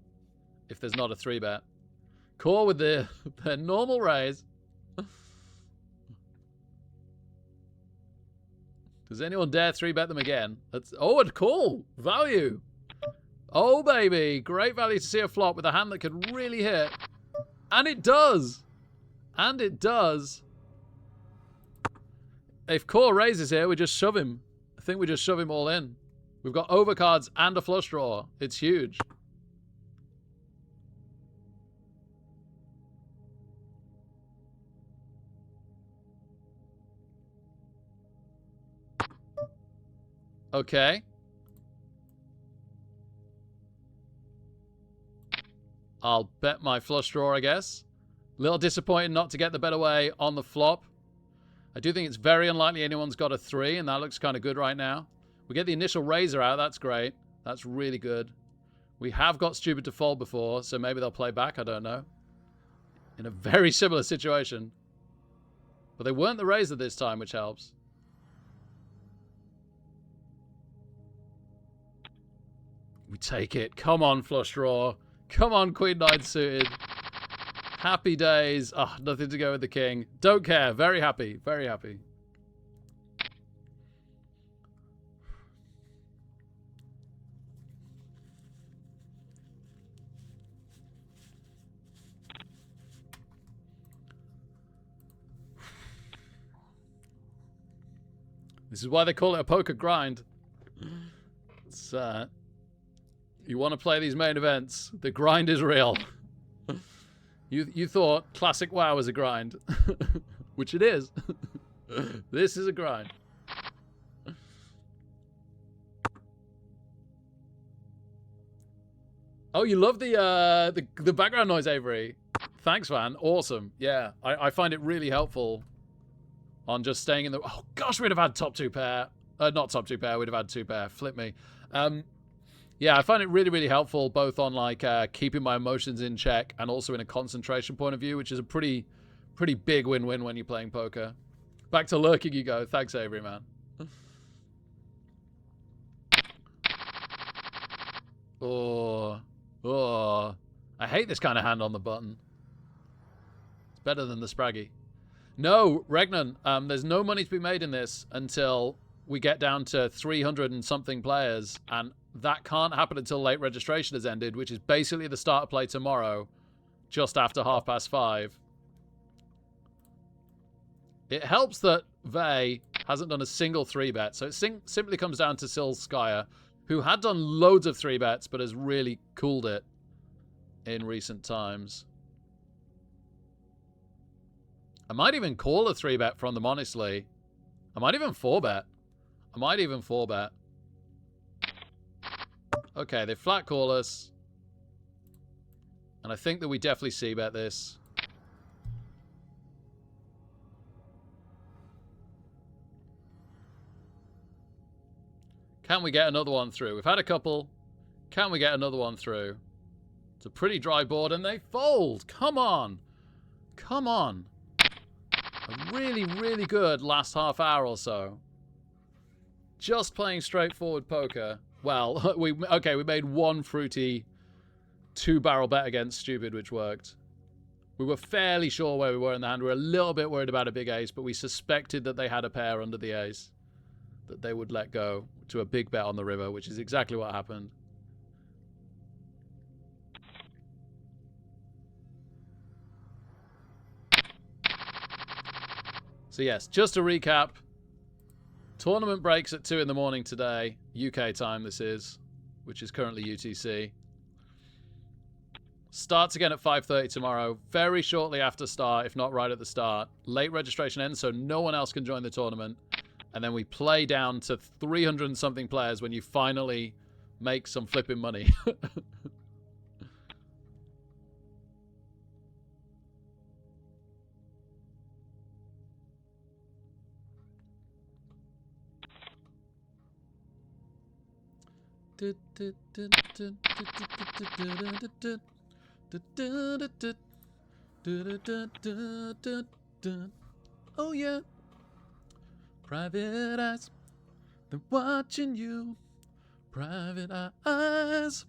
If there's not a 3-bet. Core with their normal raise. Does anyone dare 3-bet them again? Oh, and call. Value. Oh, baby. Great value to see a flop with a hand that could really hit. And it does. And it does. If Core raises here, we just shove him. I think we just shove him all in. We've got overcards and a flush draw. It's huge. Okay. I'll bet my flush draw, I guess. Little disappointed not to get the better way on the flop. I do think it's very unlikely anyone's got a 3, and that looks kind of good right now. We get the initial raiser out. That's great. That's really good. We have got stupid to fold before, so maybe they'll play back. I don't know. In a very similar situation. But they weren't the raiser this time, which helps. We take it. Come on, flush draw. Come on, Queen 9 suited. Happy days. Oh, nothing to go with the king. Don't care. Very happy. Very happy. This is why they call it a poker grind. It's, you want to play these main events. The grind is real. You thought classic WoW was a grind. Which it is. This is a grind. Oh, you love the background noise, Avery. Thanks, man. Awesome. Yeah, I find it really helpful on just staying in the... Oh, gosh, we'd have had top 2 pair. Not top 2 pair. We'd have had 2 pair. Flip me. Yeah, I find it really, really helpful both on like keeping my emotions in check and also in a concentration point of view, which is a pretty big win-win when you're playing poker. Back to lurking you go. Thanks, Avery, man. Oh. I hate this kind of hand on the button. It's better than the Spraggy. No, Regnan, there's no money to be made in this until we get down to 300 and something players, and that can't happen until late registration has ended, which is basically the start of play tomorrow, just after 5:30. It helps that Vey hasn't done a single 3-bet, so it simply comes down to Silskaya, who had done loads of 3-bets, but has really cooled it in recent times. I might even call a 3-bet from them, honestly. I might even 4-bet. I might even 4-bet. Okay, they flat call us. And I think that we definitely c-bet this. Can we get another one through? We've had a couple. Can we get another one through? It's a pretty dry board, and they fold. Come on. Come on. A really, really good last half hour or so. Just playing straightforward poker. Well, we made one fruity 2-barrel bet against stupid, which worked. We were fairly sure where we were in the hand. We were a little bit worried about a big ace, but we suspected that they had a pair under the ace that they would let go to a big bet on the river, which is exactly what happened. So yes, just to recap, tournament breaks at 2 in the morning today, UK time this is, which is currently UTC. Starts again at 5:30 tomorrow, very shortly after start, if not right at the start. Late registration ends, so no one else can join the tournament. And then we play down to 300 and something players when you finally make some flipping money. Oh yeah. Private eyes, they're watching you. Private eyes.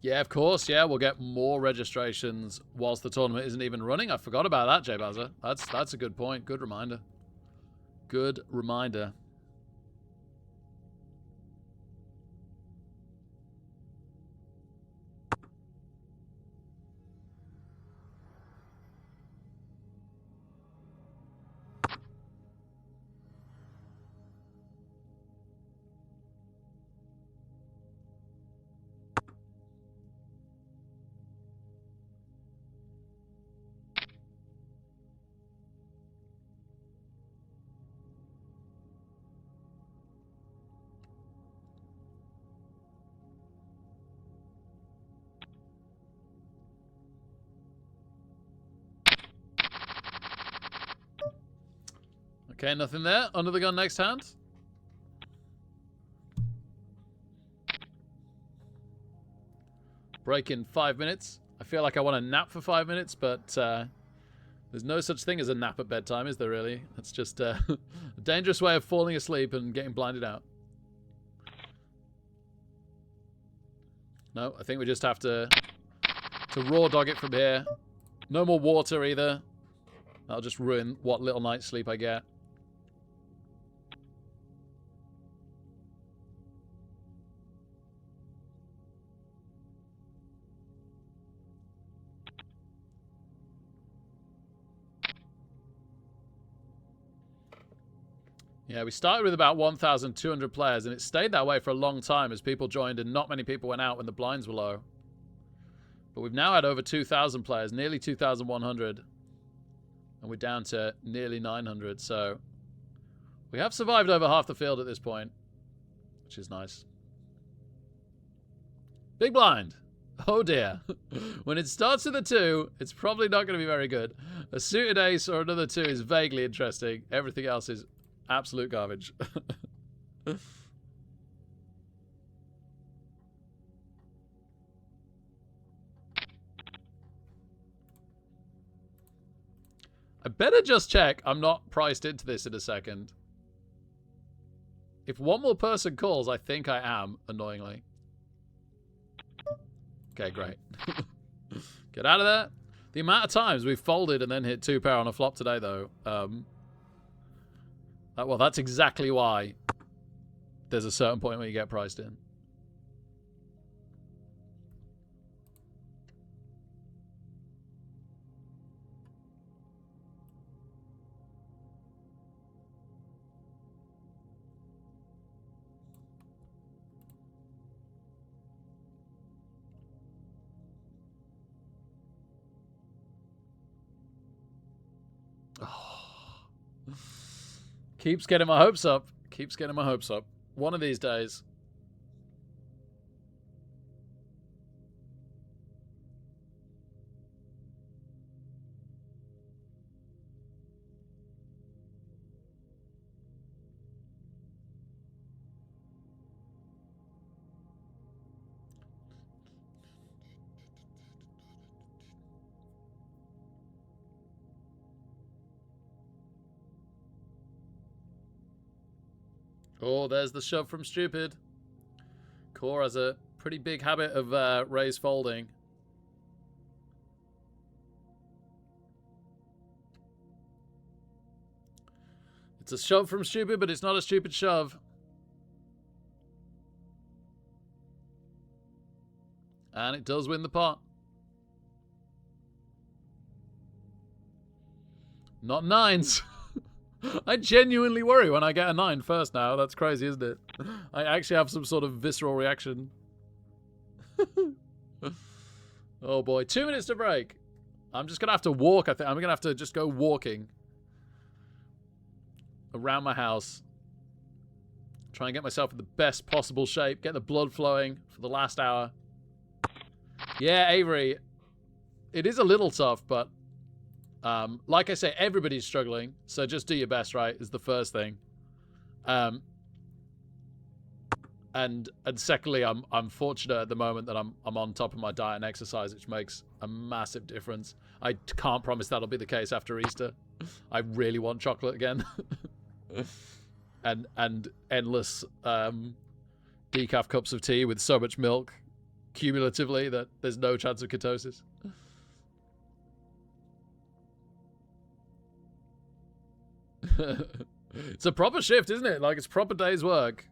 Yeah, of course. Yeah, we'll get more registrations whilst the tournament isn't even running. I forgot about that, Jay Bazza. That's a good point. Good reminder. Good reminder. Okay, nothing there. Under the gun next hand. Break in 5 minutes. I feel like I want to nap for 5 minutes, but there's no such thing as a nap at bedtime, is there really? That's just a dangerous way of falling asleep and getting blinded out. No, I think we just have to raw dog it from here. No more water either. That'll just ruin what little night's sleep I get. Yeah, we started with about 1,200 players, and it stayed that way for a long time as people joined and not many people went out when the blinds were low. But we've now had over 2,000 players, nearly 2,100. And we're down to nearly 900, so we have survived over half the field at this point, which is nice. Big blind. Oh dear. When it starts with a 2, it's probably not going to be very good. A suited ace or another 2 is vaguely interesting. Everything else is absolute garbage. I better just check I'm not priced into this in a second. If one more person calls, I think I am, annoyingly. Okay, great. Get out of there. The amount of times we've folded and then hit 2 pair on a flop today, though. Well, that's exactly why there's a certain point where you get priced in. Keeps getting my hopes up. Keeps getting my hopes up. One of these days. Oh, there's the shove from Stupid. Core has a pretty big habit of raise folding. It's a shove from Stupid, but it's not a stupid shove. And it does win the pot. Not 9s. I genuinely worry when I get a 9 first now. That's crazy, isn't it? I actually have some sort of visceral reaction. Oh boy, 2 minutes to break. I'm just going to have to walk, I think. I'm going to have to just go walking around my house. Try and get myself in the best possible shape. Get the blood flowing for the last hour. Yeah, Avery. It is a little tough, but Like I say, everybody's struggling, so just do your best, right, is the first thing. And secondly, I'm fortunate at the moment that I'm on top of my diet and exercise, which makes a massive difference. I can't promise that'll be the case after Easter. I really want chocolate again. and endless decaf cups of tea with so much milk cumulatively that there's no chance of ketosis. It's a proper shift, isn't it? Like, it's a proper day's work.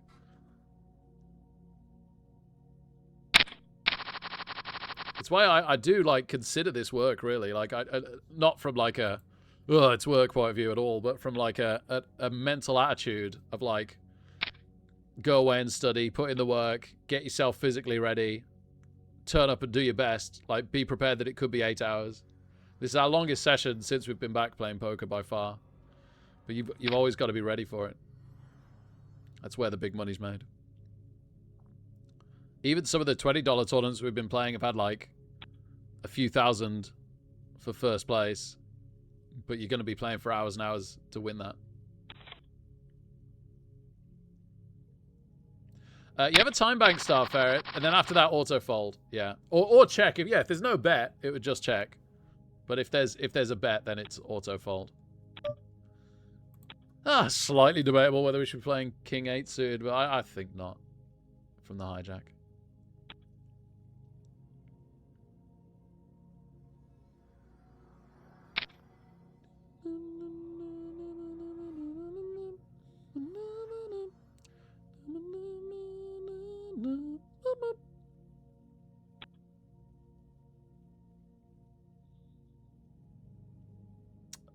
It's why I do, like, consider this work, really. Like, I not from, like, a, oh, it's work point of view at all, but from, like, a mental attitude of, like, go away and study, put in the work, get yourself physically ready, turn up and do your best. Like, be prepared that it could be 8 hours. This is our longest session since we've been back playing poker by far. But you've always got to be ready for it. That's where the big money's made. Even some of the $20 tournaments we've been playing have had, like, a few thousand for first place. But you're going to be playing for hours and hours to win that. You have a time bank start, Ferret, and then after that, auto fold. Yeah, or check. If there's no bet, it would just check. But if there's a bet, then it's auto fold. Slightly debatable whether we should be playing King 8 suited, but I think not. From the hijack.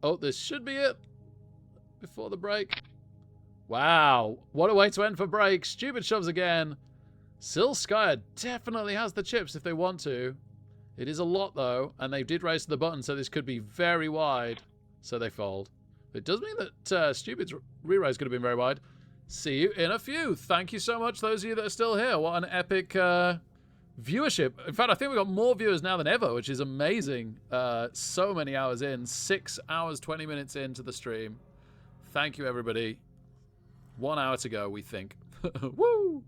Oh, this should be it. Before the break. Wow. What a way to end for break. Stupid shoves again. Silskaya definitely has the chips if they want to. It is a lot, though. And they did raise to the button, so this could be very wide. So they fold. It does mean that Stupid's re-raise could have been very wide. See you in a few. Thank you so much, those of you that are still here. What an epic viewership. In fact, I think we've got more viewers now than ever, which is amazing. So many hours in. 6 hours, 20 minutes into the stream. Thank you, everybody. 1 hour to go, we think. Woo!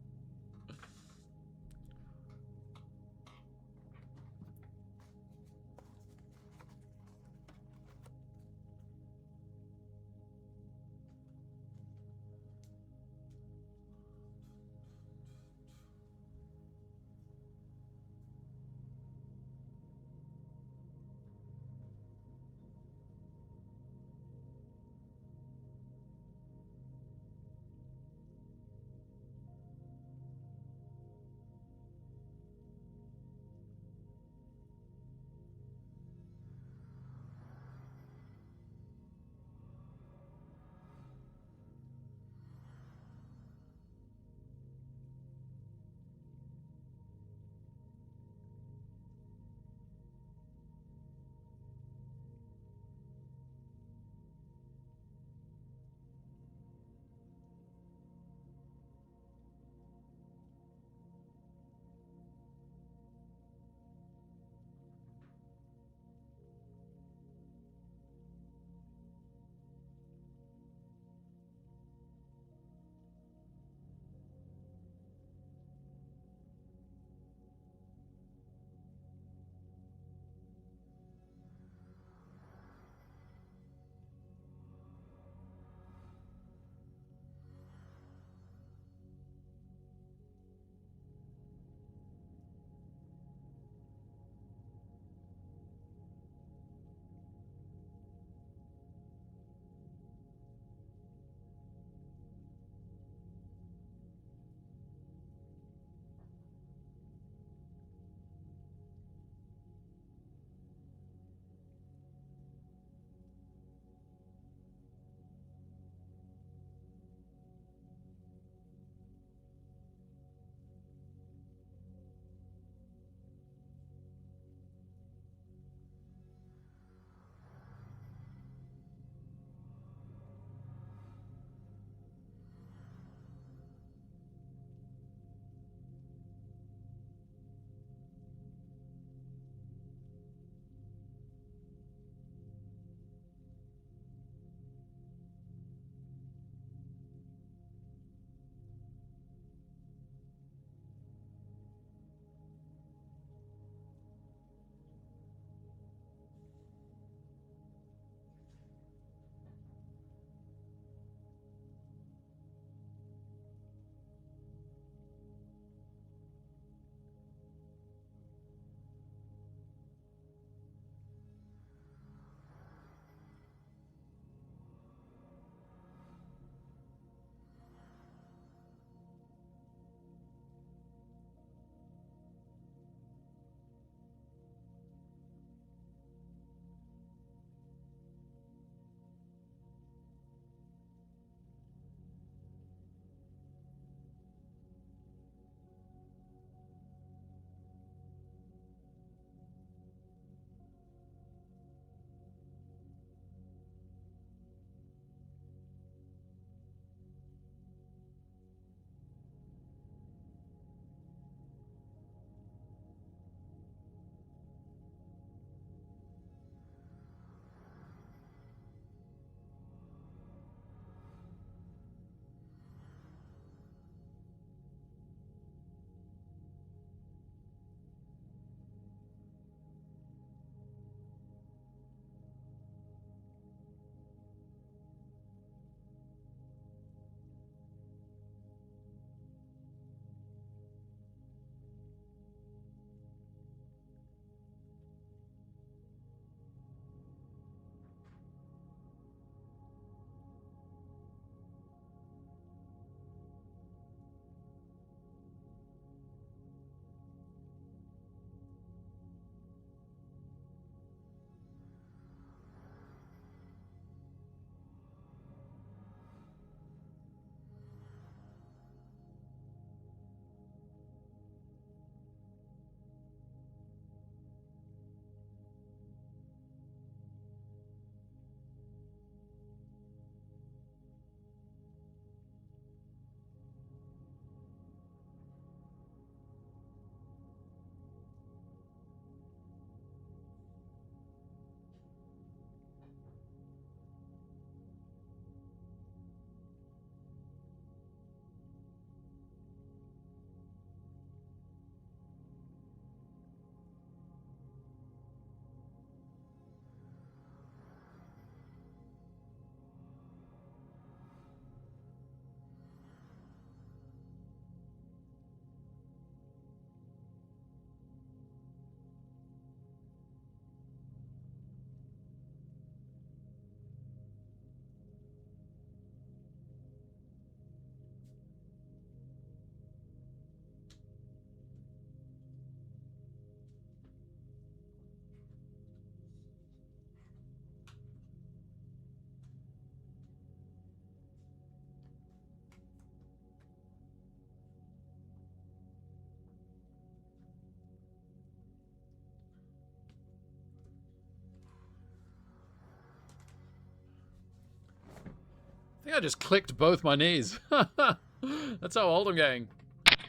I think I just clicked both my knees. That's how old I'm getting.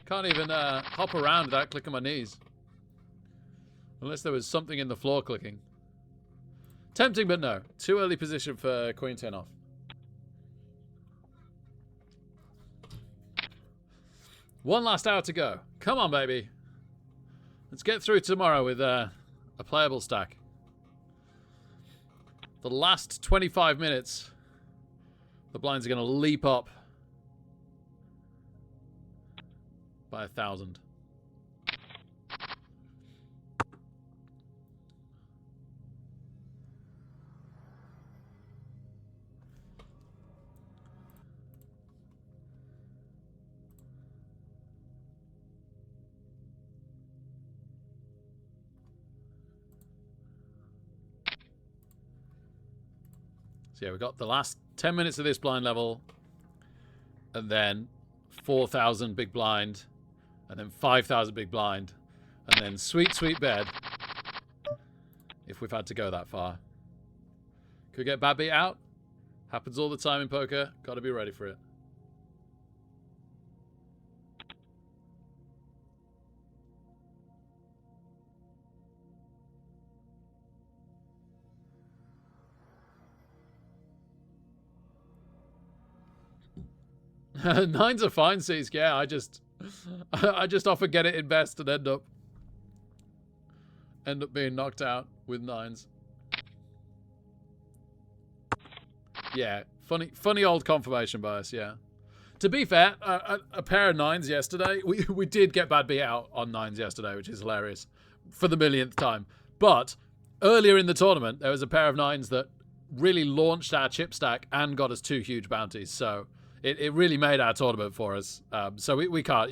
Can't even hop around without clicking my knees. Unless there was something in the floor clicking. Tempting, but no. Too early position for queen 10 off. One last hour to go. Come on, baby. Let's get through tomorrow with a playable stack. The last 25 minutes, the blinds are going to leap up by 1,000. So yeah, we've got the last 10 minutes of this blind level, and then 4,000 big blind, and then 5,000 big blind, and then sweet, sweet bed, if we've had to go that far. Could we get bad beat out? Happens all the time in poker. Got to be ready for it. Nine's a fine seas. Yeah, I just often get it in best and end up being knocked out with nines. Yeah, funny old confirmation bias. Yeah. To be fair, a pair of nines yesterday. We did get bad beat out on nines yesterday, which is hilarious for the millionth time. But earlier in the tournament, there was a pair of nines that really launched our chip stack and got us 2 huge bounties. So. It really made our tournament for us. So we can't,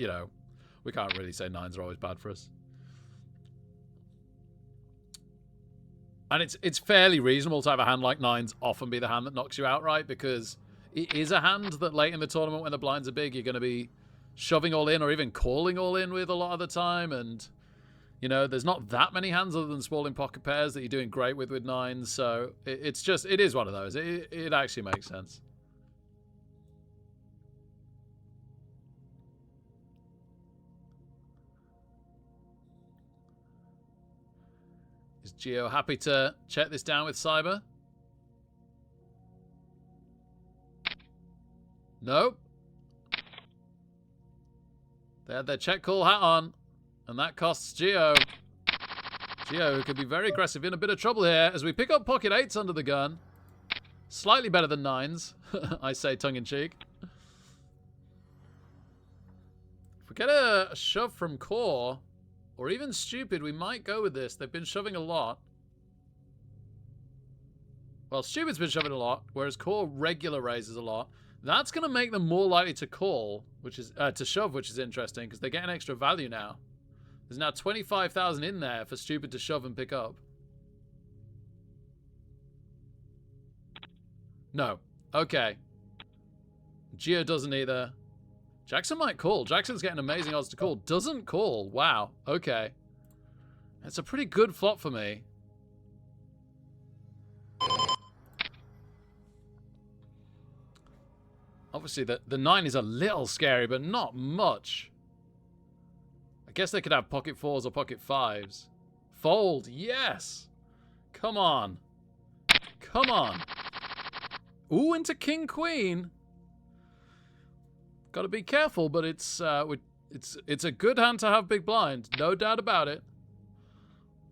we can't really say nines are always bad for us. And it's fairly reasonable to have a hand like nines often be the hand that knocks you outright, because it is a hand that late in the tournament when the blinds are big, you're going to be shoving all in or even calling all in with a lot of the time. And, there's not that many hands other than small in pocket pairs that you're doing great with nines. So it is one of those. It actually makes sense. Is Gio happy to check this down with Cyber? Nope. They had their check call hat on, and that costs Gio. Gio, who could be very aggressive, in a bit of trouble here as we pick up pocket 8s under the gun. Slightly better than 9s, I say tongue-in-cheek. If we get a shove from core, or even stupid, we might go with this. They've been shoving a lot. Well, stupid's been shoving a lot, whereas core regular raises a lot. That's going to make them more likely to call, which is to shove, which is interesting, because they're getting extra value now. There's now 25,000 in there for stupid to shove and pick up. No. Okay. Gio doesn't either. Jackson might call. Jackson's getting amazing odds to call. Doesn't call. Wow. Okay. That's a pretty good flop for me. Obviously, the 9 is a little scary, but not much. I guess they could have pocket 4s or pocket 5s. Fold. Yes. Come on. Come on. Ooh, into king queen. Got to be careful, but it's a good hand to have big blind, no doubt about it.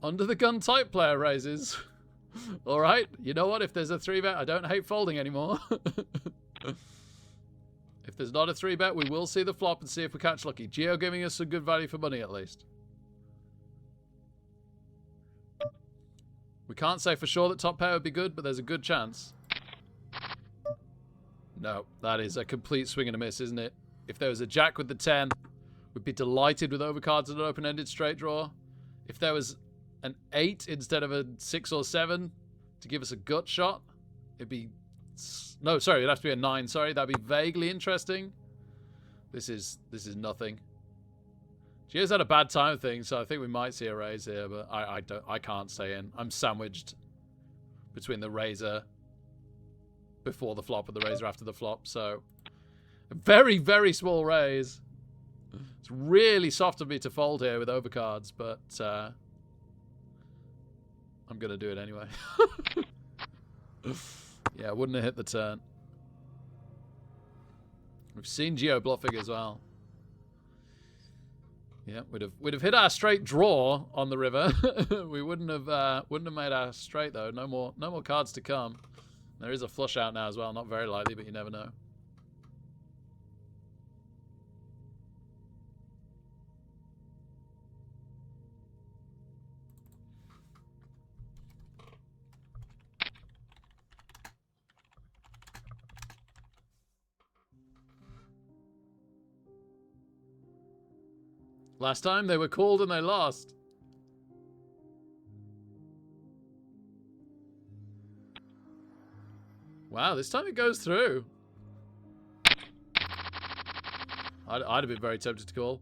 Under the gun type player raises. All right, you know what? If there's a 3-bet, I don't hate folding anymore. If there's not a 3-bet, we will see the flop and see if we catch lucky. Gio giving us some good value for money at least. We can't say for sure that top pair would be good, but there's a good chance. No, that is a complete swing and a miss, isn't it? If there was a jack with the 10, we'd be delighted with overcards and an open-ended straight draw. If there was an 8 instead of a 6 or 7 to give us a gut shot, it'd be... No, sorry, it'd have to be a 9. Sorry, that'd be vaguely interesting. This is nothing. Gio's had a bad time of things, so I think we might see a raise here, but I can't stay in. I'm sandwiched between the raiser before the flop and the razor after the flop. So a very, very small raise. It's really soft of me to fold here with overcards, but I'm going to do it anyway. Yeah, wouldn't have hit the turn. We've seen Geo bluffing as well. Yeah, we'd have hit our straight draw on the river. We wouldn't have made our straight though. No more cards to come. There is a flush out now as well. Not very likely, but you never know. Last time they were called and they lost. Wow, this time it goes through. I'd have been very tempted to call.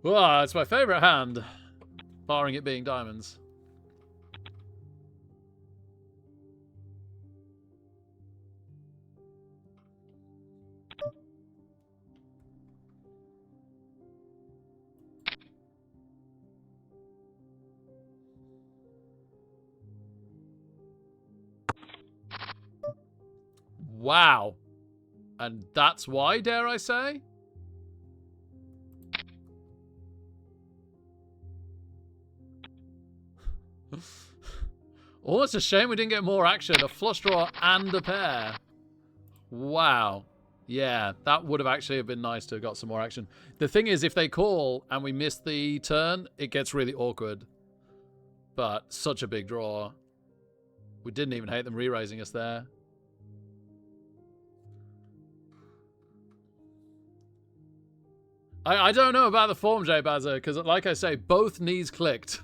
Wow, it's my favorite hand, barring it being diamonds. Wow. And that's why, dare I say? Almost a shame we didn't get more action. A flush draw and a pair. Wow. Yeah, that would have actually been nice to have got some more action. The thing is, if they call and we miss the turn, it gets really awkward. But such a big draw. We didn't even hate them re-raising us there. I don't know about the form, Jay Bazza, because like I say, both knees clicked.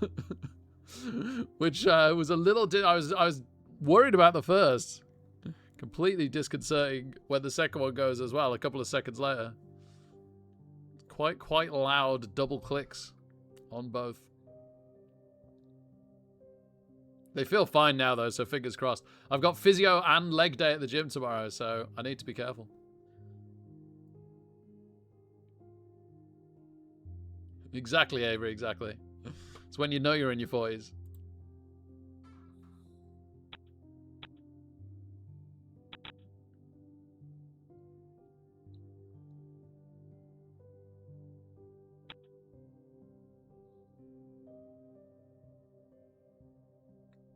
Which was a little... I was worried about the first. Completely disconcerting when the second one goes as well, a couple of seconds later. Quite loud double clicks on both. They feel fine now, though, so fingers crossed. I've got physio and leg day at the gym tomorrow, so I need to be careful. Exactly, Avery, exactly. It's when you know you're in your 40s.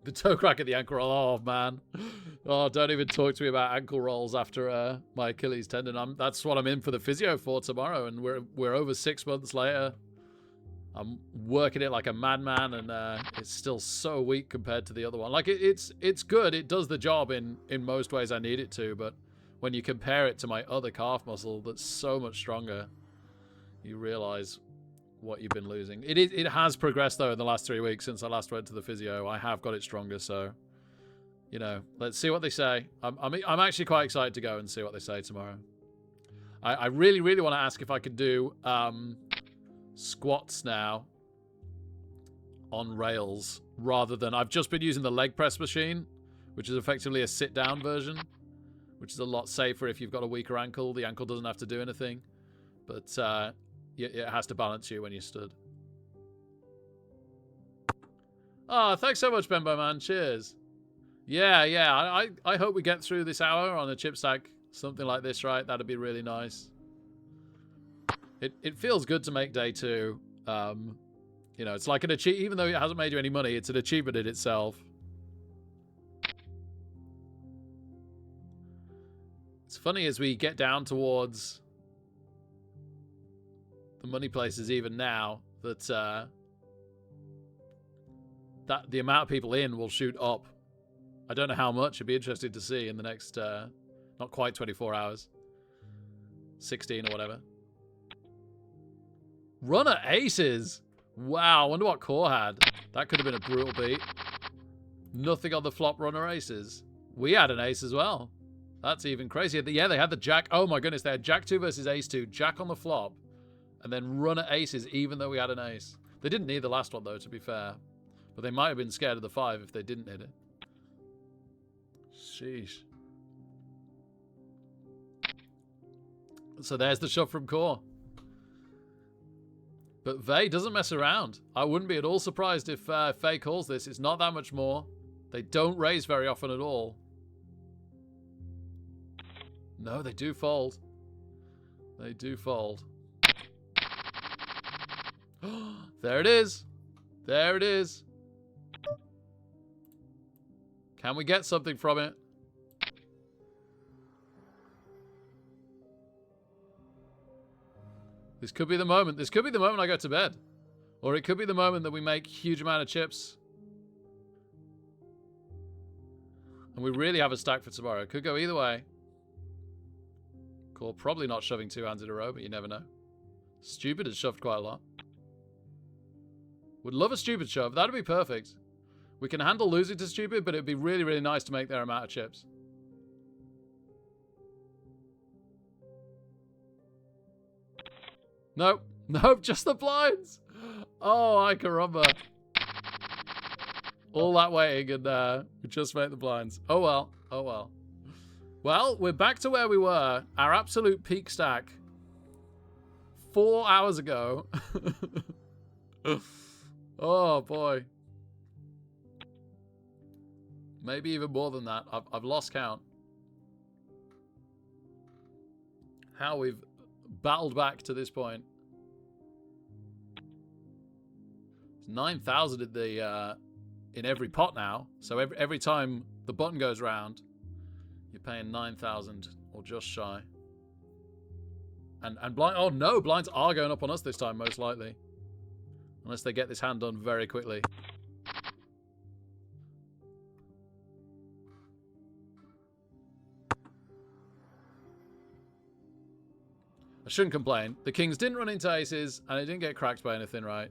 The toe crack at the ankle roll. Oh, man. Oh, don't even talk to me about ankle rolls after my Achilles tendon. That's what I'm in for the physio for tomorrow, and we're over 6 months later. I'm working it like a madman, and it's still so weak compared to the other one. Like, it's good. It does the job in most ways I need it to, but when you compare it to my other calf muscle that's so much stronger, you realize what you've been losing. It has progressed, though, in the last 3 weeks since I last went to the physio. I have got it stronger, so, you know, let's see what they say. I'm actually quite excited to go and see what they say tomorrow. I really, really want to ask if I could do... squats now on rails rather than... I've just been using the leg press machine, which is effectively a sit-down version, which is a lot safer if you've got a weaker ankle. The ankle doesn't have to do anything, but it has to balance you when you're stood. Oh, thanks so much, Bembo, man. Cheers. Yeah. I hope we get through this hour on a chip stack, something like this, right? That'd be really nice. It feels good to make day 2. You know, it's like an achievement. Even though it hasn't made you any money, it's an achievement in itself. It's funny as we get down towards the money places even now that that the amount of people in will shoot up. I don't know how much. It'd be interesting to see in the next not quite 24 hours. 16 or whatever. Runner aces. Wow, I wonder what Core had. That could have been a brutal beat. Nothing on the flop runner aces. We had an ace as well. That's even crazier. Yeah, they had the jack. Oh my goodness, they had jack 2 versus ace 2. Jack on the flop. And then runner aces even though we had an ace. They didn't need the last one though, to be fair. But they might have been scared of the 5 if they didn't hit it. Sheesh. So there's the shove from Core. But Vey doesn't mess around. I wouldn't be at all surprised if Faye calls this. It's not that much more. They don't raise very often at all. No, they do fold. They do fold. There it is. There it is. Can we get something from it? This could be the moment. This could be the moment I go to bed. Or it could be the moment that we make a huge amount of chips. And we really have a stack for tomorrow. It could go either way. Cool. Probably not shoving 2 hands in a row, but you never know. Stupid has shoved quite a lot. Would love a stupid shove. That'd be perfect. We can handle losing to stupid, but it'd be really, really nice to make their amount of chips. Nope. Nope, just the blinds. Oh, I caramba. All that waiting and we just made the blinds. Oh well. Oh well. Well, we're back to where we were. Our absolute peak stack. 4 hours ago. Oh boy. Maybe even more than that. I've lost count. How we've battled back to this point. 9,000 in the in every pot now. So every time the button goes round, you're paying 9,000 or just shy. And blind. Oh no, blinds are going up on us this time, most likely, unless they get this hand done very quickly. I shouldn't complain. The kings didn't run into aces, and it didn't get cracked by anything, right?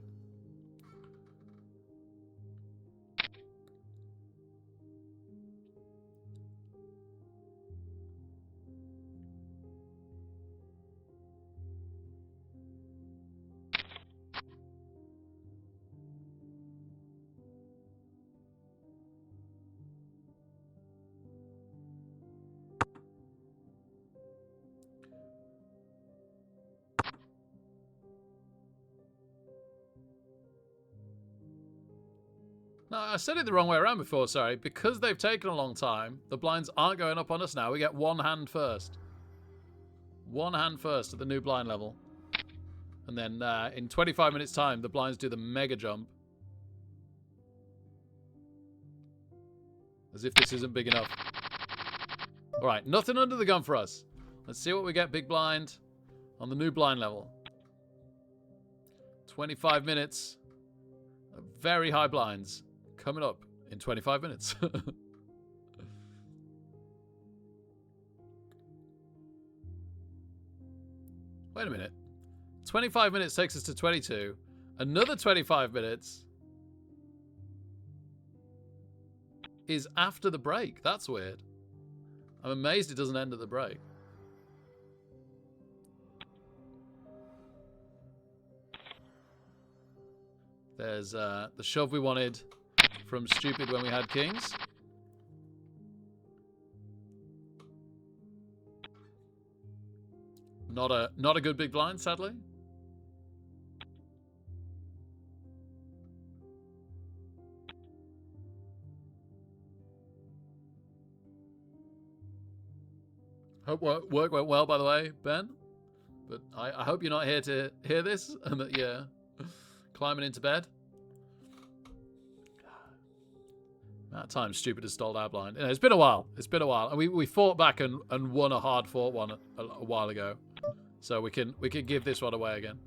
No, I said it the wrong way around before, sorry. Because they've taken a long time, the blinds aren't going up on us now. We get one hand first. One hand first at the new blind level. And then in 25 minutes time, the blinds do the mega jump. As if this isn't big enough. Alright, nothing under the gun for us. Let's see what we get big blind on the new blind level. 25 minutes of very high blinds. Coming up in 25 minutes. Wait a minute. 25 minutes takes us to 22. Another 25 minutes is after the break. That's weird. I'm amazed it doesn't end at the break. There's the shove we wanted from stupid when we had kings. Not a good big blind, sadly. Hope work went well, by the way, Ben. But I hope you're not here to hear this and that you're climbing into bed. That time stupid has stalled our blind. You know, it's been a while. It's been a while. And we fought back and won a hard fought one a while ago. So we can give this one away again.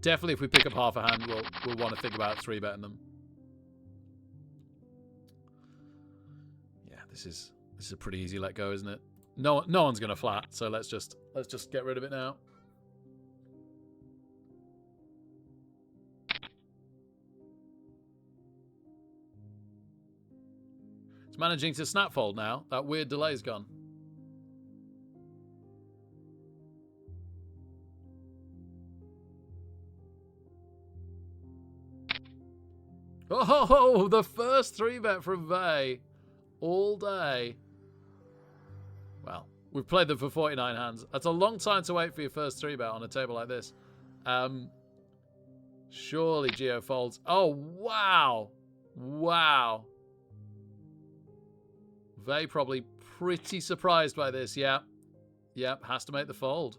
Definitely if we pick up half a hand, we'll want to think about 3-betting them. Yeah, this is a pretty easy let go, isn't it? No one's gonna flat, so let's just get rid of it now. Managing to snap fold now. That weird delay's gone. Oh, the first 3-bet from Vey all day. Well, We've played them for 49 hands. That's a long time to wait for your first 3-bet on a table like this. Surely Geo folds. Oh, wow. Wow. They probably pretty surprised by this. Yeah. Yep, has to make the fold.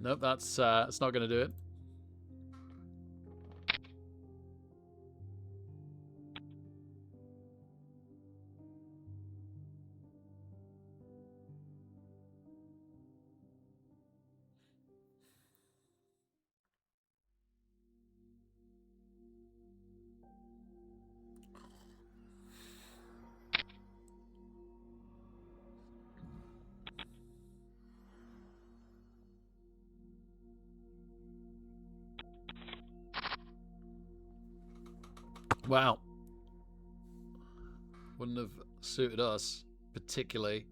Nope, that's not going to do it. Wow. Wouldn't have suited us particularly.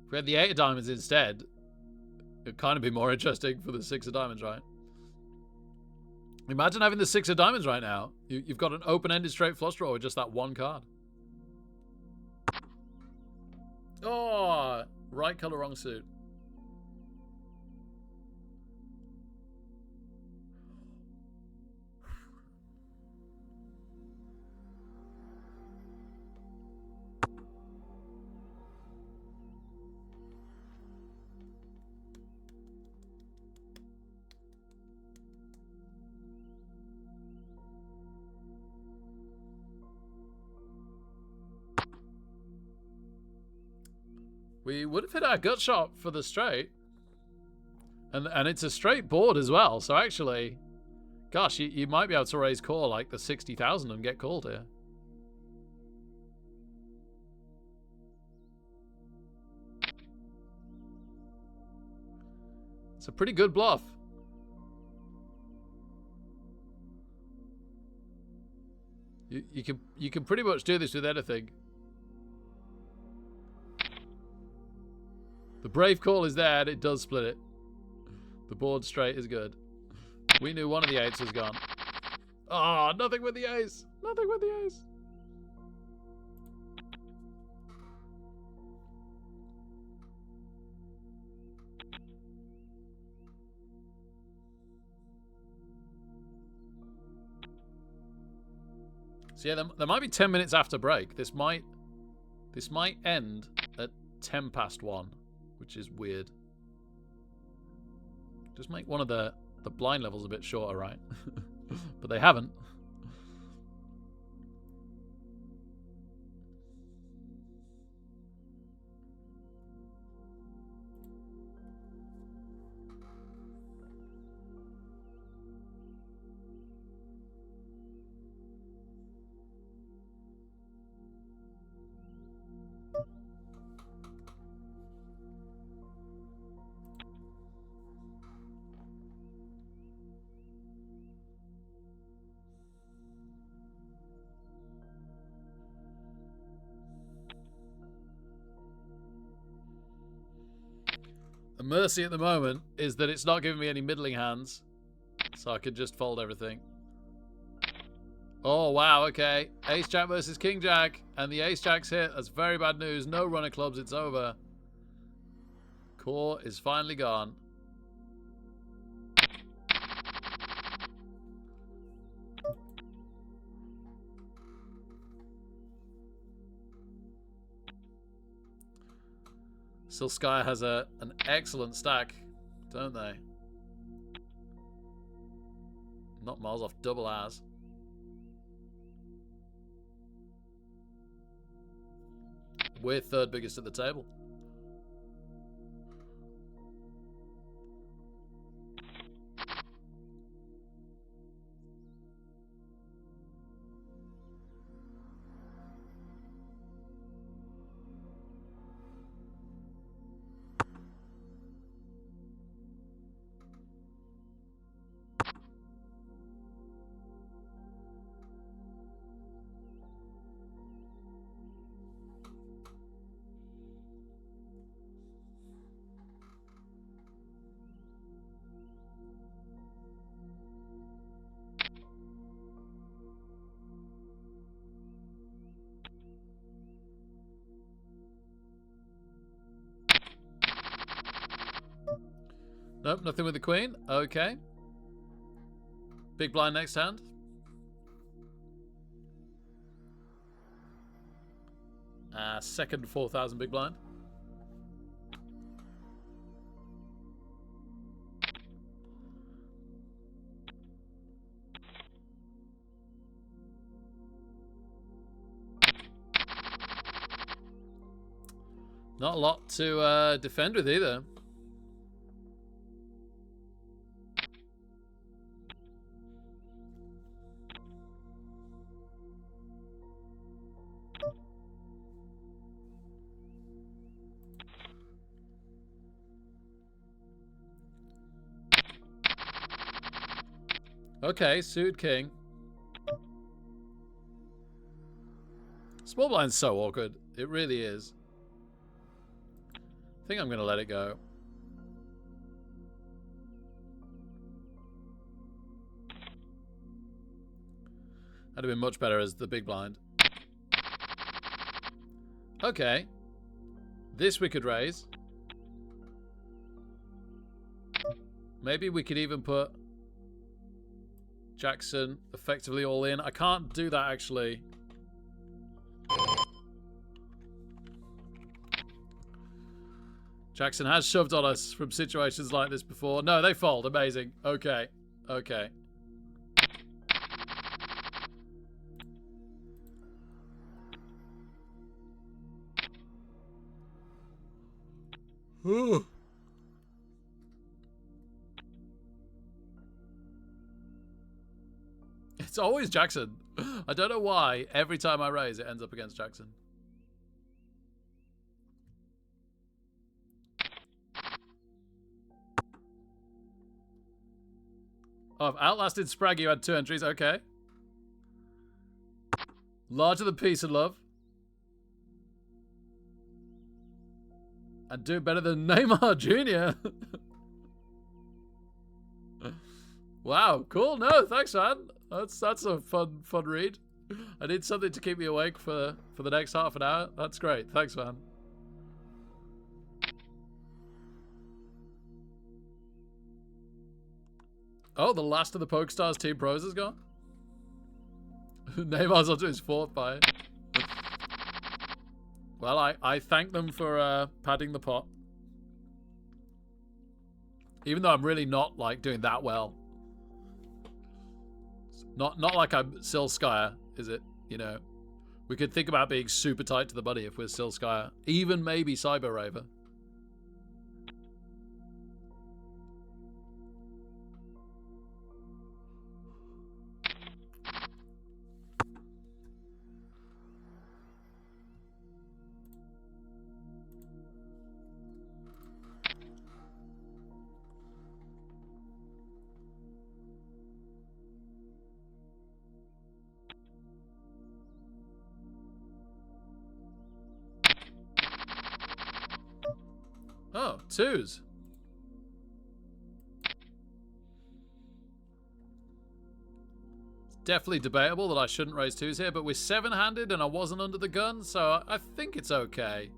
If we had the 8 of diamonds instead, it'd kind of be more interesting for the 6 of diamonds, right? Imagine having the 6 of diamonds right now. You've got an open-ended straight flush draw with just that one card. Oh, right color, wrong suit. We would have hit our gut shot for the straight. And it's a straight board as well. So actually, gosh, you might be able to raise call like the 60,000 and get called here. It's a pretty good bluff. You can pretty much do this with anything. The brave call is there and it does split it. The board straight is good. We knew one of the 8s was gone. Oh, nothing with the ace. Nothing with the ace. So yeah, there might be 10 minutes after break. This might end at 10 past 1, which is weird. Just make one of the blind levels a bit shorter, right? But they haven't. The mercy at the moment is that it's not giving me any middling hands, so I could just fold everything. Oh, wow, okay. Ace Jack versus King Jack, and the Ace Jack's hit. That's very bad news. No runner clubs, it's over. Core is finally gone. Silskaya has an excellent stack, don't they? Not miles off double as. We're third biggest at the table. Nope, nothing with the queen. Okay. Big blind next hand. Second 4,000 big blind. Not a lot to defend with either. Okay, suited king. Small blind's so awkward. It really is. I think I'm going to let it go. That'd have been much better as the big blind. Okay. This we could raise. Maybe we could even put Jackson effectively all in. I can't do that, actually. Jackson has shoved on us from situations like this before. No, they fold. Amazing. Okay. Okay. Ooh. It's always Jackson. I don't know why. Every time I raise, it ends up against Jackson. Oh, I've outlasted Spraggy, you had 2 entries. Okay. Larger than peace and love. And do better than Neymar Jr. Wow, cool. No, thanks, man. That's a fun read. I need something to keep me awake for the next half an hour. That's great. Thanks, man. Oh, the last of the PokeStars Team Pros is gone? Neymar's onto his 4th buy. Well, I thank them for padding the pot. Even though I'm really not, like, doing that well. Not like I'm Silskire, is it? You know, we could think about being super tight to the money if we're Silskire. Even maybe Cyber Raver. Oh, 2s. It's definitely debatable that I shouldn't raise 2s here, but we're 7-handed and I wasn't under the gun, so I think it's okay.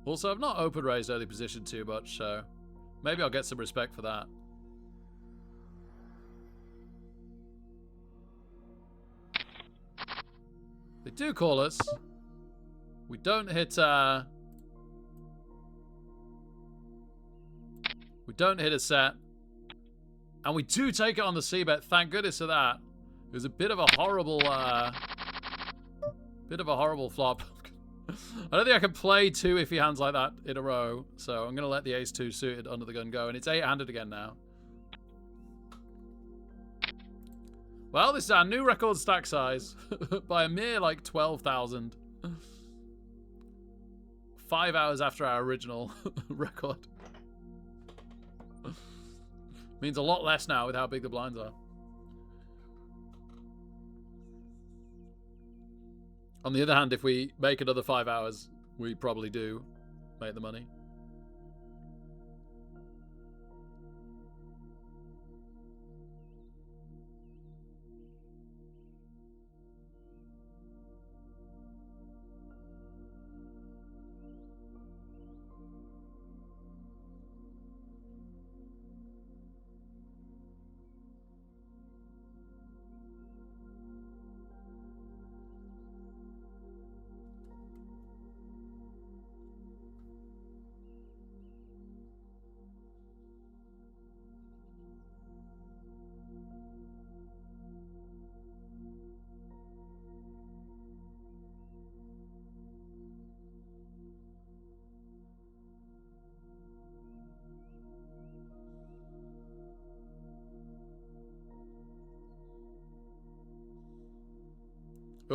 Also, I've not open raised early position too much, so maybe I'll get some respect for that. They do call us. We don't hit a set. And we do take it on the C-bet. Thank goodness for that. It was a bit of a horrible flop. I don't think I can play 2 iffy hands like that in a row. So I'm going to let the ace-2 suited under the gun go. And it's 8-handed again now. Well, this is our new record stack size by a mere, like, 12,000. 5 hours after our original record. Means a lot less now with how big the blinds are. On the other hand, if we make another 5 hours, we probably do make the money.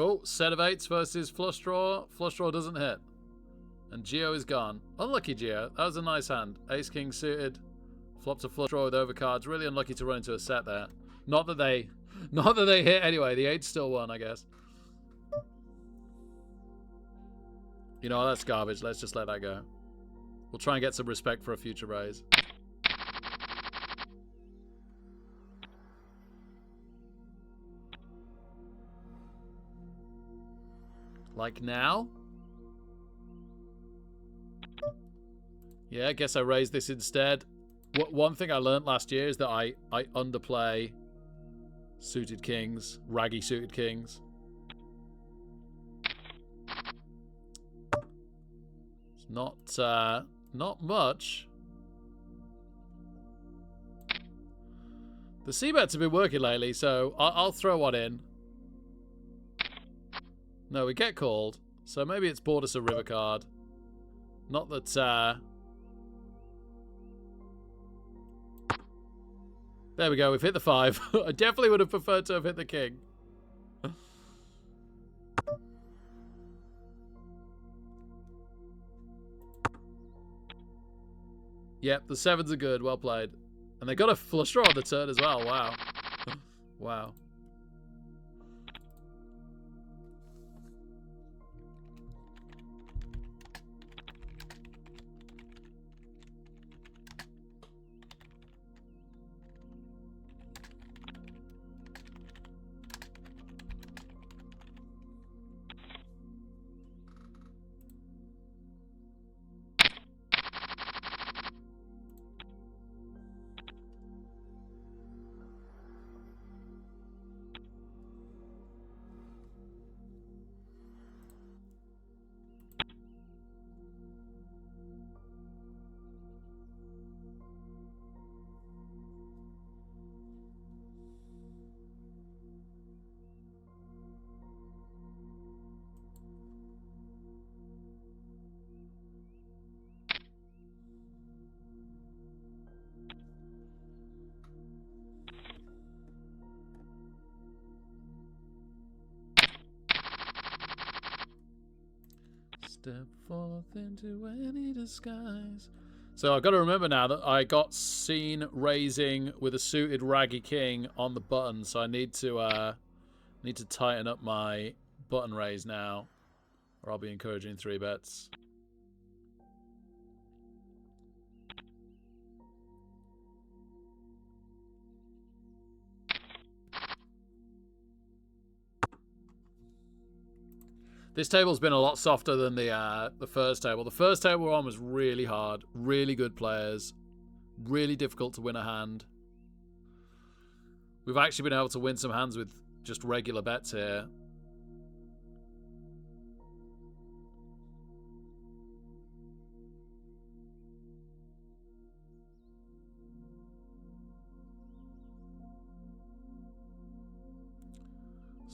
Oh, set of 8s versus flush draw. Flush draw doesn't hit. And Geo is gone. Unlucky Geo. That was a nice hand. Ace King suited. Flopped a flush draw with overcards. Really unlucky to run into a set there. Not that they hit anyway. The 8 still won, I guess. You know, that's garbage. Let's just let that go. We'll try and get some respect for a future raise. Like now? Yeah, I guess I raised this instead. One thing I learned last year is that I underplay suited kings, raggy suited kings. It's not much. The c-bets have been working lately, so I'll throw one in. No, we get called. So maybe it's bought us a river card. Not that... There we go, we've hit the 5. I definitely would have preferred to have hit the king. Yep, the 7s are good, well played. And they got a flush draw on the turn as well, wow. Wow. Step forth into any disguise. So I've got to remember now that I got seen raising with a suited raggy king on the button, so I need to tighten up my button raise now, or I'll be encouraging 3-bets. This table's been a lot softer than the first table. The first table we're on was really hard. Really good players. Really difficult to win a hand. We've actually been able to win some hands with just regular bets here.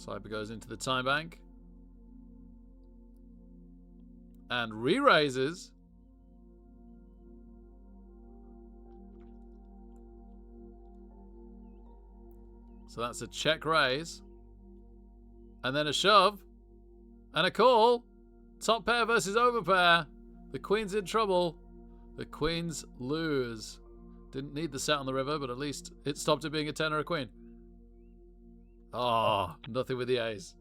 Cyber goes into the time bank. And re-raises. So that's a check raise. And then a shove. And a call. Top pair versus over pair. The queen's in trouble. The queens lose. Didn't need the set on the river, but at least it stopped it being a 10 or a queen. Oh, nothing with the ace.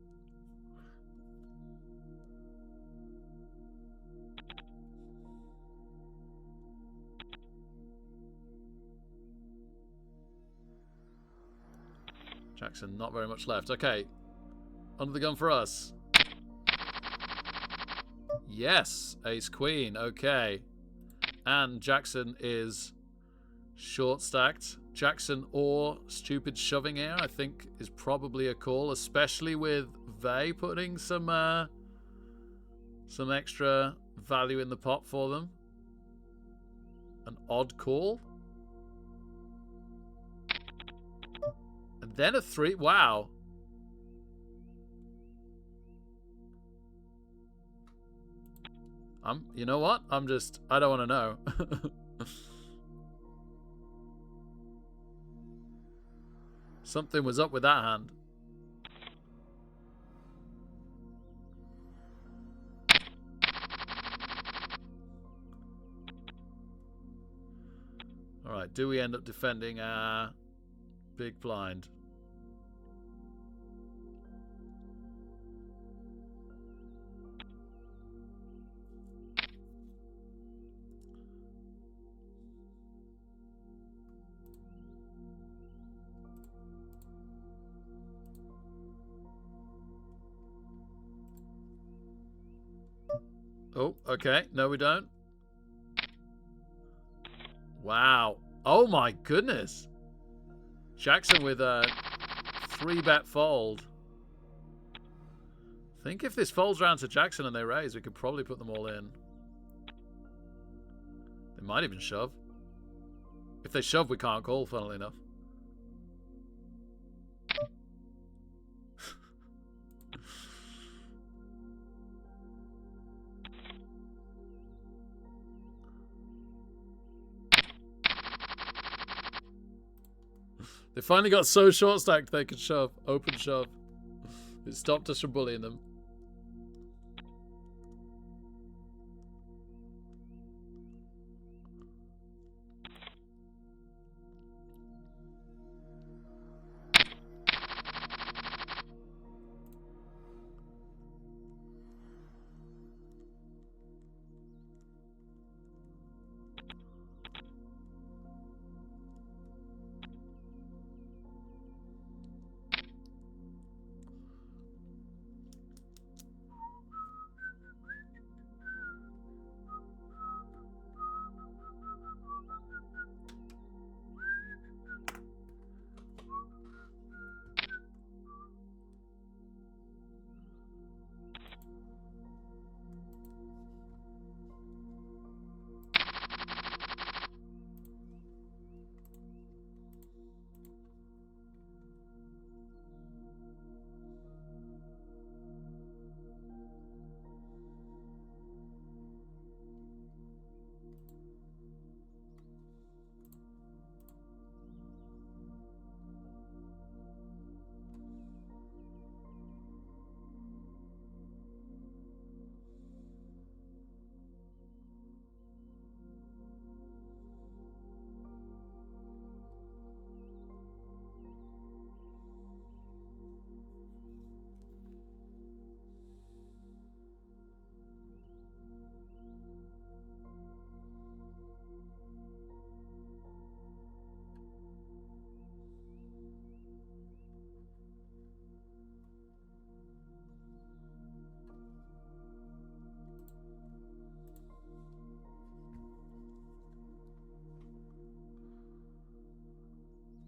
Jackson, not very much left. Okay. Under the gun for us. Yes. Ace Queen. Okay. And Jackson is short stacked. Jackson or stupid shoving here, I think, is probably a call, especially with Vey putting some extra value in the pot for them. An odd call. And then a 3. Wow. You know what? I don't want to know. Something was up with that hand. Alright, do we end up defending our big blind? Oh, okay. No, we don't. Wow. Oh my goodness. Jackson with a 3-bet fold. I think if this folds round to Jackson and they raise, we could probably put them all in. They might even shove. If they shove, we can't call, funnily enough. They finally got so short stacked they could shove. Open shove. It stopped us from bullying them.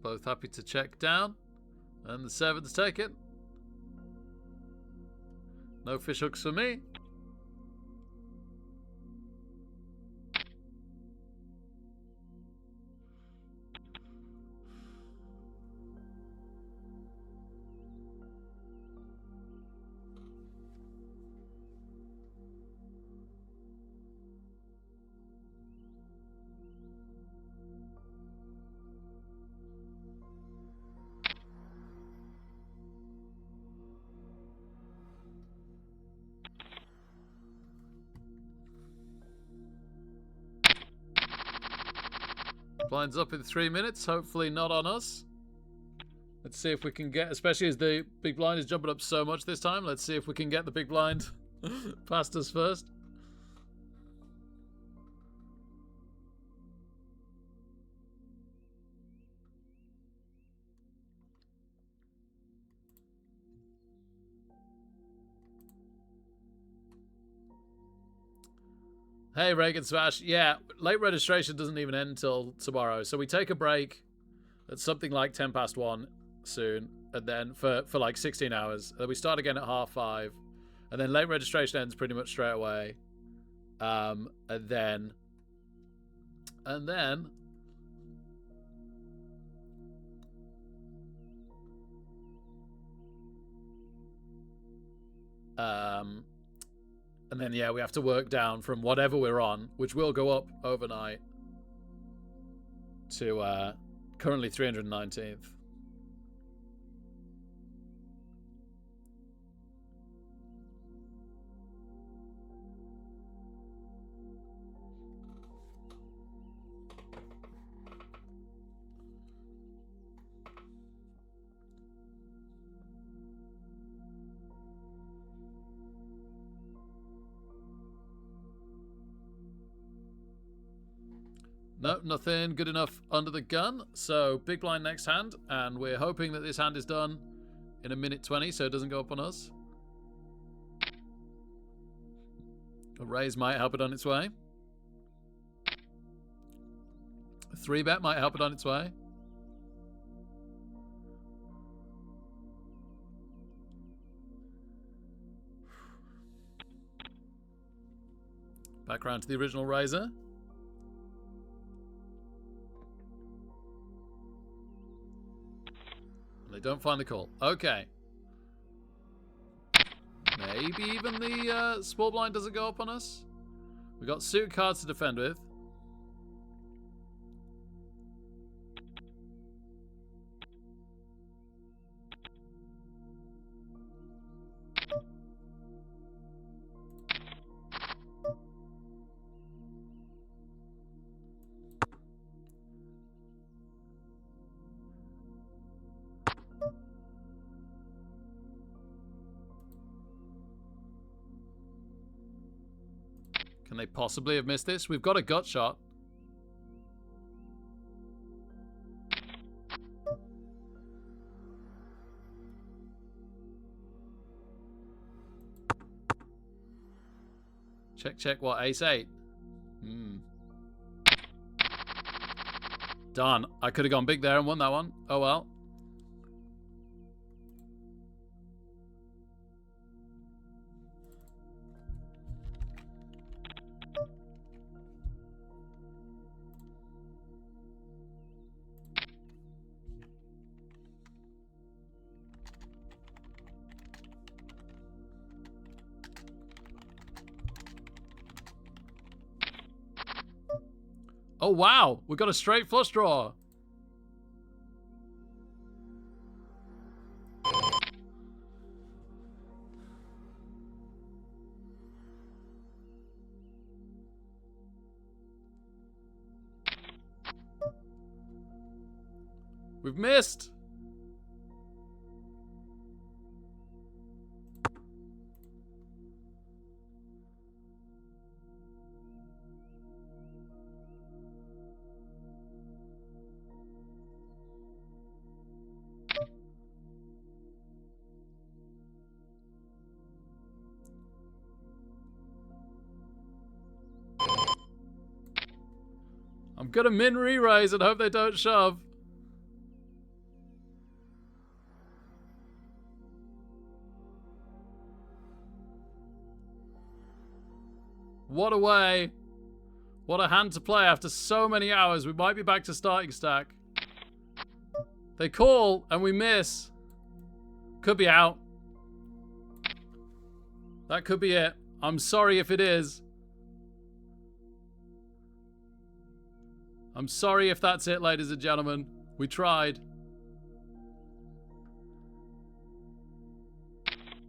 Both happy to check down. And the 7's taken. No fish hooks for me. Blinds up in 3 minutes. Hopefully not on us. Let's see if we can get, especially as the big blind is jumping up so much this time, let's see if we can get the big blind past us first. Hey, Reagan Smash. Yeah, late registration doesn't even end until tomorrow. So we take a break at something like 10 past 1 soon. And then for like 16 hours. And then we start again at 5:30. And then late registration ends pretty much straight away. And then... And then, yeah, we have to work down from whatever we're on, which will go up overnight, to currently 319th. No, nothing good enough under the gun. So big blind next hand, and we're hoping that this hand is done in a minute 20, so it doesn't go up on us. A raise might help it on its way. A 3-bet might help it on its way. Back around to the original raiser. They don't find the call. Okay. Maybe even the small blind doesn't go up on us. We've got suited cards to defend with. Can they possibly have missed this? We've got a gut shot. Check, check, what? Ace-8. Darn, I could have gone big there and won that one. Oh well. Oh, wow. We've got a straight flush draw. We've missed. I'm gonna min re-raise and hope they don't shove. What a way. What a hand to play after so many hours. We might be back to starting stack. They call and we miss. Could be out. That could be it. I'm sorry if it is. I'm sorry if that's it, ladies and gentlemen. We tried.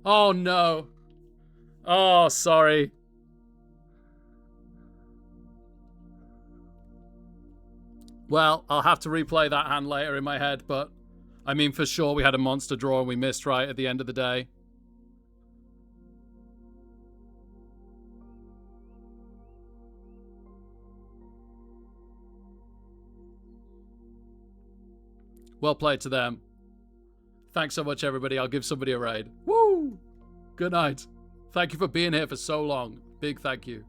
Oh, no. Oh, sorry. Well, I'll have to replay that hand later in my head, but I mean, for sure we had a monster draw and we missed right at the end of the day. Well played to them. Thanks so much, everybody. I'll give somebody a raid. Woo! Good night. Thank you for being here for so long. Big thank you.